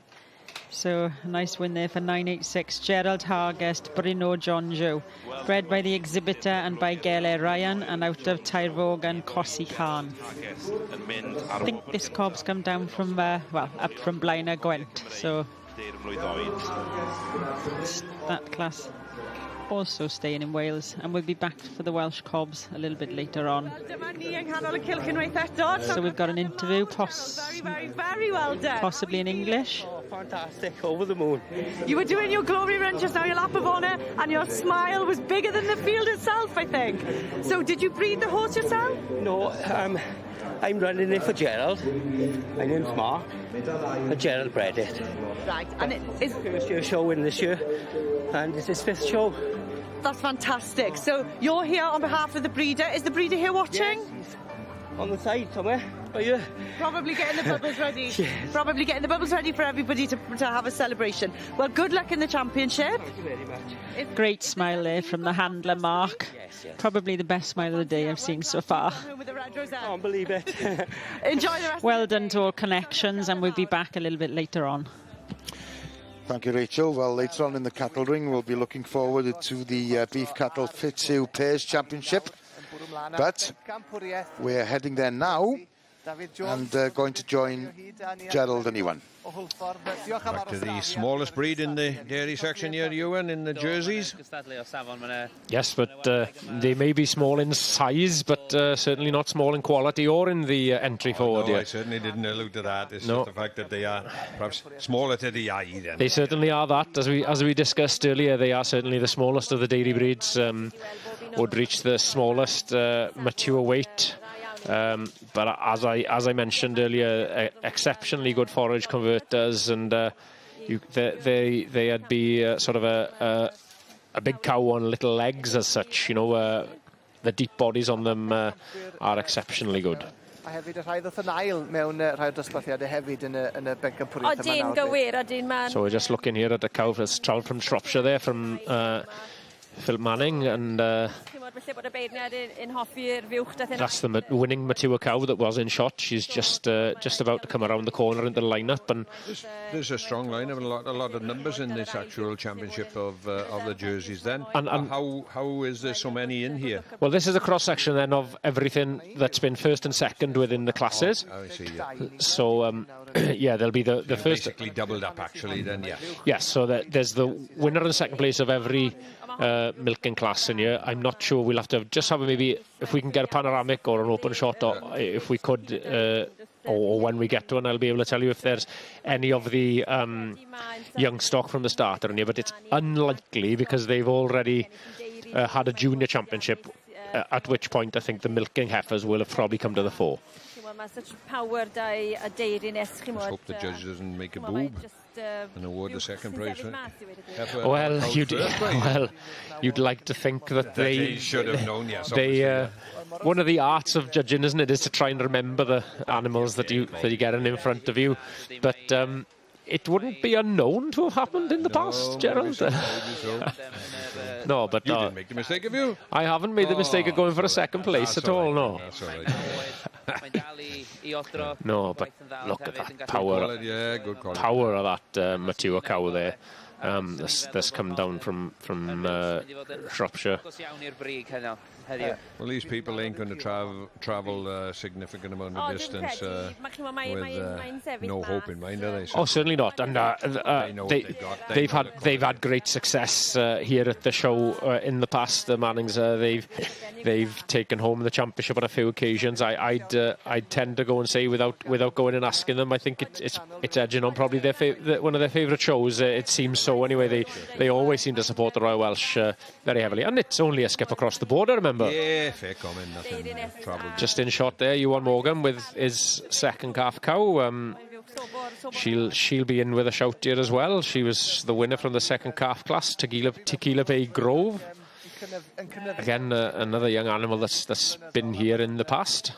So, a nice win there for 986. Gerald Hargest, Bruno Jonjo. Bred by the exhibitor and by Gele Ryan, and out of Tairvog and Cossi Khan. I think this cob's come down from, well, up from Blaenau Gwent. So, that class also staying in Wales, and we'll be back for the Welsh cobs a little bit later on. So we've got an interview, very well done. Possibly in English. Oh, fantastic, over the moon. You were doing your glory run just now, your lap of honour, and your smile was bigger than the field itself, I think. So did you breed the horse yourself? No, I'm running it for Gerald. My name's Mark, and Gerald bred it. Right, and it is first year show in this year, and it's his 5th show. That's fantastic. So you're here on behalf of the breeder. Is the breeder here watching? Yes, he's on the side somewhere. Are you? Probably getting the bubbles ready. Yes. Probably getting the bubbles ready for everybody to have a celebration. Well, good luck in the championship. Thank you very much. Great smile there from the handler, Mark. Yes, yes. Probably the best smile of the day I've seen so far. I can't believe it. Enjoy the rest. Well done to all connections, and we'll be back a little bit later on. Thank you, Rachel. Well, later on in the cattle ring, we'll be looking forward to the Beef Cattle Fitzhugh Pairs Championship. But we're heading there now and going to join Gerald and Iwan. Back to the smallest breed in the dairy section here, Ewan, in the jerseys. Yes, but they may be small in size, but certainly not small in quality or in the entry forward. No, I certainly didn't allude to that. It's just the fact that they are perhaps smaller to the eye then. They certainly are that. As we discussed earlier, they are certainly the smallest of the dairy breeds. Would reach the smallest mature weight. But as I mentioned earlier, exceptionally good forage converters, and they'd be sort of a big cow on little legs as such. You know, the deep bodies on them are exceptionally good. A hefyd y rhai ddoth yn ail mewn rhai dosbarthiadau hefyd yn y bencampwriaeth yma nawr. Gywir, ydyn man. So we're just looking here at a cow that's travelled from Shropshire there, from Phil Manning, and that's the winning mature cow that was in shot. She's just about to come around the corner into the lineup, and there's a strong lineup and a lot of numbers in this actual championship of the jerseys. Then, and how is there so many in here? Well, this is a cross section then of everything that's been first and second within the classes. I see. Yeah. So yeah, there'll be the first basically doubled up actually. Then yeah. Yes, so there's the winner and second place of every milking class in here. I'm not sure, we'll have to just have maybe, if we can get a panoramic or an open shot, or if we could, or when we get to one, I'll be able to tell you if there's any of the young stock from the starter in here, but it's unlikely because they've already had a junior championship, at which point I think the milking heifers will have probably come to the fore. Let's hope the judge doesn't make a boob. and award the second prize for Well, you'd like to think that they should have known, yes. One of the arts of judging, isn't it, is to try and remember the animals that you get in front of you. But it wouldn't be unknown to have happened in the past, Gerald. No, but you didn't make the mistake, have you? I haven't made the mistake of going for a second place at all. No. That's all right. No, but look at that power. Good quality. Power of that mature cow there. This come down from Shropshire. Well, these people ain't going to travel a significant amount of distance with no hope in mind, are they? Oh, certainly not. And they've had great success here at the show in the past. The Mannings, they've taken home the championship on a few occasions. I'd tend to go and say without going and asking them, I think it's edging on probably one of their favourite shows. It seems so anyway. They always seem to support the Royal Welsh very heavily, and it's only a skip across the border. Remember? Yeah, fair comment. Nothing trouble. Just in shot there, Ewan Morgan with his second calf cow. She'll be in with a shout here as well. She was the winner from the second calf class, Tequila Bay Grove. Again, another young animal that's been here in the past.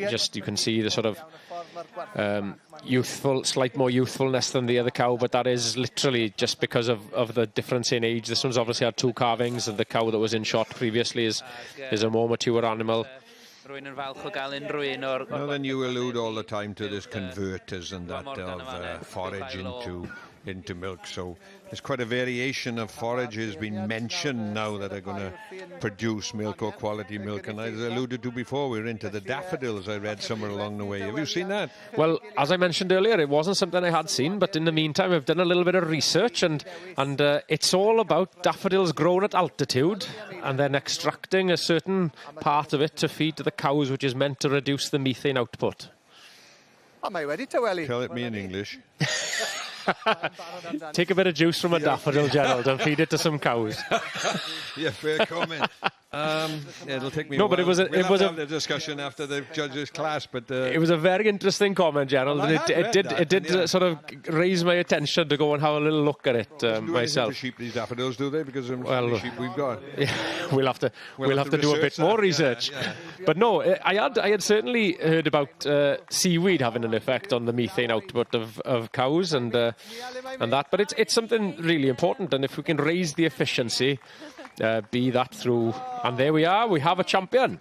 Just you can see the sort of slight more youthfulness than the other cow, but that is literally just because of the difference in age. This one's obviously had 2 calvings, and the cow that was in shot previously is a more mature animal. Well, then you allude all the time to this converters and that of forage into milk, so there's quite a variation of forages being mentioned now that are going to produce milk or quality milk, and as I alluded to before, we're into the daffodils I read somewhere along the way. Have you seen that? Well, as I mentioned earlier, it wasn't something I had seen, but in the meantime I've done a little bit of research, and it's all about daffodils grown at altitude and then extracting a certain part of it to feed to the cows, which is meant to reduce the methane output. Tell it me in English. Take a bit of juice from a daffodil, Gerald, and feed it to some cows. Yeah, fair comment. It'll take me. No, but it was a discussion after the judges' class, but it was a very interesting comment, Gerald, and it did sort of raise my attention to go and have a little look at it myself. Sheep, these daffodils, do they? Because of the sheep we've got. Yeah, we'll have to do a bit more research. Yeah. But no, I had certainly heard about seaweed having an effect on the methane output of cows and that, but it's something really important, and if we can raise the efficiency. Be that through, and there we are, we have a champion.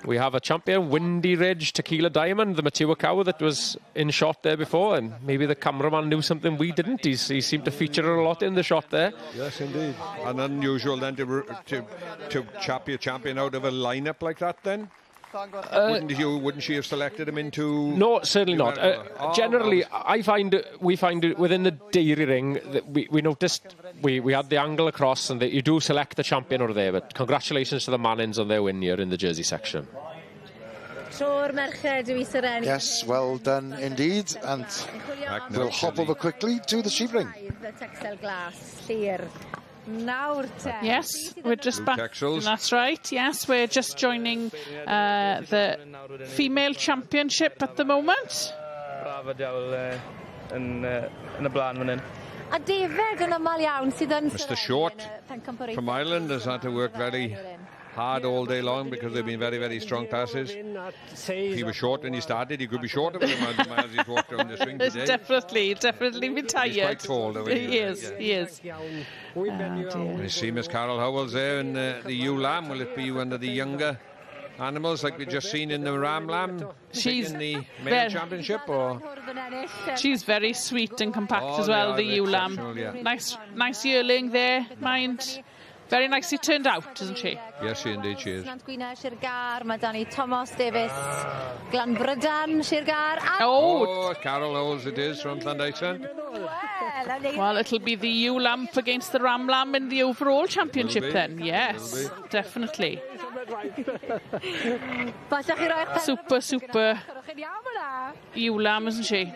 We have a champion, Windy Ridge Tequila Diamond, the mature cow that was in shot there before, and maybe the cameraman knew something we didn't. He seemed to feature a lot in the shot there. Yes, indeed. And unusual then to chap your champion out of a lineup like that then? Wouldn't she have selected him into? No, certainly not. Generally, we find it within the dairy ring that we noticed we had the angle across, and that you do select the champion over there. But congratulations to the Mannings on their win here in the Jersey section. Yes, well done indeed, and we'll hop over quickly to the sheep ring. Yes, we're just back. That's right. Yes, we're just joining the female championship at the moment. Mr. Short from Ireland has had to work very hard all day long because they've been very, very strong passes. He was short when he started. He could be shorter with the amount of miles he's walked around the ring today. Definitely been tired. He's quite tall, though. He is. You see Miss Carol Howells there in the ewe lamb. Will it be one of the younger animals like we've just seen in the ram lamb? She's in the male championship, or she's very sweet and compact as well. The ewe lamb, nice yearling there, mind. Very nicely turned out, isn't she? Yes, indeed she is. Oh, Carol Howells it is from Llandysant. Well, it'll be the ewe lamb against the ram lamb in the overall championship then. Yes, definitely. Super ewe lamb, isn't she?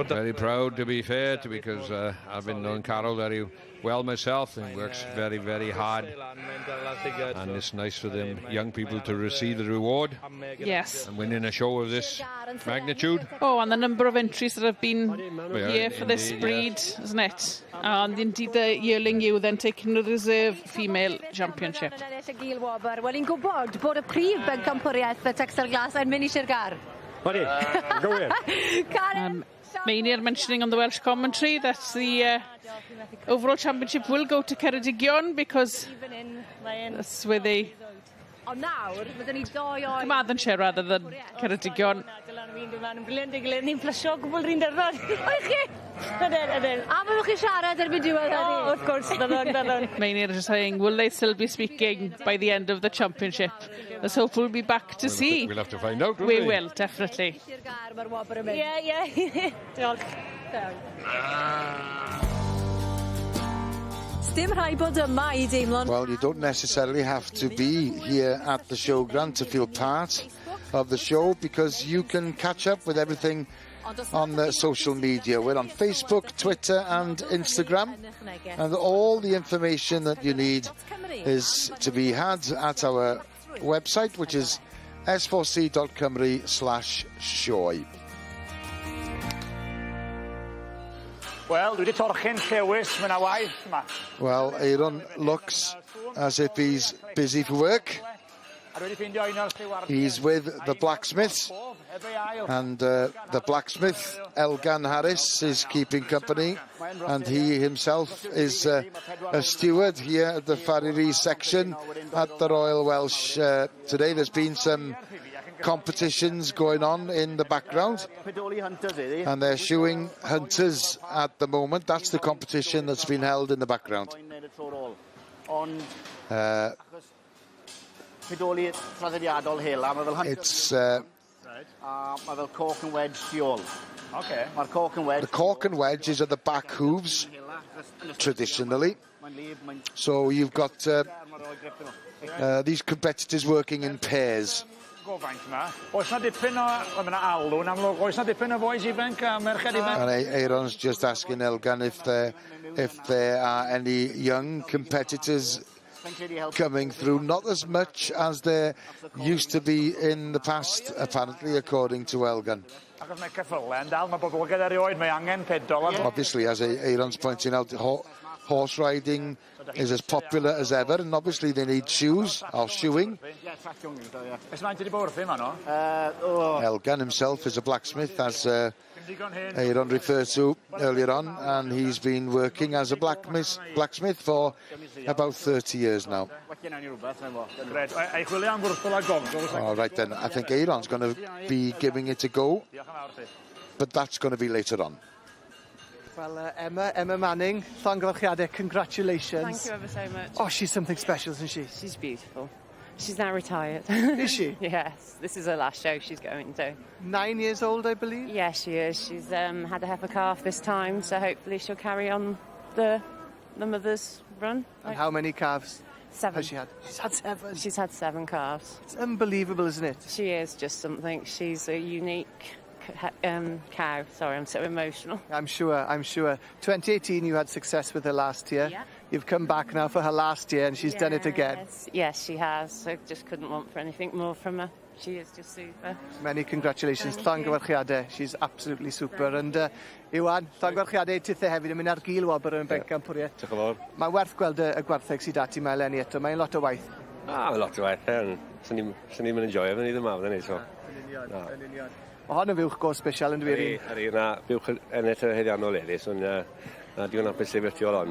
Very proud, to be fair, because I've been known Carol very well myself and works very, very hard. And it's nice for them young people to receive the reward. Yes. And winning a show of this magnitude. Oh, and the number of entries that have been here for this breed, isn't it? And indeed the yearling ewe then taking the reserve female championship. Wel, i'n gwybod bod y prif bencampwriaeth y Texel Glas yn mynd i'r gar. Maynir mentioning on the Welsh commentary that the overall championship will go to Ceredigion because that's where they Carmarthenshire rather than Ceredigion. Ni'n plasio gwbl rhin dyrfod. Oes chi? Ydyn. A maen nhw'n chi siarad erbyn diwedd hynny? Oh, of course, dylwn. Maynir is saying, will they still be speaking by the end of the championship? Let's hope we'll be back to see. We'll have to find out, won't we? We will, definitely. Yeah. Well, you don't necessarily have to be here at the Showground to feel part of the show, because you can catch up with everything on the social media. We're on Facebook, Twitter and Instagram, and all the information that you need is to be had at our website, which is s4c.cymru/Sioe. Well, dwi 'di torchi'n llewis, mae 'na waith yma. Well, Aaron looks as if he's busy for work. He's with the blacksmiths, and the blacksmith, Elgan Harris, is keeping company, and he himself is a steward here at the Fariri section at the Royal Welsh. Today there's been some competitions going on in the background, and they're shoeing hunters at the moment. That's the competition that's been held in the background. It's the cork and wedge is at the back hooves traditionally, so you've got these competitors working in pairs. And Aaron's just asking Elgan if there are any young competitors coming through. Not as much as there used to be in the past, apparently, according to Elgan. Obviously, as Aaron's pointing out, horse riding is as popular as ever, and obviously they need shoes or shoeing. Elgan himself is a blacksmith, as Aaron referred to earlier on, and he's been working as a blacksmith for about 30 years now. All right then, I think Aaron's going to be giving it a go, but that's going to be later on. Well, Emma Manning, llongyfarchiadau, congratulations. Thank you ever so much. Oh, she's something special, isn't she? She's beautiful. She's now retired. Is she? Yes, this is her last show she's going to. 9 years old, I believe? Yeah, she is. She's had a heifer calf this time, so hopefully she'll carry on the mother's run. And how many calves 7. has she had? She's had 7. She's had 7 calves. It's unbelievable, isn't it? She is just something. She's a unique cow. Sorry, I'm so emotional. I'm sure. 2018 you had success with her last year. Yeah. You've come back now for her last year, and she's done it again. Yes, she has. I just couldn't want for anything more from her. She is just super. Many congratulations. Llongyfarchiadau. She's absolutely super. And Iwan, llongyfarchiadau tithe hefyd yn mynd ar gil wobr yn bencampwriaeth. Diolch yn fawr. Mae'n werth gweld y gwartheg sydd ati mae eleni eto. Mae'n lot o waith. Mae'n lot o waith. Swn i'n enjoy efo ni ddim am, ni, so. Yn union. Mae hon yn fywch go special yn dwi. Ari, na bywch ennill y heddiannol eraill, so na digon apus sefyll tu ôl hon.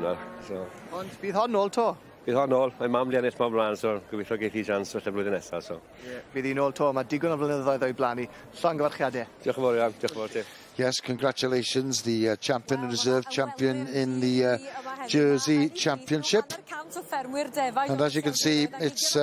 Ond bydd hon nôl to? Bydd hon nôl. Mae mam di ennill ma blaen, so gobeithio geith hi jans felly blwyddyn nesaf, so. Bydd hi nôl to. Mae digon o flynyddoedd o'i blanu. Llongyfarchiadau. Diolch yn fawr iawn. Diolch yn fawr ti. Yes, congratulations, the champion and reserve champion in the Jersey Championship. And as you can see, it's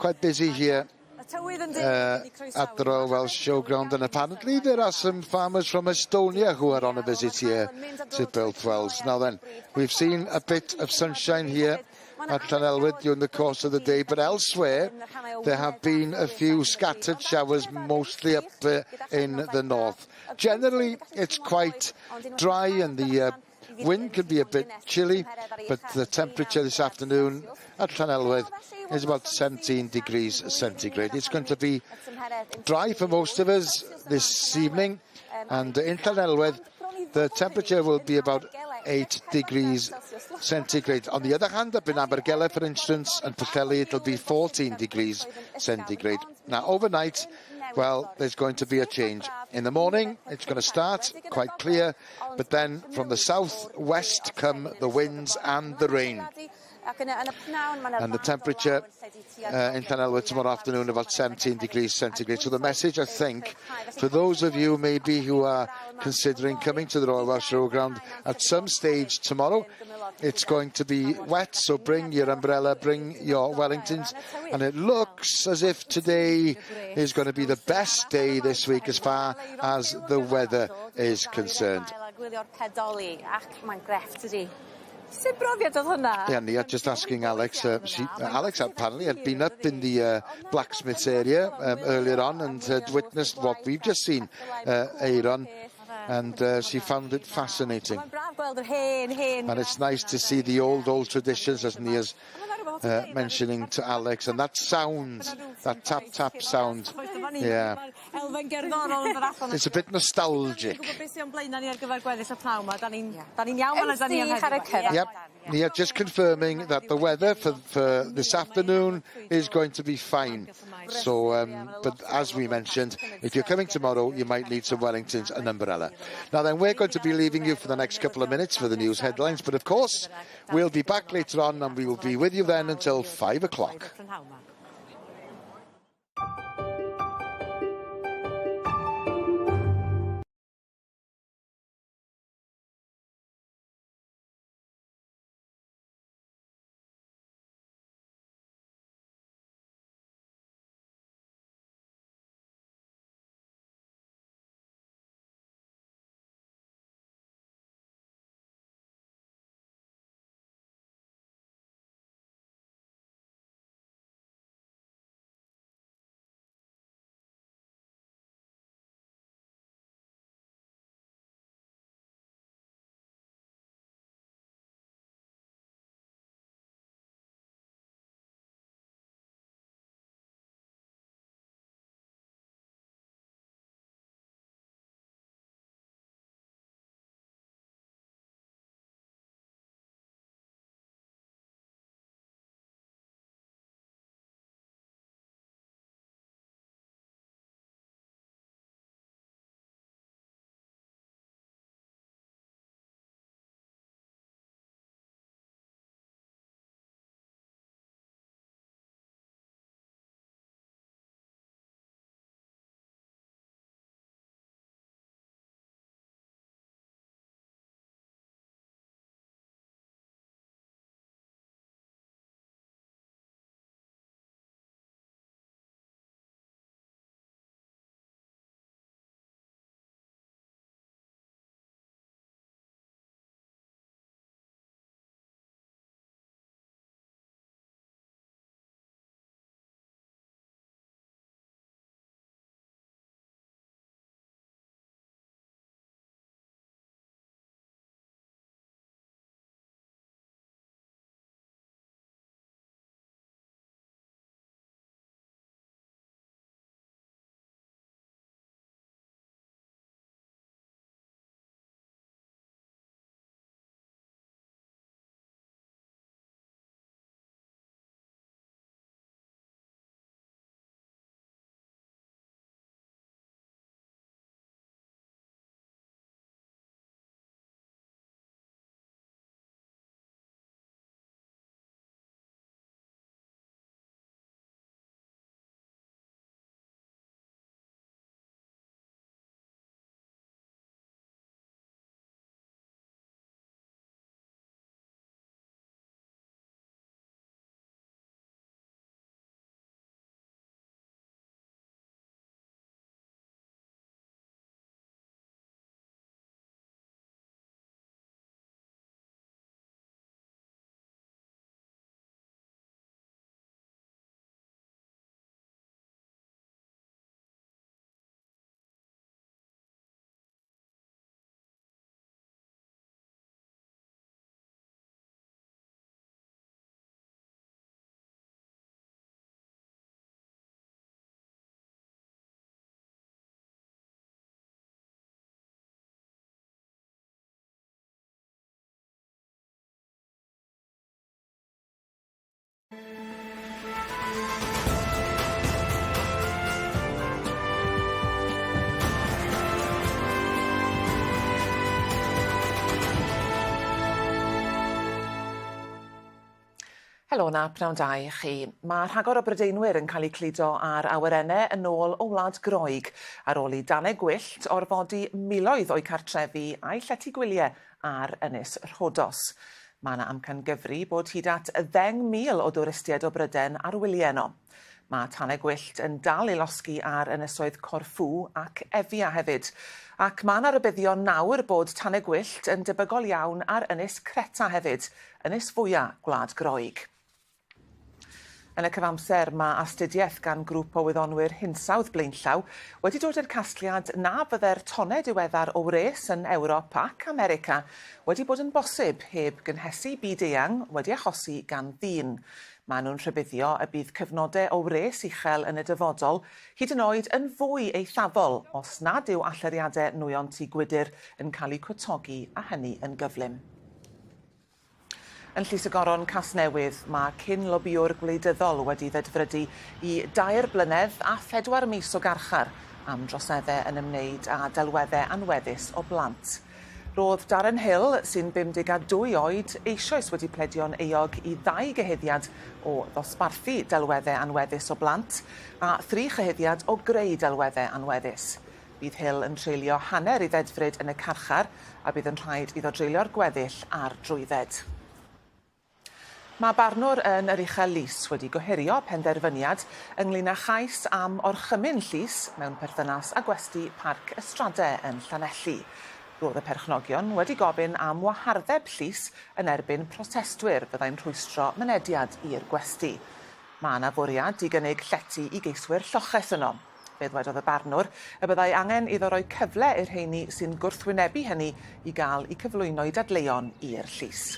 quite busy here at the Royal Welsh Showground, and apparently there are some farmers from Estonia who are on a visit here to Built Wells. Now then, we've seen a bit of sunshine here at Llanelwyd during the course of the day, but elsewhere there have been a few scattered showers, mostly up in the north. Generally, it's quite dry, and the Wind can be a bit chilly, but the temperature this afternoon at Llanelwedd is about 17 degrees centigrade. It's going to be dry for most of us this evening, and in Llanelwedd the temperature will be about 8 degrees centigrade. On the other hand, up in Abergele, for instance, and Pwllheli, it'll be 14 degrees centigrade. Now, overnight, well, there's going to be a change. In the morning, it's going to start quite clear, but then from the south-west come the winds and the rain. And the temperature in Llanelwedd tomorrow afternoon about 17 degrees centigrade. So the message, I think, for those of you maybe who are considering coming to the Royal Welsh Showground at some stage tomorrow, it's going to be wet, so bring your umbrella, bring your Wellingtons, and it looks as if today is going to be the best day this week as far as the weather is concerned. Yeah, Nia, just asking Alex. Alex apparently had been up in the blacksmith's area earlier on and had witnessed what we've just seen, Aaron, and she found it fascinating. And it's nice to see the old traditions, as Nia's mentioning to Alex, and that sound, that tap sound, yeah, it's a bit nostalgic. Yep, Nia, just confirming that the weather for this afternoon is going to be fine. So, but as we mentioned, if you're coming tomorrow, you might need some Wellingtons and umbrella. Now then, we're going to be leaving you for the next couple of minutes for the news headlines, but of course, we'll be back later on and we will be with you then until 5 o'clock. Helo na, pnawn da i chi. Mae rhagor o brydeinwyr yn cael eu cludo ar awyrennau yn ôl o Wlad Groeg ar ôl i dannau gwyllt orfodi miloedd o'i cartrefi a'i llety gwyliau ar Ynys Rhodos. Mae yna amcangyfri bod hyd at 10,000 o dwristiaid o Bryden ar wyliau yno. Mae tannau gwyllt yn dal i losgi ar ynysoedd Corfu ac Efia hefyd. Ac mae yna rybuddion nawr bod tannau gwyllt yn debygol iawn ar Ynys Creta hefyd, ynys fwyaf Gwlad Groeg. Yn y cyfamser, mae astudiaeth gan grŵp o wyddonwyr hinsawdd blaenllaw wedi dod i'r casgliad na fydde'r tonau diweddar o wres yn Ewrop ac America wedi bod yn bosib heb gynhesu byd-eang wedi achosi gan ddyn. Maen nhw'n rhybuddio y bydd cyfnodau o wres uchel yn y dyfodol hyd yn oed yn fwy eithafol os nad yw alluriadau nwyon tŷ gwydr yn cael eu cwtogi a hynny yn gyflym. Yn Llys y Goron Casnewydd, mae cyn-lobiwr gwleidyddol wedi ddedfrydu i 2 blynedd a 4 mis o garchar am droseddau yn ymwneud â delweddau anweddus o blant. Roedd Darren Hill, sy'n 52 oed, eisoes wedi pledio'n eog i 2 gyhuddiad o ddosbarthu delweddau anweddus o blant a 3 chyhuddiad o greu delweddau anweddus. Bydd Hill yn treulio hanner i ddedfryd yn y carchar a bydd yn rhaid iddo dreulio'r gweddill a'r drwydded. Mae barnwr yn yr uchel Lys wedi gohirio penderfyniad ynglŷn â chais am orchymyn llys mewn perthynas â gwesty Parc Ystradau yn Llanelli. Roedd y perchnogion wedi gofyn am wahardeb llys yn erbyn protestwyr fyddai'n rhwystro mynediad i'r gwesty. Mae yna fwriad i gynnig llety i geiswyr lloches yno. Fe ddwedodd y barnwr y byddai angen iddo roi cyfle i'r rheini sy'n gwrthwynebu hynny i gael eu cyflwyno i dadleuon i'r llys.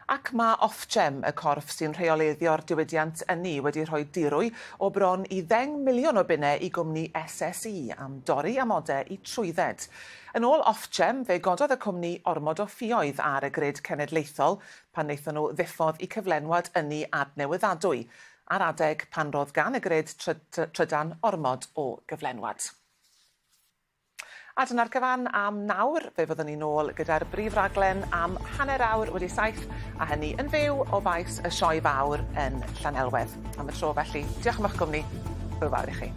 Ac mae Ofgem, y corff sy'n rheoleddio'r diwydiant ynni, wedi rhoi dirwy o bron i 10 miliwn o bunnau i gwmni SSE am dorri amodau i trwydded. Yn ôl Ofgem, fe gododd y cwmni ormod o ffïoedd ar y grid cenedlaethol pan wnaethon nhw ddiffodd i cyflenwad ynni adnewyddadwy, ar adeg pan roedd gan y grid trydan ormod o gyflenwad. A dyna'r cyfan am nawr, fe fyddwn ni nôl gyda'r brif raglen am hanner awr wedi 7 a hynny yn fyw o faes y sioe fawr yn Llanelwedd. Am y tro felly, diolch am eich cwmni, hwyl fawr i chi.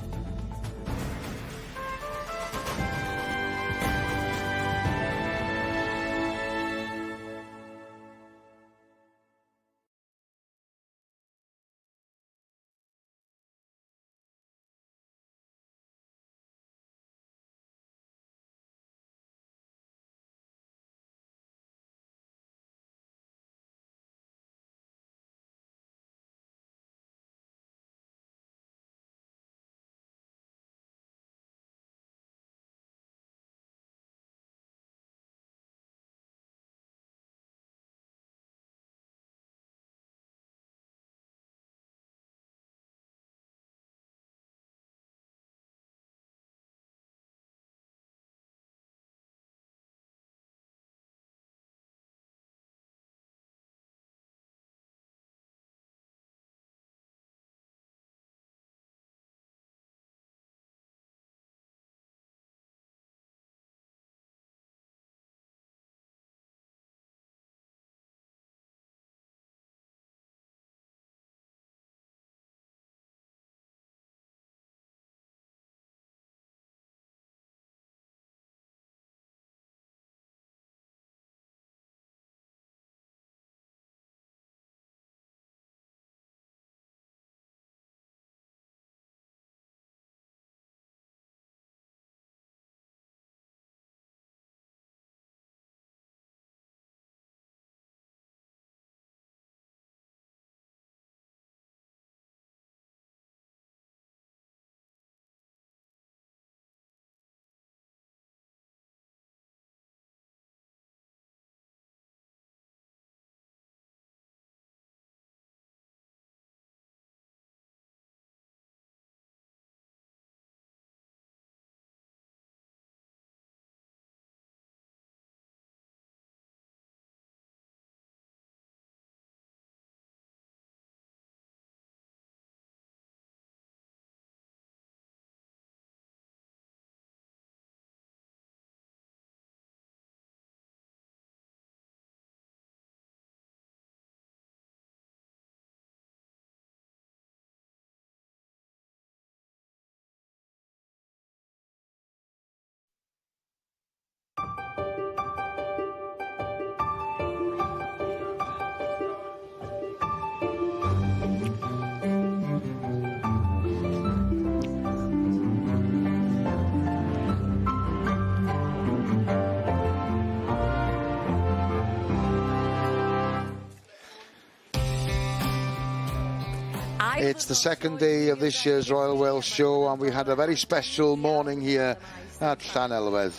It's the second day of this year's Royal Welsh Show, and we had a very special morning here at Llanelwedd.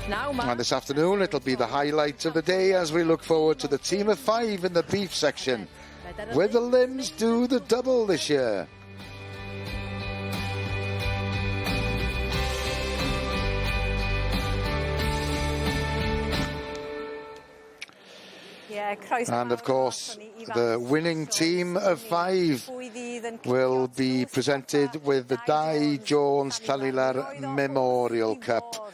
And this afternoon it'll be the highlight of the day as we look forward to the team of 5 in the beef section. Will the limbs do the double this year? And of course, the winning team of 5 will be presented with the Dai Jones Llanelwedd Memorial Cup.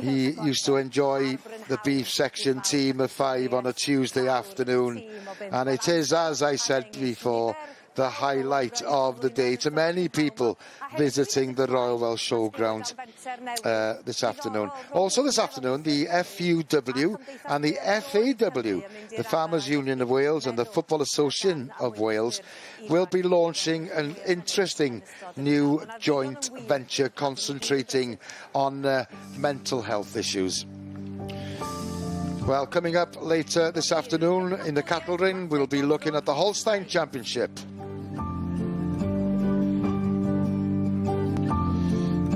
He used to enjoy the beef section team of 5 on a Tuesday afternoon, and it is, as I said before, the highlight of the day to many people visiting the Royal Welsh Showground this afternoon. Also this afternoon, the FUW and the FAW, the Farmers Union of Wales and the Football Association of Wales, will be launching an interesting new joint venture concentrating on mental health issues. Well, coming up later this afternoon in the cattle ring, we'll be looking at the Holstein Championship.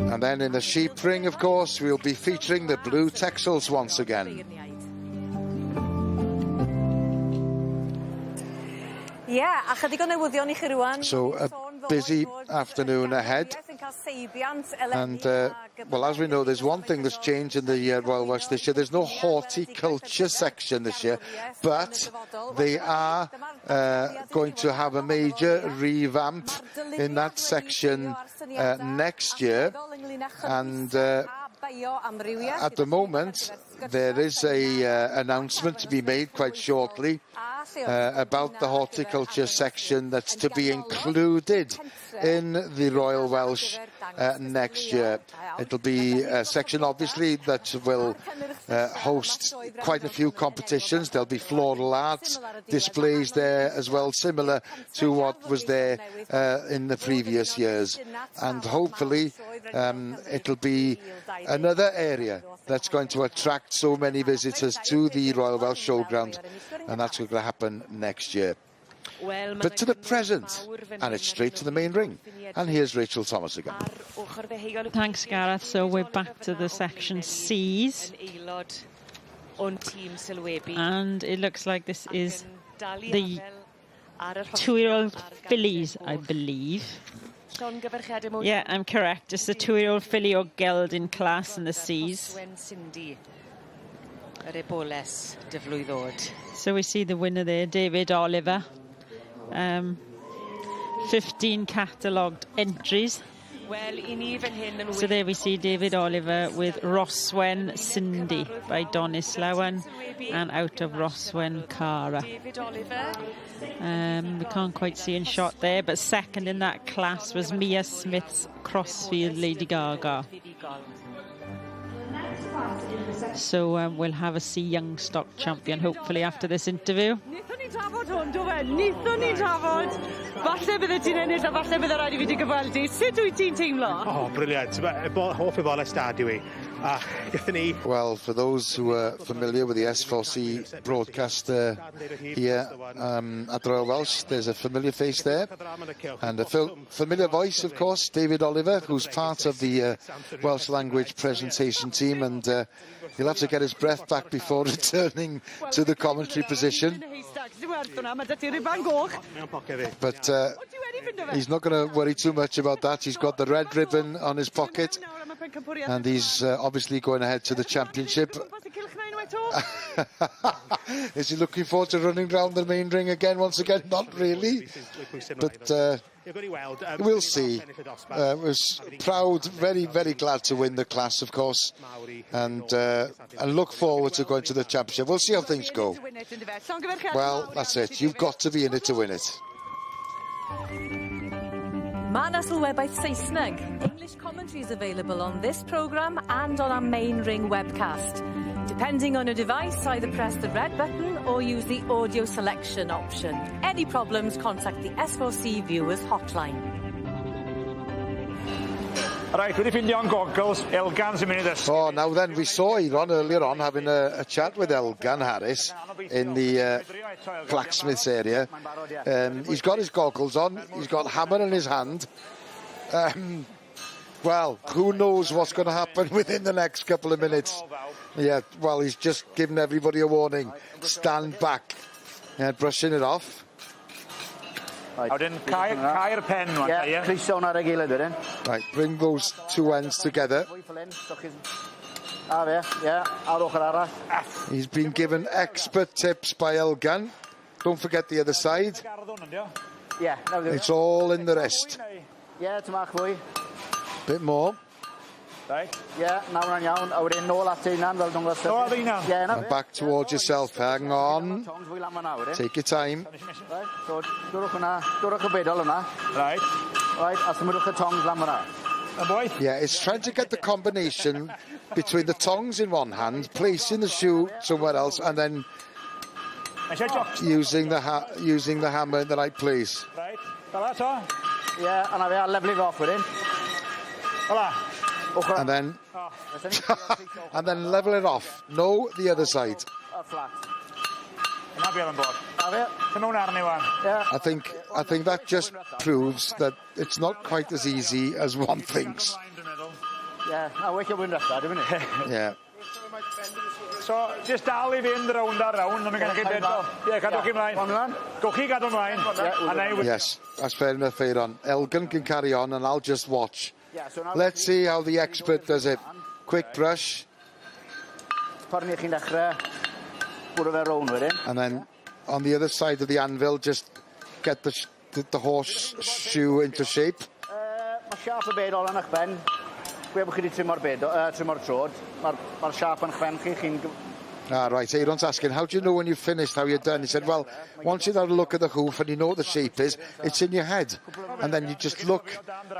And then in the sheep ring, of course, we'll be featuring the Blue Texels once again. So a busy afternoon ahead. And, well, as we know, there's one thing that's changed in the Royal Welsh this year. There's no horticulture section this year, but they are going to have a major revamp in that section next year. And at the moment, there is an announcement to be made quite shortly about the horticulture section that's to be included in the Royal Welsh next year. It'll be a section, obviously, that will host quite a few competitions. There'll be floral arts displays there as well, similar to what was there in the previous years. And hopefully it'll be another area that's going to attract so many visitors to the Royal Welsh Showground, and that's going to happen next year. But to the present, and it's straight to the main ring. And here's Rachel Thomas again. Thanks, Gareth. So we're back to the section C's. And it looks like this is the 2-year-old fillies, I believe. Yeah, I'm correct. It's the 2-year-old filly or gelding class in the C's. So we see the winner there, David Oliver. 15 catalogued entries. So there we see David Oliver with Roswen Cindy by Donis Lawan and out of Roswen Cara. We can't quite see in shot there, but second in that class was Mia Smith's Crossfield Lady Gaga. So we'll have a C Young Stock champion hopefully after this interview. Oh, brilliant. Hoff efo stad yw i. Well, for those who are familiar with the S4C broadcaster here at the Royal Welsh, there's a familiar face there. And a familiar voice, of course, David Oliver, who's part of the Welsh language presentation team. And he'll have to get his breath back before returning to the commentary position. But he's not going to worry too much about that. He's got the red ribbon on his pocket, and he's obviously going ahead to the championship. Is he looking forward to running round the main ring again once again? Not really, but we'll see. Was proud, very, very glad to win the class, of course, and look forward to going to the championship. We'll see how things go. Well, that's it. You've got to be in it to win it. Ma' na Sylwebaeth Saesneg. English commentary is available on this programme and on our main ring webcast. Depending on your device, either press the red button or use the audio selection option. Any problems, contact the S4C Viewers hotline. Right, wedi ffindio'n goggles, Elgan sy'n mynd i ddysgu. Oh, now then, we saw Iron earlier on having a chat with Elgan Harris in the blacksmith's area. He's got his goggles on, he's got a hammer in his hand. Well, who knows what's going to happen within the next couple of minutes. Yeah, well, he's just given everybody a warning. Stand back. Yeah, brushing it off. A wedyn, cau'r pen rwan, ie? Criso hwnna ar y gilydd wedyn. Right, bring those two ends together. A fe, ie, ar ochr arall. He's been given expert tips by Elgan. Don't forget the other side. Yeah, it's all in the wrist. Ie, tymach fwy. Bit more. Right. Ie, nawr yn iawn. A wedyn nôl at einan fel dwi'n gwybod. Nôl at einan? Ie, na. And back towards yourself. Hang on. Take your time. Right, so dwrwch hwnna, dwrwch y bedol yna. Right. Right, a symudwch y tongs lan fyna. Yeah, it's trying to get the combination between the tongs in one hand, placing the shoe somewhere else, and then using the hammer in the right place. Right, fel to? Ie, a na fe a leflu fe off wedyn. Fel And then and then level it off. No, the other side. Flat. Yna fi on board. A fe. Ti'n nhw'n arni wan? I think that just proves that it's not quite as easy as one thinks. Ie, a well o wy'n resta, dwi'n mynd. Yeah. So, just dal I fynd round a round, na mi gan chi bedo. Ie, gadwch chi mlaen. Gowch chi gadw mlaen. Yes, that's fair enough, Aaron. Elgan can carry on and I'll just watch. Let's see how the expert does it. Quick brush. Torni chi'n dechrau bwrw fe rown wedyn. And then on the other side of the anvil, just get the horseshoe into shape. Mae siap y bedol yn eich ben. Gwe bod chi wedi trymo'r trod. Mae'r siap yn eich ben chi. Chi'n... Ah, right. Aaron's asking, how do you know when you've finished, how you're done? He said, well, once you've had a look at the hoof and you know what the shape is, it's in your head. And then you just look,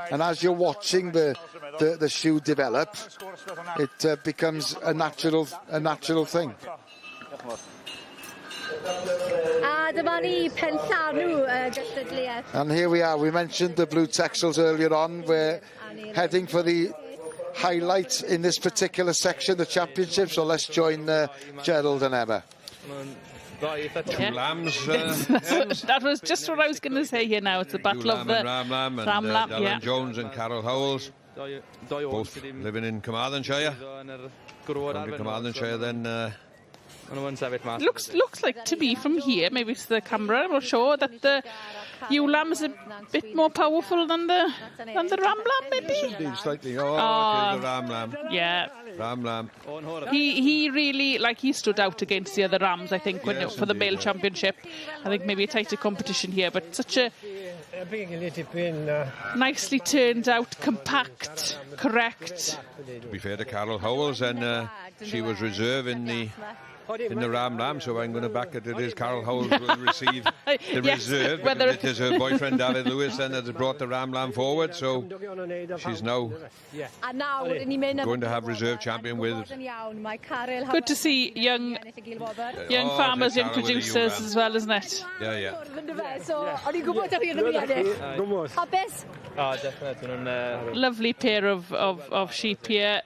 and as you're watching the shoe develop, it becomes a natural thing. And here we are. We mentioned the blue texels earlier on. We're heading for the highlight in this particular section, the championship, so let's join Gerald and Emma. Two lambs. That was just what I was going to say here now. It's the battle of the Ram Lam and Dylan Jones and Carol Howells, both living in Carmarthenshire. Carmarthenshire then... Looks like to me from here, maybe it's the camera, I'm not sure, that the ewe lamb is a bit more powerful than the ram lamb, maybe? Slightly. Oh, the ram lamb. Yeah. Ram lamb. He really, he stood out against the other rams, I think, for the male championship. I think maybe a tighter competition here, but such a nicely turned out, compact, correct. To be fair to Carol Howells, and she was reserve in the Ram Lam, so I'm going to back it. It is Carol Howells will receive the reserve. Because it is her boyfriend David Lewis then that has brought the Ram Lam forward, so she's now going to have reserve champion with. Good to see young farmers, young producers as well, isn't it? Yeah. Lovely pair of sheep here.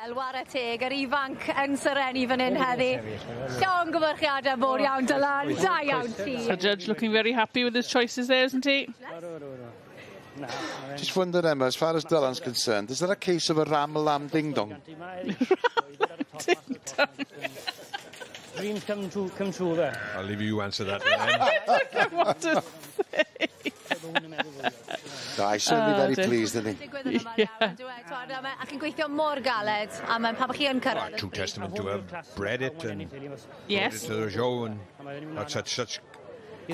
Wel, war y teg, yr ifanc yn syrenu fan hyn heddi. Llawn gyfyrchiadau mor iawn, Dylan. Da iawn ti. The judge looking very happy with his choices there, isn't he? Just wonder, Emma, as far as Dylan's concerned, is there a case of a ram lamb ding dong? Ding dong. Dreams come true there. I'll leave you answer that. I don't know what to say. He's certainly very pleased, isn't he? True testament to have bred it and yes. brought it to the show, and that's such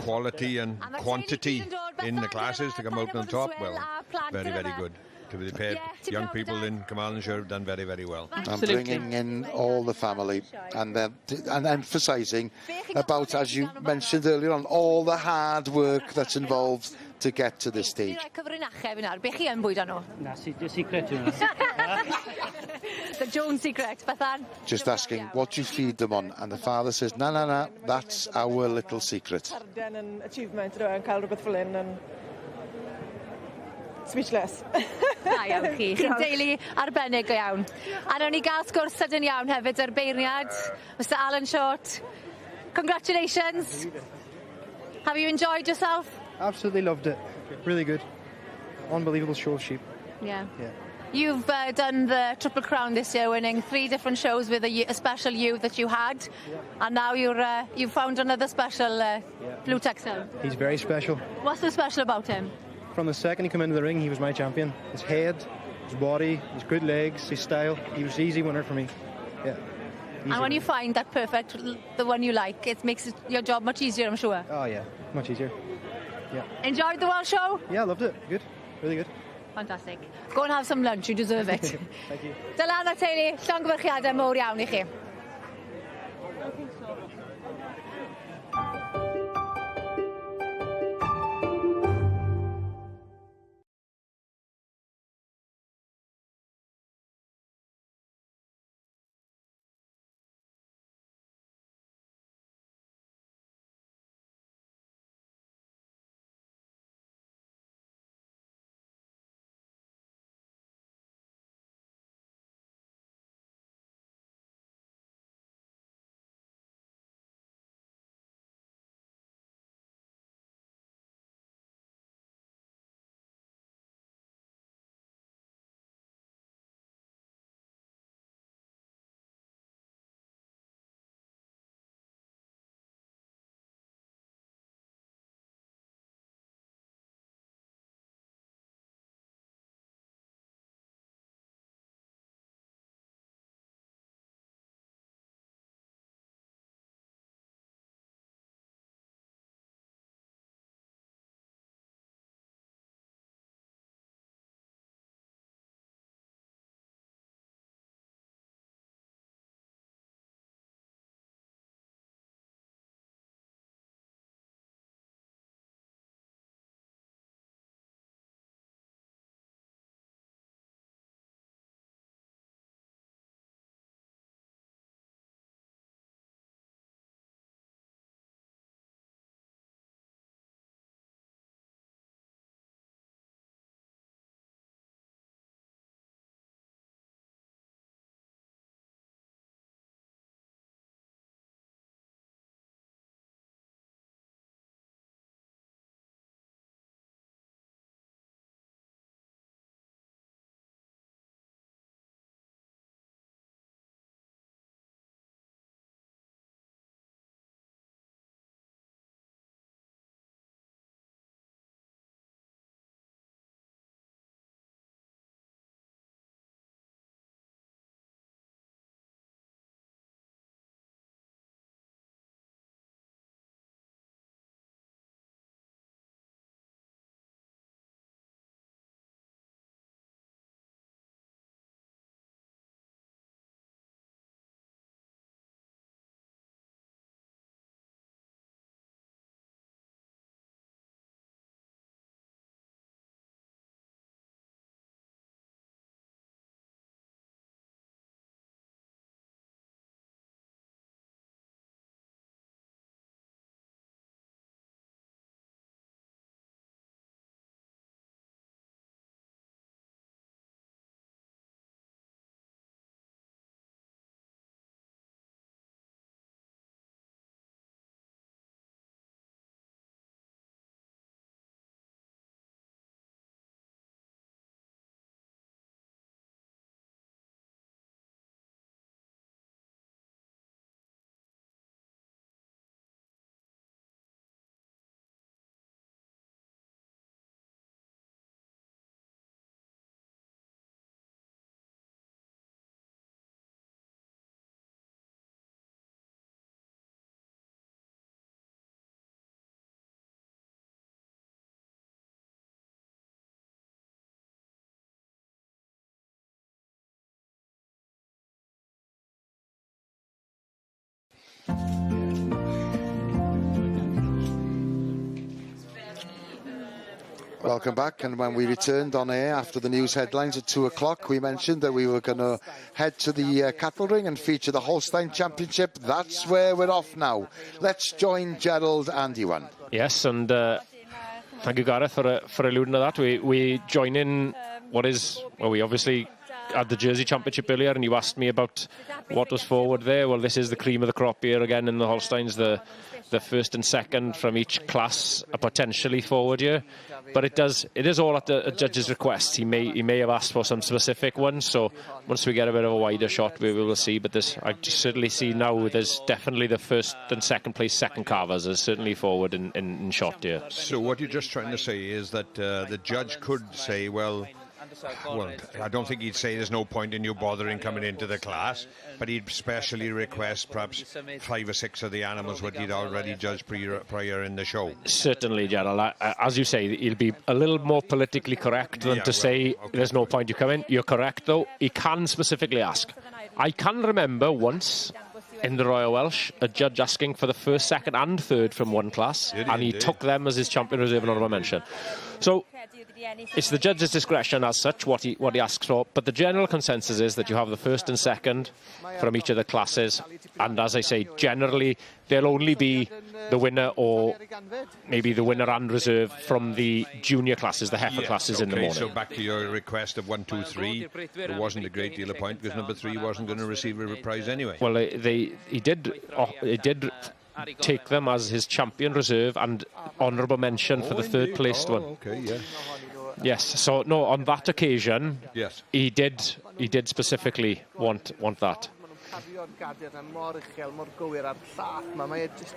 quality and quantity in the classes to come out on top. Well, very, very good. To be paired, young people in Carmarthenshire have done very, very well. And bringing in all the family and emphasising about, as you mentioned earlier on, all the hard work that's involved to get to this stage. The secret. The Jones secret, Bethan. Just asking, what do you feed them on? And the father says, no, that's our little secret. Speechless. Da iawn chi. Chi'n deulu arbennig go iawn. A nawn ni gael sgwrs sydyn iawn hefyd ar beirniad. Mr Alan Short, congratulations. Have you enjoyed yourself? Absolutely loved it. Really good. Unbelievable show of sheep. Yeah. Yeah. You've done the Triple Crown this year, winning 3 different shows with a special ewe that you had, and now you've found another special Blue Texel. He's very special. What's so special about him? From the second he came into the ring, he was my champion. His head, his body, his good legs, his style. He was an easy winner for me. Yeah. Easy. And when you find that perfect, the one you like, it makes your job much easier, I'm sure. Oh yeah, much easier. Yeah. Enjoyed the World Show? Yeah, loved it. Good. Really good. Fantastic. Go and have some lunch, you deserve it. Thank you. Dylan a teulu, llongyfarchiadau mowr iawn I chi. Welcome back, and when we returned on air after the news headlines at 2 o'clock, we mentioned that we were going to head to the cattle ring and feature the Holstein Championship. That's where we're off now. Let's join Gerald and Iwan. Yes, and Thank you, Gareth, for alluding to that. We join in what is, well, we obviously had the Jersey Championship earlier, and you asked me about what was forward there. Well, this is the cream of the crop here again in the Holsteins. The first and second from each class are potentially forward here, but it is all at the judge's request. He may have asked for some specific ones, so once we get a bit of a wider shot, we will see. But I certainly see now there's definitely the first and second place second carvers are certainly forward in shot here. So what you're just trying to say is that the judge could say, well, I don't think he'd say there's no point in you bothering coming into the class, but he'd specially request perhaps 5 or 6 of the animals what he'd already judged prior in the show. Certainly, Gerald. As you say, he'll be a little more politically correct than to say there's no point you come in. You're correct, though. He can specifically ask. I can remember once in the Royal Welsh a judge asking for the first, second and third from one class, and he took them as his champion reserve and honourable mention. So it's the judge's discretion as such what he asks for, but the general consensus is that you have the first and second from each of the classes, and as I say, generally there'll only be the winner or maybe the winner and reserve from the junior classes, the heifer classes in the morning. So back to your request of 1, 2, 3, there wasn't a great deal of point because number 3 wasn't going to receive a prize anyway. Well, he did take them as his champion reserve and honourable mention for the third placed one. Okay, yeah. Yes, so no, on that occasion, yes, he did specifically want that.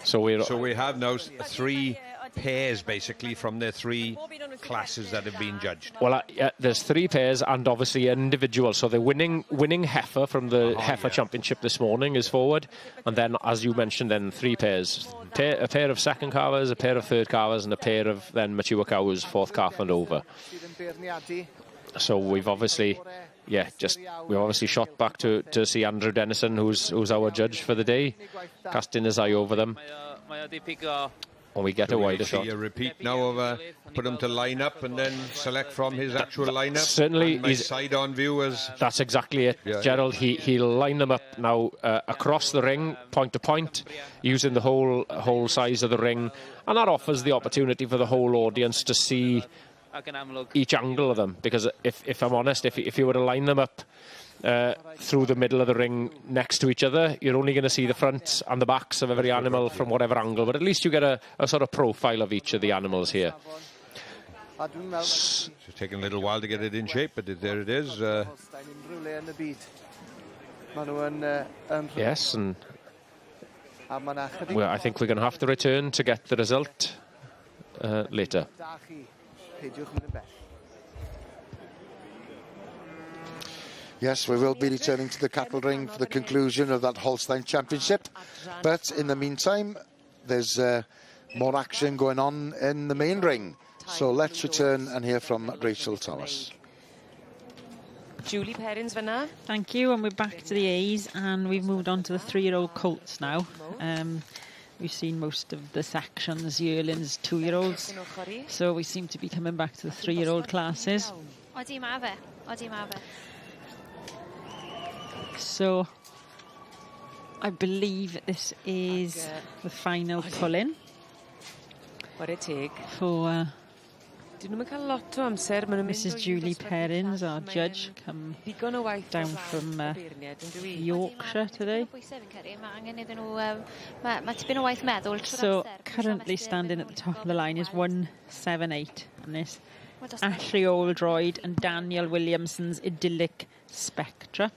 So we have now 3 pairs basically from the 3 classes that have been judged. Well, there's 3 pairs and obviously an individual. So the winning heifer from the heifer championship this morning is forward, and then, as you mentioned, then 3 pairs: a pair of second calvers, a pair of third calvers, and a pair of then mature cows, fourth calf and over. So we've obviously, we've obviously shot back to see Andrew Dennison, who's our judge for the day, casting his eye over them. And we get a wider shot. A repeat now of put him to line up and then select from his actual lineup. Certainly, he's side-on view as. That's exactly it, Gerald. He'll line them up now across the ring, point to point, using the whole size of the ring, and that offers the opportunity for the whole audience to see each angle of them. Because if I'm honest, if you were to line them up through the middle of the ring next to each other, you're only going to see the fronts and the backs of every animal from whatever angle, but at least you get a sort of profile of each of the animals here. It's taking a little while to get it in shape, but there it is. Yes, and I think we're going to have to return to get the result later. Yes, we will be returning to the cattle ring for the conclusion of that Holstein Championship. But in the meantime, there's more action going on in the main ring. So let's return and hear from Rachel Thomas. Julie Perrins fanna. Thank you, and we're back to the A's, and we've moved on to the 3-year-old colts now. We've seen most of the sections, yearlings, 2-year-olds. So we seem to be coming back to the 3-year-old classes. So I believe this is the final pull-in for Mrs. Julie Perrins, our judge, come down from Yorkshire today. So currently standing at the top of the line is 178 on this Ashley Oldroyd and Daniel Williamson's Idyllic Spectra.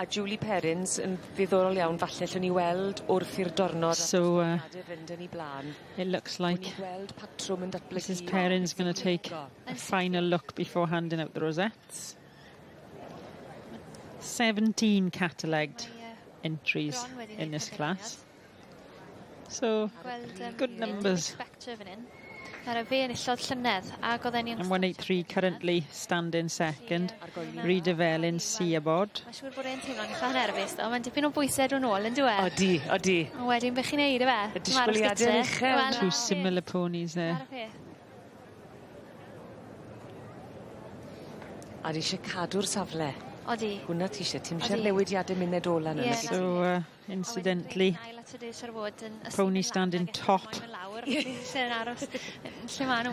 A Julie Perrins yn ddiddorol iawn, falle llwn ni weld wrth i'r diwrnod. So it looks like Mrs. Perrins going to take a final look before handing out the rosettes. 17 cattle-legged entries in this class. So good numbers. And 183 currently standing second. Rhyd Felyn Siabod. Two similar ponies there. A di eisiau cadw'r safle. Odi. Hwna ti eisiau, ti'n siarad newidiadau munud ola yna. So, incidentally, pony standing top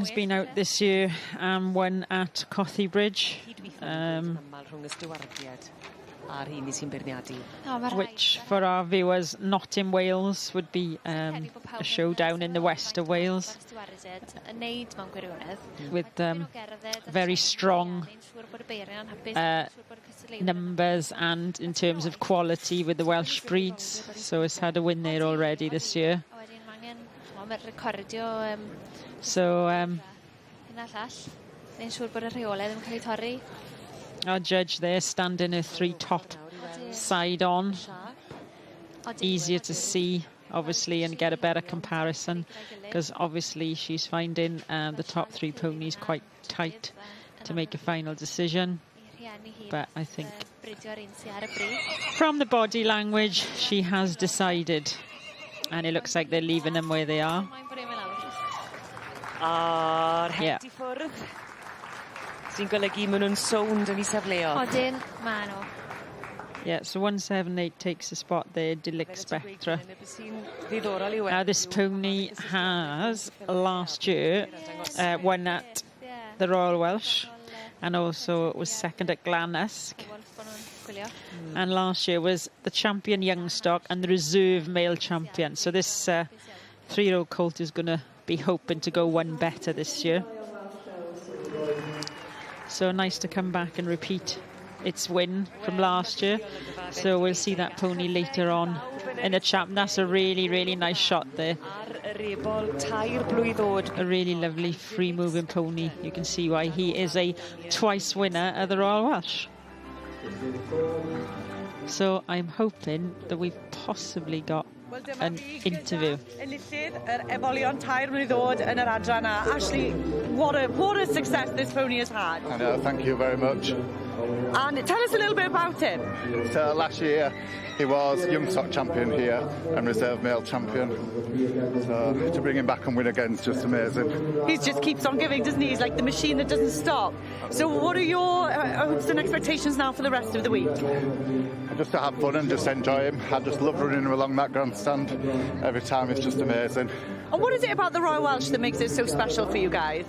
has been out this year and won at Cothi Bridge, which for our viewers not in Wales would be a showdown in the west of Wales with very strong numbers and in terms of quality with the Welsh breeds, so it's had a win there already this year. So our judge there standing her 3 top side on, easier to see obviously and get a better comparison, because obviously she's finding the top 3 ponies quite tight to make a final decision. But I think from the body language she has decided, and it looks like they're leaving them where they are. Yeah. Yeah, so 178 takes a spot there, Dilic Spectra. Now this pony has last year won at the Royal Welsh, and also was second at Glanusk. And last year was the champion young stock and the reserve male champion. So this 3-year-old colt is going to be hoping to go one better this year. So nice to come back and repeat its win from last year. So we'll see that pony later on in the champ. That's a really, really nice shot there. A really lovely free-moving pony. You can see why he is a twice winner at the Royal Welsh. So I'm hoping that we've possibly got an interview. Ashley, what a success this pony has had. I know, thank you very much. And tell us a little bit about him. So last year he was young stock champion here and reserve male champion. So to bring him back and win again is just amazing. He just keeps on giving, doesn't he? He's like the machine that doesn't stop. So what are your hopes and expectations now for the rest of the week? Just to have fun and just enjoy him. I just love running him along that grandstand. Every time it's just amazing. And what is it about the Royal Welsh that makes it so special for you guys?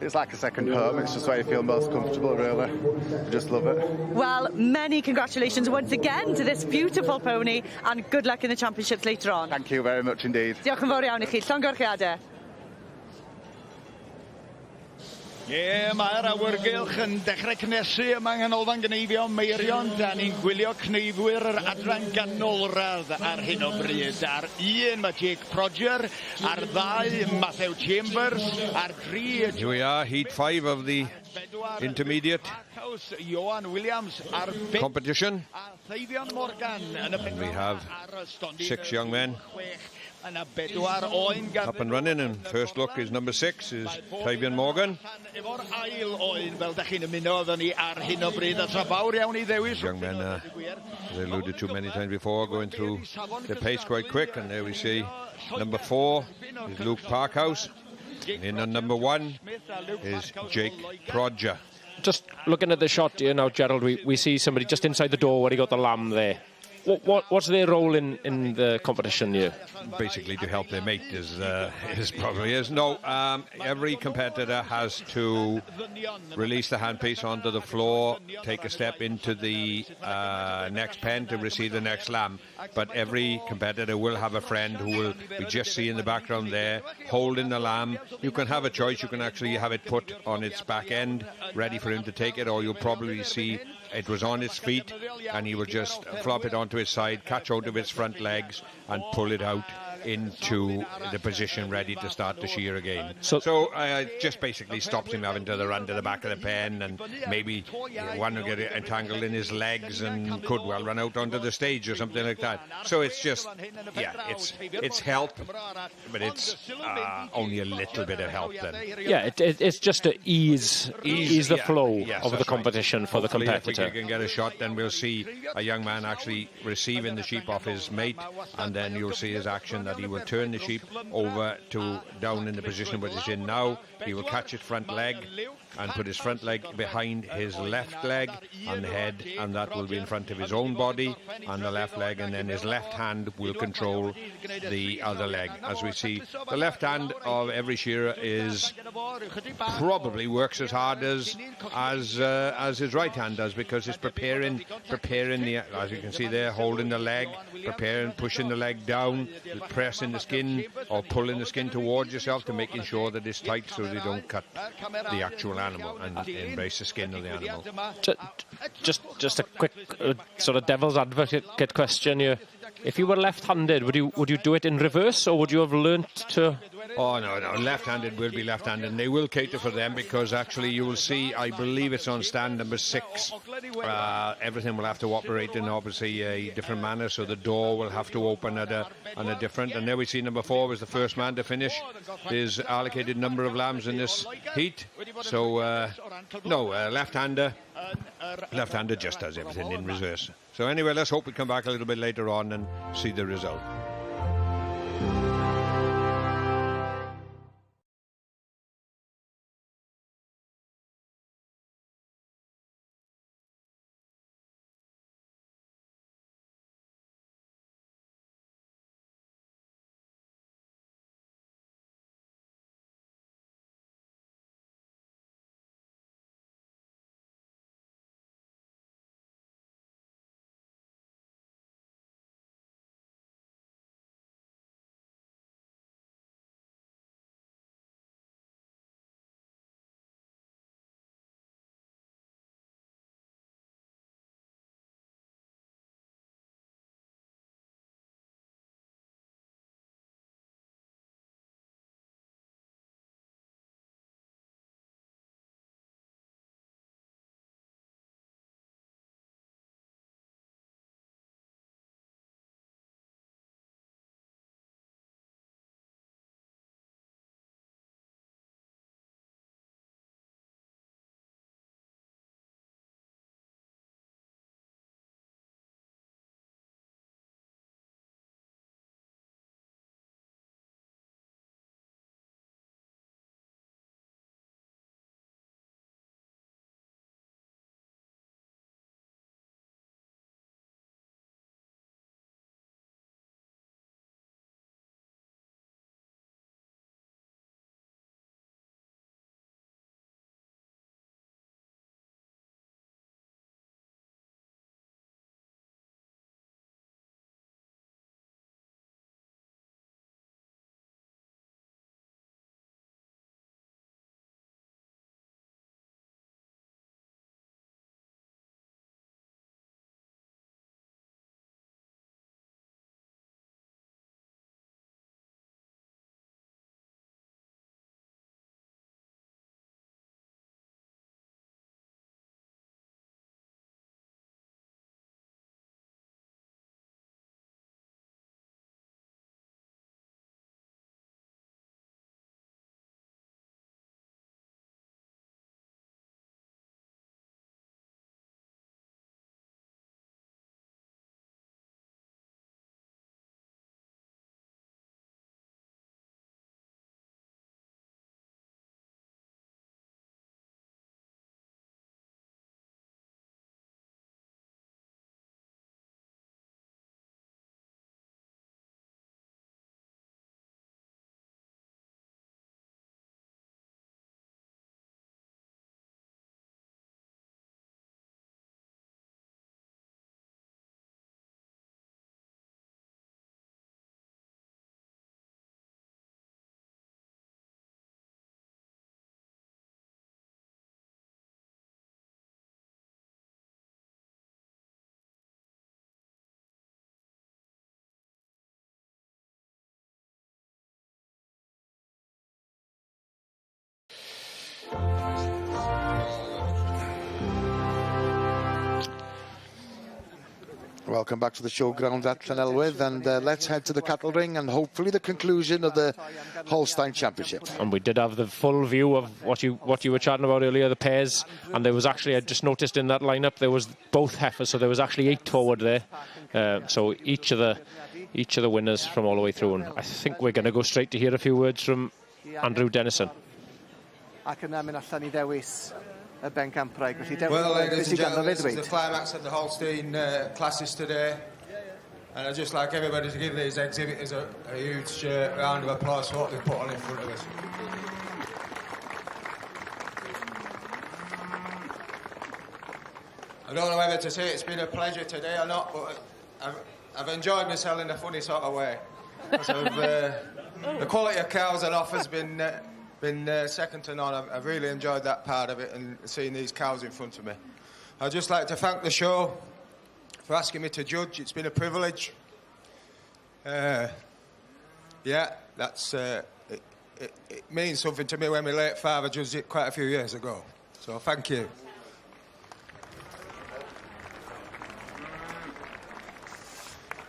It's like a second home. It's just where you feel most comfortable, really. I just love it. Well, many congratulations once again to this beautiful pony, and good luck in the championships later on. Thank you very much indeed. Diolch yn fawr iawn I chi. Llongyfarchiadau. Mae'r awyrgylch yn dechrau cnesu yma yng nghanolfan Gneifio Meirion. Da ni'n gwylio cneifwyr yr adran ganolradd ar hyn o bryd. Ar 1 mae Jake Prodger, ar 2 Matthew Chambers, ar 3... Here we are, Heat 5 of the intermediate competition. And we have 6 young men up and running, and first look is number 6 is Tyvian Morgan. Young men, as I alluded to many times before, going through the pace quite quick, and there we see number 4 is Luke Parkhouse, and in on number 1 is Jake Prodger. Just looking at the shot here now, Gerald, we see somebody just inside the door where he got the lamb there. What's their role in the competition here? Basically to help their mate is probably is. No, every competitor has to release the handpiece onto the floor, take a step into the next pen to receive the next lamb. But every competitor will have a friend who will we just see in the background there holding the lamb. You can have a choice. You can actually have it put on its back end, ready for him to take it, or you'll probably see it was on its feet and he will just flop it onto its side, catch out of its front legs and pull it out into the position ready to start the shear again. So just basically stops him having to run to the back of the pen, and maybe one will get entangled in his legs and could well run out onto the stage or something like that. So it's just, yeah, it's help, but it's only a little bit of help then. Yeah, it's just to ease the flow of the competition for the competitor. If we can get a shot, then we'll see a young man actually receiving the sheep off his mate, and then you'll see his action that he will turn the sheep over to down in the position where it's in now. He will catch its front leg, and put his front leg behind his left leg and head, and that will be in front of his own body and the left leg, and then his left hand will control the other leg. As we see, the left hand of every shearer is probably works as hard as his right hand does, because it's preparing the, as you can see there, holding the leg, preparing, pushing the leg down, pressing the skin or pulling the skin towards yourself to making sure that it's tight so they don't cut the actual animal and embrace the skin of the animal. Just a quick sort of devil's advocate question here. If you were left-handed, would you do it in reverse, or would you have learnt to? Oh, no, left-handed will be left-handed, and they will cater for them, because actually you will see, I believe it's on stand number 6, everything will have to operate in obviously a different manner, so the door will have to open at a different, and there we see number 4 was the first man to finish his allocated number of lambs in this heat. So left-hander just does everything in reverse. So anyway, let's hope we come back a little bit later on and see the result. Welcome back to the showground at Llanelwydd, and let's head to the cattle ring and hopefully the conclusion of the Holstein Championship. And we did have the full view of what you were chatting about earlier, the pairs, and there was actually, I just noticed in that lineup there was both heifers, so there was actually 8 forward there. So each of the winners from all the way through, and I think we're going to go straight to hear a few words from Andrew Dennison. ac yna mynd allan I ddewis y bencampwraig. Well, ladies and gentlemen, this is the climax of the Holstein classes today. And I'd just like everybody to give these exhibitors a huge round of applause for what they've put on in front of us. I don't know whether to say it's been a pleasure today or not, but I've enjoyed myself in a funny sort of way. The quality of cows and offer's been second to none. I've really enjoyed that part of it and seeing these cows in front of me. I'd just like to thank the show for asking me to judge. It's been a privilege. Yeah, that's it means something to me when my late father judged it quite a few years ago. So thank you.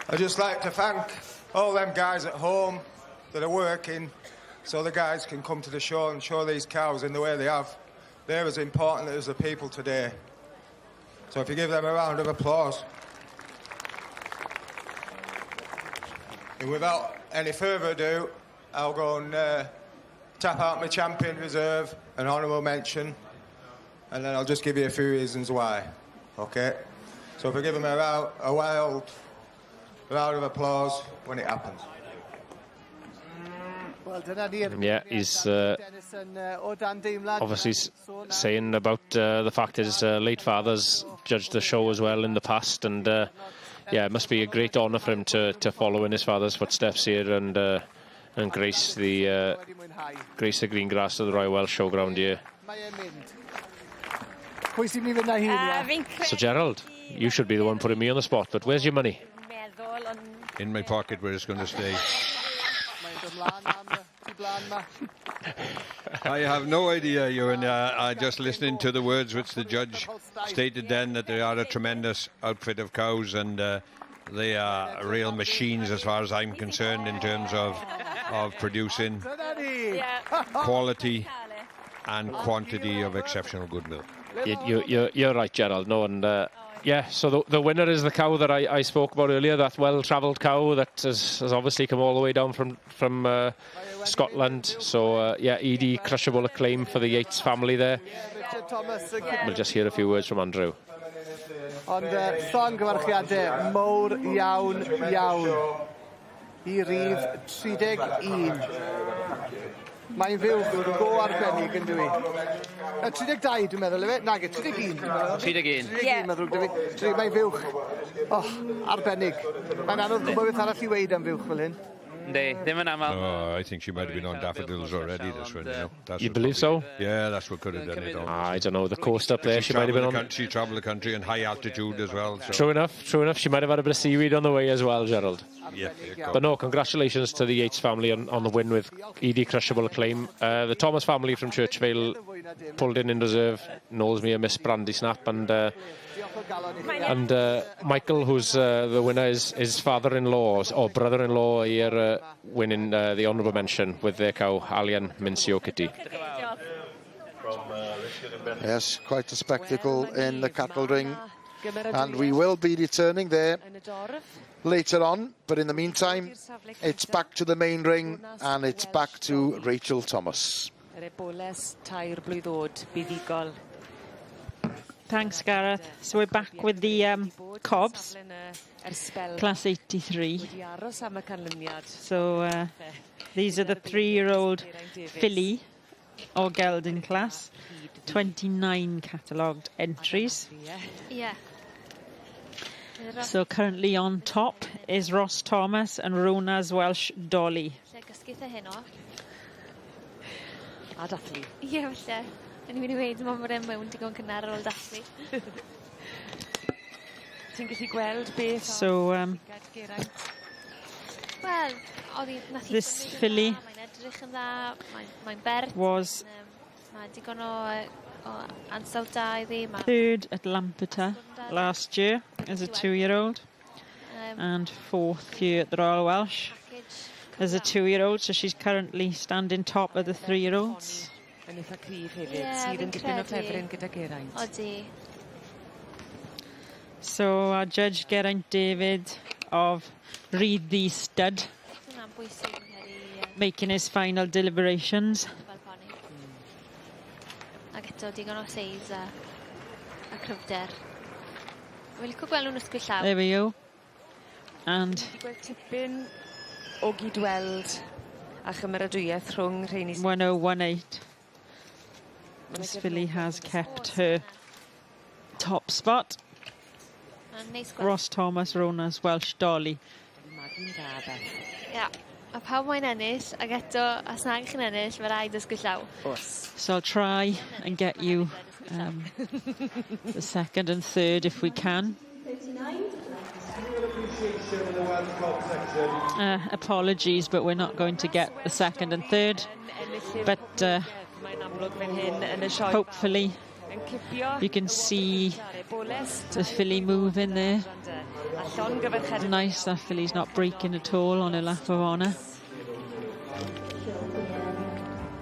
I'd just like to thank all them guys at home that are working so the guys can come to the show and show these cows in the way they have. They're as important as the people today. So if you give them a round of applause. And without any further ado, I'll go and tap out my champion reserve, an honourable mention, and then I'll just give you a few reasons why. Okay? So if we give them a wild round of applause when it happens. Yeah, he's obviously saying about the fact that his late father's judged the show as well in the past, and yeah, it must be a great honour for him to follow in his father's footsteps here and grace the green grass of the Royal Welsh Showground here. So Gerald, you should be the one putting me on the spot, but where's your money? In my pocket where it's going to stay. I have no idea, Ewan. I'm just listening to the words which the judge stated then, that they are a tremendous outfit of cows, and they are real machines as far as I'm concerned in terms of producing quality and quantity of exceptional good milk. You're right, Gerald. No, and yeah, so the winner is the cow that I spoke about earlier, that well-travelled cow that has obviously come all the way down from Scotland. So yeah, Edie, crushable acclaim for the Yates family there. We'll just hear a few words from Andrew. Ond llongyfarchiadau mowr iawn I rif 31. Mae'n fuwch go arbennig yn dwi. 32 dwi'n meddwl efe? Nag, 31 dwi'n meddwl. 31. 31 meddwl dwi. Mae'n fuwch. Oh, arbennig. Mae'n anodd gwybod beth arall I weid am fuwch fel hyn. Oh, I think she might have been on daffodils already, this one, you know. You believe so? Yeah, that's what could have done it. I don't know, the coast up there, she might have been on. She travelled the country in high altitude as well. So. True enough. She might have had a bit of seaweed on the way as well, Gerald. Yeah. But no, congratulations to the Yates family on the win with Edie crushable acclaim. The Thomas family from Churchvale pulled in reserve, knows me a Miss Brandy Snap, and Michael, who's the winner, is his father-in-law or brother-in-law here, winning the honourable mention with their cow Alian Mincio Kitty. Yes, quite a spectacle in the cattle ring, and we will be returning there later on, but in the meantime it's back to the main ring and it's back to Rachel Thomas. Thanks, Gareth. So we're back with the Cobs, class 83. So these are the 3-year-old filly or gelding class. 29 catalogued entries. Yeah. So currently on top is Ross Thomas and Rona's Welsh Dolly. A dathlu. Ie, falle. Yn mynd I weid, mae'n bod e'n mewn digon cynnar ar ôl dathlu. Ti'n gallu gweld beth... So, Wel, this filly was third at Lampeter last year as a 2-year-old and 4th here at the Royal Welsh as a 2-year-old, so she's currently standing top of the 3-year-olds. So our judge Geraint David of Read the Stud making his final deliberations. eto digon o seis a cryfder. Dwi'n licio gweld nhw'n ysgwyll llaw. There we go. And gweld tipyn o gydweld a chymeradwyaeth rhwng rheini. 1018. This filly has kept her top spot. Ross Thomas, Rona's Welsh Dolly. Ia, a pawb mae'n ennill, ac eto, as nag chi'n ennill, mae rhaid ysgwyll llaw. So I'll try and get you the second and third if we can. Apologies, but we're not going to get the second and third. But hopefully you can see the filly moving there. Nice, that filly's not breaking at all on her lap of honour.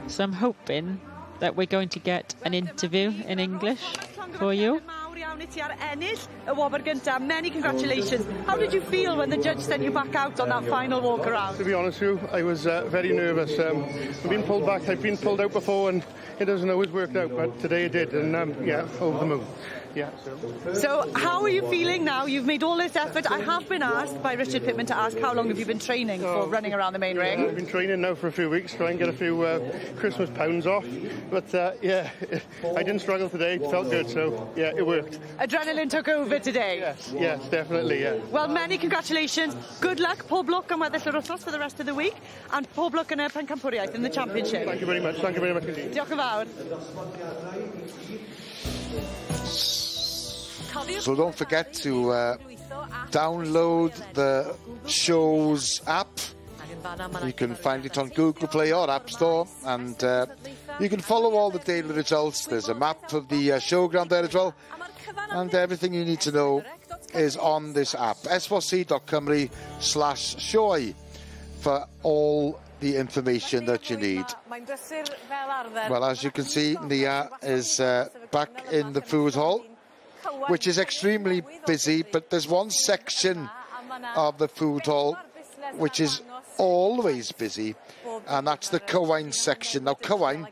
So I'm hoping that we're going to get an interview in English for you. Many congratulations. How did you feel when the judge sent you back out on that final walk around? To be honest with you, I was very nervous. I've been pulled back, I've been pulled out before, and it doesn't always work out, but today it did, and yeah, over the moon. Yeah. So how are you feeling now? You've made all this effort. I have been asked by Richard Pittman to ask how long have you been training for running around the main ring? I've been training now for a few weeks, trying to get a few Christmas pounds off. But yeah, I didn't struggle today. It felt good, so yeah, it worked. Adrenaline took over today? Yes, definitely, yeah. Well, many congratulations. Good luck, pob lwc am weddill yr wythnos for the rest of the week, and pob lwc yn y pencampwriaeth in the championship. Thank you very much. Thank you very much indeed. Diolch yn fawr. So don't forget to download the show's app. You can find it on Google Play or App Store, and you can follow all the daily results. There's a map of the Showground there as well, and everything you need to know is on this app, s4c.cymru/Sioe, for all the information that you need. Well, as you can see, Nia is back in the food hall, which is extremely busy, but there's one section of the food hall which is always busy, and that's the Cywain section. Now, Cywain,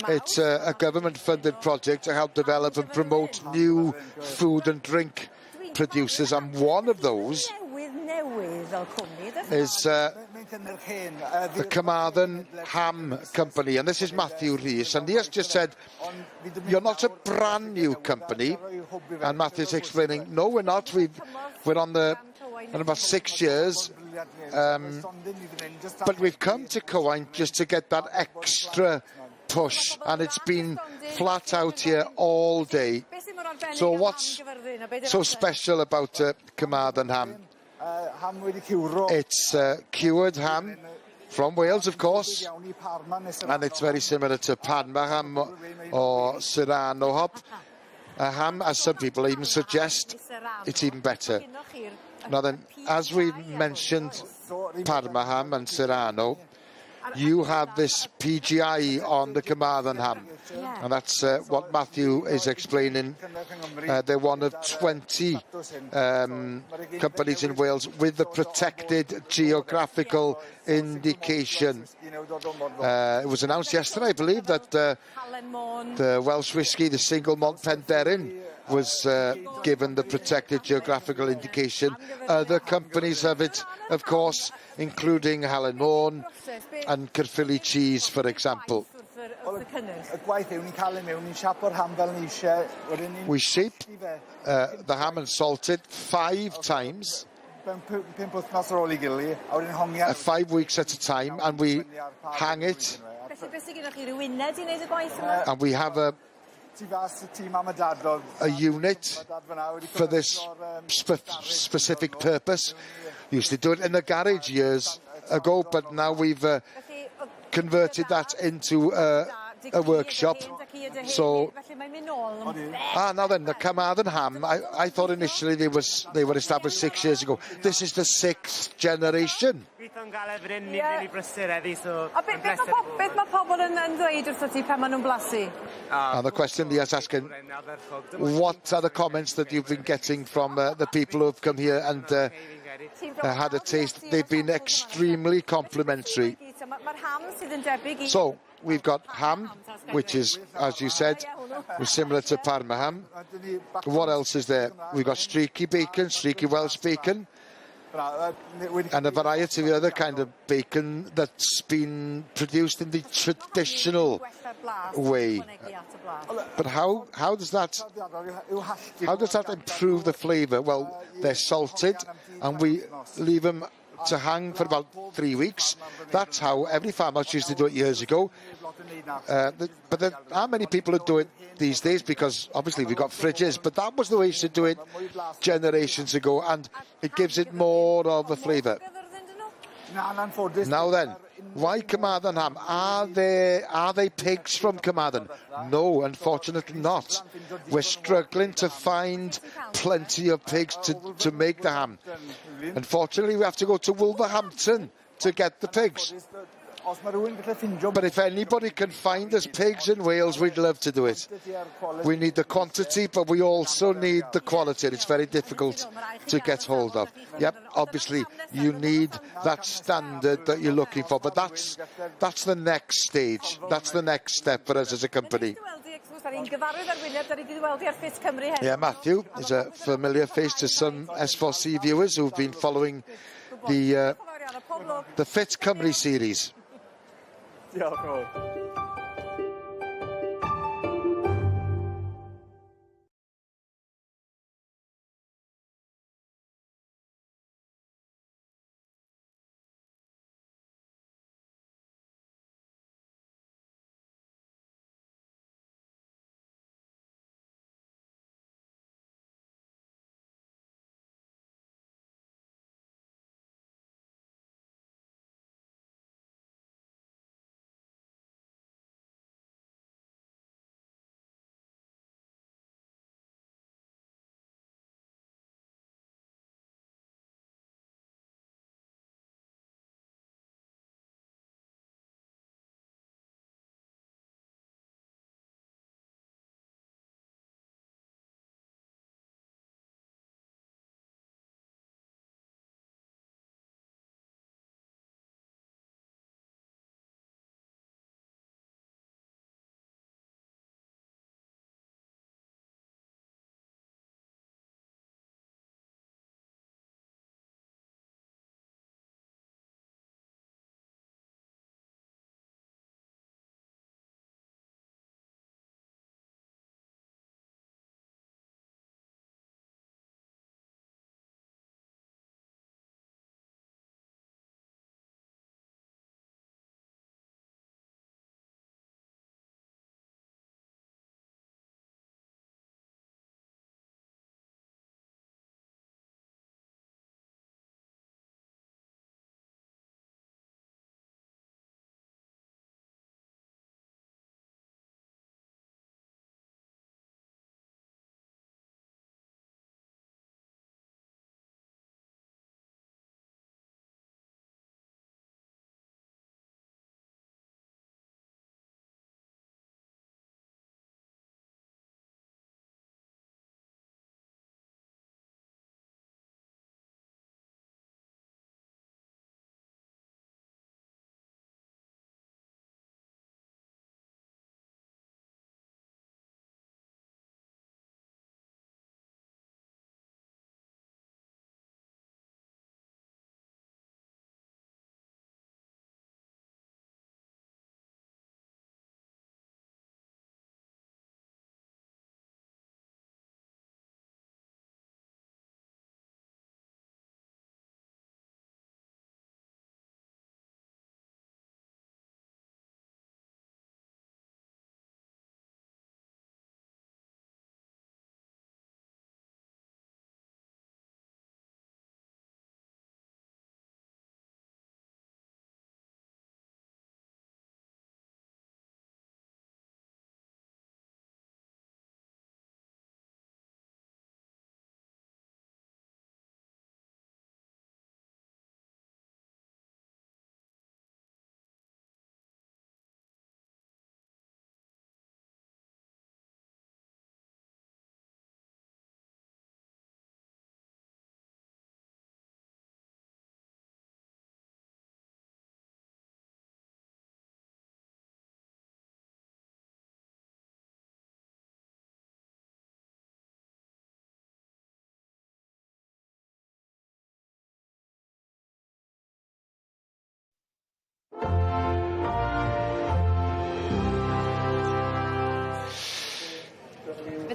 it's a government-funded project to help develop and promote new food and drink producers, and one of those is the Carmarthen Ham Company, and this is Matthew Rees, and he has just said, you're not a brand new company, and Matthew's explaining, no, we're not. We're on about 6 years, but we've come to Cywain just to get that extra push, and it's been flat out here all day. So what's so special about Carmarthen Ham? It's cured ham from Wales, of course, and it's very similar to Parma ham or Serrano hop. Ham, as some people even suggest, it's even better. Now then, as we mentioned Parma ham and Serrano, you have this PGI on the Carmarthen ham, and that's what Matthew is explaining. They're one of 20 companies in Wales with the protected geographical indication. It was announced yesterday, I believe, that the Welsh whisky, the single malt Penderyn, was given the protected geographical indication. Other companies have it, of course, including Halen Mawrth and Caerphilly cheese, for example. We shape the ham and salt it 5 times, 5 weeks at a time, and we hang it, and we have a unit for this specific purpose. Used to do it in the garage years ago, but now we've converted that into a workshop. So, now then, the Carmarthen ham, I thought initially they were established 6 years ago. This is the 6th generation. And the question he is asking, what are the comments that you've been getting from the people who have come here and had a taste? They've been extremely complimentary. So we've got ham, which is, as you said, was similar to Parma ham. What else is there? We've got streaky bacon, streaky Welsh bacon, and a variety of other kind of bacon that's been produced in the traditional way. But how does that improve the flavour? Well, they're salted, and we leave them to hang for about 3 weeks. That's how every farmhouse used to do it years ago. But there aren't many people who do it these days, because obviously we've got fridges, but that was the way we used to do it generations ago, and it gives it more of a flavour. Now then, why Carmarthen ham? Are they pigs from Carmarthen? No, unfortunately not. We're struggling to find plenty of pigs to make the ham. Unfortunately, we have to go to Wolverhampton to get the pigs. But if anybody can find us pigs in Wales, we'd love to do it. We need the quantity, but we also need the quality, and it's very difficult to get hold of. Yep, obviously you need that standard that you're looking for, but that's the next stage. That's the next step for us as a company. Yeah, Matthew is a familiar face to some S4C viewers who've been following the Fit Cymru series.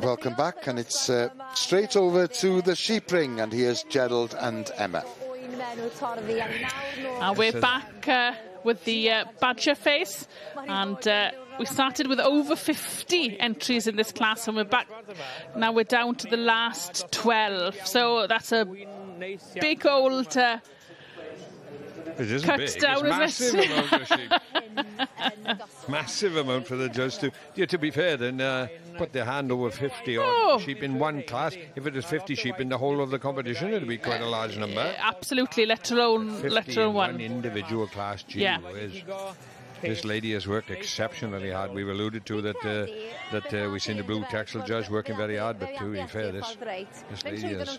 welcome back, and it's straight over to the sheep ring, and here's Gerald and Emma. And we're back with the badger face, and we started with over 50 entries in this class, and we're back now. We're down to the last 12, so that's a big old it isn't cut big. down, It's isn't massive it? amount of sheep. Massive amount for the judge to. Yeah, to be fair, then put their hand over 50 odd sheep in one class. If it is 50 sheep in the whole of the competition, it'd be quite a large number. Absolutely, let alone 50 in one individual class. Gee yeah. whiz. This lady has worked exceptionally hard. We've alluded to that we've seen the blue Texel judge working very hard, but to be fair, this lady is.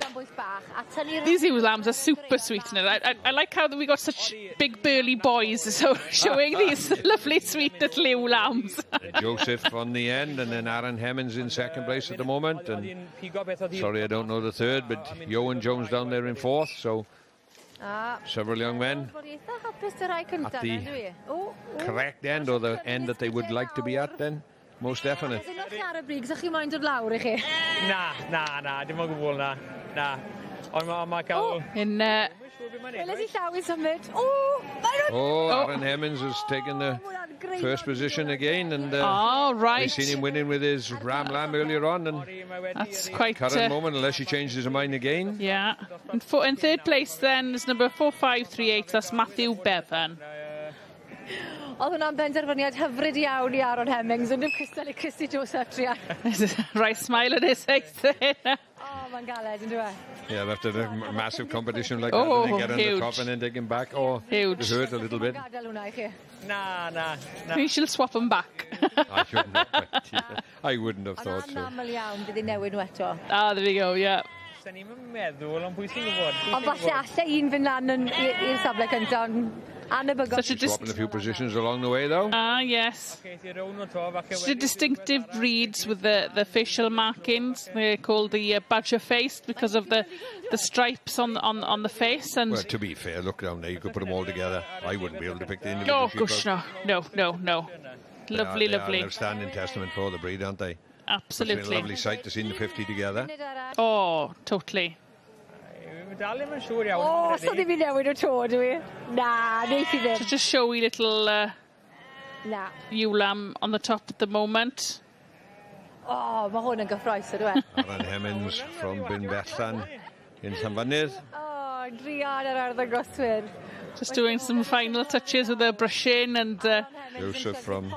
These ewe lambs are super sweet, and I like how we got such big burly boys so showing these lovely sweet little ewe lambs. Joseph on the end, and then Aaron Hemmings in second place at the moment, and sorry I don't know the third, but Sioe Jones down there in fourth, so several young men at the correct end, or the end that they would like to be at, then most definite. Na, dim o gwbl na. Ond mae cael... In Aaron Hemmings has taken the first position again, and right. we've seen him winning with his ram lamb earlier on, and that's quite current moment, unless he changes his mind again. Yeah. In third place then is number 4538, that's Matthew Bevan. Oedd hwnna'n benderfyniad hyfryd iawn I Aaron Hemmings yn cystal I Christy Joseph trian. Right smile on his face there. Oh, mae'n galed, yn dweud. Yeah, after a massive competition like that, and then get on the top and then take him back. Oh, huge. It hurt a little bit. Na. We shall swap them back. I wouldn't have thought so. Ah, there we go, yeah. Ond falle alle un fynd lan i'r safle cyntaf. Swapping a few positions along the way, though. Ah, yes. Such a distinctive breeds with the facial markings. They're called the badger face because of the stripes on the face. And well, to be fair, look down there. You could put them all together. I wouldn't be able to pick the individual. Oh, gosh, no. Lovely. They are an outstanding testament for the breed, aren't they? Absolutely. It's been a lovely sight to see the 50 together. Oh, totally. Oh, so ddim I newid o to, dwi? Na, neith I ddim. Such a showy little ewe lamb on the top at the moment. Oh, mae hwn yn gyffroes, ydw. Aaron Hemmings from Binbellan in Llanfynydd. Oh, drian ar arddangoswyr. Just doing some final touches with the brushing, and Joseph from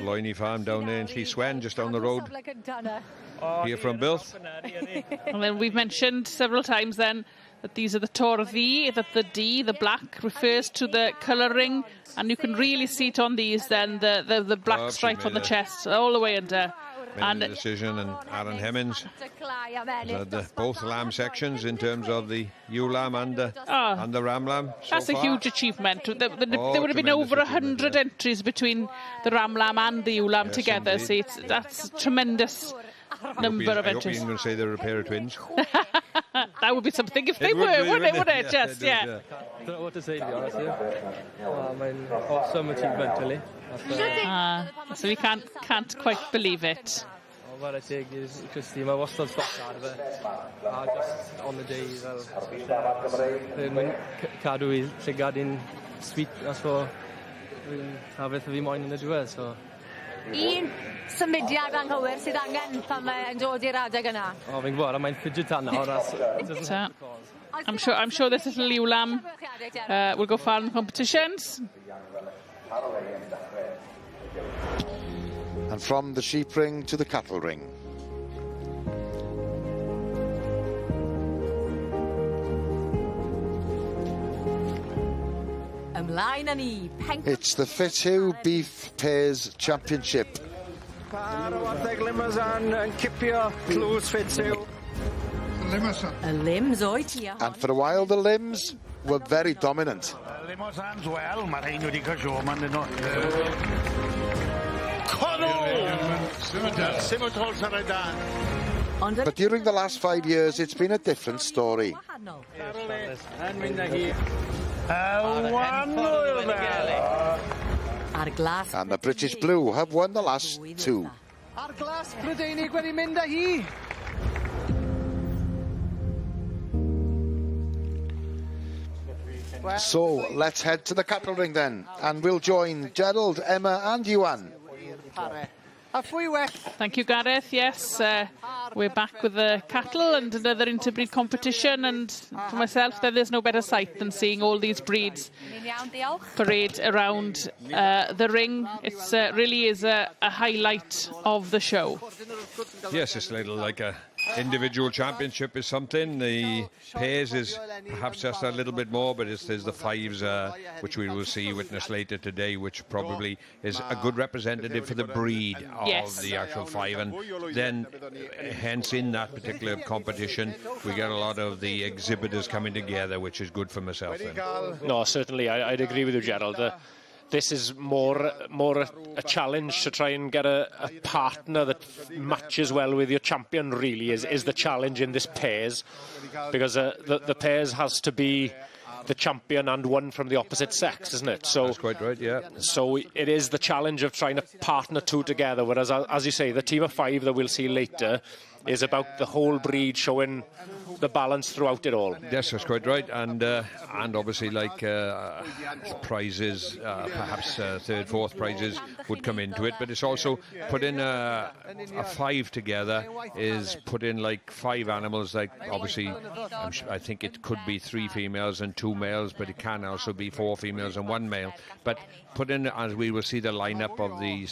Loiny Farm down there in Llyswen, just down the road here from Bilth. And then we've mentioned several times then that these are the Torfi, that the D, the black, refers to the colouring, and you can really see it on these then, the black stripe on the chest, all the way under. And the decision, and Aaron Hemmings had both lamb sections in terms of the ewe lamb and the ram lamb. That's a huge achievement. There would have been over 100 entries between the ram lamb and the ewe lamb together. So that's a tremendous number of entries. I hope you say they're a pair of twins. That would be something if they were, wouldn't it? Just, yeah. I don't know what to say, to be honest. Mae'n awesome achievement, really. So we can't quite believe it. What I take is Christy, mae wastad stop ar fe. A just on the day, mae'n cadw I llygad i'n sweet, a so a beth fi moyn yn y diwedd, so. Un symudiad anghywir sydd angen pan mae'n dod i'r adeg yna. O, fi'n gwybod, a mae'n fidget nawr. I'm sure this little ewe lamb will go far in competitions. And from the sheep ring to the cattle ring. Ymlaen â ni, It's the Fithu Beef Pairs Championship. Par o adeg Limousin yn cipio clws Fithu. Y limbs o'i tia. And for a while the limbs were very dominant. Limousin's well, mae'r rhain wedi cael sio man dyn nhw. But during the last 5 years, it's been a different story. And the British Blue have won the last two. Ar glas Prydeinig wedi mynd â hi. So let's head to the cattle ring then, and we'll join Gerald, Emma and Iwan. Thank you, Gareth. Yes, we're back with the cattle and another interbreed competition, and for myself, there's no better sight than seeing all these breeds parade around the ring. It really is a highlight of the show. Yes, it's a little like a individual championship is something. The pairs is perhaps just a little bit more, but there's the fives, which we will witness later today, which probably is a good representative for the breed of the actual five. And then, hence, in that particular competition, we get a lot of the exhibitors coming together, which is good for myself. Then. No, certainly, I'd agree with you, Gerald. This is more a challenge to try and get a partner that matches well with your champion, really, is the challenge in this pairs. Because the pairs has to be the champion and one from the opposite sex, isn't it? So that's quite right, yeah. So it is the challenge of trying to partner two together, whereas, as you say, the team of five that we'll see later is about the whole breed showing the balance throughout it all. Yes, that's quite right, and obviously, like prizes, perhaps third, fourth prizes would come into it, but it's also put in a five together, is put in like five animals, like obviously I think it could be 3 females and 2 males, but it can also be 4 females and 1 male, but put in, as we will see, the lineup of the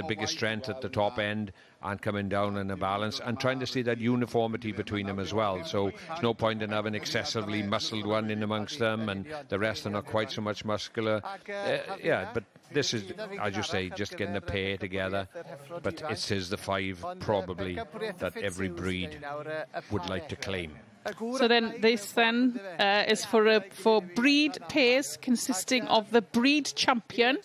biggest strength at the top end and coming down in a balance, and trying to see that uniformity between them as well. So there's no point in having excessively muscled one in amongst them and the rest are not quite so much muscular. Yeah, but this is, as you say, just getting a pair together, but it is the 5 probably that every breed would like to claim. So then this is for breed pairs consisting of the breed champion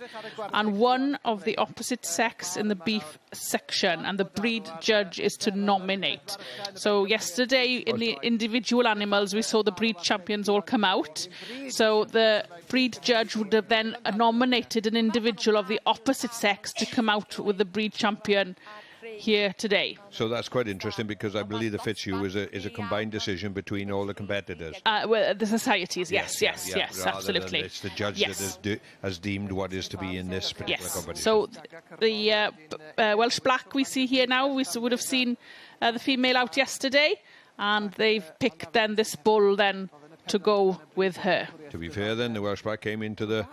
and one of the opposite sex in the beef section, and the breed judge is to nominate. So yesterday in the individual animals we saw the breed champions all come out, so the breed judge would have then nominated an individual of the opposite sex to come out with the breed champion here today. So that's quite interesting, because I believe the FitzHugh is a combined decision between all the competitors. Well, the societies, yes, absolutely. It's the judge that has deemed what is to be in this particular competition. So the Welsh Black we see here now, we would have seen the female out yesterday, and they've picked then this bull then to go with her. To be fair, then the Welsh Black came into the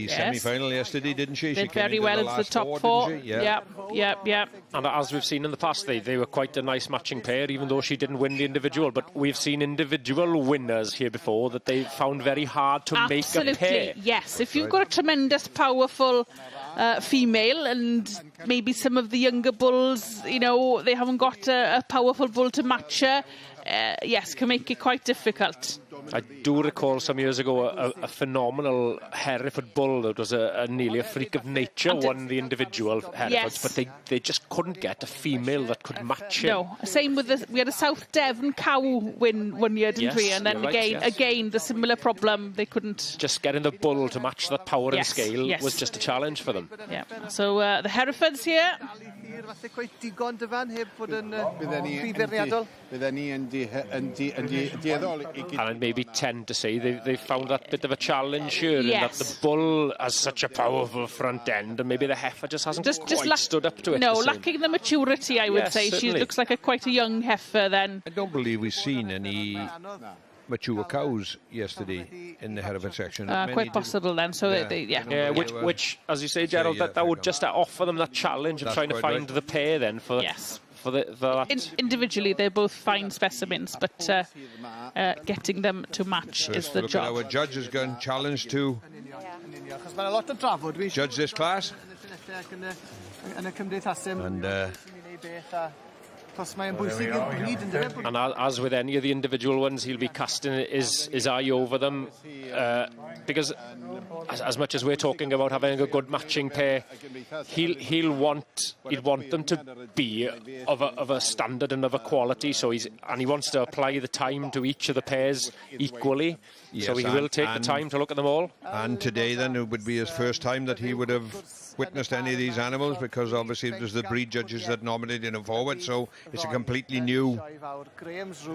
semi-final yesterday, didn't she? Did very well into the top 4. Yeah. And as we've seen in the past, they were quite a nice matching pair, even though she didn't win the individual. But we've seen individual winners here before that they found very hard to make a pair. Yes. If you've got a tremendous, powerful female, and maybe some of the younger bulls, you know, they haven't got a powerful bull to match her, yes, can make it quite difficult. I do recall some years ago a phenomenal Hereford bull that was nearly a freak of nature, won the individual Herefords, but they just couldn't get a female that could match him. No, same with we had a South Devon cow win one year, didn't we? And then again, the similar problem, they couldn't... Just getting the bull to match that power and scale was just a challenge for them. Yeah, so the Herefords here... And I'd maybe tend to say they found that bit of a challenge here, in that the bull has such a powerful front end, and maybe the heifer just hasn't quite stood up to it. No, lacking the maturity, I would say. She looks like quite a young heifer then. I don't believe we've seen any mature cows yesterday in the Hereford section. Quite possible then. So which, as you say, Gerald, that would just offer them that challenge of trying to find the pair then for that. Individually, they're both fine specimens, but getting them to match is the job. Our judge has gone challenge to judge this class. And as with any of the individual ones, he'll be casting his eye over them, because as much as we're talking about having a good matching pair, he'll want them to be of a standard and of a quality. So he wants to apply the time to each of the pairs equally. Yes, so he will take the time to look at them all. And today, then, it would be his first time that he would have witnessed any of these animals, because obviously it was the breed judges that nominated him forward, so it's a completely new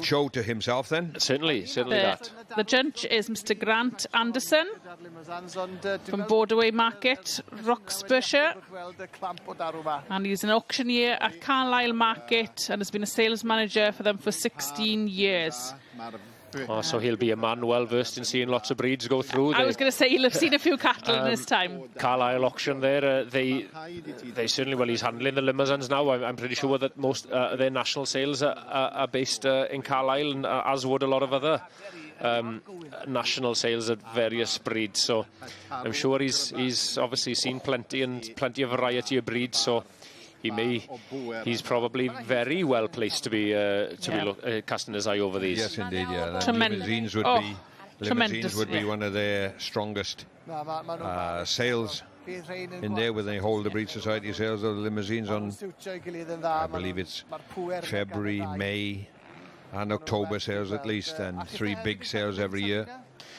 show to himself then. Certainly that. The judge is Mr. Grant Anderson from Borderway Market, Roxburghshire, and he's an auctioneer at Carlisle Market and has been a sales manager for them for 16 years. Oh, so he'll be a man well versed in seeing lots of breeds go through. I was going to say he'll have seen a few cattle in his time. Carlisle auction there, they certainly, well, he's handling the limousines now. I'm pretty sure that most their national sales are based in Carlisle, and as would a lot of other national sales at various breeds. So I'm sure he's obviously seen plenty of variety of breeds. So he's probably very well placed to be casting his eye over these. Yes, indeed, yeah. Tremendous. Limousines would be one of their strongest sales in there, when they hold the Breed Society sales of the limousines on, I believe it's February, May and October sales at least, and 3 big sales every year.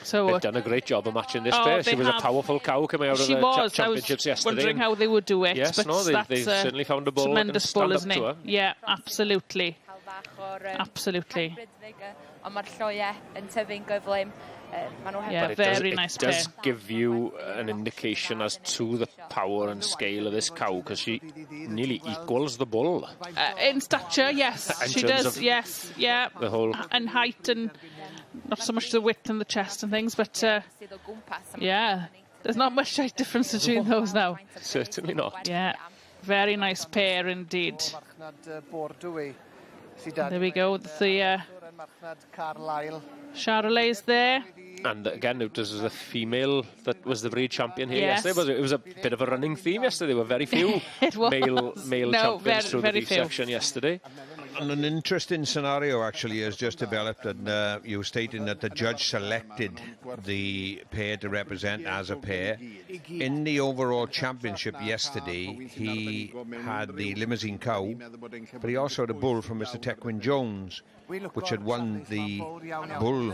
So they've done a great job of matching this pair. She was a powerful cow coming out of the championships yesterday. I was wondering how they would do it. Yes, but no, they certainly found a bull. Tremendous bull, isn't it? Yeah, absolutely. Absolutely. Yeah, very nice pair. It does give you an indication as to the power and scale of this cow, because she nearly equals the bull. In stature, yes. She does, yes. Yeah. The whole... And height, and not so much the width and the chest and things, but yeah, there's not much height difference between those now. Certainly not. Yeah, very nice pair indeed. There we go, the Charolais there. And again, it was the female that was the breed champion here Yes. yesterday. It was a bit of a running theme yesterday. There were very few male champions through the beef section yesterday. And an interesting scenario actually has just developed, and you were stating that the judge selected the pair to represent as a pair. In the overall championship yesterday, he had the limousine cow, but he also had a bull from Mr. Tequin Jones, which had won the bull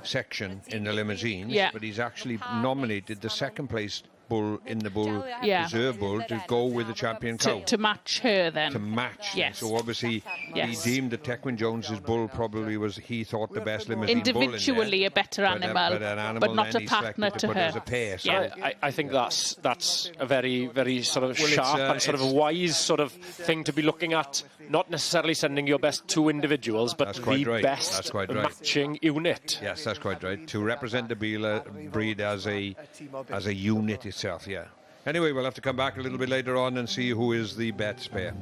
section in the limousines, but he's actually nominated the second place bull in the bull reserve bull to go with the champion cow. To match her then. To match. Yes. So obviously he deemed that Tequin Jones's bull probably was, he thought, the best limousine individually bull in there. A better animal, but not a partner to her. As a pair. So I think that's a very, very sort of sharp and sort of a wise sort of thing to be looking at. Not necessarily sending your best 2 individuals, but the best matching unit. Yes, that's quite right. To represent the breed as a unit itself, yeah. Anyway, we'll have to come back a little bit later on and see who is the best pair.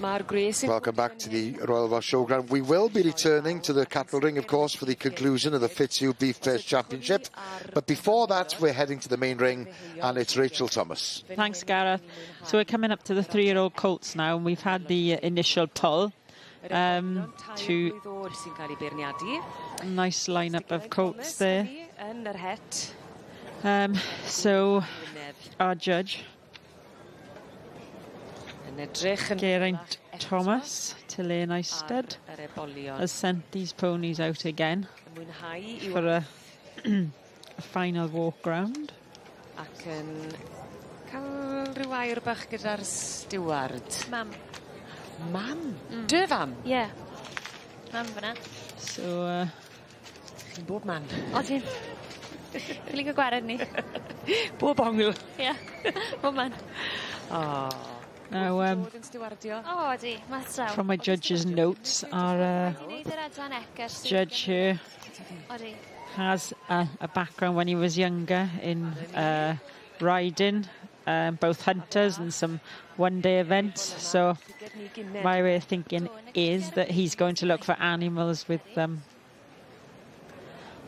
Welcome back to the Royal Welsh Showground. We will be returning to the Cattle Ring, of course, for the conclusion of the Fitzhugh Beef Fairs Championship. But before that, we're heading to the main ring, and it's Rachel Thomas. Thanks, Gareth. So we're coming up to the 3-year-old colts now, and we've had the initial pull. To a nice lineup of colts there. So our judge, Geraint Thomas, Tylen Eistedd, has sent these ponies out again for a final walk round. Ac yn cael rhyw air bach gyda'r steward. Mam. Mam? Dy fam? Ie. Mam fyna. So, chi'n bob man? O, ti'n. Fi'n licio gwared ni. Bob ongl? Ie. Bob man. Oh. Now, from my judge's notes, our judge here has a background when he was younger in riding, both hunters and some one-day events. So my way of thinking is that he's going to look for animals with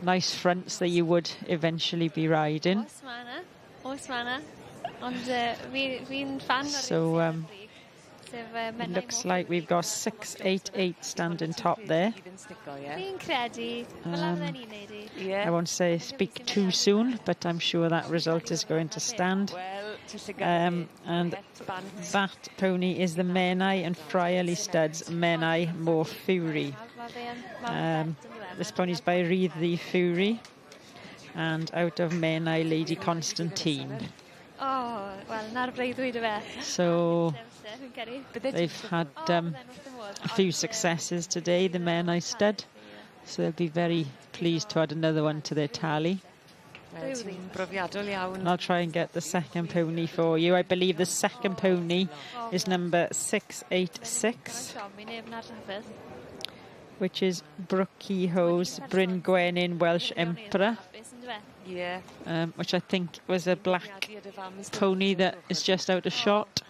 nice fronts that you would eventually be riding. So it looks like we've got 688 standing top there. I won't speak too soon, but I'm sure that result is going to stand. And that pony is the Menai and Friarly Studs Menai More Fury. This pony's by Reed the Fury, and out of Menai Lady Constantine. So they've had a few successes today, the Menai Stud, so they'll be very pleased to add another one to their tally. And I'll try and get the second pony for you. I believe the second pony is number 686, which is Brooke Kehoe's Bryn Gwenyn Welsh Emperor. Yeah. Which I think was a black pony that is just out of shot.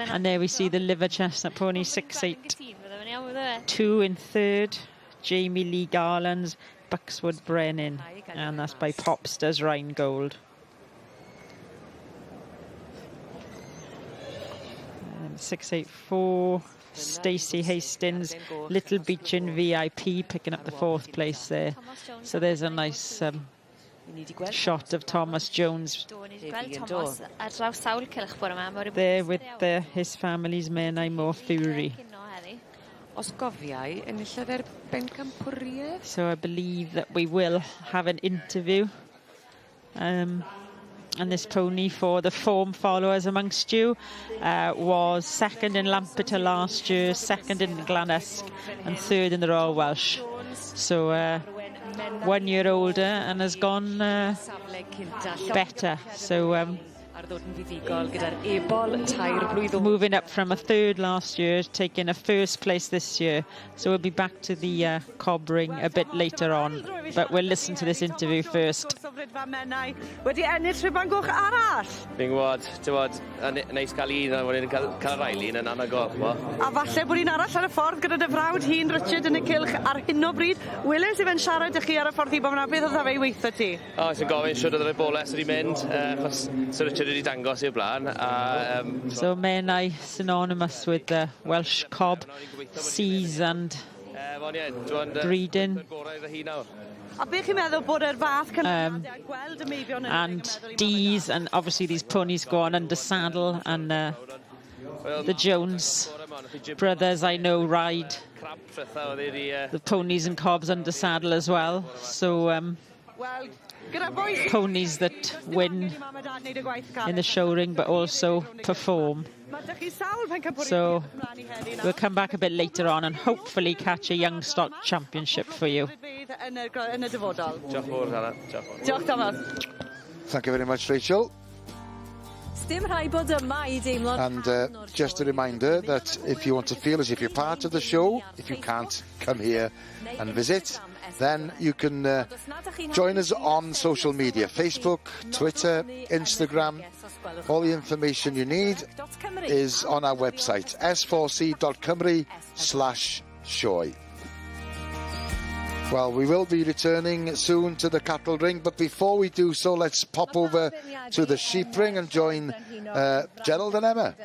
And there we see the liver chestnut pony 682 in third, Jamie Lee Garland's Buxwood Brennan, and that's by Popsters Rheingold. 684, Stacey Hastings, Little Beechin VIP, picking up the 4th place there. So there's a nice shot of Thomas Jones there with his family's Menai More Fury. So I believe that we will have an interview and this pony, for the form followers amongst you, was second in Lampeter last year, second in Glanusk and third in the Royal Welsh. So 1 year older and has gone better. So moving up from a third last year, taking a first place this year. So we'll be back to the Cob Ring a bit later on, but we'll listen to this interview first. Wedi ennill rhyban goch arall. Fi'n gwybod, neis cael un a wedyn cael yr ail un yn anagol. A falle bod un arall ar y ffordd gyda dy frawd hi'n Richard yn y cylch ar hyn o bryd. Wylais i fe'n siarad â chi ar y ffordd i bod yna, beth oedd fe i weithio ti? Sy'n gofyn siwr oedd yr boles wedi mynd, achos Sir Richard wedi dangos i'r blaen. So Menai synonymous with the Welsh cob, seas and breeding. And D's, and obviously these ponies go on under saddle, and the Jones brothers, I know, ride the ponies and cobs under saddle as well. So ponies that win in the show ring but also perform. So we'll come back a bit later on and hopefully catch a young stock championship for you. Thank you very much, Rachel. And just a reminder that if you want to feel as if you're part of the show, if you can't come here and visit, then you can join us on social media, Facebook, Twitter, Instagram, all the information you need is on our website, s4c.cymru/Sioe. Well, we will be returning soon to the cattle ring, but before we do so, let's pop over to the sheep ring and join Gerald and Emma.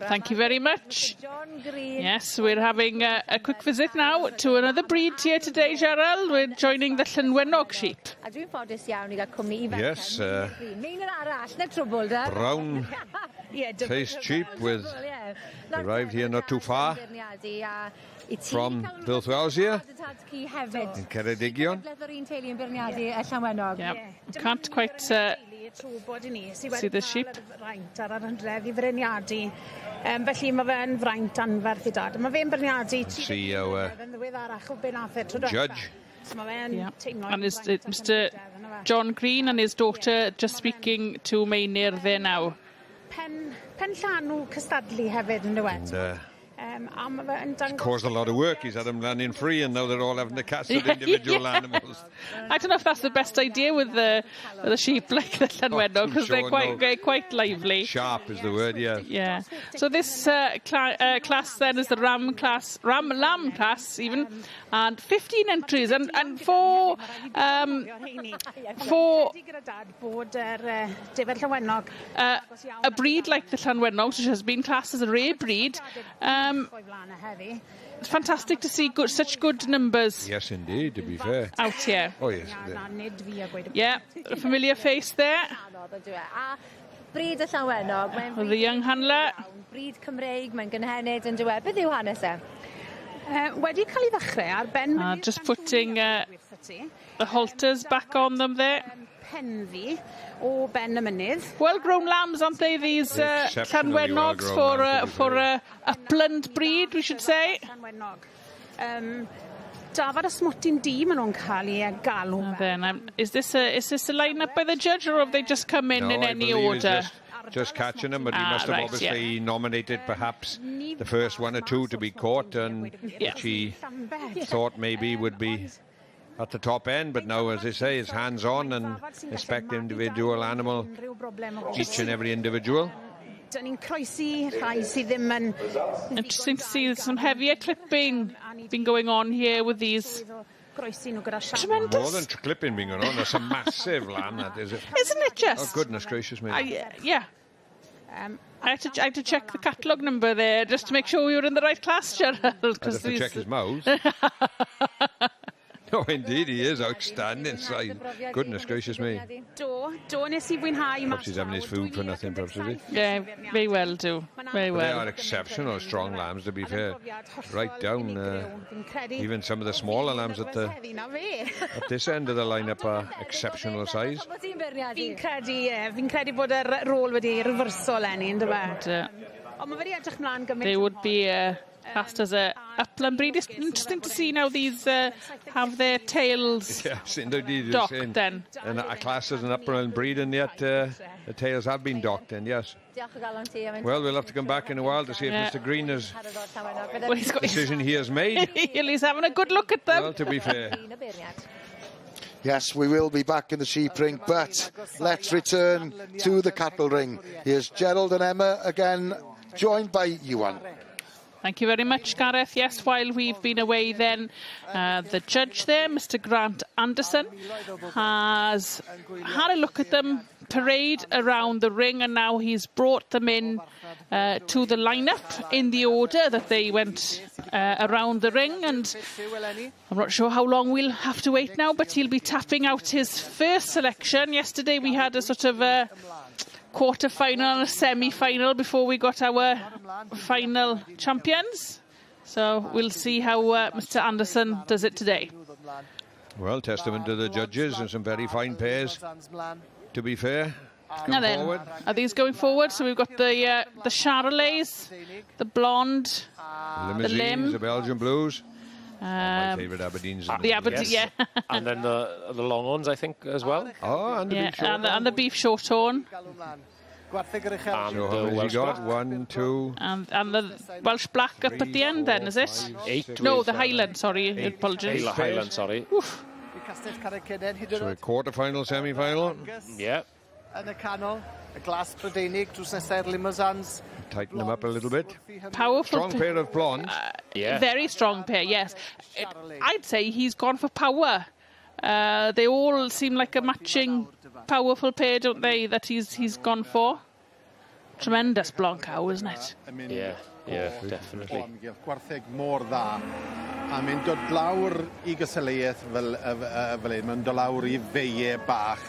Thank you very much. Yes, we're having a quick visit now to another breed here today, Gerald. We're joining the Llanwenog sheep. Yes, brown faced sheep with arrived here not too far from Bilthwels here in Ceredigion. Yeah, can't quite see the sheep. See our judge. Yeah. And it's Mr. John Green and his daughter just speaking to Meinir there now. It's caused a lot of work. He's had them landing free, and now they're all having to cast with individual animals. I don't know if that's the best idea with the sheep like the Llanwenog, because they're quite lively. Sharp is the word, yeah. Yeah. So this class then is the lamb class even, and 15 entries, and for a breed like the Llanwenog, which has been classed as a rare breed. It's fantastic to see such good numbers. Yes, indeed, to be fair. Out here. Oh, yes. Yeah, a familiar face there. Bryd y Llawenog. With the young handler. Bryd Cymreig, mae'n gynhenid yn dywed. Beth yw hanes e? Wedi cael ei ddechrau ar ben... just putting the halters back on them there. Penfi o Ben y Mynydd. Well-grown lambs, aren't they, these Llanwenogs for a upland breed, we should say? Dafod Ysmwtyn D maen nhw'n cael ei galw. Then, is this a line-up by the judge, or have they just come in any order? Just catching them, but he must have obviously nominated perhaps the first one or two to be caught, and which he thought maybe would be at the top end, but now, as they say, it's hands-on and inspect the individual animal, each and every individual. Interesting to see some heavier clipping been going on here with these. Tremendous. More than clipping being going on, that's a massive lamb, that is it. Isn't it just? Oh, goodness gracious me. Yeah. I had to check the catalogue number there just to make sure we were in the right class, Gerald. I had to check his mouth. Oh, indeed, he is outstanding size. Goodness gracious me. Perhaps he's having his food for nothing, perhaps, is he? Yeah, very well do. Very well. They are exceptional strong lambs, to be fair. Right down. Even some of the smaller lambs at this end of the lineup are exceptional size. Fi'n credu bod rôl wedi referso lenni, yn dyfa. They would be classed as a upland breed. It's interesting to see now these have their tails docked then. And a class as an upland breed, and yet the tails have been docked then, yes. Well, we'll have to come back in a while to see if Mr. Green has the decision he has made. He's having a good look at them. Well, to be fair. Yes, we will be back in the sheep ring, but let's return to the cattle ring. Here's Gerald and Emma again, joined by Ewan. Thank you very much, Gareth. Yes, while we've been away then, the judge there, Mr. Grant Anderson, has had a look at them, parade around the ring, and now he's brought them in to the lineup in the order that they went around the ring. And I'm not sure how long we'll have to wait now, but he'll be tapping out his first selection. Yesterday we had a sort of quarter-final and a semi-final before we got our final champions. So we'll see how Mr. Anderson does it today. Well, testament to the judges and some very fine pairs, to be fair. Now then, are these going forward? So we've got the Charolais, the blonde, the Lim, the Belgian Blues. My favourite Aberdeen's. The Aberdeen, yes. yeah. And then the Longhorns, I think, as well. Oh, and the beef shorthorn. And the beef shorthorn. And so has he got 1, 2... And the Welsh Black up at the end then, is it? 8. No, the Highland, sorry. Apologies. Highland, sorry. Oof. So a quarter-final, semi-final. Yeah. Yn y canol, y glas Brydeinig, drws nesau'r Limousin. tighten them up a little bit. Powerful. Strong pair of blondes. Yeah. Very strong pair, yes. I'd say he's gone for power. They all seem like a matching powerful pair, don't they, that he's gone for? Tremendous blonde cow, isn't it? Yeah, definitely. Gwartheg mor dda. A mae'n dod lawr I gysyliaeth fel hyn. Mae'n dod lawr I feie bach.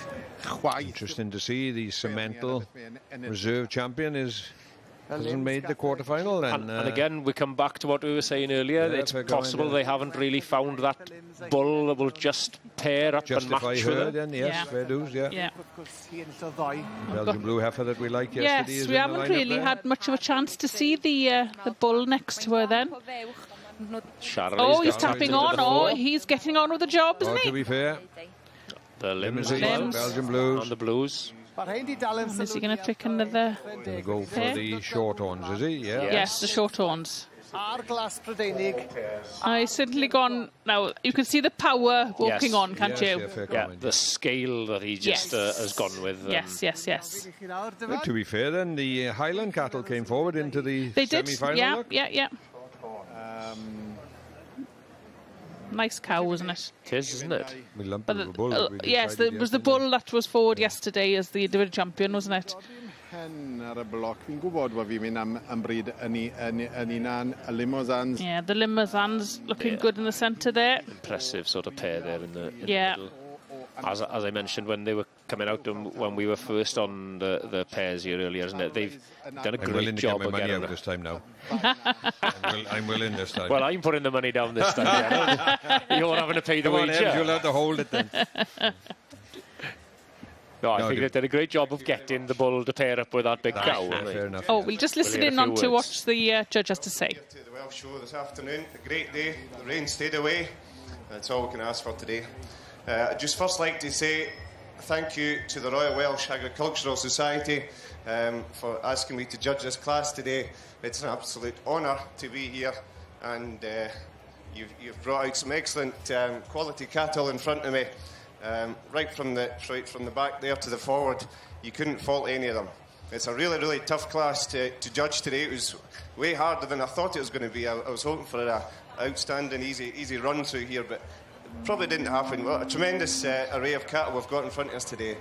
Interesting to see the Cemental reserve champion hasn't made the quarter-final. And again, we come back to what we were saying earlier. Yeah, it's possible they haven't really found that bull that will just pair up and match with her. Then, yes, fair dues, yeah. Belgian blue heifer that we like yesterday. Yes, we haven't really had much of a chance to see the bull next to her then. He's tapping on. He's getting on with the job, isn't he? To be fair. The limbs, Belgian blues. And the blues. Is he going to pick another? He'll go for the short horns, is he? Yeah. Yes, the short horns. He's certainly gone. Now, you can see the power walking on, can't you? Yeah, the scale that he just has gone with. Yes. Well, to be fair, then, the Highland cattle came forward into the semi-final. Yeah. Nice cow, wasn't it? It is, isn't it? Yes, it was the bull that was forward yesterday as the individual champion, wasn't it? Ar y bloc, fi'n gwybod bod fi'n mynd am bryd yn unan y Limousin's. Yeah, the Limousin's looking good in the centre there. Impressive sort of pair there in the middle. As I mentioned when they were coming out and when we were first on the pairs here earlier, isn't it? They've done a great job of getting out this time now. I'm willing this time. Well, I'm putting the money down this time. You're having to pay the wager. You'll have to hold it then. No, I think they did a great job of getting the bull to pair up with that big cow. Fair enough. We'll just listen in on to what the judge has to say. To the Welsh show this afternoon, a great day. The rain stayed away. That's all we can ask for today. I'd just first like to say thank you to the Royal Welsh Agricultural Society for asking me to judge this class today. It's an absolute honour to be here, and you've brought out some excellent quality cattle in front of me. Right from the back there to the forward, you couldn't fault any of them. It's a really, really tough class to judge today. It was way harder than I thought it was going to be. I was hoping for an outstanding, easy run through here, but it probably didn't happen. What a tremendous array of cattle we've got in front of us today.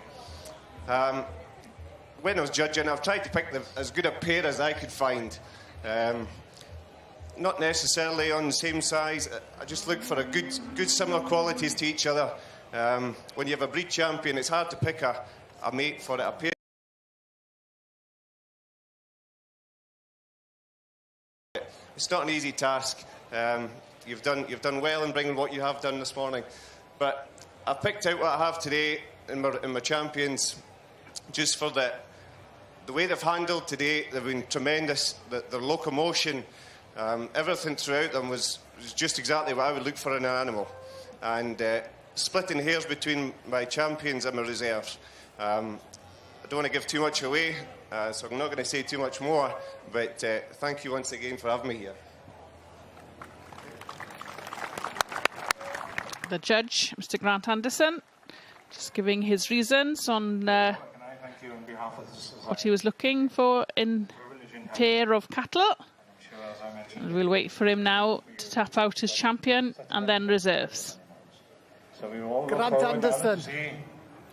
When I was judging, I've tried to pick as good a pair as I could find. Not necessarily on the same size. I just look for a good similar qualities to each other. When you have a breed champion, it's hard to pick a mate for it. A pair. It's not an easy task. You've done well in bringing what you have done this morning, but I've picked out what I have today in my champions, just for the way they've handled today. They've been tremendous. Their locomotion, everything throughout them was just exactly what I would look for in an animal, and splitting hairs between my champions and my reserves. I don't want to give too much away, so I'm not going to say too much more, but thank you once again for having me here. The judge, Mr. Grant Anderson, just giving his reasons on what he was looking for in a pair of cattle. And we'll wait for him now to tap out his champion and then reserves. Grant Anderson.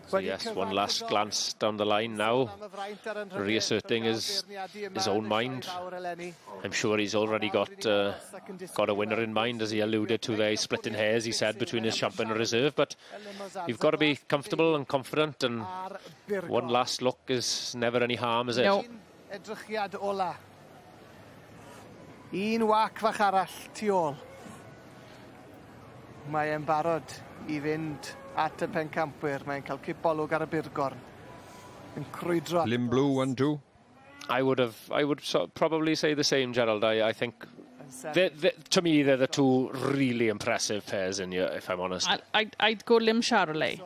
So yes, one last glance down the line now, reasserting his own mind. I'm sure he's already got a winner in mind, as he alluded to there, splitting hairs, he said, between his champion and reserve. But you've got to be comfortable and confident, and one last look is never any harm, is it? No. Edrychiad ola. Un wac fach arall tu ôl. Mae e'n barod I fynd at y pencampwyr. Mae'n cael cibolwg ar y burgorn. Yn crwydro. Lim blue 1-2. I would probably say the same, Gerald. I think to me they're the two really impressive pairs in here, if I'm honest. I'd go Lim Charolais.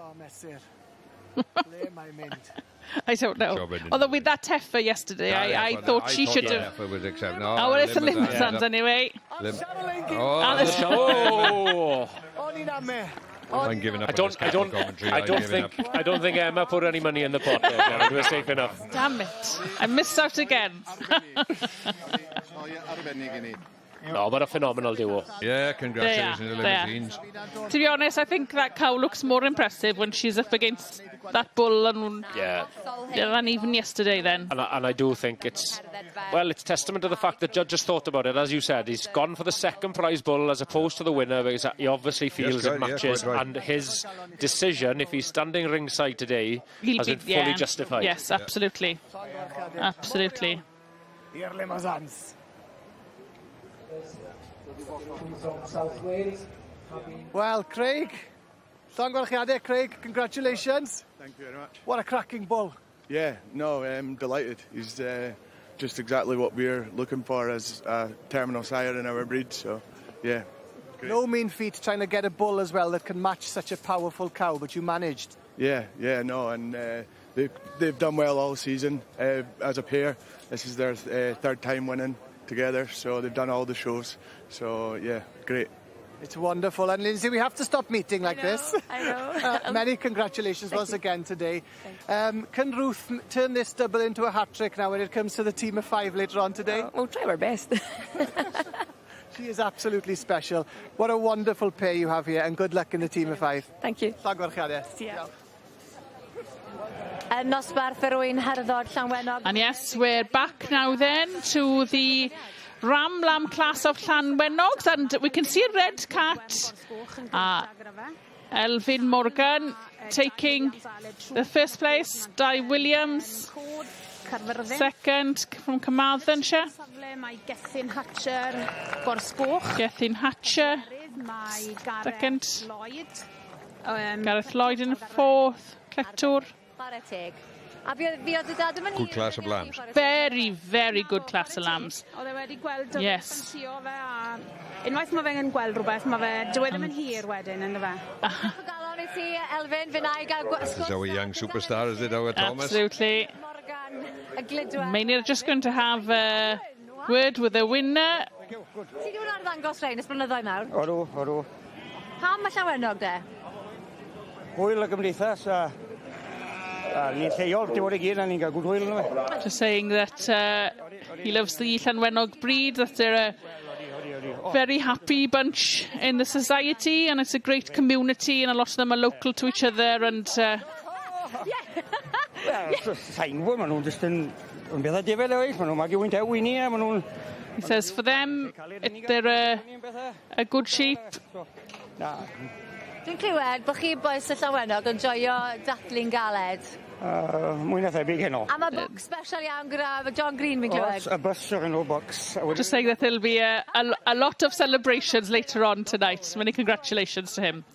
I don't know. Although with that heifer yesterday, I thought she should have. Was accepted. No, well, it's the Limousin's anyway. I'm giving up. I don't think Emma put any money in the pot there. We're safe enough. Damn it. I missed out again. No, but a phenomenal duo. Yeah, congratulations to the limousines. To be honest, I think that cow looks more impressive when she's up against that bull than even yesterday then. And I do think it's testament to the fact that Judge has thought about it. As you said, he's gone for the second prize bull as opposed to the winner because he obviously feels it matches. Yeah, and his decision, if he's standing ringside today, has been fully justified. Yes, absolutely. Absolutely. Well, Craig, Craig, congratulations. Thank you very much. What a cracking bull. Yeah, no, I'm delighted. He's just exactly what we're looking for as a terminal sire in our breed, so yeah. Great. No mean feat trying to get a bull as well that can match such a powerful cow, but you managed. Yeah, no, and they've done well all season as a pair. This is their third time winning together, so they've done all the shows, so yeah, great. It's wonderful. And Lindsay, we have to stop meeting like this. I know. Many congratulations once again today. Can Ruth turn this double into a hat-trick now when it comes to the team of 5 later on today? We'll try our best. She is absolutely special. What a wonderful pair you have here, and good luck in the team of 5. Thank you. And yes, we're back now then to the Ram Lamb class of Llanwenogs, and we can see a red cat, Elfyn Morgan, taking the first place, Di Williams, second from Carmarthenshire, Gethin Hatcher, second, Gareth Lloyd in fourth, Cletwr. Good class of lambs. Very, very good class of lambs. Yes. Unwaith mae fe'n gweld rhywbeth, mae fe dyw e ddim yn hir wedyn, ynddo fe. This is our young superstar, is it, our Thomas? Absolutely. Maynard are just going to have a word with the winner. Ti di bod ar ddangos rhain ys blynyddoedd nawr? Odw. Pam mae Llanwenog de? Hwyl y gymdeithas a ni'n lleol, di bod i gyd a ni'n cael gwrdd hwyl nhw. Just saying that he loves the Llanwenog breed, that they're a very happy bunch in the society, and it's a great community, and a lot of them are local to each other, and Sainfwyd, maen nhw'n just yn beth a defel oes, maen nhw'n magio wynt ew i ni, maen nhw'n... He says for them, they're a good sheep. Dwi'n clywed bod chi boes y Llanwenog yn joio datlu'n galed. Mwy na thebyg heno. A mae book special iawn gyda John Green fi'n clywed. A bus o'r enw box. Just saying that there'll be a lot of celebrations later on tonight. Many congratulations to him.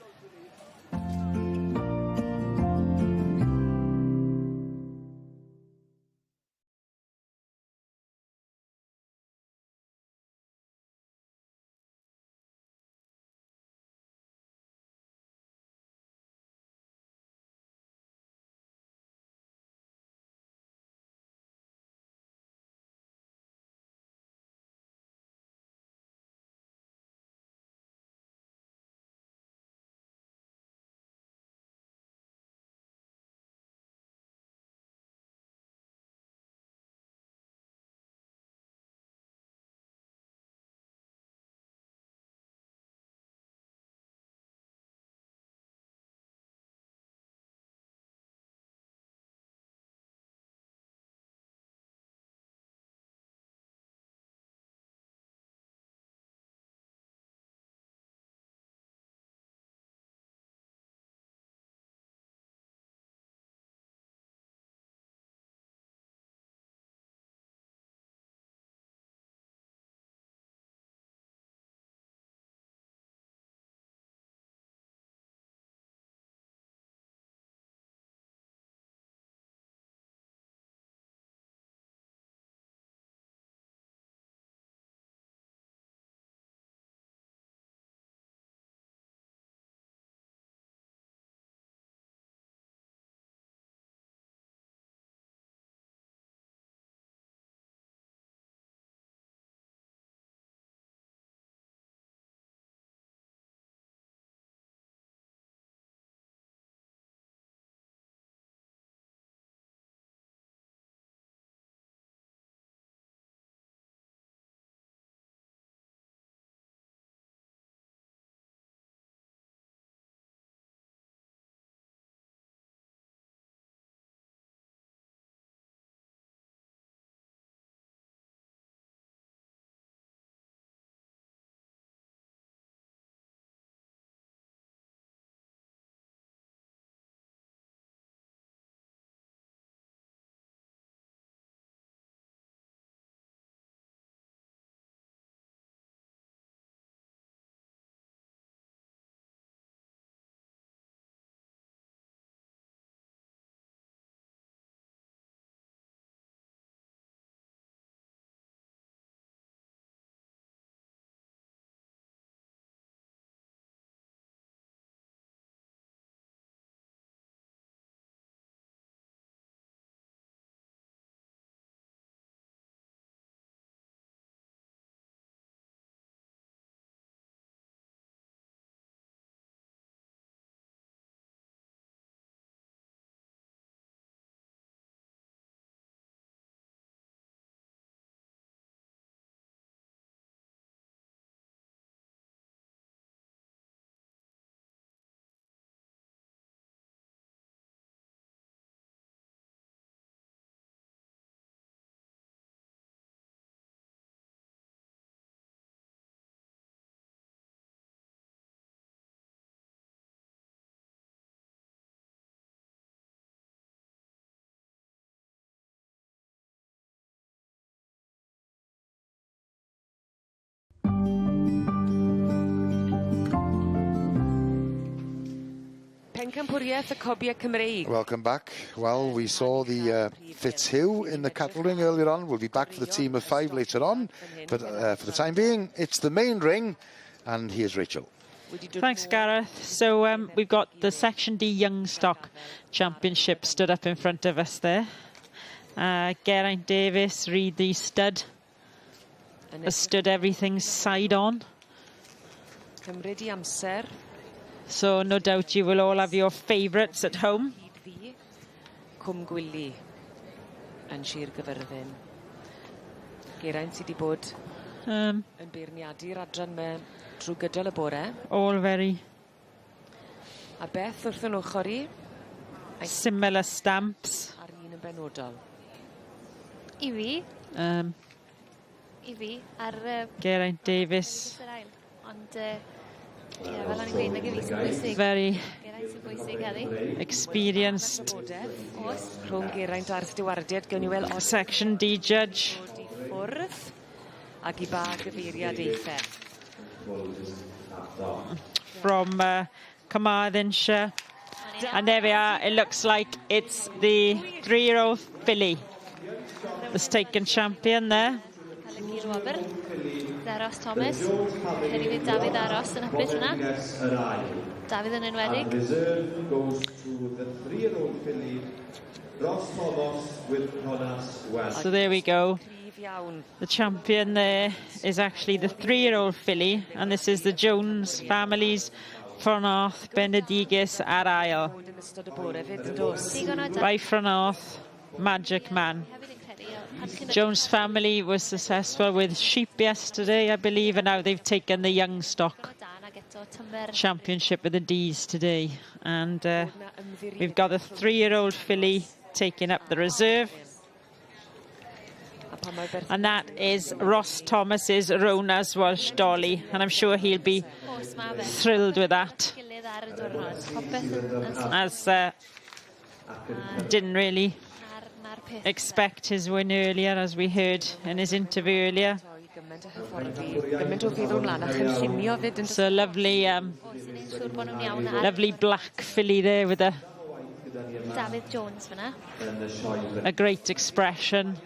Welcome back. Well, we saw the Fitzhugh in the cattle ring earlier on. We'll be back for the team of 5 later on. But for the time being, it's the main ring. And here's Rachel. Thanks, Gareth. So we've got the Section D Young Stock Championship stood up in front of us there. Geraint Davies, Reed the stud, has stood everything side on. So no doubt you will all have your favourites at home. Yn Sir Gyfyrddin. Geraint sydd wedi bod yn beirniadu'r adran me drwy gydol y bore. All very A Beth wrth yn ochr i. Similar stamps. Ar un yn benodol. I fi. I fi. Ar... Geraint Davies. Ond... fel o'n i'n gweud, nag i fi sy'n bwysig. Very Geraint sy'n bwysig heddi. experienced. Os, rhwng Geraint a'r Stewardiad, gawn ni weld... Section D judge. Ffwrdd. Ac I ba gyfeiriad eithaf. From Carmarthenshire. And there we are. It looks like it's the 3-year-old filly that's taken champion there. Nia Roberts, Aros Thomas. Hyn I fydd Dafydd Aros yn hapus hwnna. Dafydd yn enwedig. And reserve goes to the 3-year-old filly, Ross Thomas with Jonas Wells. So there we go. The champion there is actually the 3-year-old filly, and this is the Jones family's Fronath Benedigus ar ail. By Fronath, Magic Man. Jones family was successful with sheep yesterday, I believe, and now they've taken the young stock championship with the D's today. And we've got a 3-year-old filly taking up the reserve. And that is Ross Thomas's Rona's Welsh Dolly, and I'm sure he'll be thrilled with that, as didn't really expect his win earlier, as we heard in his interview earlier. So lovely, lovely black filly there with a great expression.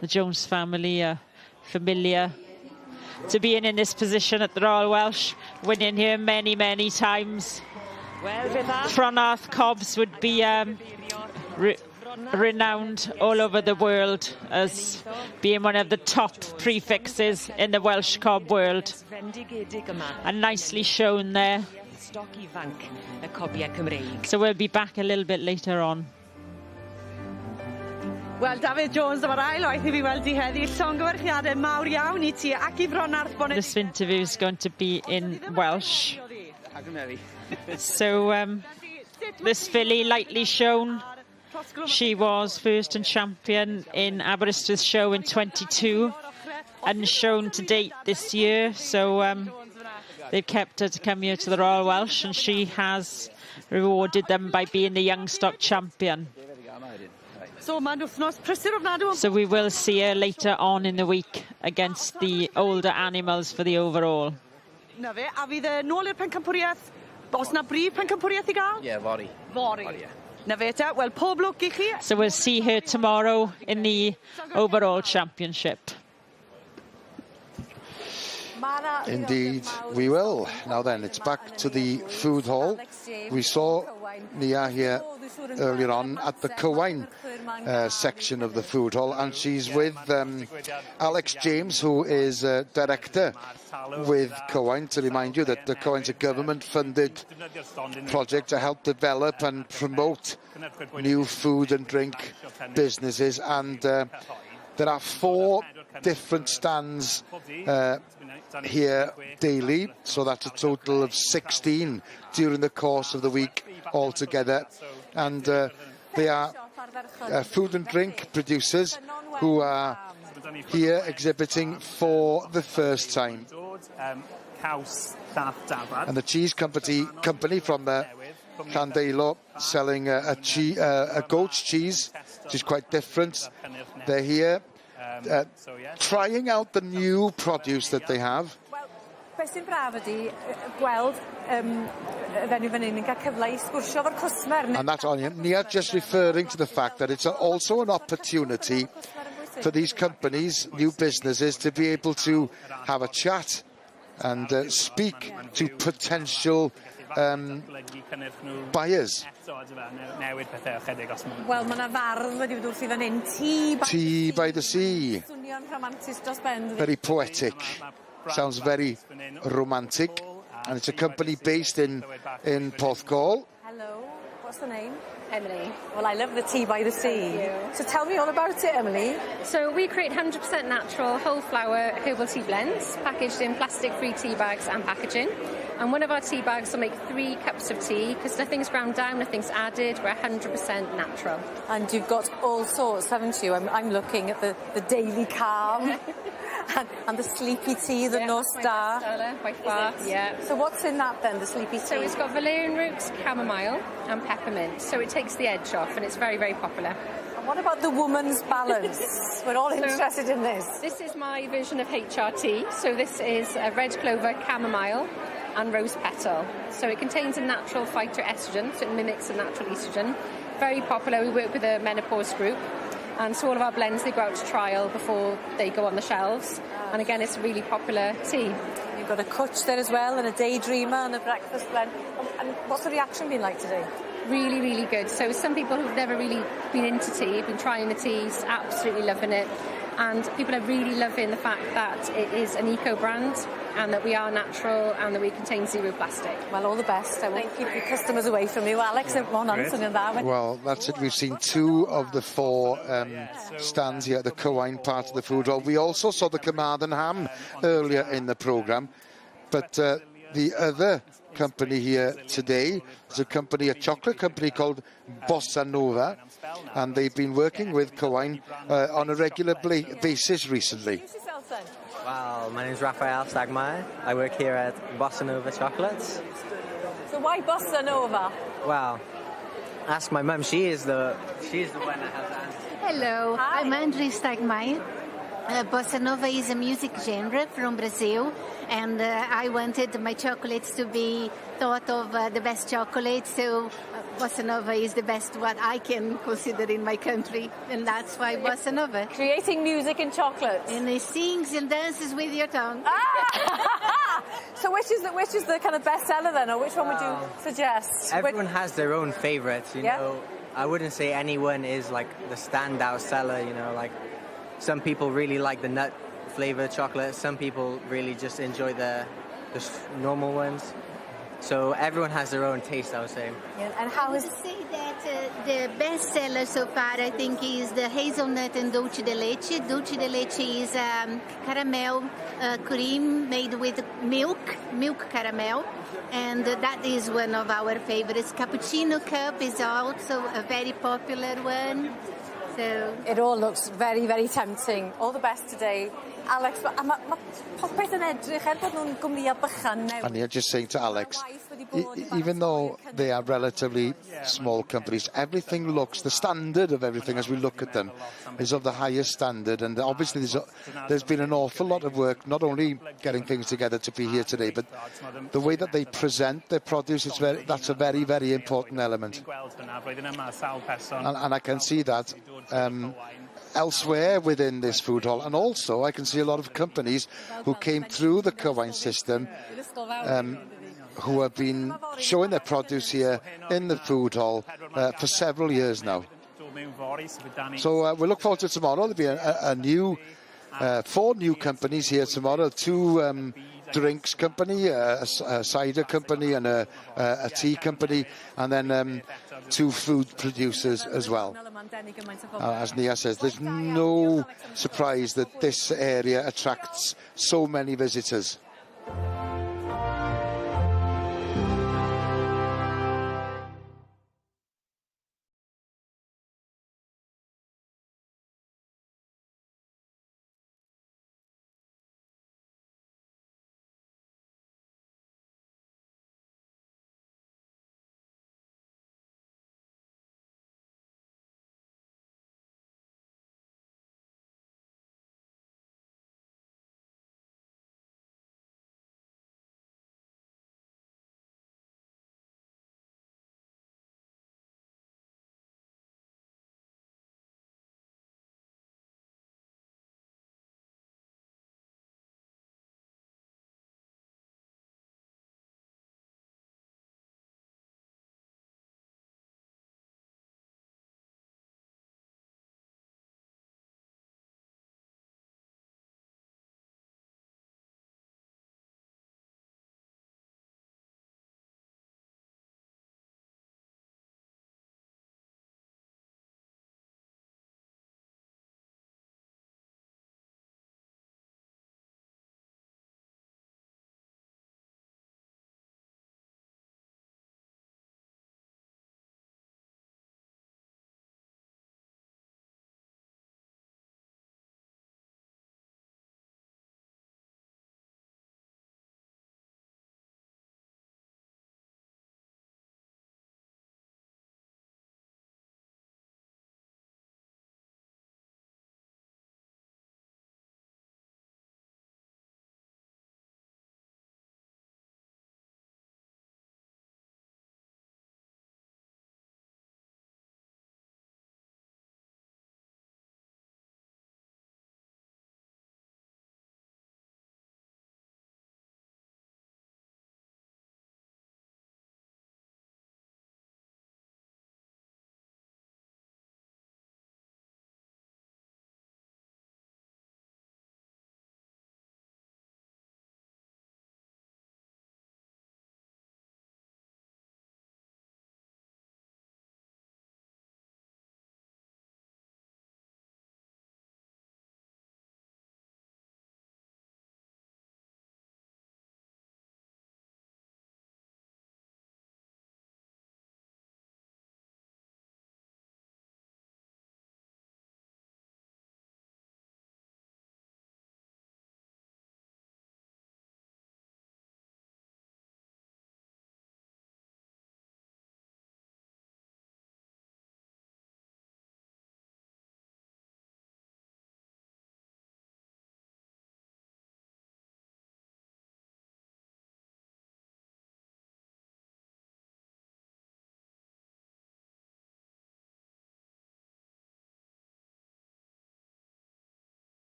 The Jones family are familiar to being in this position at the Royal Welsh, winning here many, many times. Fronath Cobbs would be renowned all over the world as being one of the top prefixes in the Welsh cob world. And nicely shown there. So we'll be back a little bit later on. Wel, David Jones am yr ail oeth I fi weld I heddi. Llongyfarchiadau mawr iawn I ti ac I Fronarth Bonnet. This interview is going to be in Welsh. So this filly, lightly shown, she was first and champion in Aberystwyth Show in 22, unshown to date this year. So they've kept her to come here to the Royal Welsh, and she has rewarded them by being the young stock champion. So we will see her later on in the week against the older animals for the overall. Na fe, a fydd nôl i'r pencampwriaeth, os na brif pencampwriaeth I gael? Yeah, Fori. Fori. Na fe ta, wel pob lwc I chi. So we'll see her tomorrow in the overall championship. Indeed, we will. Now then, it's back to the food hall. We saw Nia here earlier on at the Cywain section of the food hall, and she's with Alex James, who is director with Cywain. To remind you that the Cywain's a government-funded project to help develop and promote new food and drink businesses, and there are 4 different stands here daily, so that's a total of 16 during the course of the week altogether, and they are food and drink producers who are here exhibiting for the first time. And the cheese company from Llandeilo selling a goat's cheese, which is quite different. They're here trying out the new produce that they have. Beth sy'n braf ydi gweld fenyw fan hyn yn cael cyfle I sgwrsio efo'r cwsmer. And that's on Nia just referring to the fact that it's also an opportunity for these companies, new businesses, to be able to have a chat and speak to potential buyers. Wel, mae yna fardd wedi bod wrth I fan hyn. Tea by the sea. Swnio'n rhamantus dros ben. Very poetic. Sounds very romantic. And it's a company based in Porthcawl. Hello, what's the name? Emily. Well, I love the tea by the sea. So tell me all about it, Emily. So we create 100% natural, whole flower herbal tea blends, packaged in plastic-free tea bags and packaging. And one of our tea bags will make 3 cups of tea, because nothing's ground down, nothing's added, we're 100% natural. And you've got all sorts, haven't you? I'm looking at the daily calm and the sleepy tea, the North Star. White fart, yeah. So what's in that then, the sleepy tea? So it's got valerian roots, chamomile and peppermint. So it takes the edge off, and it's very, very popular. And what about the woman's balance? We're all interested in this. This is my version of HRT. So this is a red clover, chamomile and rose petal. So it contains a natural phytoestrogen, so it mimics a natural estrogen. Very popular. We work with a menopause group. And so all of our blends, they go out to trial before they go on the shelves. And again, it's a really popular tea. You've got a Cwtch there as well, and a Daydreamer, and a breakfast blend. And what's the reaction been like today? Really, really good. So some people who've never really been into tea, been trying the teas, absolutely loving it. And people are really loving the fact that it is an eco brand and that we are natural and that we contain 0 plastic. Well, all the best. I won't keep your customers away from you. Alex, well, that's it. We've seen 2 of the 4 stands here at the Cywaen part of the food hall. We also saw the Carmarthen ham earlier in the programme. But the other company here today is a chocolate company called Bossa Nova, and they've been working with Cywaen on a regular basis recently. Well, my name's Raphael Stagmeyer. I work here at Bossa Nova Chocolates. So why Bossa Nova? Well, ask my mum. She's the one that has the answer. Hello, I'm Andrea Stagmeyer. Bossa Nova is a music genre from Brazil, and I wanted my chocolates to be thought of the best chocolate, so Bossa Nova is the best what I can consider in my country, and that's why Bossa Nova. Creating music and chocolates. And it sings and dances with your tongue. So which is the kind of bestseller then, or which one would you suggest? Everyone has their own favourites, you know. I wouldn't say anyone is like the standout seller, you know, like some people really like the nut flavoured chocolate, some people really just enjoy the normal ones. So everyone has their own taste, I would say. Yeah, and how is... I would say that the best seller so far, I think, is the hazelnut and dulce de leche. Dulce de leche is caramel cream made with milk caramel. And that is one of our favorites. Cappuccino cup is also a very popular one. So it all looks very, very tempting. All the best today. Alex, and you're just saying to Alex, even though they are relatively small companies, everything looks, the standard of everything as we look at them is of the highest standard, and obviously there's been an awful lot of work, not only getting things together to be here today, but the way that they present their produce, that's a very, very important element. And I can see that elsewhere within this food hall, and also I can see a lot of companies who came through the Cywaen system who have been showing their produce here in the food hall for several years now. So we look forward to tomorrow. There'll be a new 4 new companies here tomorrow, 2 drinks company, a cider company and a tea company, and then 2 food producers as well. As Nia says, there's no surprise that this area attracts so many visitors.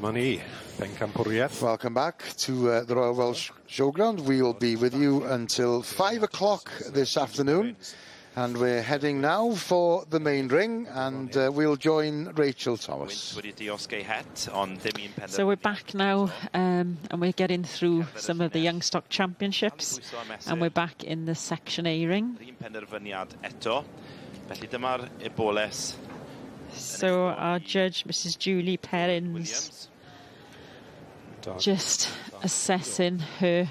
Welcome back to the Royal Welsh Showground. We'll be with you until 5 o'clock this afternoon. And we're heading now for the main ring, and we'll join Rachel Thomas. So we're back now, and we're getting through some of the Young Stock Championships, and we're back in the Section A ring. So our judge, Mrs. Julie Perrins, just assessing her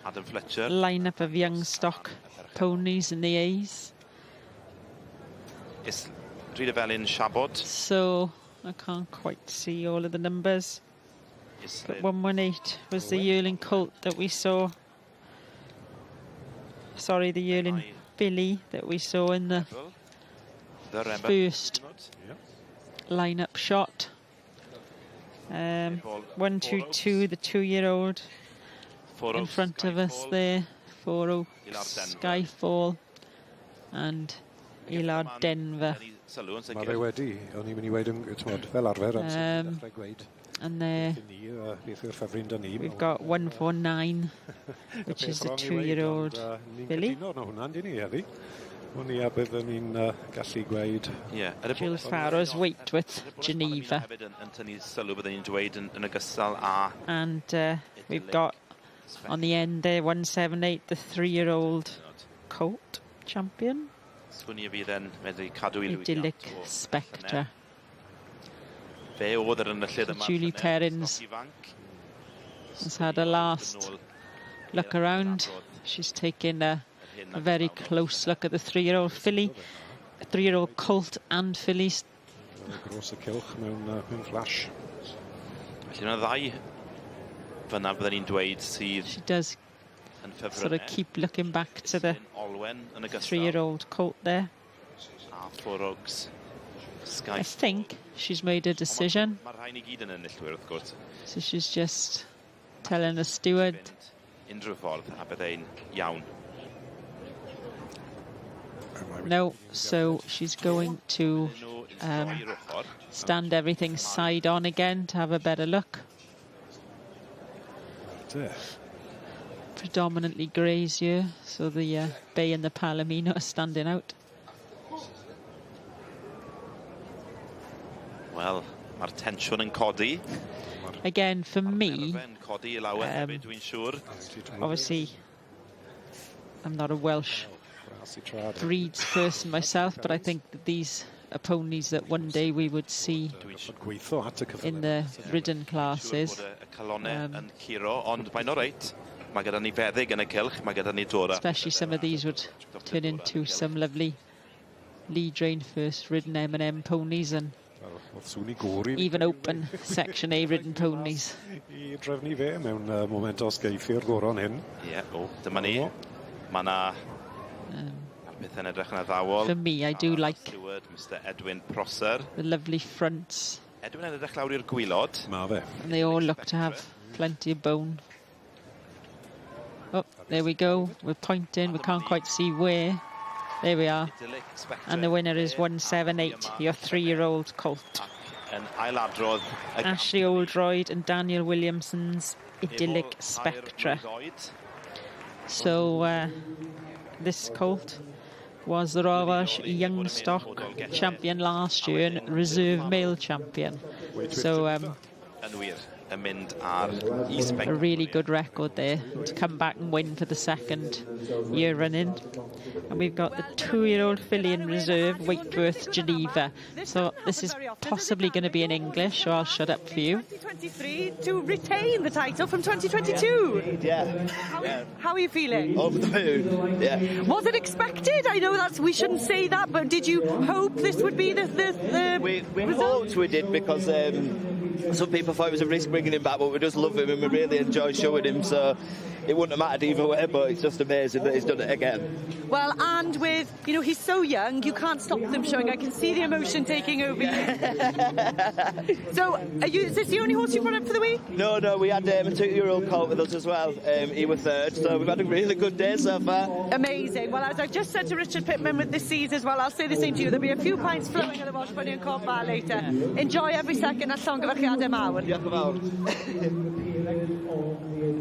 lineup of young stock ponies in the A's. So I can't quite see all of the numbers. But 118 was the yearling colt that we saw. Sorry, the yearling filly that we saw in the first lineup shot. 122, the 2-year-old in front of us there. 4 Oaks, Skyfall, and Elad Denver. And there we've got 149, which is the 2-year-old filly. Jules Farrow's weight with Geneva. And we've got on the end there 178, the 3-year-old colt champion. Idyllic Spectre. So Julie Perrins has had a last look around. She's taken a very close look at the 3-year-old filly, 3-year-old colt and fillies. She does sort of keep looking back to the 3-year-old colt there. I think she's made a decision. So she's just telling the steward. No, so she's going to stand everything side on again to have a better look. Predominantly grazier, so the Bay and the Palomino are standing out. Well, mae'r tensiwn yn codi. Again, for me, obviously, I'm not a Welsh breeds person myself, but I think that these are ponies that one day we would see in the ridden classes. Especially some of these would turn into some lovely lead rein first ridden M&M ponies and even open Section A ridden ponies. For me, I do like the lovely fronts. And they all look to have plenty of bone. Oh, there we go. We're pointing. We can't quite see where. There we are. And the winner is 178, your 3-year-old colt. Ashley Oldroyd and Daniel Williamson's Idyllic Spectre. So this colt was the Royal Welsh Young Stock champion last year and reserve male champion. So a really good record there to come back and win for the 2nd year running. And we've got the 2-year-old filly in reserve, Waitworth Geneva. So this is possibly going to be in English, so I'll shut up for you. 2023 to retain the title from 2022. Yeah. How are you feeling? Over the moon. Yeah. Was it expected? I know we shouldn't say that, but did you hope this would be the we hoped we did, because some people thought it was a risk bringing him back, but we just love him and we really enjoy showing him. So it wouldn't have mattered either way, but it's just amazing that he's done it again. Well, and with, you know, he's so young, you can't stop them showing. I can see the emotion taking over you. So, is this the only horse you brought up for the week? No, we had a 2-year-old colt with us as well. He was third, so we've had a really good day so far. Amazing. Well, as I've just said to Richard Pittman with the seeds as well, I'll say the same to you. There'll be a few pints flowing at the Welsh Bunny and Cob Bar later. Enjoy every second a llongyfarchiadau mawr. Diolch yn fawr.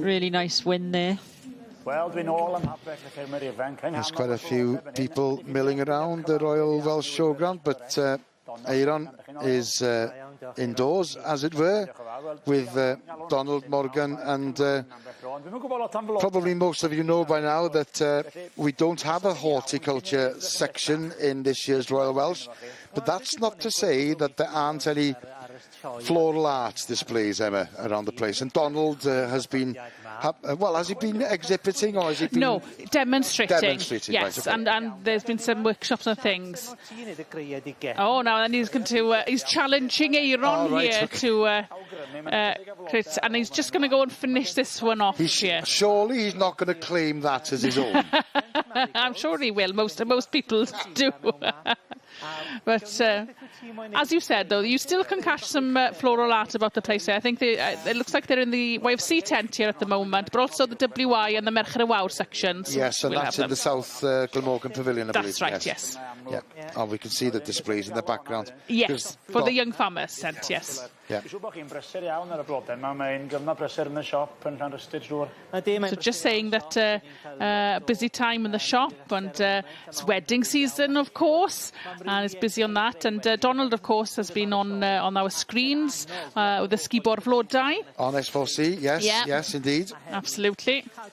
Really nice win there. There's quite a few people milling around the Royal Welsh Showground, but Aaron is indoors, as it were, with Donald Morgan, and probably most of you know by now that we don't have a horticulture section in this year's Royal Welsh, but that's not to say that there aren't any floral arts displays, Emma, around the place. And Donald has been, well, has he been exhibiting or has he been... No, demonstrating. Demonstrating, yes, right, okay. and there's been some workshops and things. Oh, now then he's going to, he's challenging Aaron here to create, and he's just going to go and finish this one off here. Surely he's not going to claim that as his own. I'm sure he will. Most people do. But as you said, though, you still can catch some floral art about the place. I think it looks like they're in the YFC tent here at the moment, but also the WY and the Merched y Wawr sections. Yes, and that's in the South Glamorgan Pavilion, I believe. That's right, yes. Yeah. Oh, we can see the displays in the background. Yes, for the young farmers tent, yes. Yeah. So just saying that busy time in the shop, and it's wedding season, of course, and it's busy on that. And Donald, of course, has been on our screens with the ski board flodau. On S4C, yes, yes, indeed. Absolutely. Oh,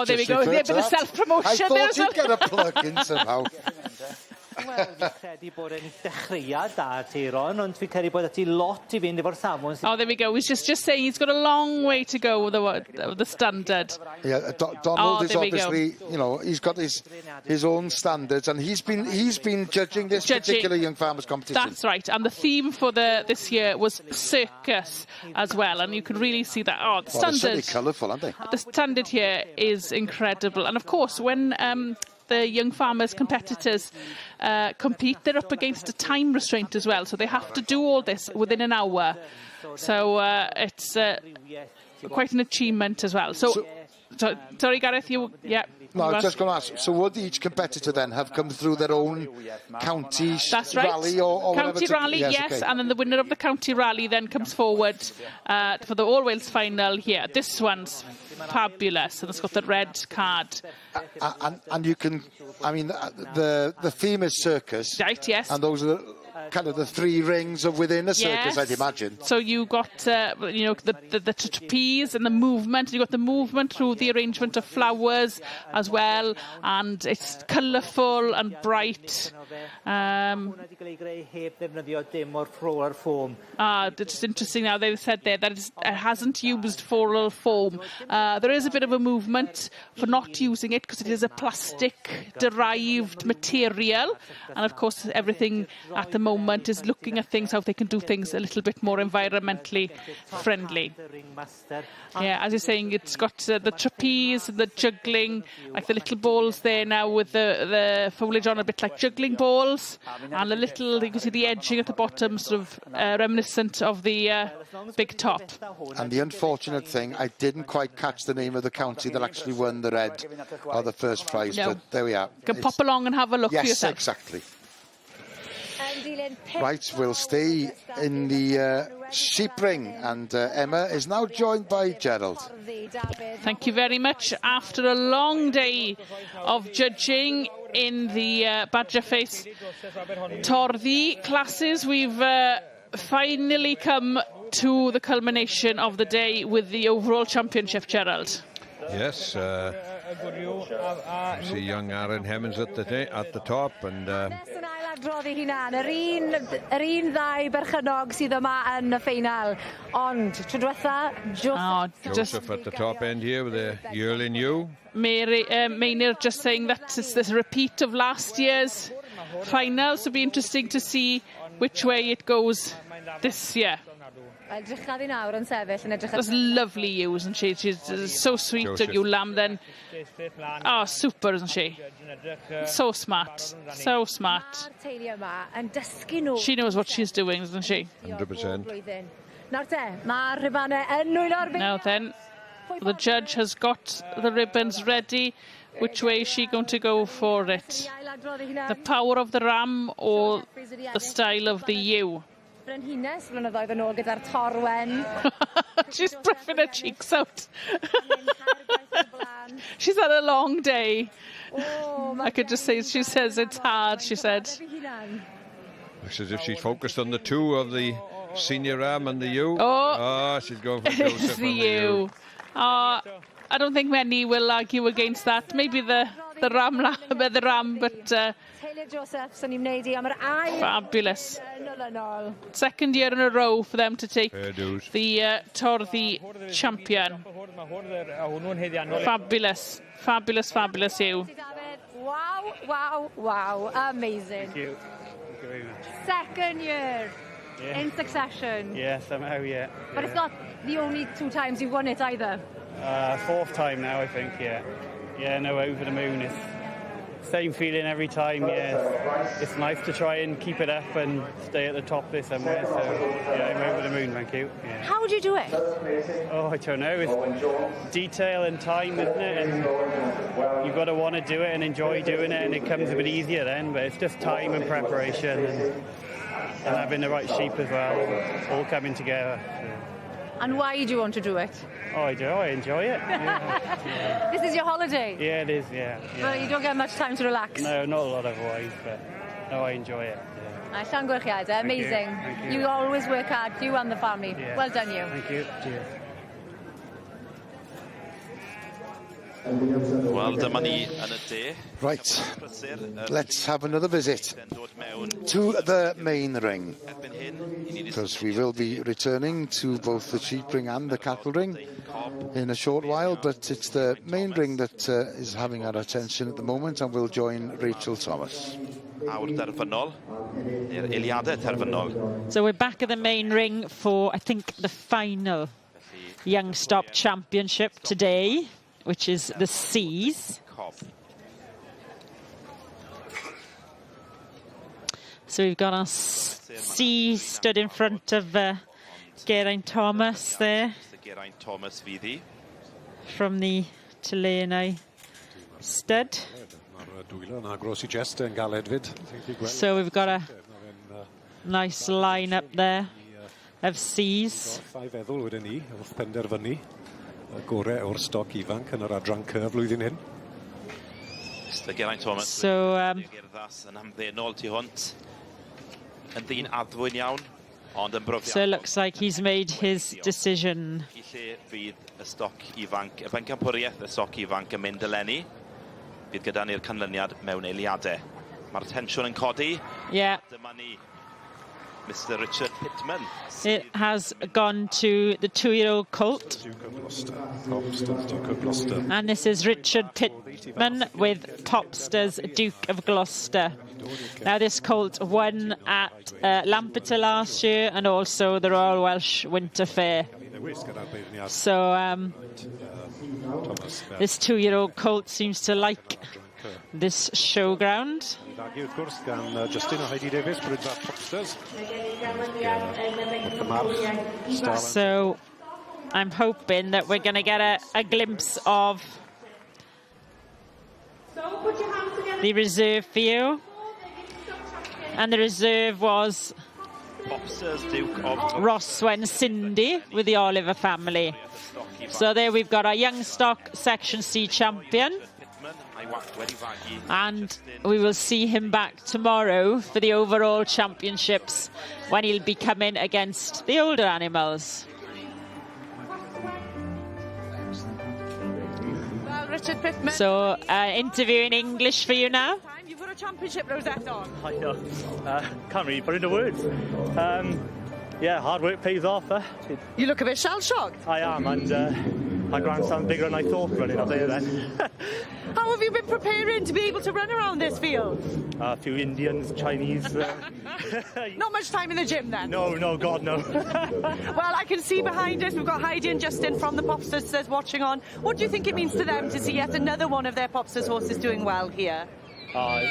there we go. A bit of self-promotion. I thought you'd get a plug in somehow. Wel, fi'n credu bod e'n dechreuad da, Teiron, ond fi'n credu bod ati lot I fynd efo'r safon. Oh, there we go. He's just saying he's got a long way to go with the standard. Yeah, Donald is obviously, you know, he's got his own standards, and he's been judging this particular young farmers competition. That's right, and the theme for this year was circus as well, and you can really see that. Oh, the standard. They're certainly colourful, aren't they? The standard here is incredible, and of course, when the young farmers competitors compete, they're up against a time restraint as well, so they have to do all this within an hour. So it's quite an achievement as well. So sorry, Gareth, yeah. No, I was just going to ask, so would each competitor then have come through their own county rally or county whatever? Rally, yes, okay. And then the winner of the county rally then comes forward for the All Wales final here. This one's fabulous, and it's got the red card. And you can, I mean, the theme is circus. Right, yes. And those are kind of the three rings of within a circus, yes. I'd imagine. So you got, you know, the trapeze and the movement. You got the movement through the arrangement of flowers as well, and it's colourful and bright. It's interesting now. They said there that it hasn't used floral foam. There is a bit of a movement for not using it because it is a plastic-derived material, and of course everything at the moment is looking at things, how they can do things a little bit more environmentally friendly. Yeah, as you're saying, it's got the trapeze, the juggling, like the little balls there now with the foliage on, a bit like juggling balls, and a little, you can see the edging at the bottom, sort of reminiscent of the big top. And the unfortunate thing, I didn't quite catch the name of the county that actually won the red or the first prize, but there we are. You can pop along and have a look for yourself. Yes, exactly. Right, we'll stay in the sheep ring, and Emma is now joined by Gerald. Thank you very much. After a long day of judging in the Badger Face Torddi classes, we've finally come to the culmination of the day with the overall championship, Gerald. Yes, see young Aaron Hemmings at the top, and adroddi hunan, yr un ddau berchynog sydd yma yn y ffeinal, ond tro diwetha Joseph at the top end here with the yearling ewe. Maynard just saying that it's this repeat of last year's final, so it'll be interesting to see which way it goes this year. That's lovely ewe, isn't she? She's so sweet, the ewe lamb then. Oh, super, isn't she? So smart. So smart. She knows what she's doing, doesn't she? 100%. Now then, the judge has got the ribbons ready. Which way is she going to go for it? The power of the ram or the style of the ewe? She's puffing her cheeks out. She's had a long day. I could just say, she says it's hard, she said. It's as if she's focused on the two of the senior ram and the ewe. Oh, she's going for Joseph it's the and ewe. I don't think many will argue against that. Maybe the ram, but fabulous. Second year in a row for them to take the Tordi champion. Fabulous, fabulous, fabulous ewe. Wow, wow, wow. Amazing. Thank you. Thank you very much. Second year in succession. Yeah, somehow, yeah. But it's not the only 2 times you've won it either. 4th time now, I think, yeah. Yeah, no, over the moon. It's same feeling every time, yeah. It's nice to try and keep it up and stay at the top there somewhere. So, yeah, I'm over the moon, thank you. Yeah. How would you do it? Oh, I don't know. It's detail and time, isn't it? And you've got to want to do it and enjoy doing it, and it comes a bit easier then. But it's just time and preparation and having the right sheep as well, all coming together. So. And why do you want to do it? Oh, I do. I enjoy it. Yeah. This is your holiday? Yeah, it is, yeah. But you don't get much time to relax? No, not a lot otherwise, but no, I enjoy it. Yeah. Llanguerchiadau, amazing. Thank you. You always work hard, you and the family. Yeah. Well done, you. Thank you. Cheers. Wel, dyma ni yn y de. Right, let's have another visit to the main ring, because we will be returning to both the sheep ring and the cattle ring in a short while, but it's the main ring that is having our attention at the moment, and we'll join Rachel Thomas. Awr derfynol, neu'r eiliadau terfynol. So we're back at the main ring for, I think, the final Young Stock Championship today, which is the C's. So we've got our C stood in front of Geraint Thomas there. Geraint Thomas fydd hi. From the Tylenau stud. So we've got a nice line up there of C's. Gorau o'r stoc ifanc yn yr adran cyf flwyddyn hyn. Geraint Thomas. So, yn hamddenol tu hwnt. Yn ddyn addfwyn iawn, ond yn brofiadol. So it looks like he's made his decision. I lle fydd y stoc ifanc, y bencampwriaeth y stoc ifanc yn mynd eleni. Bydd gyda ni'r canlyniad mewn eiliadau. Mae'r tensiwn yn codi. Yeah. Dyma ni. Mr. Richard Pittman. It has gone to the 2-year-old colt. And this is Richard Pittman with Popster's Duke of Gloucester. Now this colt won at Lampeter last year and also the Royal Welsh Winter Fair. So this 2-year-old colt seems to like this showground. So I'm hoping that we're going to get a glimpse of the reserve view. And the reserve was Roswen Cindy with the Oliver family. So there we've got our Young Stock Section C champion. And we will see him back tomorrow for the overall championships when he'll be coming against the older animals. Well, Richard Pittman. So, interview in English for you now. You've got a championship rosette on. I know. Can't really put into words. Yeah, hard work pays off. You look a bit shell-shocked. I am, and our grandstand bigger than I thought running up there then. How have you been preparing to be able to run around this field? A few Indians, Chinese. Not much time in the gym then? No, God, no. Well, I can see behind us we've got Heidi and Justin from the Popsters watching on. What do you think it means to them to see yet another one of their Popsters horses doing well here? As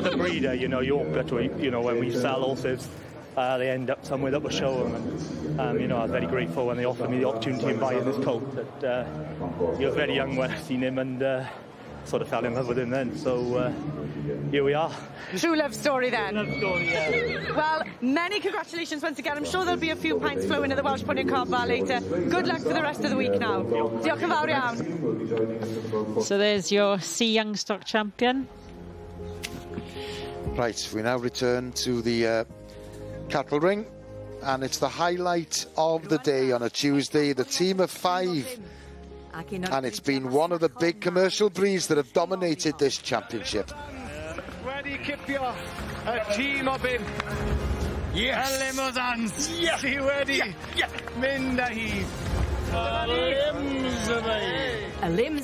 a breeder, you hope that when we sell horses, they end up somewhere that will show them. And, I'm very grateful when they offered me the opportunity in buying this colt. That he was very young when I seen him and sort of fell in love with him then. So here we are. True love story then. Love story, yeah. Well, many congratulations once again. I'm sure there'll be a few pints flowing in the Welsh Pudding Car Bar later. Good luck for the rest of the week now. Diolch yn fawr iawn. So there's your Sea Youngstock champion. Right, we now return to the cattle ring, and it's the highlight of the day on a Tuesday, the team of 5. And it's been one of the big commercial breeds that have dominated this championship. Wedi cipio y tîm o 5. Yes! Y limosans! Yes! Sy wedi mynd â hi.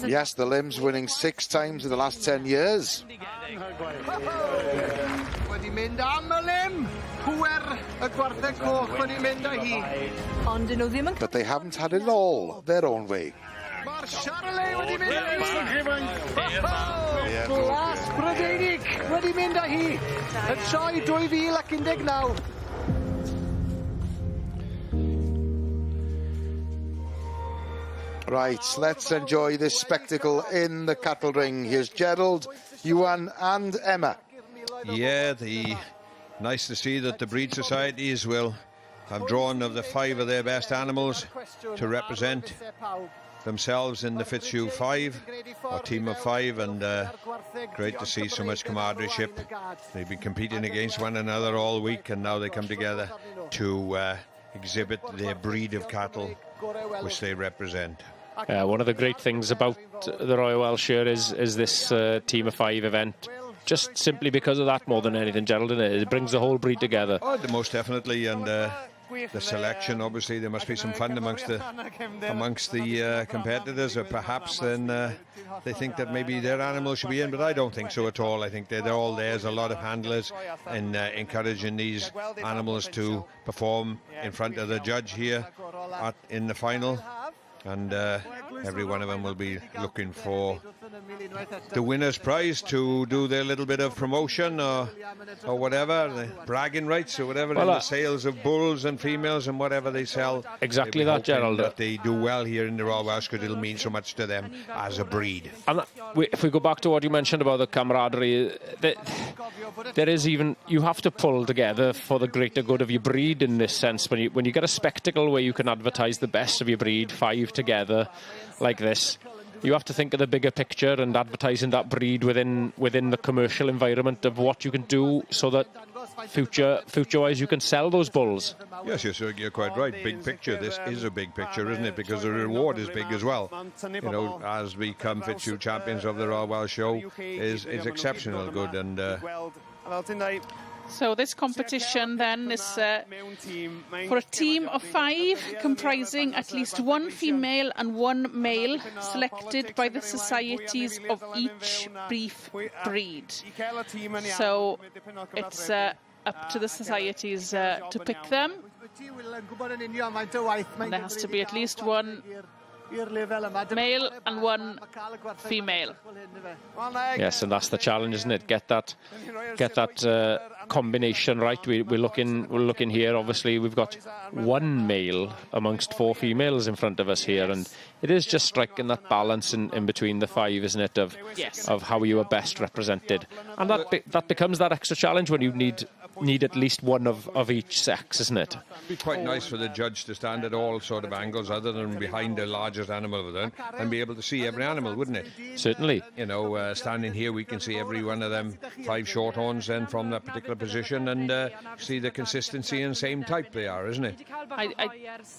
Yes, the Limbs winning 6 times in the last 10 years. Wedi mynd am y lim. Pwer y gwartheg coch wedi mynd â hi. But they haven't had it all their own way. Mae'r Charolais wedi mynd â hi. Glas Brydeinig wedi mynd â hi. Y troi 2019. Right, let's enjoy this spectacle in the cattle ring. Here's Gerald, Ewan and Emma. Yeah, nice to see that the breed societies will have drawn of the 5 of their best animals to represent themselves in the Fitzhugh 5, or team of 5, and great to see so much camaraderie. They've been competing against one another all week, and now they come together to exhibit their breed of cattle which they represent. One of the great things about the Royal Welsh here is this team of 5 event. Just simply because of that, more than anything, Gerald, it brings the whole breed together. Oh, most definitely, and the selection, obviously, there must be some fun amongst the competitors, or perhaps then they think that maybe their animal should be in, but I don't think so at all. I think they're all there. There's a lot of handlers and encouraging these animals to perform in front of the judge here in the final. And every one of them will be looking for the winner's prize to do their little bit of promotion or whatever, the bragging rights or whatever, in the sales of bulls and females and whatever they sell. Exactly that, Gerald. That they do well here in the Royal Welsh, because it'll mean so much to them as a breed. And if we go back to what you mentioned about the camaraderie, there is even, you have to pull together for the greater good of your breed in this sense. When you get a spectacle where you can advertise the best of your breed, 5 together like this, you have to think of the bigger picture and advertising that breed within the commercial environment of what you can do, so that future-wise you can sell those bulls. Yes, you're quite right. Big picture. This is a big picture, isn't it? Because the reward is big as well. As we become Fitzhugh champions of the Royal Welsh Show, is exceptional good. And so this competition then is for a team of 5 comprising at least 1 female and 1 male, selected by the societies of each brief breed. So it's up to the societies to pick them. And there has to be at least 1 male and 1 female. Yes, and that's the challenge, isn't it? Get that combination right. We're looking here. Obviously, we've got 1 male amongst 4 females in front of us here, and it is just striking that balance in between the 5, isn't it? Of how you are best represented, and that becomes that extra challenge when you need at least 1 of each sex, isn't it? It'd be quite nice for the judge to stand at all sort of angles other than behind the largest animal of them, and be able to see every animal, wouldn't it? Certainly. Standing here, we can see every one of them 5 shorthorns then from that particular position, and see the consistency and same type they are, isn't it? I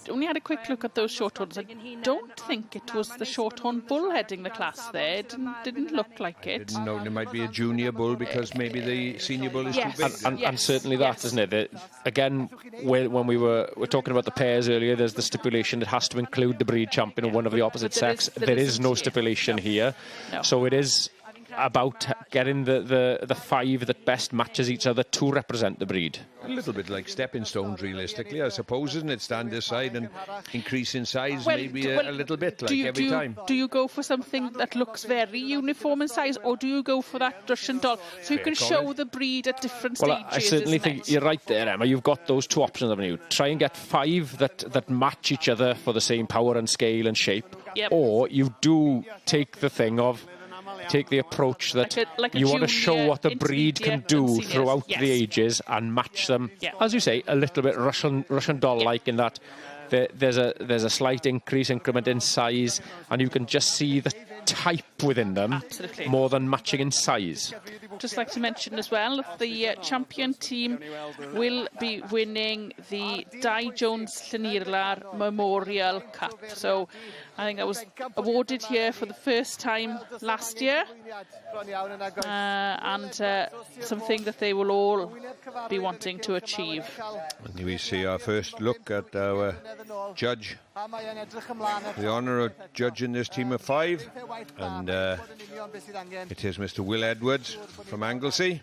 only had a quick look at those shorthorns. I don't think it was the shorthorn bull heading the class there. It didn't look like it. Didn't know. There might be a junior bull, because maybe the senior bull is too big. And certainly that, isn't it? Again, when we were talking about the pairs earlier, there's the stipulation it has to include the breed champion of one of the opposite sex. There is no stipulation here. No. So it is about getting the 5 that best matches each other to represent the breed. A little bit like stepping stones, realistically, I suppose, isn't it? Stand this side and increase in size, maybe a little bit, like every time. Do you go for something that looks very uniform in size, or do you go for that Russian doll? So you can show the breed at different stages. I certainly think you're right there, Emma. You've got those 2 options, haven't you? Try and get 5 that match each other for the same power and scale and shape. Yep. Or you do take the approach that like you want to show what the breed can do throughout the ages and match them, as you say, a little bit Russian doll-like in that there's a slight increment in size, and you can just see the type within them more than matching in size. Just like to mention as well, the champion team will be winning the Dai Jones Llanirlar Memorial Cup. So I think that was awarded here for the first time last year, and something that they will all be wanting to achieve. And we see our first look at our judge, the honour of judging this team of 5, and it is Mr. Will Edwards from Anglesey,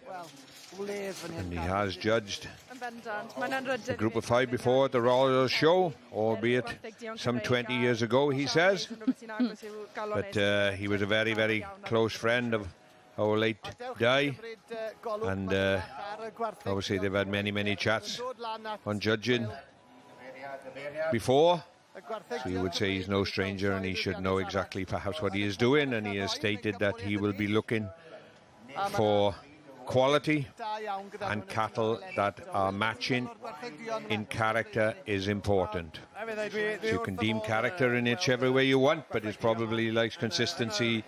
and he has judged a group of 5 before at the Royal Show, albeit some 20 years ago, he says. But he was a very, very close friend of our late Dai, and obviously they've had many, many chats on judging before. So you would say he's no stranger, and he should know exactly perhaps what he is doing, and he has stated that he will be looking for quality and cattle that are matching in character is important. So you can deem character in whichever way you want, but it probably likes consistency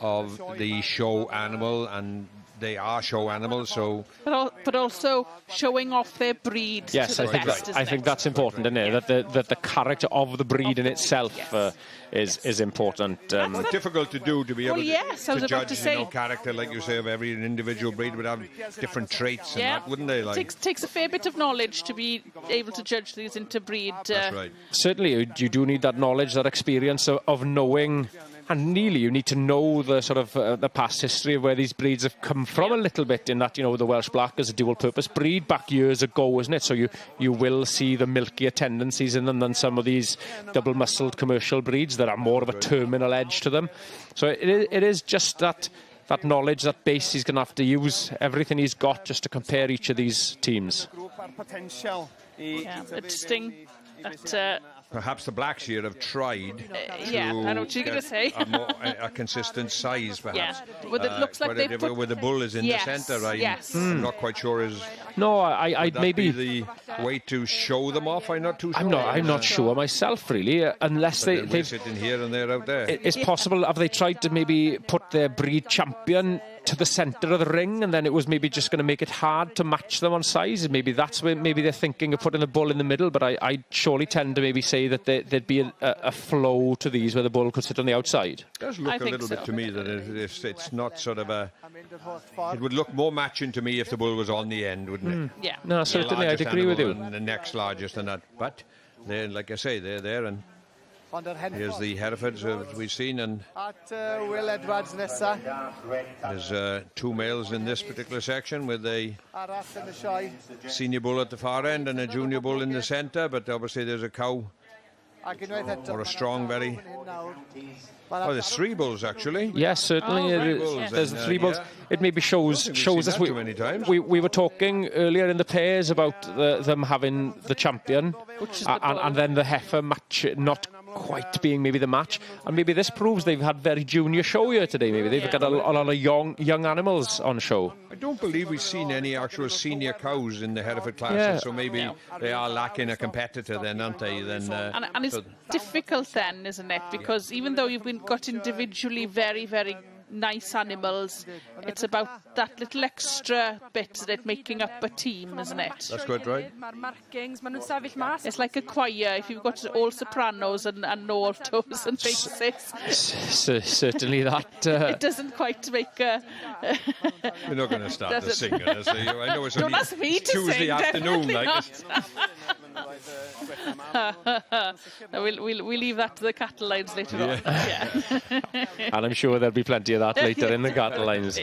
of the show animal, and they are show animals, so... But also showing off their breed. Yes, to the best, I think that's important, isn't it? That the character of the breed in itself is important. It's difficult to do, to be able to judge, say. Character, like you say, of every individual breed would have different traits and that, wouldn't they? Like, takes a fair bit of knowledge to be able to judge these interbreed. That's right. Certainly, you do need that knowledge, that experience of knowing. And nearly, you need to know the sort of the past history of where these breeds have come from a little bit. In that, the Welsh Black is a dual-purpose breed back years ago, isn't it? So you will see the milkier tendencies in them than some of these double-muscled commercial breeds that are more of a terminal edge to them. So it is just that knowledge, that base he's going to have to use everything he's got just to compare each of these teams. Interesting that... Perhaps the Blacks here have tried to I know what you're going to say. a consistent size, perhaps. Yeah, but it looks like they've put... Where the bull is in the centre, I'm not quite sure is... No, I'd maybe... be the way to show them off? I'm not too sure. I'm not sure myself, really, unless they've... sitting here and they're out there. It's possible, have they tried to maybe put their breed champion to the centre of the ring, and then it was maybe just going to make it hard to match them on size? Maybe that's where they're thinking of putting the bull in the middle, but I surely tend to maybe say that there'd be a flow to these where the bull could sit on the outside. It does look a little bit to me that it's not sort of a... It would look more matching to me if the bull was on the end, wouldn't it? Yeah. No, certainly, I'd agree with you. And the next largest and that. But, like I say, they're there, and here's the Herefords we've seen, and Will Edwards nesa. There's 2 males in this particular section with a senior bull at the far end and a junior bull in the centre, but obviously there's a cow or a strong very... Oh, there's 3 bulls actually. Yes, certainly. There's the 3 bulls. It maybe shows us. We were talking earlier in the pairs about them having the champion, and then the heifer match not quite being maybe the match, and maybe this proves they've had very junior show here today. Maybe they've got a lot of young animals on show. I don't believe we've seen any actual senior cows in the Hereford classes, so maybe they are lacking a competitor then, aren't they? Then, and it's difficult then, isn't it? Because even though you've got individually very, very nice animals. It's about that little extra bit that making up a team, isn't it? That's good, right? It's like a choir. If you've got all sopranos and no altos and basses, certainly that. It doesn't quite make a. You're not going to start the singing. I know it's Don't only ask me to Tuesday sing, afternoon. Like no, we'll leave that to the cattle lines later on. Yeah. And I'm sure there'll be plenty of that later in the cattle lines.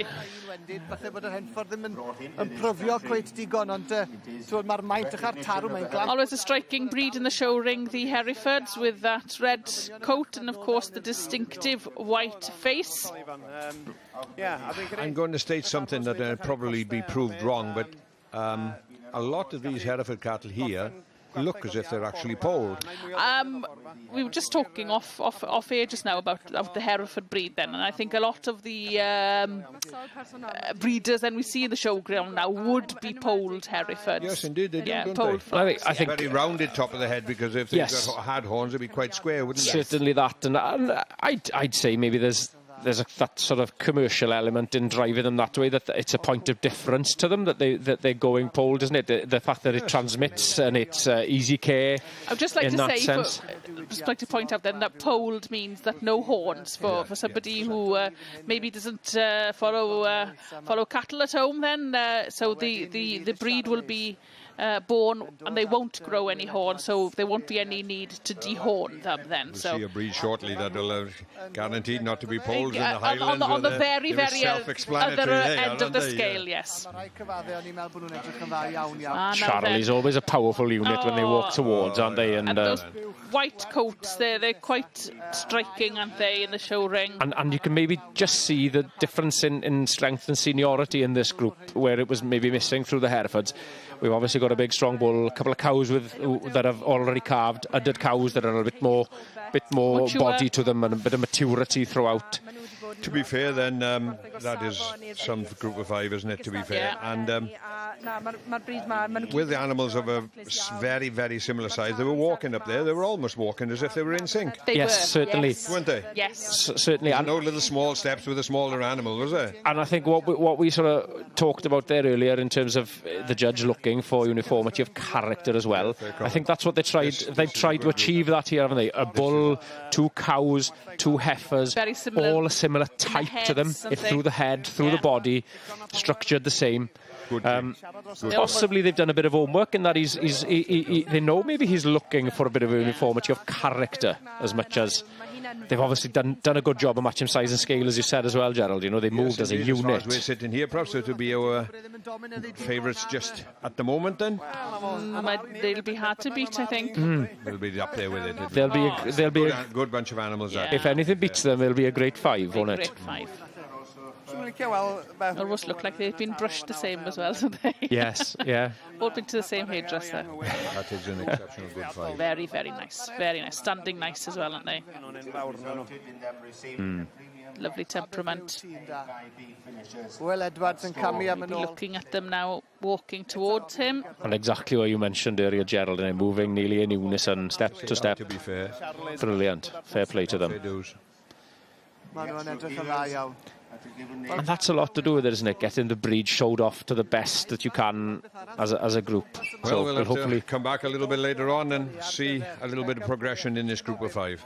Always a striking breed in the show ring, the Herefords, with that red coat and, of course, the distinctive white face. I'm going to state something that will probably be proved wrong, but a lot of these Hereford cattle here look as if they're actually polled. We were just talking off air just now about the Hereford breed then, and I think a lot of the breeders then we see in the showground now would be polled Herefords. Yes, indeed, they do, don't polled they? I think very rounded top of the head, because if they had horns, they'd be quite square, wouldn't they? Certainly that, and I'd say maybe there's that sort of commercial element in driving them that way, that it's a point of difference to them that they're going polled, isn't it? The fact that it transmits and it's easy care. I'd just like in to that say, sense. just like to point out then that polled means that no horns for somebody who maybe doesn't follow cattle at home. Then so the breed will be born and they won't grow any horns, so there won't be any need to dehorn them then. We'll so see a breed shortly that will guaranteed not to be polled in the Highlands. on the very other end of the they? scale, yes. Charlie's always a powerful unit when they walk towards, aren't they? And those white coats, they're quite striking, aren't they, in the show ring? And you can maybe just see the difference in strength and seniority in this group, where it was maybe missing through the Herefords. We've obviously got a big strong bull, a couple of cows that have already calved, uddered cows that are a bit more body to them and a bit of maturity throughout. To be fair, then that is some group of 5, isn't it? To be fair, and with the animals of a very, very similar size, they were walking up there. They were almost walking as if they were in sync. Yes, certainly, weren't they? Yes, certainly. And no little small steps with a smaller animal, was there? And I think what we sort of talked about there earlier in terms of the judge looking for uniformity of character as well. I think that's what they tried. They've tried to achieve that here, haven't they? A bull, 2 cows, 2 heifers, very similar, all a similar type to them, through the head, through the body, structured the same. Possibly they've done a bit of homework in that they know maybe he's looking for a bit of uniformity of character as much as they've obviously done a good job of matching size and scale, as you said as well, Gerald. You know, they moved as a unit. As far as we're sitting here, perhaps it would be our favourites just at the moment then. They'll be hard to beat, I think. They'll be up there with it. They'll be a good bunch of animals. Yeah. If anything beats them, it'll be a great 5, won't it? Great 5. Almost look like they've been brushed the same as well, don't they? Yes, yeah. All been to the same hairdresser. That is an exceptional good 5. Very, very nice. Very nice. Standing nice as well, aren't they? Lovely temperament. Well, Edwards and Cammy looking at them now, walking towards him. And exactly what you mentioned earlier, Gerald, and moving nearly in unison, step to step. To be fair. Brilliant. Fair play to them. And that's a lot to do with it, isn't it? Getting the breed showed off to the best that you can as a group. Well, so we'll have hopefully to come back a little bit later on and see a little bit of progression in this group of 5.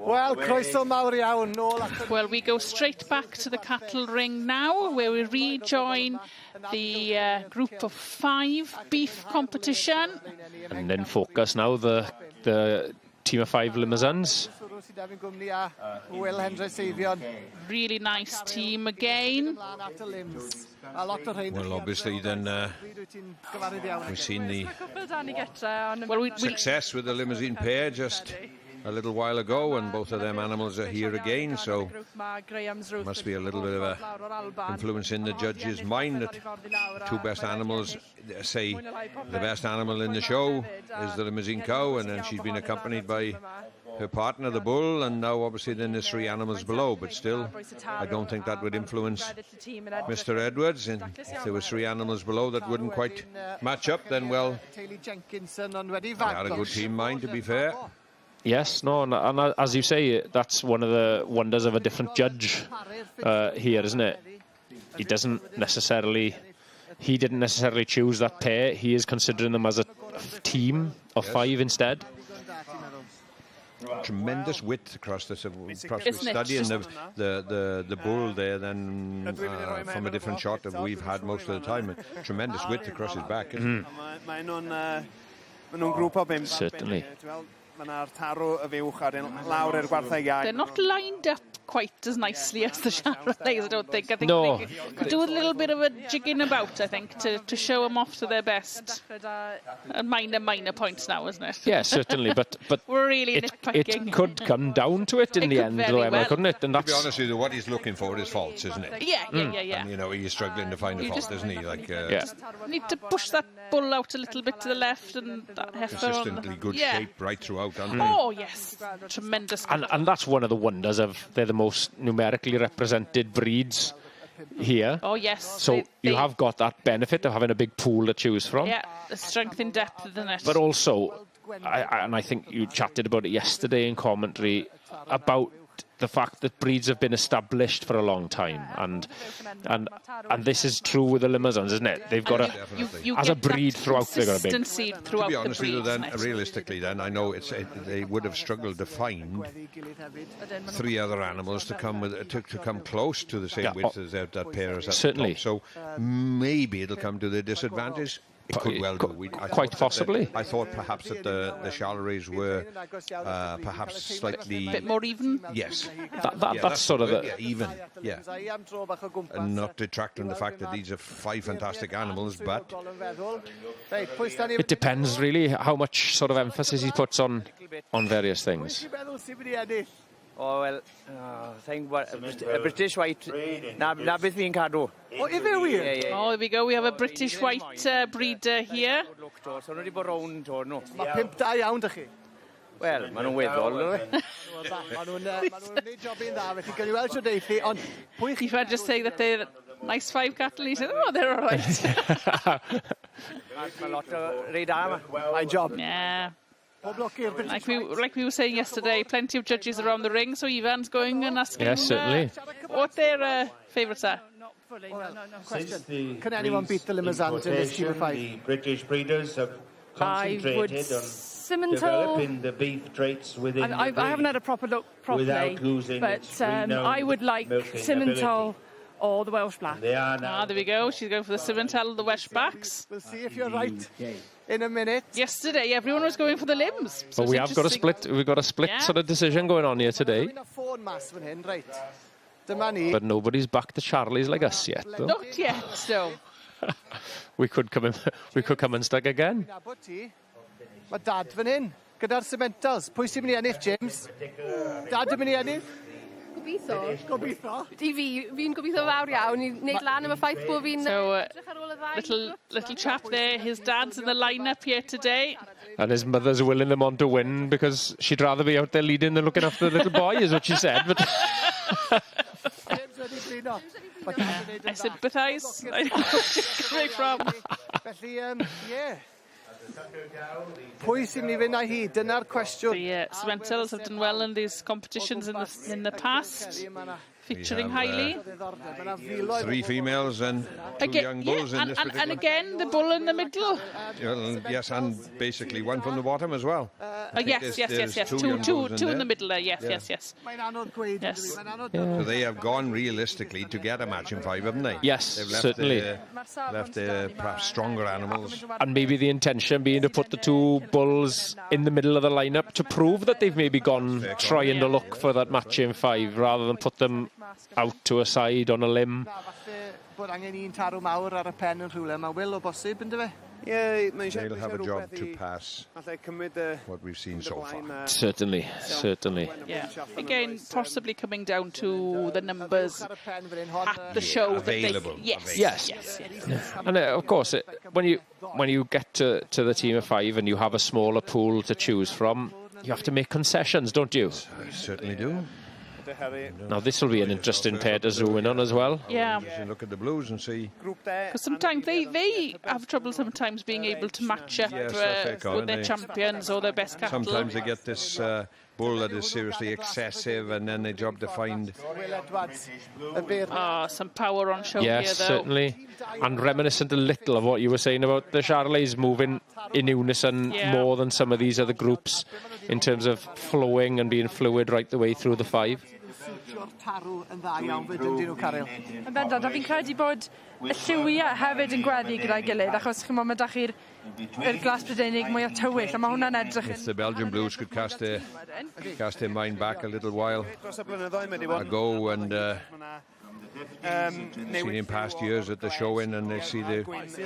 Wel, croeso mawr iawn nôl at Well, we go straight back to the cattle ring now, where we rejoin the group of 5 beef competition. And then focus now the team of 5 limousines. Really nice team again. Well, obviously, then we've seen the success with the limousine pair just a little while ago, and both of them animals are here again, so must be a little bit of a influence in the judge's mind that the 2 best animals, say the best animal in the show is the limousine cow, and then she's been accompanied by her partner, the bull, and now obviously then there's 3 animals below, but still I don't think that would influence Mr. Edwards, and if there was 3 animals below that wouldn't quite match up, then well, they had a good team mind, to be fair. Yes, no, and as you say, that's one of the wonders of a different judge here, isn't it? He didn't necessarily choose that pair. He is considering them as a team of 5 instead. Tremendous width across this. Perhaps studying the bull there, then from a different shot that we've had most of the time. Tremendous width across his back. Certainly. They're not lined up quite as nicely as the Charolais, I don't think. I think no. they could do a little bit of a jigging about, I think, to show them off to their best. And minor points now, isn't it? Yeah, certainly, but we're really nitpicking. It could come down to it in the end, though, Emma, couldn't it? And that's... To be honest with you, what he's looking for is faults, isn't it? Yeah. And, you know, he's struggling to find a fault, isn't he? Like, need to push that bull out a little bit to the left, and that heifer consistently good shape right throughout. Oh yes, tremendous. And that's one of the wonders of they're the most numerically represented breeds here. Oh yes. So you have got that benefit of having a big pool to choose from. Yeah, the strength in depth of the net. But also, I think you chatted about it yesterday in commentary about the fact that breeds have been established for a long time, and this is true with the limousines, isn't it? They've got as a breed throughout, they've got a big. To be honest with you, then realistically, then I know they would have struggled to find 3 other animals to come close to the same width as that pair is at certainly. The top. So maybe it'll come to their disadvantage. It could well do. Quite possibly. I thought perhaps that the Charolais were perhaps slightly... A bit more even? Yes. That's sort of the... even, yeah. And not detracting the fact that these are 5 fantastic animals, but... It depends, really, how much sort of emphasis he puts on various things. Oh, well, I think a British white, na beth fi'n cadw. Oh, if it we? Yeah. Oh, there we go. We have a British white breeder here. So nhw wedi bod rownd, no. Mae 5 da iawn, dych chi? Wel, maen nhw'n weddol, no? Maen nhw'n neud job i'n dda, felly gael i weld sy'n deud chi, ond pwy... If I just say that they're nice 5 cattle, he said, oh, they're all right. Mae lot o rei da yma. My job. Yeah. Like we were saying yesterday, plenty of judges around the ring, so Ivan's going and asking what their favourites are. No question. Can anyone beat the limousines in this team of 5? The British breeders have concentrated on developing the beef traits within the breed. I haven't had a proper look properly, but I would like Simmental or the Welsh Black. There we go. She's going for the Simmental, the Welsh Backs. We'll see if you're right in a minute. Yesterday, everyone was going for the limbs. So but we have got a split. We've got a split sort of decision going on here today. But nobody's backed the Charolais like us yet, though. Not yet, so. we could come and stuck again. Mae dad fan hyn, gyda'r Simmentals. Pwy sy'n mynd i ennill, James? Dad yn mynd i ennill? Gobeithio. Fi'n gobeithio fawr iawn i wneud lan am y ffaith bod fi'n edrych ar ôl y ddau. Little chap there, his dad's in the lineup here today. And his mother's willing him on to win because she'd rather be out there leading than looking after the little boy, is what she said. But I sympathise. I know where she's coming from. Felly, yeah. Pwy sy'n mynd i fynd â hi? Dyna'r cwestiwn. The Simmentals have done well in these competitions in the past. featuring Hailey. 3 females and 2 young bulls in this particular. And again, the bull in the middle. Yes, and basically one from the bottom as well. Yes. Two in the middle there. Yes. So they have gone realistically to get a match in 5, haven't they? Yes, they've left certainly. Left the perhaps stronger animals. And maybe the intention being to put the 2 bulls in the middle of the lineup to prove that they've maybe gone trying to look for that match in 5 rather than put them out to a side on a limb. Yeah, they'll have a job to pass what we've seen so far. Certainly. Yeah. Again, possibly coming down to the numbers at the show available. Yes. And of course, when you get to the team of 5 and you have a smaller pool to choose from, you have to make concessions, don't you? I certainly do. Now this will be an interesting pair to zoom in on as well. Yeah. You look at the blues and see. Because sometimes they have trouble sometimes being able to match up with their champions or their best cattle. Sometimes they get this bull that is seriously excessive, and then they job to find some power on show here, though. Yes, certainly. And reminiscent a little of what you were saying about the Charleys moving in unison more than some of these other groups in terms of flowing and being fluid right the way through the 5. Yn bendant, a fi'n credu bod y lliwiau hefyd yn gweddi gyda'i gilydd, achos chymod mae 'da chi'r glas Brydeinig mwy o tywyll, a mae hwnna'n edrych yn... The Belgian Blues could cast their mind back a little while ago and seen in past years at the showing, and they see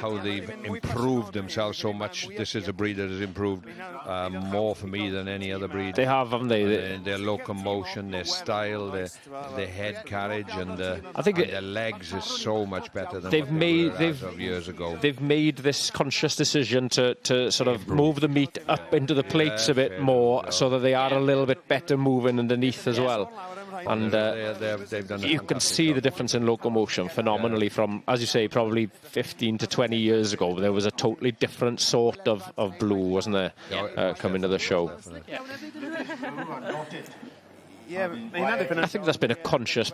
how they've improved themselves so much. This is a breed that has improved more for me than any other breed. They have, haven't they? Their locomotion, their style, their head carriage, and I think their legs is so much better than of years ago. They've made this conscious decision to sort of move the meat up into the plates a bit more, so that they are a little bit better moving underneath as well. And they've done you can see the difference in locomotion phenomenally from, as you say, probably 15 to 20 years ago. There was a totally different sort of blue, wasn't there, coming to the show. I think that's been a conscious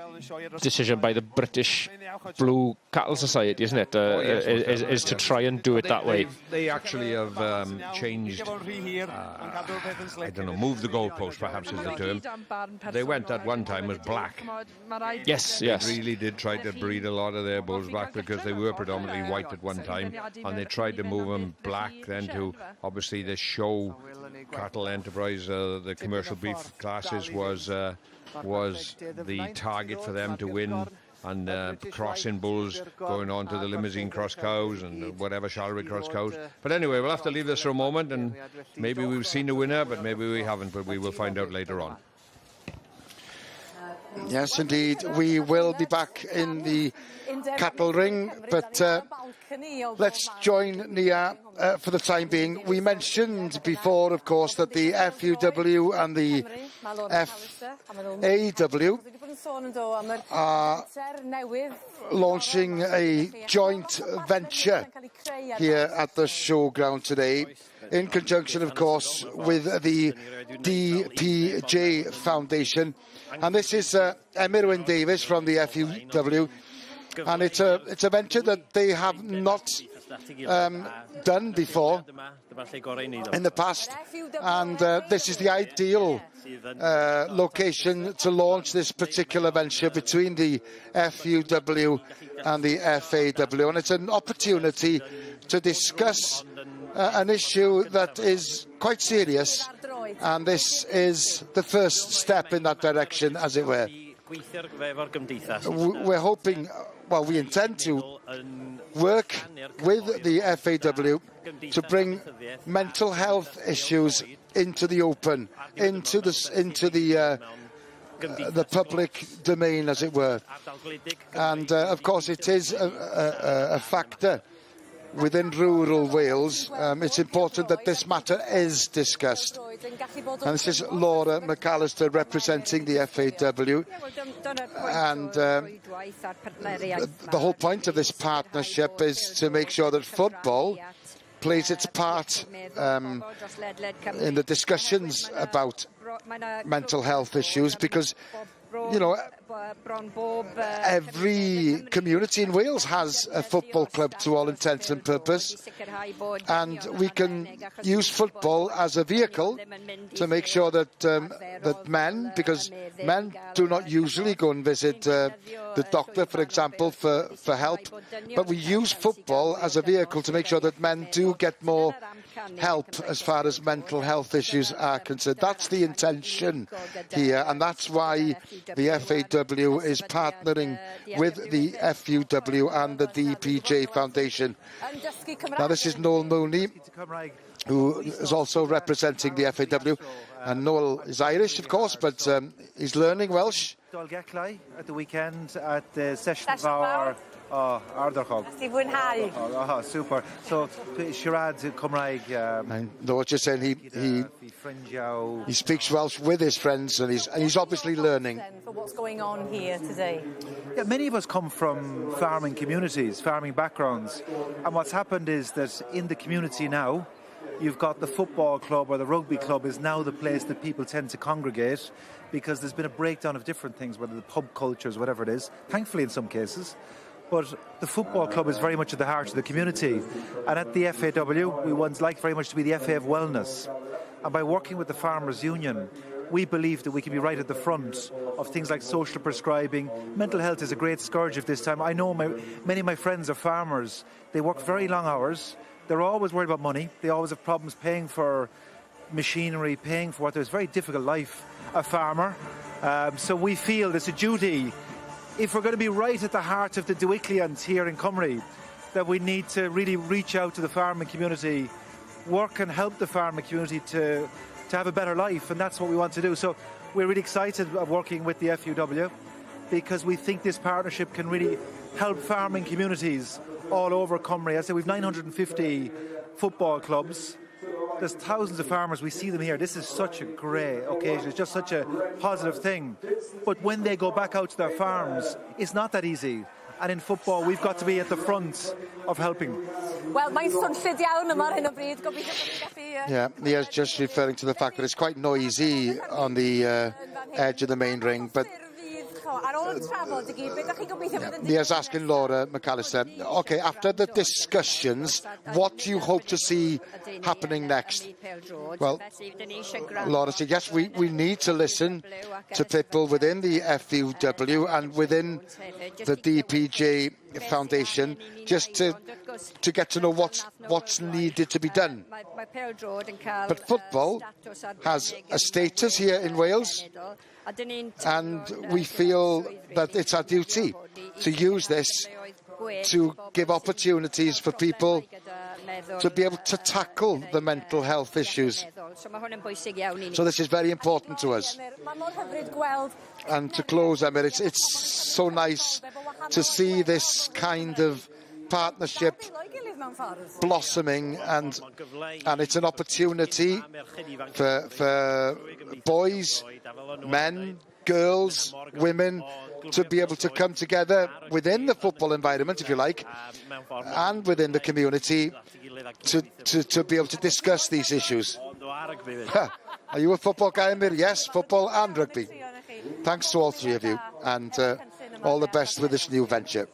decision by the British Blue Cattle Society, isn't it? Is to try and do it that way. They actually have changed, I don't know, moved the goalpost, perhaps is the term. They went at one time as black. Yes. They really did try to breed a lot of their bulls black, because they were predominantly white at one time, and they tried to move them black then to, obviously, the show cattle enterprise, the commercial beef classes was the target for them to win, and crossing bulls going on to the limousine cross cows and whatever Charlery cross cows. But anyway, we'll have to leave this for a moment, and maybe we've seen the winner, but maybe we haven't, but we will find out later on. Yes, indeed. We will be back in the cattle ring, but let's join Nia for the time being. We mentioned before, of course, that the FUW and the FAW are launching a joint venture here at the showground today, in conjunction, of course, with the DPJ Foundation. And this is Emma Davis from the FUW, and it's a venture that they have not done before in the past, and this is the ideal location to launch this particular venture between the FUW and the FAW, and it's an opportunity to discuss an issue that is quite serious, and this is the first step in that direction, as it were. We're hoping, well, we intend to work with the FAW to bring mental health issues into the open, into the public domain, as it were. And of course, it is a factor within rural Wales. It's important that this matter is discussed. And this is Laura McAllister representing the FAW. And the whole point of this partnership is to make sure that football plays its part in the discussions about mental health issues, because, you know, Every community in Wales has a football club to all intents and purpose, and we can use football as a vehicle to make sure that that men, because men do not usually go and visit the doctor, for example, for help, but we use football as a vehicle to make sure that men do get more help as far as mental health issues are concerned. That's the intention here, and that's why the FAW is partnering with the FUW and the DPJ Foundation. Now, this is Noel Mooney, who is also representing the FAW, and Noel is Irish, of course, but he's learning Welsh. At the weekend at the session of our Ardderchog. Super. So, Sharad Cymraeg. I know what you're saying. He speaks Welsh with his friends, and he's obviously learning. For what's going on here today? Yeah, many of us come from farming communities, farming backgrounds, and what's happened is that in the community now, you've got the football club or the rugby club is now the place that people tend to congregate, because there's been a breakdown of different things, whether the pub cultures, whatever it is, thankfully in some cases. But the football club is very much at the heart of the community. And at the FAW, we would like very much to be the FA of wellness. And by working with the Farmers Union, we believe that we can be right at the front of things like social prescribing. Mental health is a great scourge of this time. I know many of my friends are farmers. They work very long hours. They're always worried about money. They always have problems paying for machinery, paying for what there's a very difficult life, a farmer. So we feel there's a duty, if we're going to be right at the heart of the Diwylliant here in Cymru, that we need to really reach out to the farming community, work and help the farming community to have a better life, and that's what we want to do. So we're really excited of working with the FUW, because we think this partnership can really help farming communities all over Cymru. I say we've 950 football clubs. There's thousands of farmers. We see them here. This is such a great occasion. It's just such a positive thing. But when they go back out to their farms, it's not that easy. And in football, we've got to be at the front of helping. Well, mae'n swnllyd iawn yma ar hyn o bryd. Yeah, Nia's just referring to the fact that it's quite noisy on the edge of the main ring, but Nia's asking Laura McAllister, okay, after the discussions, what do you hope to see happening next? Well, Laura said, yes, we need to listen to people within the FUW and within the DPJ Foundation, just to get to know what's needed to be done. But football has a status here in Wales, and we feel that it's our duty to use this to give opportunities for people to be able to tackle the mental health issues. So this is very important to us. And to close, Emma, it's so nice to see this kind of partnership blossoming, and it's an opportunity for boys, men, girls, women to be able to come together within the football environment, if you like, and within the community to be able to discuss these issues. Are you a football guy, Emyr? Yes, football and rugby. Thanks to all three of you, and all the best with this new venture.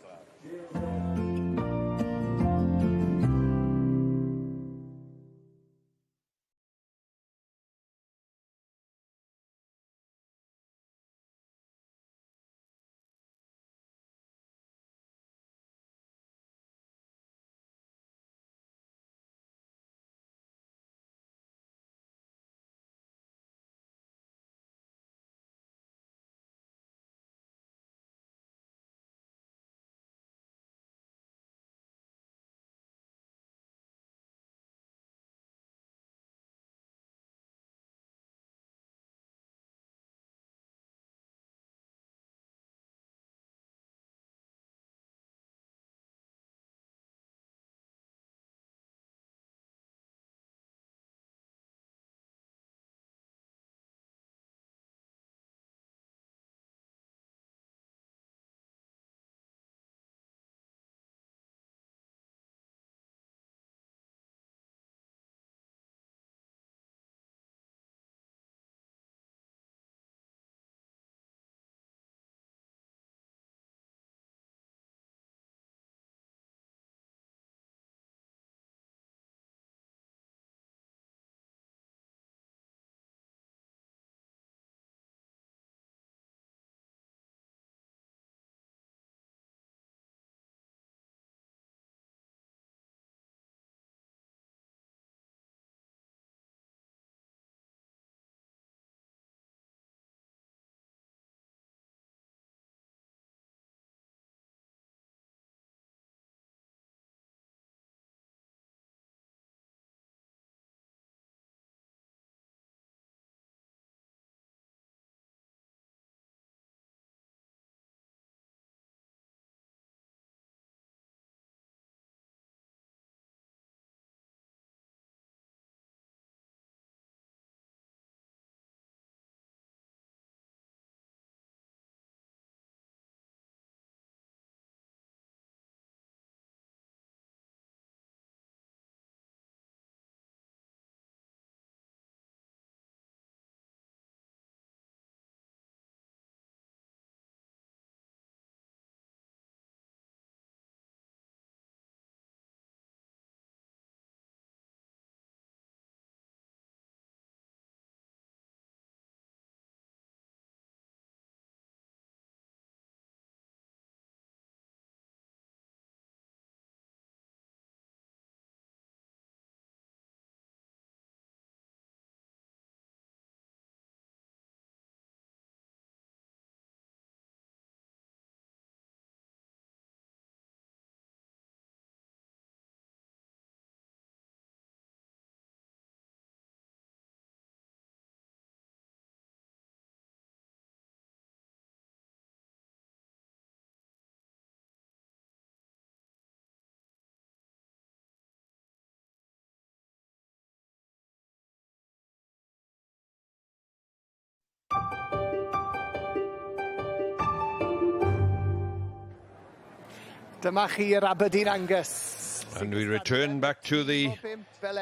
Dyma chi'r Aberdeen Angus. And we return back to the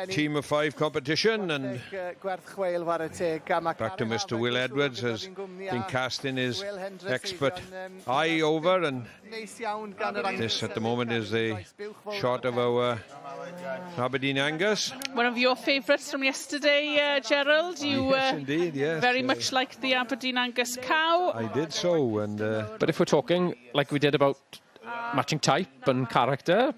team of 5 competition, and back to Mr. Will Edwards has been casting his expert eye over, and this at the moment is the shot of our Aberdeen Angus. One of your favourites from yesterday, Gerald. You yes, indeed, yes. Very much like the Aberdeen Angus cow. I did so, and but if we're talking like we did about matching type and character,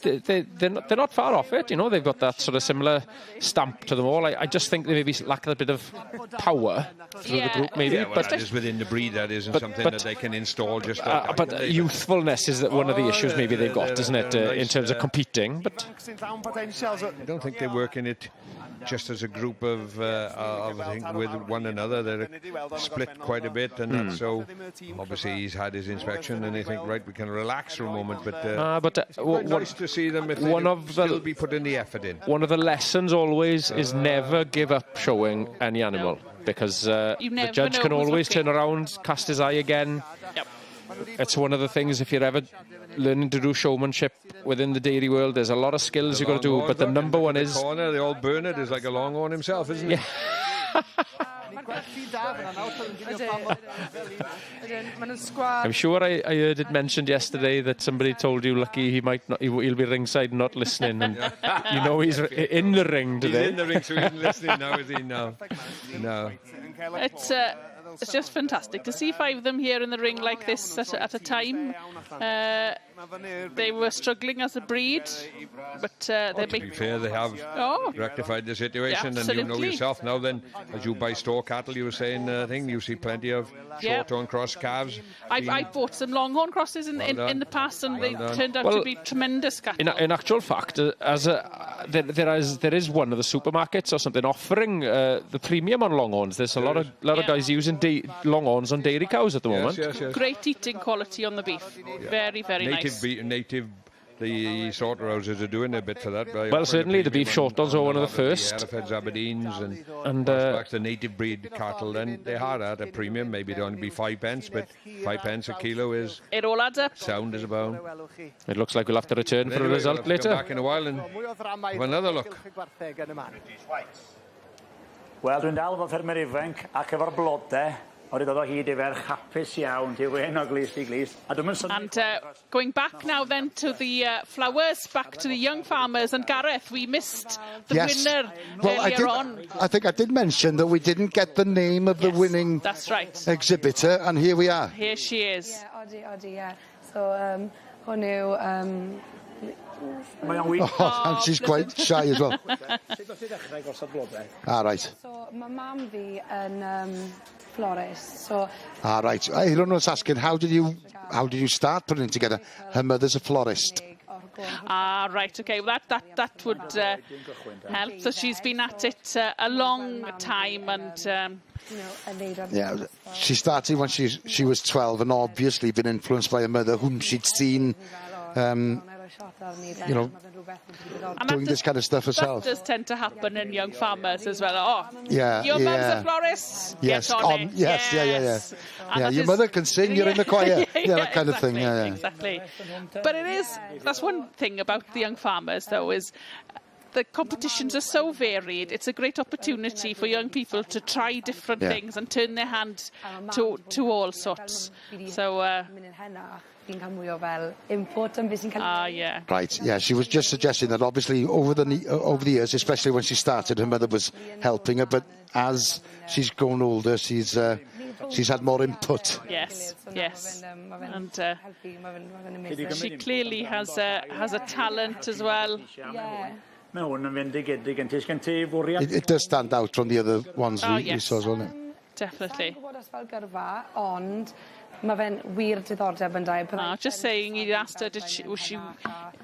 they're not far off it, you know. They've got that sort of similar stamp to them all. I just think they maybe lack a bit of power through the group, maybe. Yeah, well, but that is within the breed, that isn't something that they can install just like that. But youthfulness is one of the issues maybe they've got, isn't it, in terms of competing. But I don't think they work in it just as a group of I think, with one another. They're split quite a bit, and so obviously he's had his inspection, and they think, right, we can relax for a moment. But nice to see them if they still be putting the effort in. One of the lessons always is never give up showing any animal, because the judge can always turn around, cast his eye again. Yep. It's one of the things, if you're ever learning to do showmanship within the dairy world, there's a lot of skills you've got to do, but the number one is... The old Bernard is like a longhorn himself, isn't he? Yeah. I'm sure I heard it mentioned yesterday that somebody told you, Lucky, he'll be ringside not listening, and you know he's in the ring today. He's in the ring, so he's listening now, is he? No. It's just fantastic to see 5 of them here in the ring like this at a time. They were struggling as a breed, but to be fair, they have rectified the situation, and you know yourself now. Then, as you buy store cattle, you were saying, you see plenty of short-horn cross calves. I bought some longhorn crosses in the past, and they turned out to be tremendous cattle. In actual fact, there is one of the supermarkets or something offering the premium on longhorns. There's a lot of guys using longhorns on dairy cows at the moment. Yes. Great eating quality on the beef. Very, very nice. The slaughter houses are doing a bit for that. Well, certainly the beef shortles are one of the first. The Herefords, Aberdeens, and the native breed cattle, then they are at a premium. Maybe they only be 5 pence, but 5 pence a kilo is... It all adds up. Sound as a bone. It looks like we'll have to return for a result later. Come back in a while and have another look. Wel, dwi'n dal fel ffermyr ifanc ac efo'r blodau. And going back now then to the flowers, back to the young farmers. And Gareth, we missed the winner earlier on. I think I did mention that we didn't get the name of the winning exhibitor, and here we are. Here she is. Yeah. So, hwnnw... and she's quite shy as well. Right. So, my mum fi yn florist. So. Right. Everyone was asking, how did you start putting it together? Her mother's a florist. Right. Okay. Well, that would help. So she's been at it a long time, and. Yeah, she started when she was 12, and obviously been influenced by her mother, whom she'd seen. Doing this kind of stuff herself. That does tend to happen in young farmers as well. Your mum's a florist. Yes, get on it. Yes. Your mother can sing. You're in the choir. That kind of thing. Exactly. But that's one thing about the young farmers, though, is the competitions are so varied. It's a great opportunity for young people to try different things and turn their hand to all sorts. So. Right, yeah, she was just suggesting that obviously over the years, especially when she started, her mother was helping her, but as she's grown older, she's had more input. Yes, and she clearly has a talent as well. It does stand out from the other ones we saw as well. Definitely. Just saying, he asked her, was she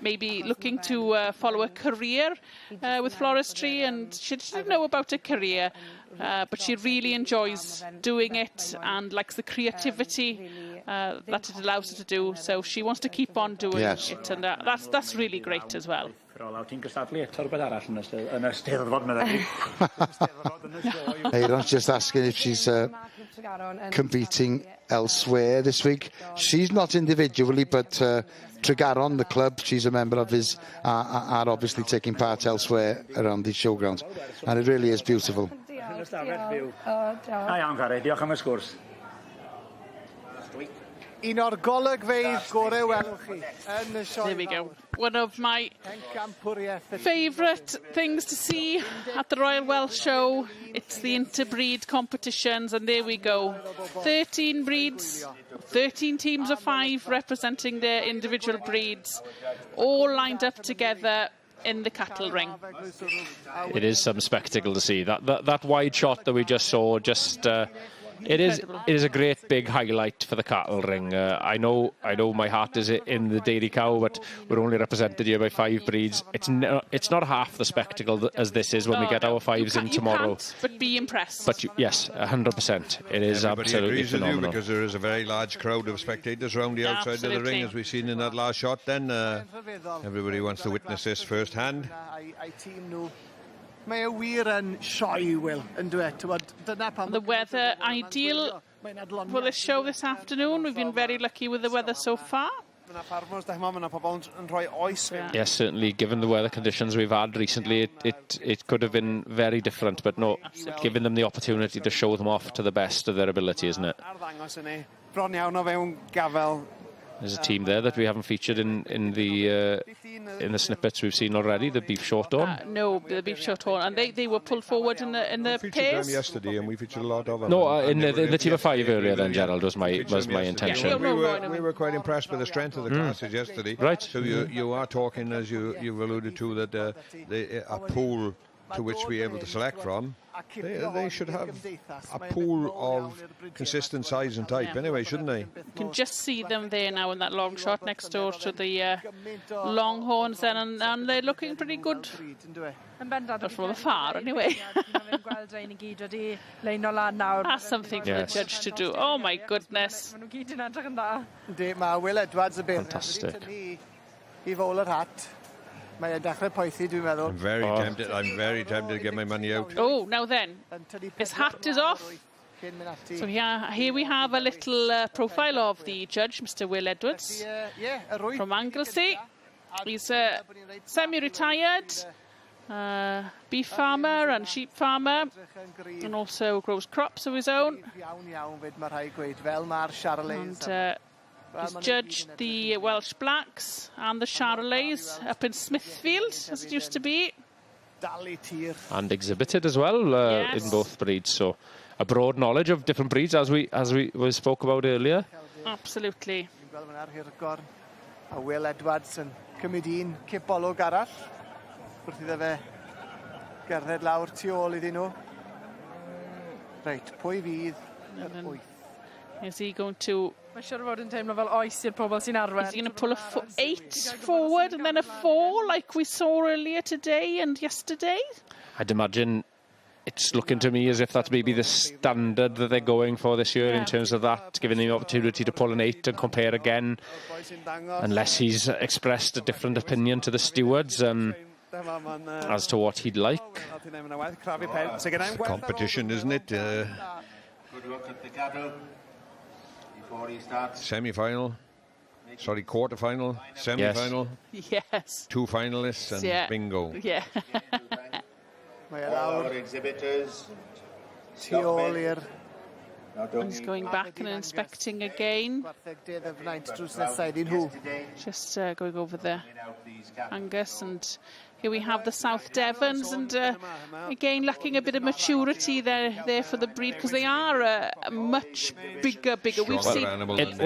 maybe looking to follow a career with floristry, and she didn't know about a career, but she really enjoys doing it and likes the creativity that it allows her to do. So she wants to keep on doing it, and that's really great as well. Ti'n gystadlu eto rhywbeth arall yn y Steddfod medda fi. Aaron's just asking if she's competing elsewhere this week. She's not individually, but Tregaron, the club, she's a member of his, are obviously taking part elsewhere around the showground. And it really is beautiful. Na iawn, Gary, diolch am y sgwrs. Un o'r golygfeydd gorau welwch chi yn y sioe. There we go. One of my favourite things to see at the Royal Welsh Show. It's the interbreed competitions, and there we go. 13 breeds, 13 teams of 5 representing their individual breeds, all lined up together in the cattle ring. It is some spectacle to see. That wide shot that we just saw, it is a great big highlight for the cattle ring. I know my heart is in the dairy cow, but we're only represented here by 5 breeds. It's not half the spectacle as this is when we get our 5s in tomorrow. You can't but be impressed. But yes, 100%. It is absolutely phenomenal. With you because there is a very large crowd of spectators around the outside of the ring, as we've seen in that last shot. Then everybody wants to witness this firsthand. Mae wir yn sioe, Will, yn dweud. The weather ideal for this show this afternoon. We've been very lucky with the weather so far. Yes, certainly, given the weather conditions we've had recently, it could have been very different, but no, giving them the opportunity to show them off to the best of their ability, isn't it? There's a team there that we haven't featured in the snippets we've seen already. The beef shorthorn. No, the beef shorthorn, and they were pulled forward in the pairs. Them yesterday, and we featured a lot of them. No, in the team of 5 earlier. Then Gerald was my intention. Yeah, we were quite impressed with the strength of the classes yesterday. Right. So you are talking, as you've alluded to, that a pool to which we're able to select from. They should have a pool of consistent size and type anyway, shouldn't they? You can just see them there now in that long shot next door to the Longhorns then, and they're looking pretty good. But from afar anyway. That's something for the judge to do. Oh my goodness. Fantastic. I'm very tempted to get my money out. Oh, now then, his hat is off. So here we have a little profile of the judge, Mr. Will Edwards, from Anglesey. He's semi-retired beef farmer and sheep farmer, and also grows crops of his own. And he's judged the Welsh Blacks and the Charolais up in Smithfield, as it used to be. And exhibited as well in both breeds. So a broad knowledge of different breeds, as we spoke about earlier. Absolutely. Will Edwards yn cymryd un cipolwg arall wrth iddo fe gerdded lawr tu ôl iddyn nhw. Reit, pwy fydd yr 8? Is he going to... Mae'n siŵr fod yn teimlo fel oes i'r pobl sy'n arfer. Is he going to pull a 8 forward and then a 4 like we saw earlier today and yesterday? I'd imagine it's looking to me as if that's maybe the standard that they're going for this year in terms of that, giving them the opportunity to pull an 8 and compare again, unless he's expressed a different opinion to the stewards as to what he'd like. It's a competition, isn't it? Semi-final, sorry, quarter-final, semi-final. Yes. 2 finalists and bingo. Yeah. All exhibitors. Tu ôl i'r... And he's going back and inspecting again. Just going over the Angus, and here we have the South Devons, and again lacking a bit of maturity there for the breed, because they are a much bigger. We've seen and in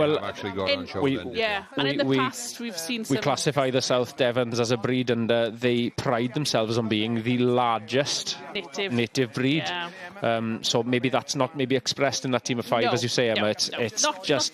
the past we've seen some... We classify the South Devons as a breed, and they pride themselves on being the largest native breed. Yeah. So maybe that's not expressed in that team of 5, as you say, Emma. It's just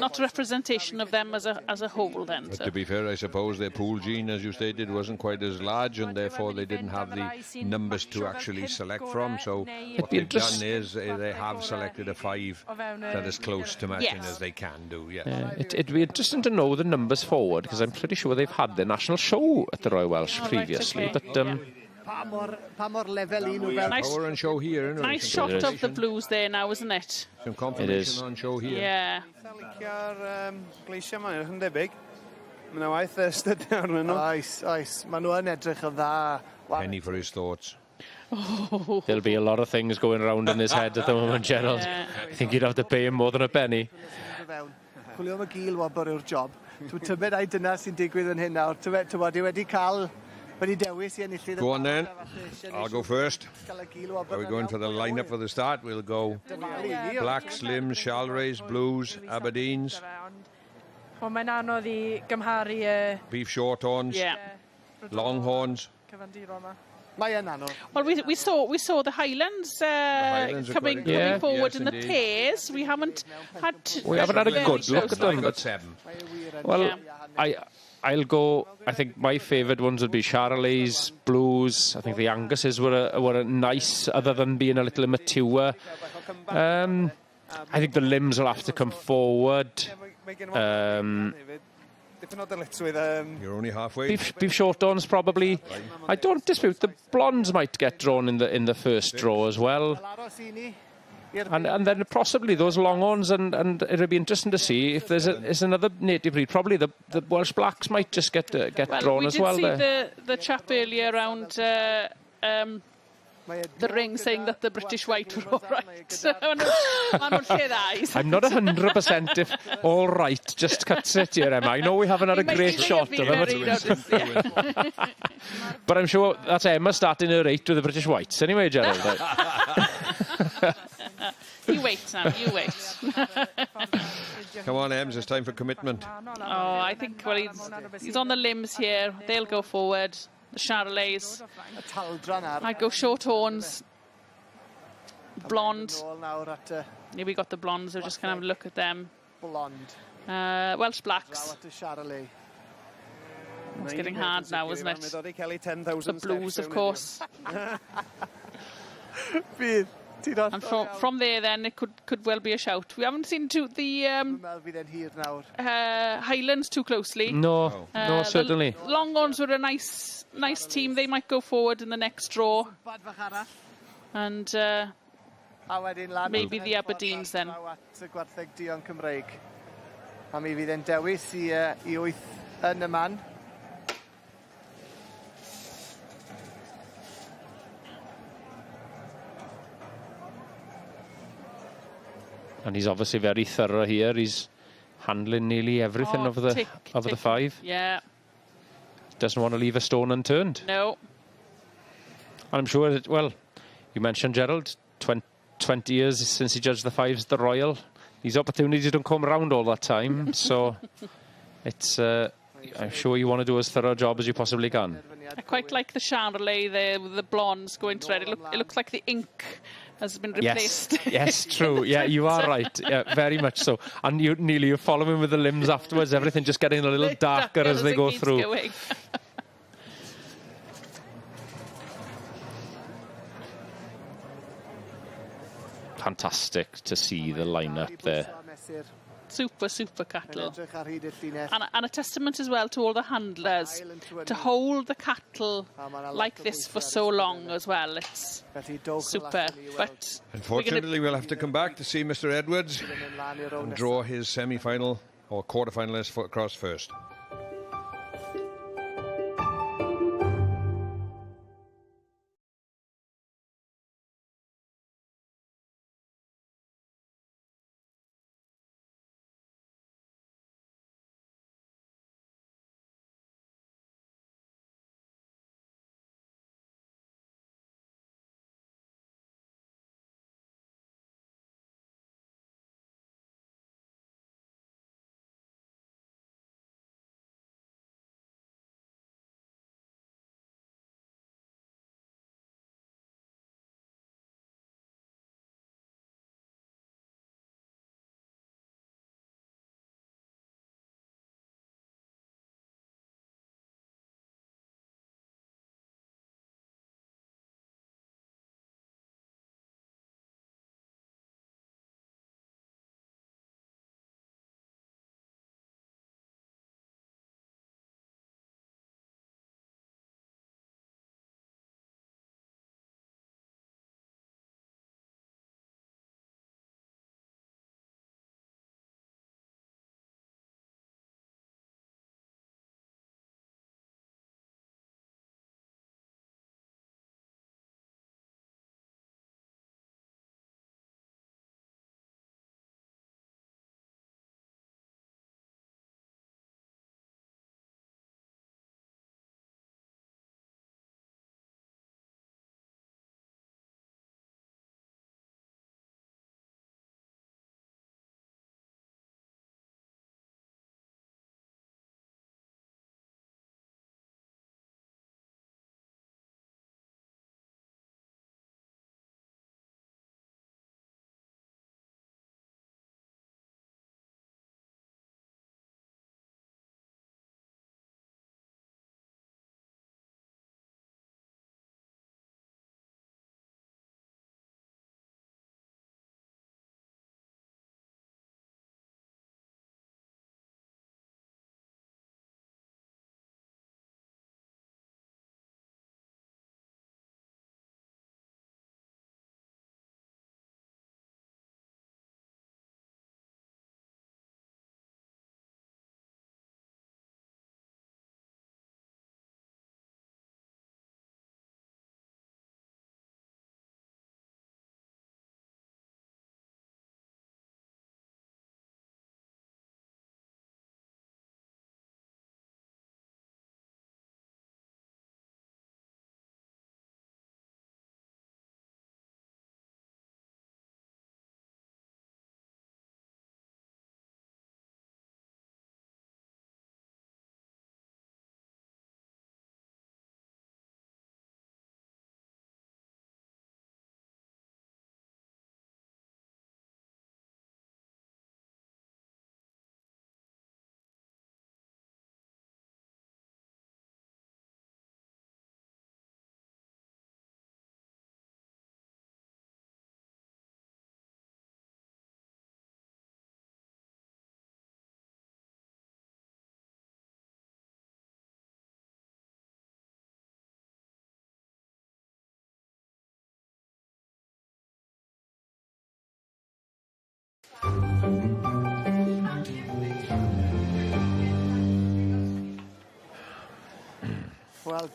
not a representation of them as a whole then. But So. to be fair, I suppose their pool gene, as you stated, wasn't quite as large, and therefore they didn't have the numbers to actually select from. So what they've done is they have selected a 5 that is close to matching as they can do. Yes. It'd be interesting to know the numbers forward, because I'm pretty sure they've had their national show at the Royal Welsh previously. Right, okay. But Pa mor lefel un nhw fel... Nice, power on show here. Nice shot of the Blues there now, isn't it? Some confirmation on show here. Yeah. Gleisio ma'n edrych yn debyg. Mae'n waith ystod nawr yn nhw. Oes. Maen nhw yn edrych yn dda. Penny for his thoughts. There'll be a lot of things going around in his head at the moment, Gerald. I think you'd have to pay him more than a penny. Chwilio am y gil wobr yw'r job. Tybed ai dyna sy'n digwydd yn hyn nawr. Tybed wedi cael... Go on then. I'll go first. Are we going for the lineup for the start? We'll go Blacks, Lims, Shalrays, Blues, Aberdeens. Wel, mae'n anodd I gymharu... Beef Shorthorns. Longhorns. Mae'n anodd. Well, we saw the Highlands, coming forward in the pairs. We haven't had a good look at them. Got 7. Well, I'll go. I think my favourite ones would be Charolais, Blues. I think the Anguses were a nice, other than being a little immature. I think the Limbs will have to come forward. You're only halfway. Beef Shorthorns probably. I don't dispute the Blondes might get drawn in the first draw as well. And then possibly those Longhorns, and it'll be interesting to see if there's another native breed. Probably the Welsh Blacks might just get drawn as well. We did see the chap earlier around the ring saying that the British White were all right. I'm not 100% all right. Just cuts it here, Emma. I know we haven't had a great shot of him. But I'm sure that's Emma starting her 8 with the British Whites. Anyway, Gerald. You wait, Sam, you wait. Come on, Ems, it's time for commitment. Oh, I think, well, he's on the Limbs here. They'll go forward. The Charolais. I'd go Shorthorns. Blonde. Yeah, we got the Blondes. We're just going to have a look at them. Welsh Blacks. It's getting hard now, isn't it? The Blues, of course. And from there, then, it could well be a shout. We haven't seen the Highlands too closely. No, certainly. The Longhorns were a nice team. They might go forward in the next draw. And maybe the Aberdeens then. A mi fydd e'n dewis I 8 yn y man. And he's obviously very thorough here. He's handling nearly everything of the 5. Yeah. Doesn't want to leave a stone unturned. No. And I'm sure that, well, you mentioned Gerald, 20 years since he judged the 5s at the Royal. These opportunities don't come around all that time. So it's, I'm sure you want to do as thorough a job as you possibly can. I quite like the Charolais there with the blondes going to red. It looks like the ink has been replaced. Yes, true. Yeah, you are right. Yeah, very much so. And you follow him with the Limbs afterwards. Everything just getting a little darker as they go through. Fantastic to see the lineup there. Super cattle. And a testament as well to all the handlers to hold the cattle like this for so long as well. It's super. But unfortunately, we'll have to come back to see Mr. Edwards and draw his semi-final or quarter-finalist across first.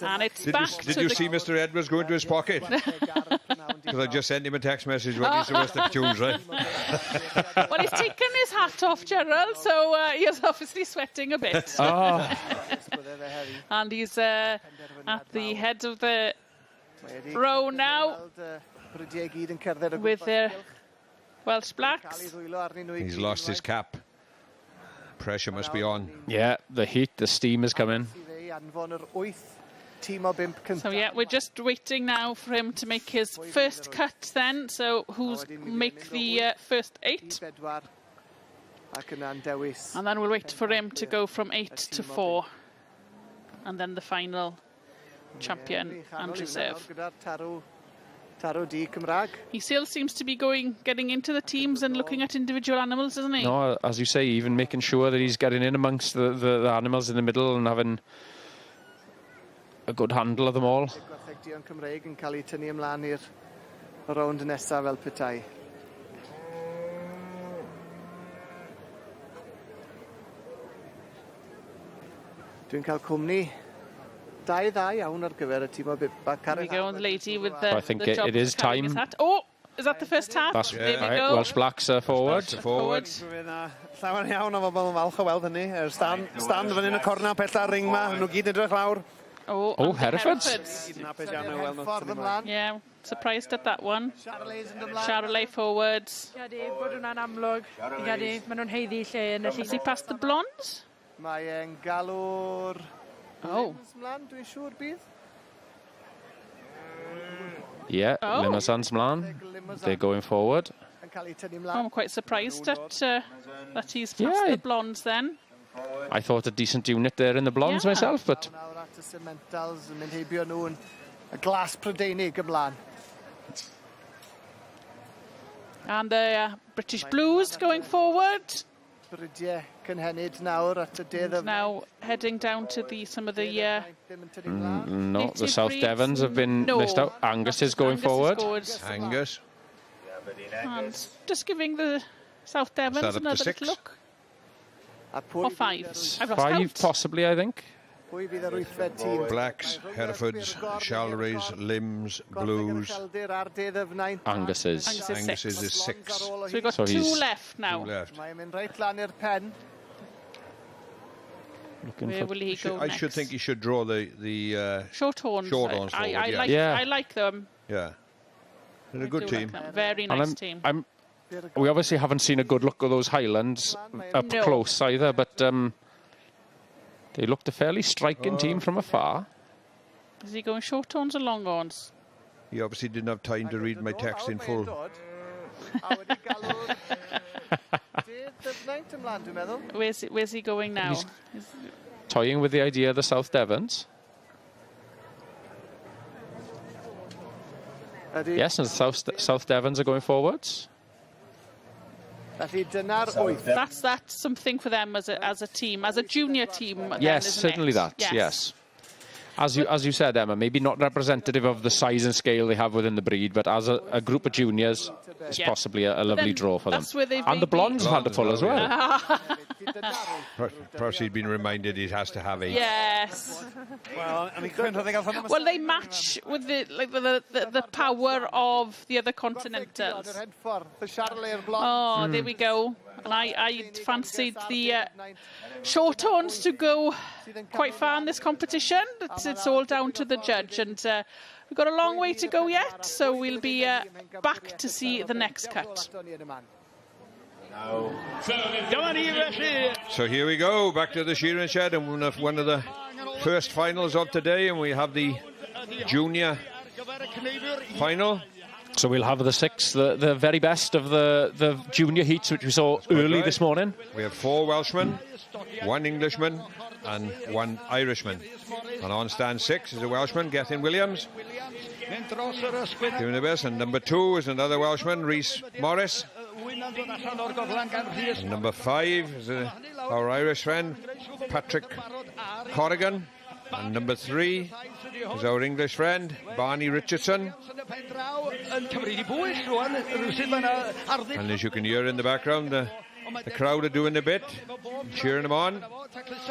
And it's Did back you, to the... see Mr. Edwards go into his pocket? Because I just sent him a text message when he's supposed to choose, right? Well, he's taken his hat off, Gerald, so he's obviously sweating a bit. Oh. And he's at the head of the row now with their Welsh Blacks. He's lost his cap. Pressure must be on. Yeah, the heat, the steam is coming. So yeah, we're just waiting now for him to make his first cut then. So who's make the first 8? And then we'll wait for him to go from 8 to 4. And then the final champion and reserve. He still seems to be getting into the teams and looking at individual animals, doesn't he? No, as you say, even making sure that he's getting in amongst the animals in the middle and having a good handle of them all. Dwi'n cael cwmni da iawn ar gyfer y tîm o back. Here we go, the lady with the I think it is time. Oh, is that the first hat? That's there we right, go. Welsh Blacks forward. Forward. Llawer iawn o bobl yn falch o weld hynny. Stand fan hyn y corna pella'r ring ma. Nhw gyd edrych lawr. Oh, Herefords. Yeah, surprised at that one. Charolais forwards. Bod hwnna'n amlwg. Maen nhw'n heiddi lle yn y llun. Is he past the blondes? Mae e'n galw'r... Oh. Dwi'n siŵr bydd. Yeah, Limassans Mlan. They're going forward. I'm quite surprised at that he's past the blondes then. I thought a decent unit there in the blondes myself, but... Y glas Prydeinig ymlaen. And the British Blues going forward. Brydiau cynhenid nawr at y dydd. Now heading down to some of the... no, the South Devons have been missed out. Angus is going forward. Angus. And just giving the South Devons another little look. Or 5. I've lost 5 count. possibly, I think. Blacks, Herefords, Charolais, Limbs, Blues. Angus's. Angus's is 6. So we've got 2 left now. 2 left. Where will he go I next? should think he should draw the Shorthorns. Shorthorns forward, I like them. Yeah. They're a good team. Very nice team. We obviously haven't seen a good look at those Highlands up close either, but they looked a fairly striking team from afar. Is he going Shorthorns or Longhorns? He obviously didn't have time to read my text in full. Where's he going now? He's toying with the idea of the South Devons. Yes, and the South Devons are going forwards. That's something for them as a team, as a junior team. Yes, then, certainly that. Yes. As you said, Emma, maybe not representative of the size and scale they have within the breed, but as a group of juniors, it's possibly a lovely draw for them. And the blondes have had to pull as well. Perhaps he'd been reminded he has to have 8. Yes. Well, they match with the power of the other continentals. Oh, there we go. And I fancied the Shorthorns to go quite far in this competition. It's all down to the judge, and we've got a long way to go yet, so we'll be back to see the next cut. So here we go, back to the shearing shed, and one of the first finals of today, and we have the junior final. So we'll have the 6, the very best of the junior heats, which we saw early this morning. We have 4 Welshmen, 1 Englishman, and 1 Irishman. And on stand 6 is a Welshman, Gethin Williams, doing the best. And number 2 is another Welshman, Rhys Morris. And number 5 is our Irish friend, Patrick Corrigan. And number 3 is our English friend, Barney Richardson. And as you can hear in the background, the The crowd are doing a bit, cheering him on.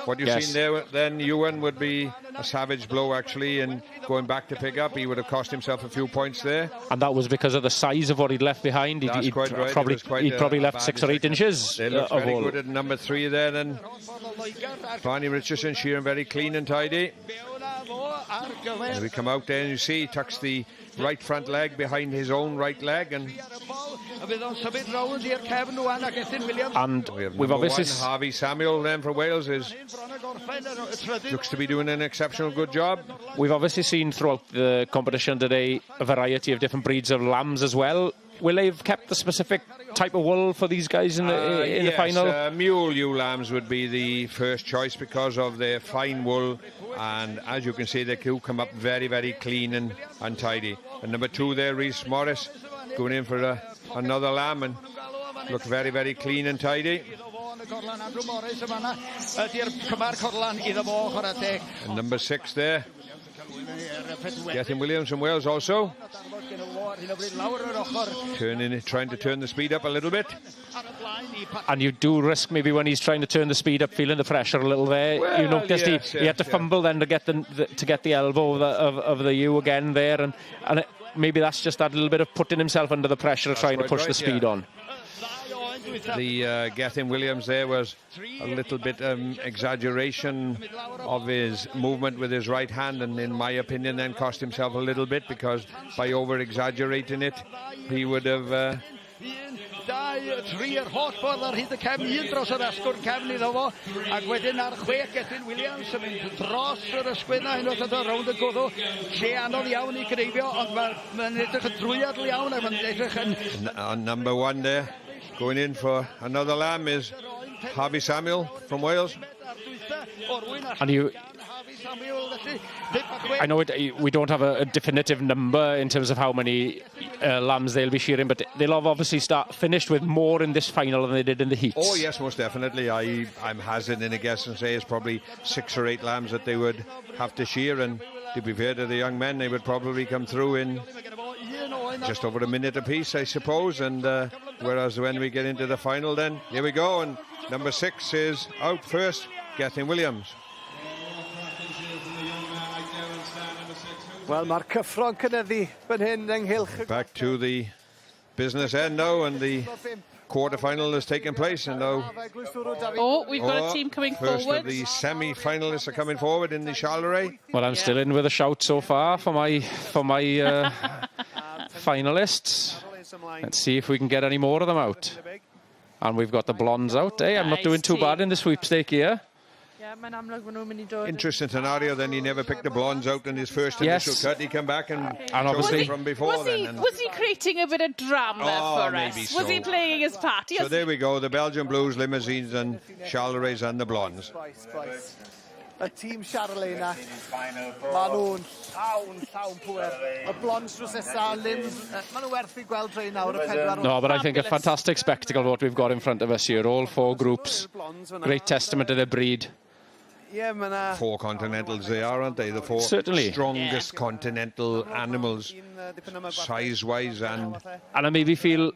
What you've seen there then, Ewan, would be a savage blow actually, and going back to pick up, he would have cost himself a few points there. And that was because of the size of what he'd left behind. He'd probably left 6 or 8 inches. They look very good at number 3 there then. Barney Richardson shearing very clean and tidy. As we come out there and you see he tucks the right front leg behind his own right leg, and we've obviously Harvey Samuel then for Wales looks to be doing an exceptional good job. We've obviously seen throughout the competition today a variety of different breeds of lambs as well. Will they have kept the specific type of wool for these guys in the final? Mule ewe lambs would be the first choice because of their fine wool, and as you can see, they do come up very, very clean and tidy. And number 2 there, Rhys Morris, going in for another lamb and look very, very clean and tidy. And number 6 there, Gethin Williams from Wales also. Trying to turn the speed up a little bit. And you do risk maybe when he's trying to turn the speed up, feeling the pressure a little there. Well, you noticed he had to fumble then to get the elbow of the ewe again there, and maybe that's just that little bit of putting himself under the pressure of trying to push the speed on. The Gethin Williams there was a little bit exaggeration of his movement with his right hand, and in my opinion then cost himself a little bit, because by over exaggerating it he would have and number 1 there, going in for another lamb, is Harvey Samuel from Wales. And I know we don't have a definitive number in terms of how many lambs they'll be shearing, but they'll have obviously finished with more in this final than they did in the heats. Oh yes, most definitely. I'm hazarding a guess and say it's probably 6 or 8 lambs that they would have to shear, and to be fair to the young men, they would probably come through in just over a minute apiece, I suppose. And whereas when we get into the final, then here we go, and number 6 is out first, Gethin Williams. Well, mae'r cyffro'n cynyddu fan hyn ynghylch. Back to the business end now, and the quarter-final has taken place, and now we've got a team coming first forward. Of the semi-finalists are coming forward in the Charleroi. Well, I'm still in with a shout so far for my finalists. Let's see if we can get any more of them out. And we've got the blondes out. Hey, I'm not doing too bad in the sweepstake here. Interesting scenario. Then he never picked the blondes out in his first initial cut. He came back and obviously from before. Was he creating a bit of drama for us? Maybe so. Was he playing his part? So there we go. The Belgian Blues, Limousines and Charlerois and the blondes. Y tîm Charleroi na, maen nhw'n llawn pŵer. Y blonds drws nesa, limbs, maen nhw werth I gweld rhain nawr, y 4. No, but I think a fantastic spectacle what we've got in front of us here. All 4 groups. Great testament to their breed. 4 continentals they are, aren't they? The 4 strongest continental animals, size-wise, and I maybe feel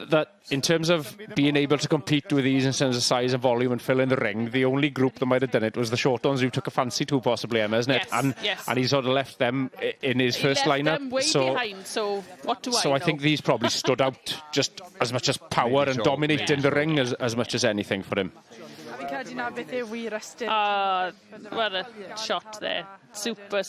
that in terms of being able to compete with these in terms of size and volume and fill in the ring, the only group that might have done it was the short ones who took a fancy to possibly, Emma, isn't it? And he sort of left them in his first lineup. Them way behind, so what do I know? I think these probably stood out just as much as power and dominating the ring as much as anything for him. What a shot there. Super.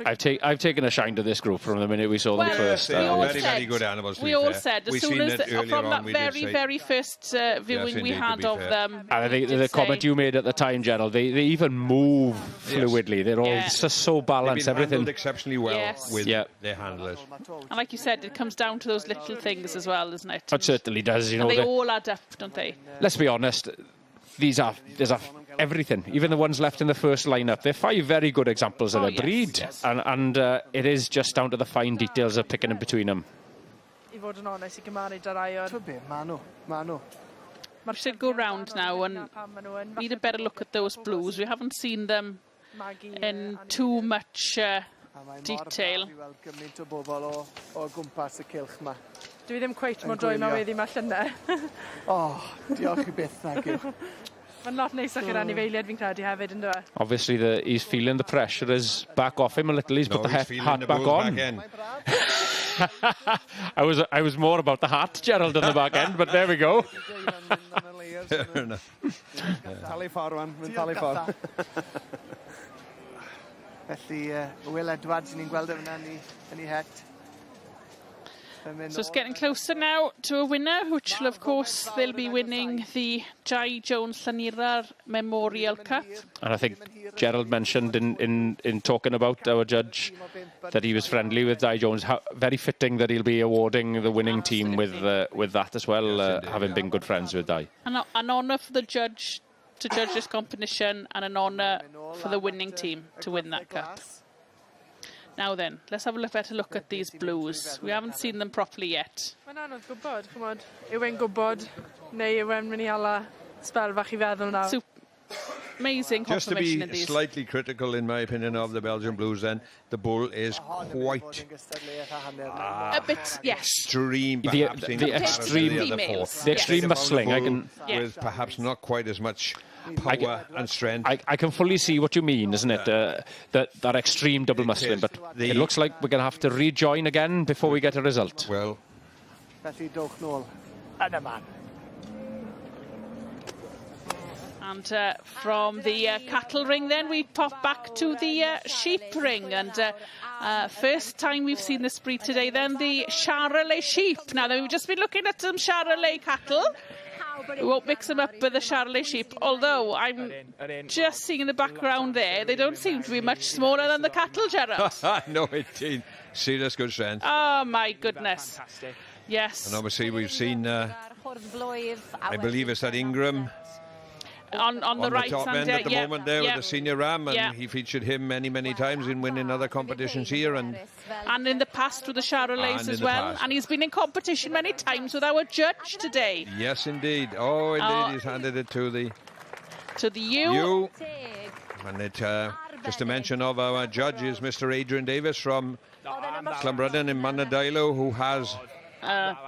I've taken a shine to this group from the minute we saw them first. Very good animals. We all said as soon as from that very first viewing we had of them. And I think the comment you made at the time, General, they even move fluidly. They're all just so balanced. They've been everything handled exceptionally well with their handlers. And like you said, it comes down to those little things as well, isn't it? It certainly does. You know, and they all add up, don't they? Let's be honest. There's everything, even the ones left in the first lineup. They're 5 very good examples of their breed, and it is just down to the fine details of picking in between them. We should go round now and need a better look at those blues. We haven't seen them in too much detail. Gymaint o bobl o gwmpas y cylch yma. Dwi ddim cweit mor droi ma wedi ma llynau. Diolch i byth nag yw. Mae'n lot neisach i'r anifeiliad fi'n credu hefyd, ynddo e? Obviously, he's feeling the pressure is back off him a little. He's put the hat back on. I was more about the hat, Gerald, than the back end, but there we go. Fair enough. Talu ffordd wan, mae'n talu ffordd. Felly, Will Edwards, ni'n gweld yna yn ei het. So it's getting closer now to a winner, which will, of course, they'll be winning the Jai Jones Llaneirar Memorial Cup. And I think Gerald mentioned in talking about our judge that he was friendly with Jai Jones. Very fitting that he'll be awarding the winning team with that as well, having been good friends with Jai. An honour for the judge to judge this competition, and an honour for the winning team to win that cup. Now then, let's have a better look at these blues. We haven't seen them properly yet. Mae'n anodd gwybod, chymod. Yw e'n gwybod, neu yw e'n mynd I hala spel fach I feddwl nawr. Amazing Just to confirmation be in these. slightly critical, in my opinion, of the Belgian Blues, then, the bull is quite a bit, yes. Extreme, The extreme, the extreme muscling. I can, with perhaps not quite as much power and strength. I can fully see what you mean, isn't it? That extreme double muscling, but it looks like we're going to have to rejoin again before we get a result. Well, felly dowch nôl. Yn y man. And from the cattle ring then we pop back to the sheep ring, and first time we've seen this breed today then, the Charolais sheep. Now we've just been looking at some Charolais cattle. We won't mix them up with the Charolais sheep, although I'm just seeing in the background there, they don't seem to be much smaller than the cattle, Gerard. No, indeed. Serious good strength. Oh my goodness. Yes. And obviously we've seen, I believe it's that Ingram on the right top hand end at the moment there with the senior ram, and he featured him many times in winning other competitions here, and in the past with the Charolais as well, and he's been in competition many times with our judge today. Yes, indeed. Oh, indeed, he's handed it to the U. And it just a mention of our judge is Mr. Adrian Davis from Clonbrudden in Manadailo, who has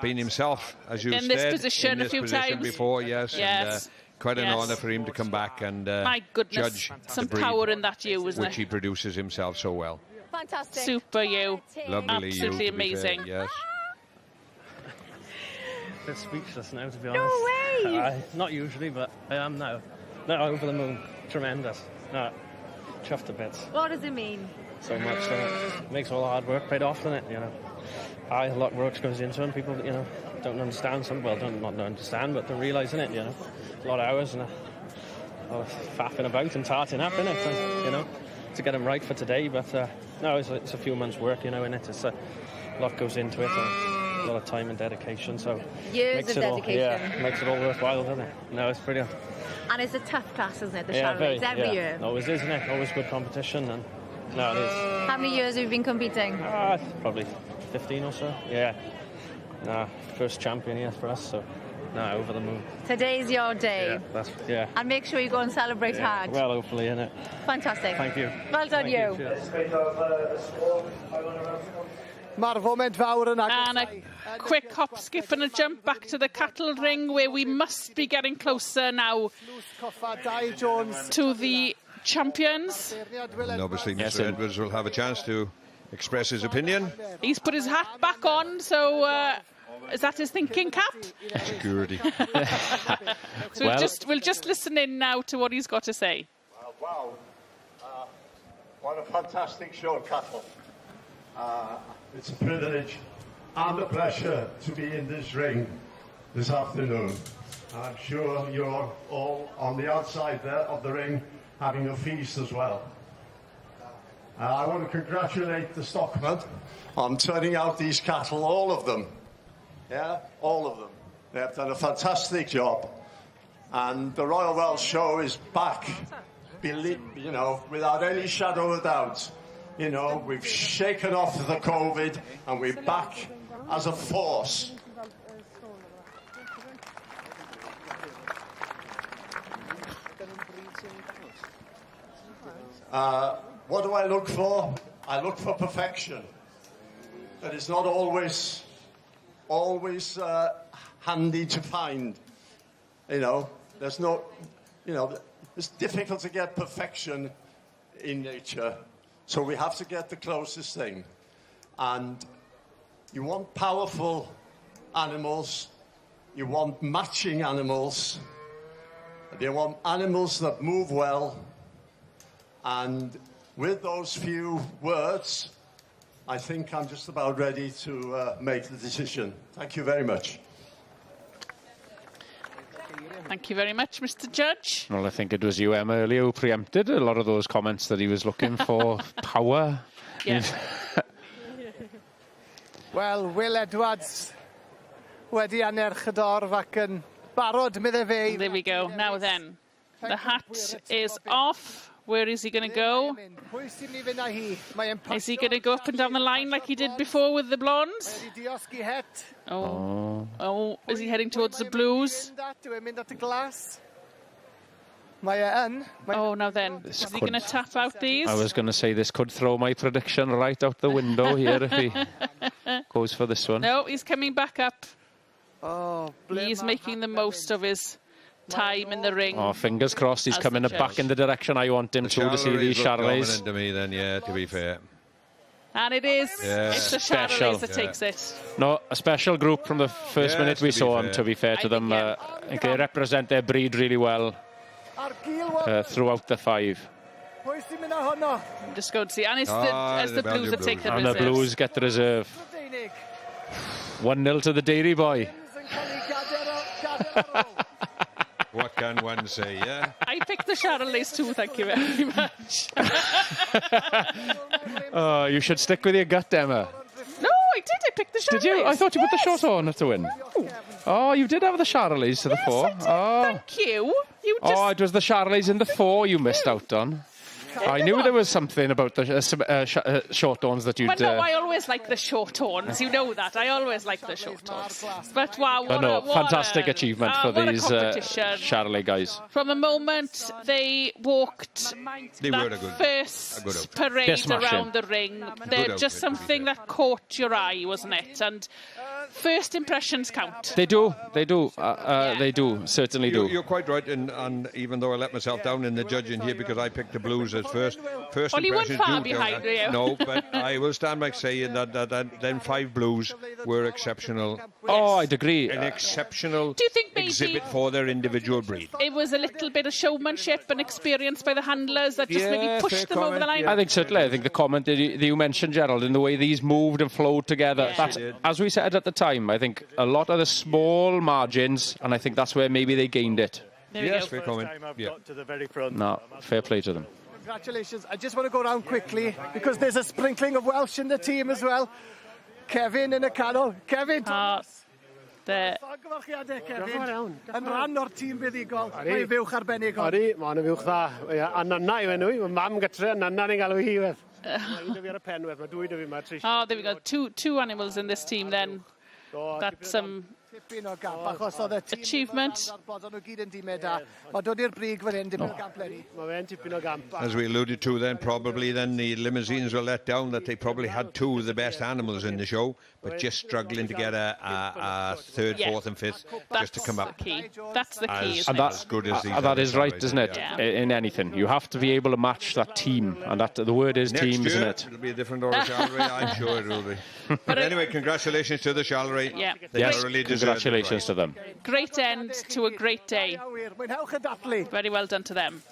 been himself, as you said, in this position a few times before. Yes. Yes. And, quite an honour for him to come back and my goodness, judge some the breed, power in that ewe, isn't which he produces himself so well. Fantastic. Super ewe. Lovely Absolutely ewe, amazing. Fair, yes. A bit speechless now, to be No honest. way! Not usually, but I am now. No, over the moon. Tremendous. No, chuffed to bits. What does it mean? So much. Makes all the hard work paid off, doesn't it? You know, a lot of work goes into it. People, you know, don't understand some. Well, not understand, but they're realising it. You know, a lot of hours and faffing about and tarting up, innit? And, you know, to get them right for today. But no, it's a few months' work, you know, innit? It's a lot goes into it. And a lot of time and dedication. So years of dedication. Makes it all worthwhile, doesn't it? No, it's brilliant. And it's a tough class, isn't it? The Charolais every year. Always is, isn't it? Always good competition, and no, it is. How many years have you been competing? Probably 15 or so. Yeah. Nah, first champion here for us, so over the moon. Today's your day. Yeah. And make sure you go and celebrate hard. Well, hopefully, innit? Fantastic. Thank you. Well done, you. Mae'r foment fawr yn agos. And a quick hop, skip and a jump back to the cattle ring, where we must be getting closer now to the champions. And obviously Mr. Edwards will have a chance to express his opinion. He's put his hat back on, so is that his thinking cap? Security. So we'll just listen in now to what he's got to say. Wow. What a fantastic show of cattle. It's a privilege and a pleasure to be in this ring this afternoon. I'm sure you're all on the outside there of the ring having a feast as well. I want to congratulate the stockman on turning out these cattle, all of them. Yeah, all of them. They have done a fantastic job. And the Royal Welsh Show is back, you know, without any shadow of a doubt. You know, we've shaken off the COVID and we're back as a force. What do I look for? I look for perfection. That is not always handy to find. You know, there's no, you know, it's difficult to get perfection in nature. So we have to get the closest thing. And you want powerful animals, you want matching animals, you want animals that move well. And with those few words, I think I'm just about ready to make the decision. Thank you very much. Thank you very much, Mr. Judge. Well, I think it was you, Emma, earlier who preempted a lot of those comments that he was looking for power. Yeah. Wel, Will Edwards wedi anerch y dorf ac yn barod, medde fe. There we go. Now then, the hat is off. Where is he going to go? Is he going to go up and down the line like he did before with the blondes? Oh, is he heading towards the blues? Oh, now then, is he going to tap out these? I was going to say this could throw my prediction right out the window here if he goes for this one. No, he's coming back up. He's making the most of his time in the ring. Oh, fingers crossed he's coming back in the direction I want him to see these Charleys. To me then, yeah, to be fair. And it is. Yeah. It's the Charleys that takes it. No, a special group from the first minute we saw them, to be fair to them. I think they represent their breed really well throughout the 5. I'm just going to see. And it's the Blues that take the reserve. And the Blues get the reserve. 1-0 to the Dairy Boy. What can one say, yeah? I picked the Charleys too, thank you very much. Oh, you should stick with your gut, Emma. No, I did. I picked the Charleys. Did you? I thought you put the short on to win. Oh, you did have the Charleys to the 4. Oh, thank you. Oh, it was the Charleys in the 4 you missed out on. I knew there was something about the short horns that you'd... Well, no, I always like the short horns. You know that. I always like the short horns. But wow, what fantastic achievement for these Charley guys. From the moment they walked that first parade around the ring, they're just something that caught your eye, wasn't it? And first impressions count. They do. They do. They do. Certainly do. You're quite right. And even though I let myself down in the judging here because I picked the Blues as first well, you weren't impressions far behind you. No, but I will stand by saying that them 5 Blues were exceptional. Oh, I'd agree. An exceptional Do you think maybe exhibit for their individual breed. It was a little bit of showmanship and experience by the handlers that just maybe pushed them over the line. I think certainly. I think the comment that you mentioned, Gerald, in the way these moved and flowed together. Yeah. That's, as we said at the time, I think a lot of the small margins, and I think that's where maybe they gained it. Yes, fair comment. Got to the very front. No, fair play to them. Congratulations. I just want to go around quickly because there's a sprinkling of Welsh in the team as well. Kevin in y canol. Kevin Thomas. Kevin. Yn rhan o'r tîm buddigol. Mae'n fywch arbennig. Ori, mae'n fywch dda. A nana i fe nhw. Mae mam gytre, nana ni'n galw hi wedd. Mae fi ar y penwedd, mae dwy dy fi ma. Oh, there we go. Two animals in this team then. That's achievement. As we alluded to then, probably then the limousines were let down, that they probably had 2 of the best animals in the show, but just struggling to get a 3rd, 4th and 5th just to come up. That's the key. And as good as these that is right, isn't it? Yeah. In anything. You have to be able to match that team, and that the word is next team, year, isn't it? It'll be a different order Charlery, I'm sure it will be. But anyway, congratulations to the Charlery. Yeah. Yes, congratulations to them. Great end to a great day. Very well done to them.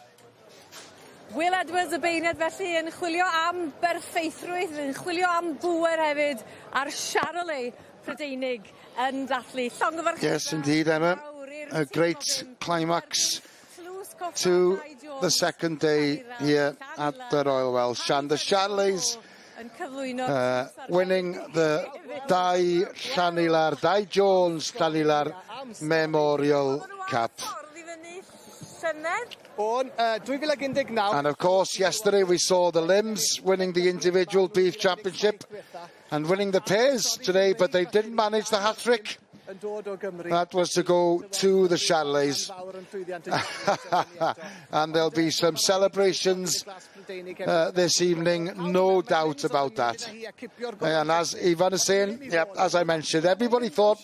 Will Edwards y beirniad felly yn chwilio am berffeithrwydd, yn chwilio am bŵer hefyd ar Charolais Prydeinig yn dathlu. Yes, indeed, Emma. A great climax to the second day here at the Royal Welsh. And the Charleys winning the Dau Jones Llanilar Memorial Cup. And of course, yesterday we saw the Limbs winning the individual beef championship and winning the pairs today, but they didn't manage the hat-trick. That was to go to the chalets. And there'll be some celebrations this evening, no doubt about that. And as Ivan is saying, as I mentioned, everybody thought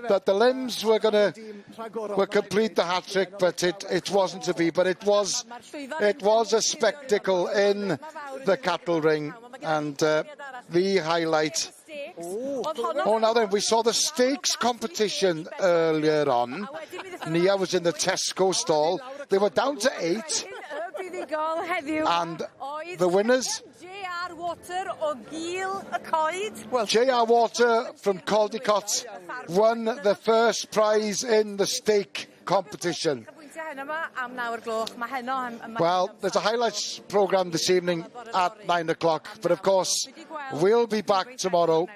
that the limbs were complete the hat-trick, but it wasn't to be. But it was a spectacle in the cattle ring, and the highlight. Oh, now then, we saw the stakes competition earlier on. Nia was in the Tesco stall. They were down to 8. And the winners? JR Water o Gil y Coed. Well, JR Water from Caldicot won the first prize in the stake competition. Well, there's a highlights programme this evening at 9 o'clock, but of course we'll be back tomorrow.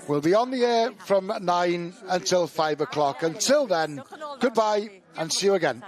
We'll be on the air from 9 until 5 o'clock. Until then, goodbye and see you again.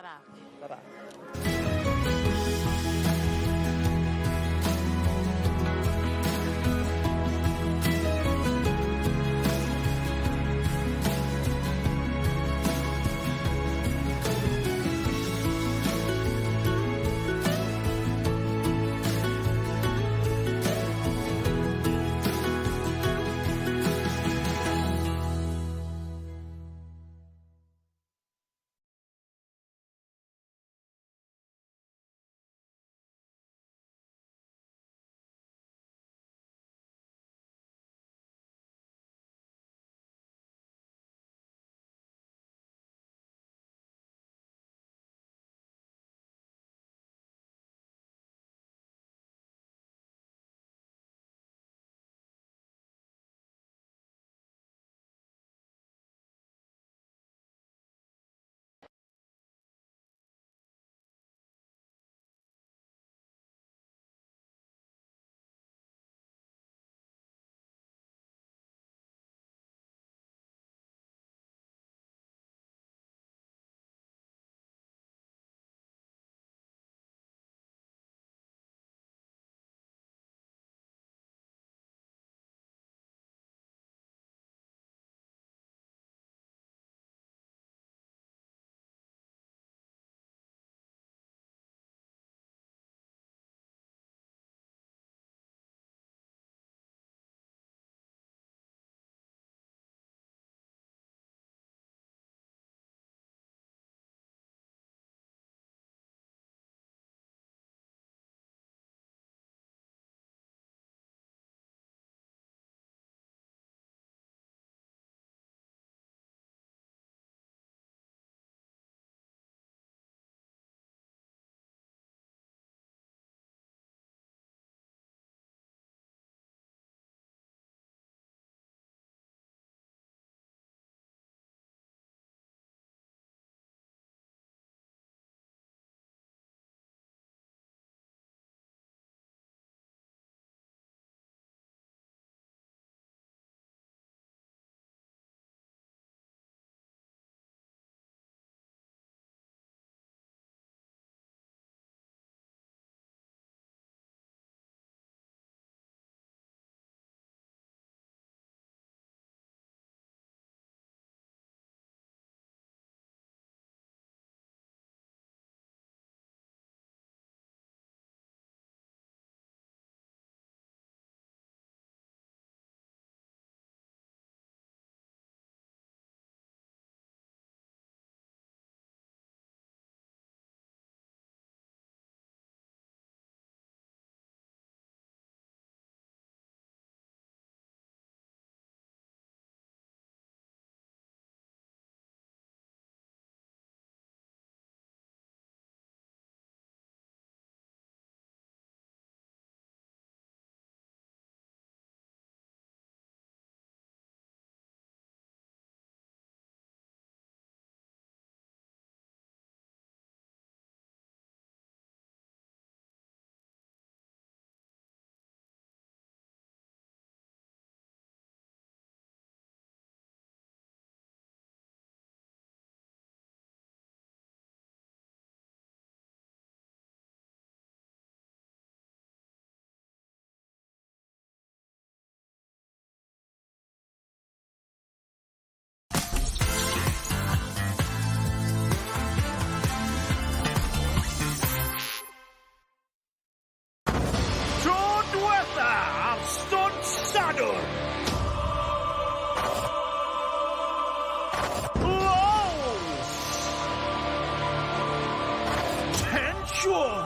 Siôn!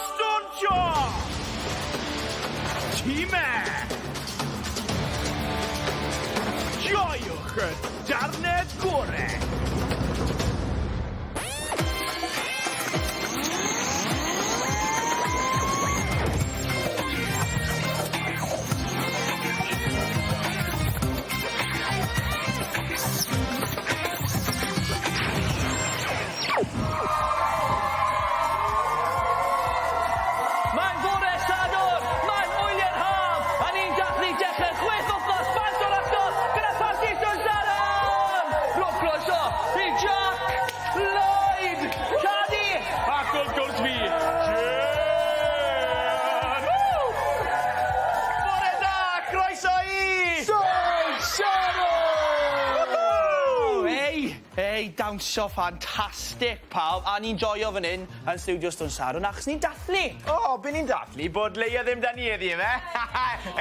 Stwntio! Tîmau! Joiwch y darnau gorau! Mae'n bore Sadwrn, mae'n wyliau'r haf, a ni'n dathlu dechrau 6 wythnos faint o'r achos gyda parti Sadwrn! Rwy'n croeso i Jack Lloyd, Cadi, ac wrth gwrs fi, Jen! Bore da, croeso i... Ei, dawnsio ffantastig pawb, a ni'n joio fan hyn yn studio Stwn Sadwrn achos ni'n dathlu. O, be ni'n dathlu? Bod Leia ddim da ni heddi, fe?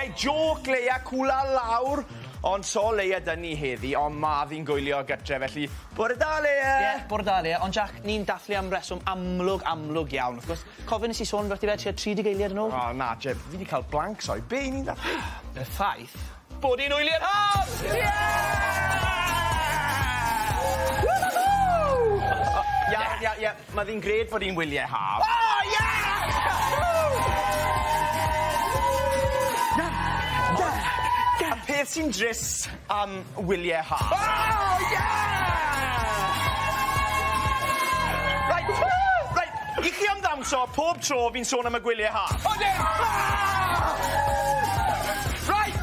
Ei, joc Leia, cwla lawr, ond so Leia da ni heddi, ond ma fi'n gwylio gytre, felly bore da, Leia! Ie, bore da, Leia, ond Jack, ni'n dathlu am reswm amlwg iawn. Wrth gwrs, cofio nes i sôn beth i fe, tua 30 eiliad yn ôl? O, na, Jeb, fi wedi cael blank, soi. Be ni'n dathlu? Y ffaith? Bod i'n wyliau'r haf! Ie, mae ddi'n gred bod i'n wyliau haf. A peth sy'n dris am wyliau haf. Right, i chi am ddawnsio pob tro fi'n sôn am y gwyliau haf. Right,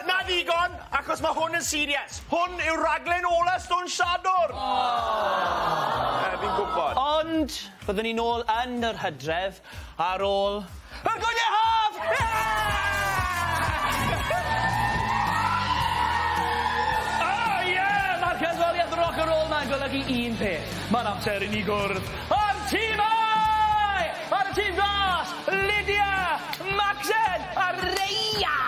na ddigon, achos mae hwn yn serious. Hwn yw raglen ola Stwn Sadwrn. Fi'n gwybod. Ond, byddwn ni nôl yn yr Hydref ar ôl... Y gwyliau haf! Mae'r cerddoriaeth rock and roll mae'n golygu un peth. Mae'n amser i ni gwrdd am tîmau! Ar y tîm glas, Lydia, Maxen a Reia!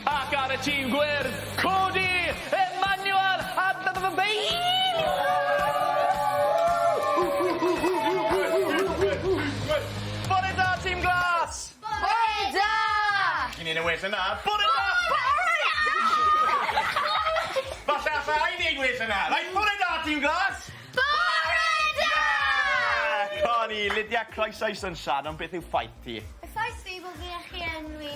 Ac ar y tîm gwyrdd, Cody, Emmanuel a Bein! Bore da, tîm glas! Bore da! Ni'n un y well yna. Bore da! Falle alla i wneud well yna. Right, bore da, tîm glas! Bore da! Coni, Lydia, croeso i Stwn Sadwrn, beth yw ffaith ti? Y ffaith fi bod fi eich enwi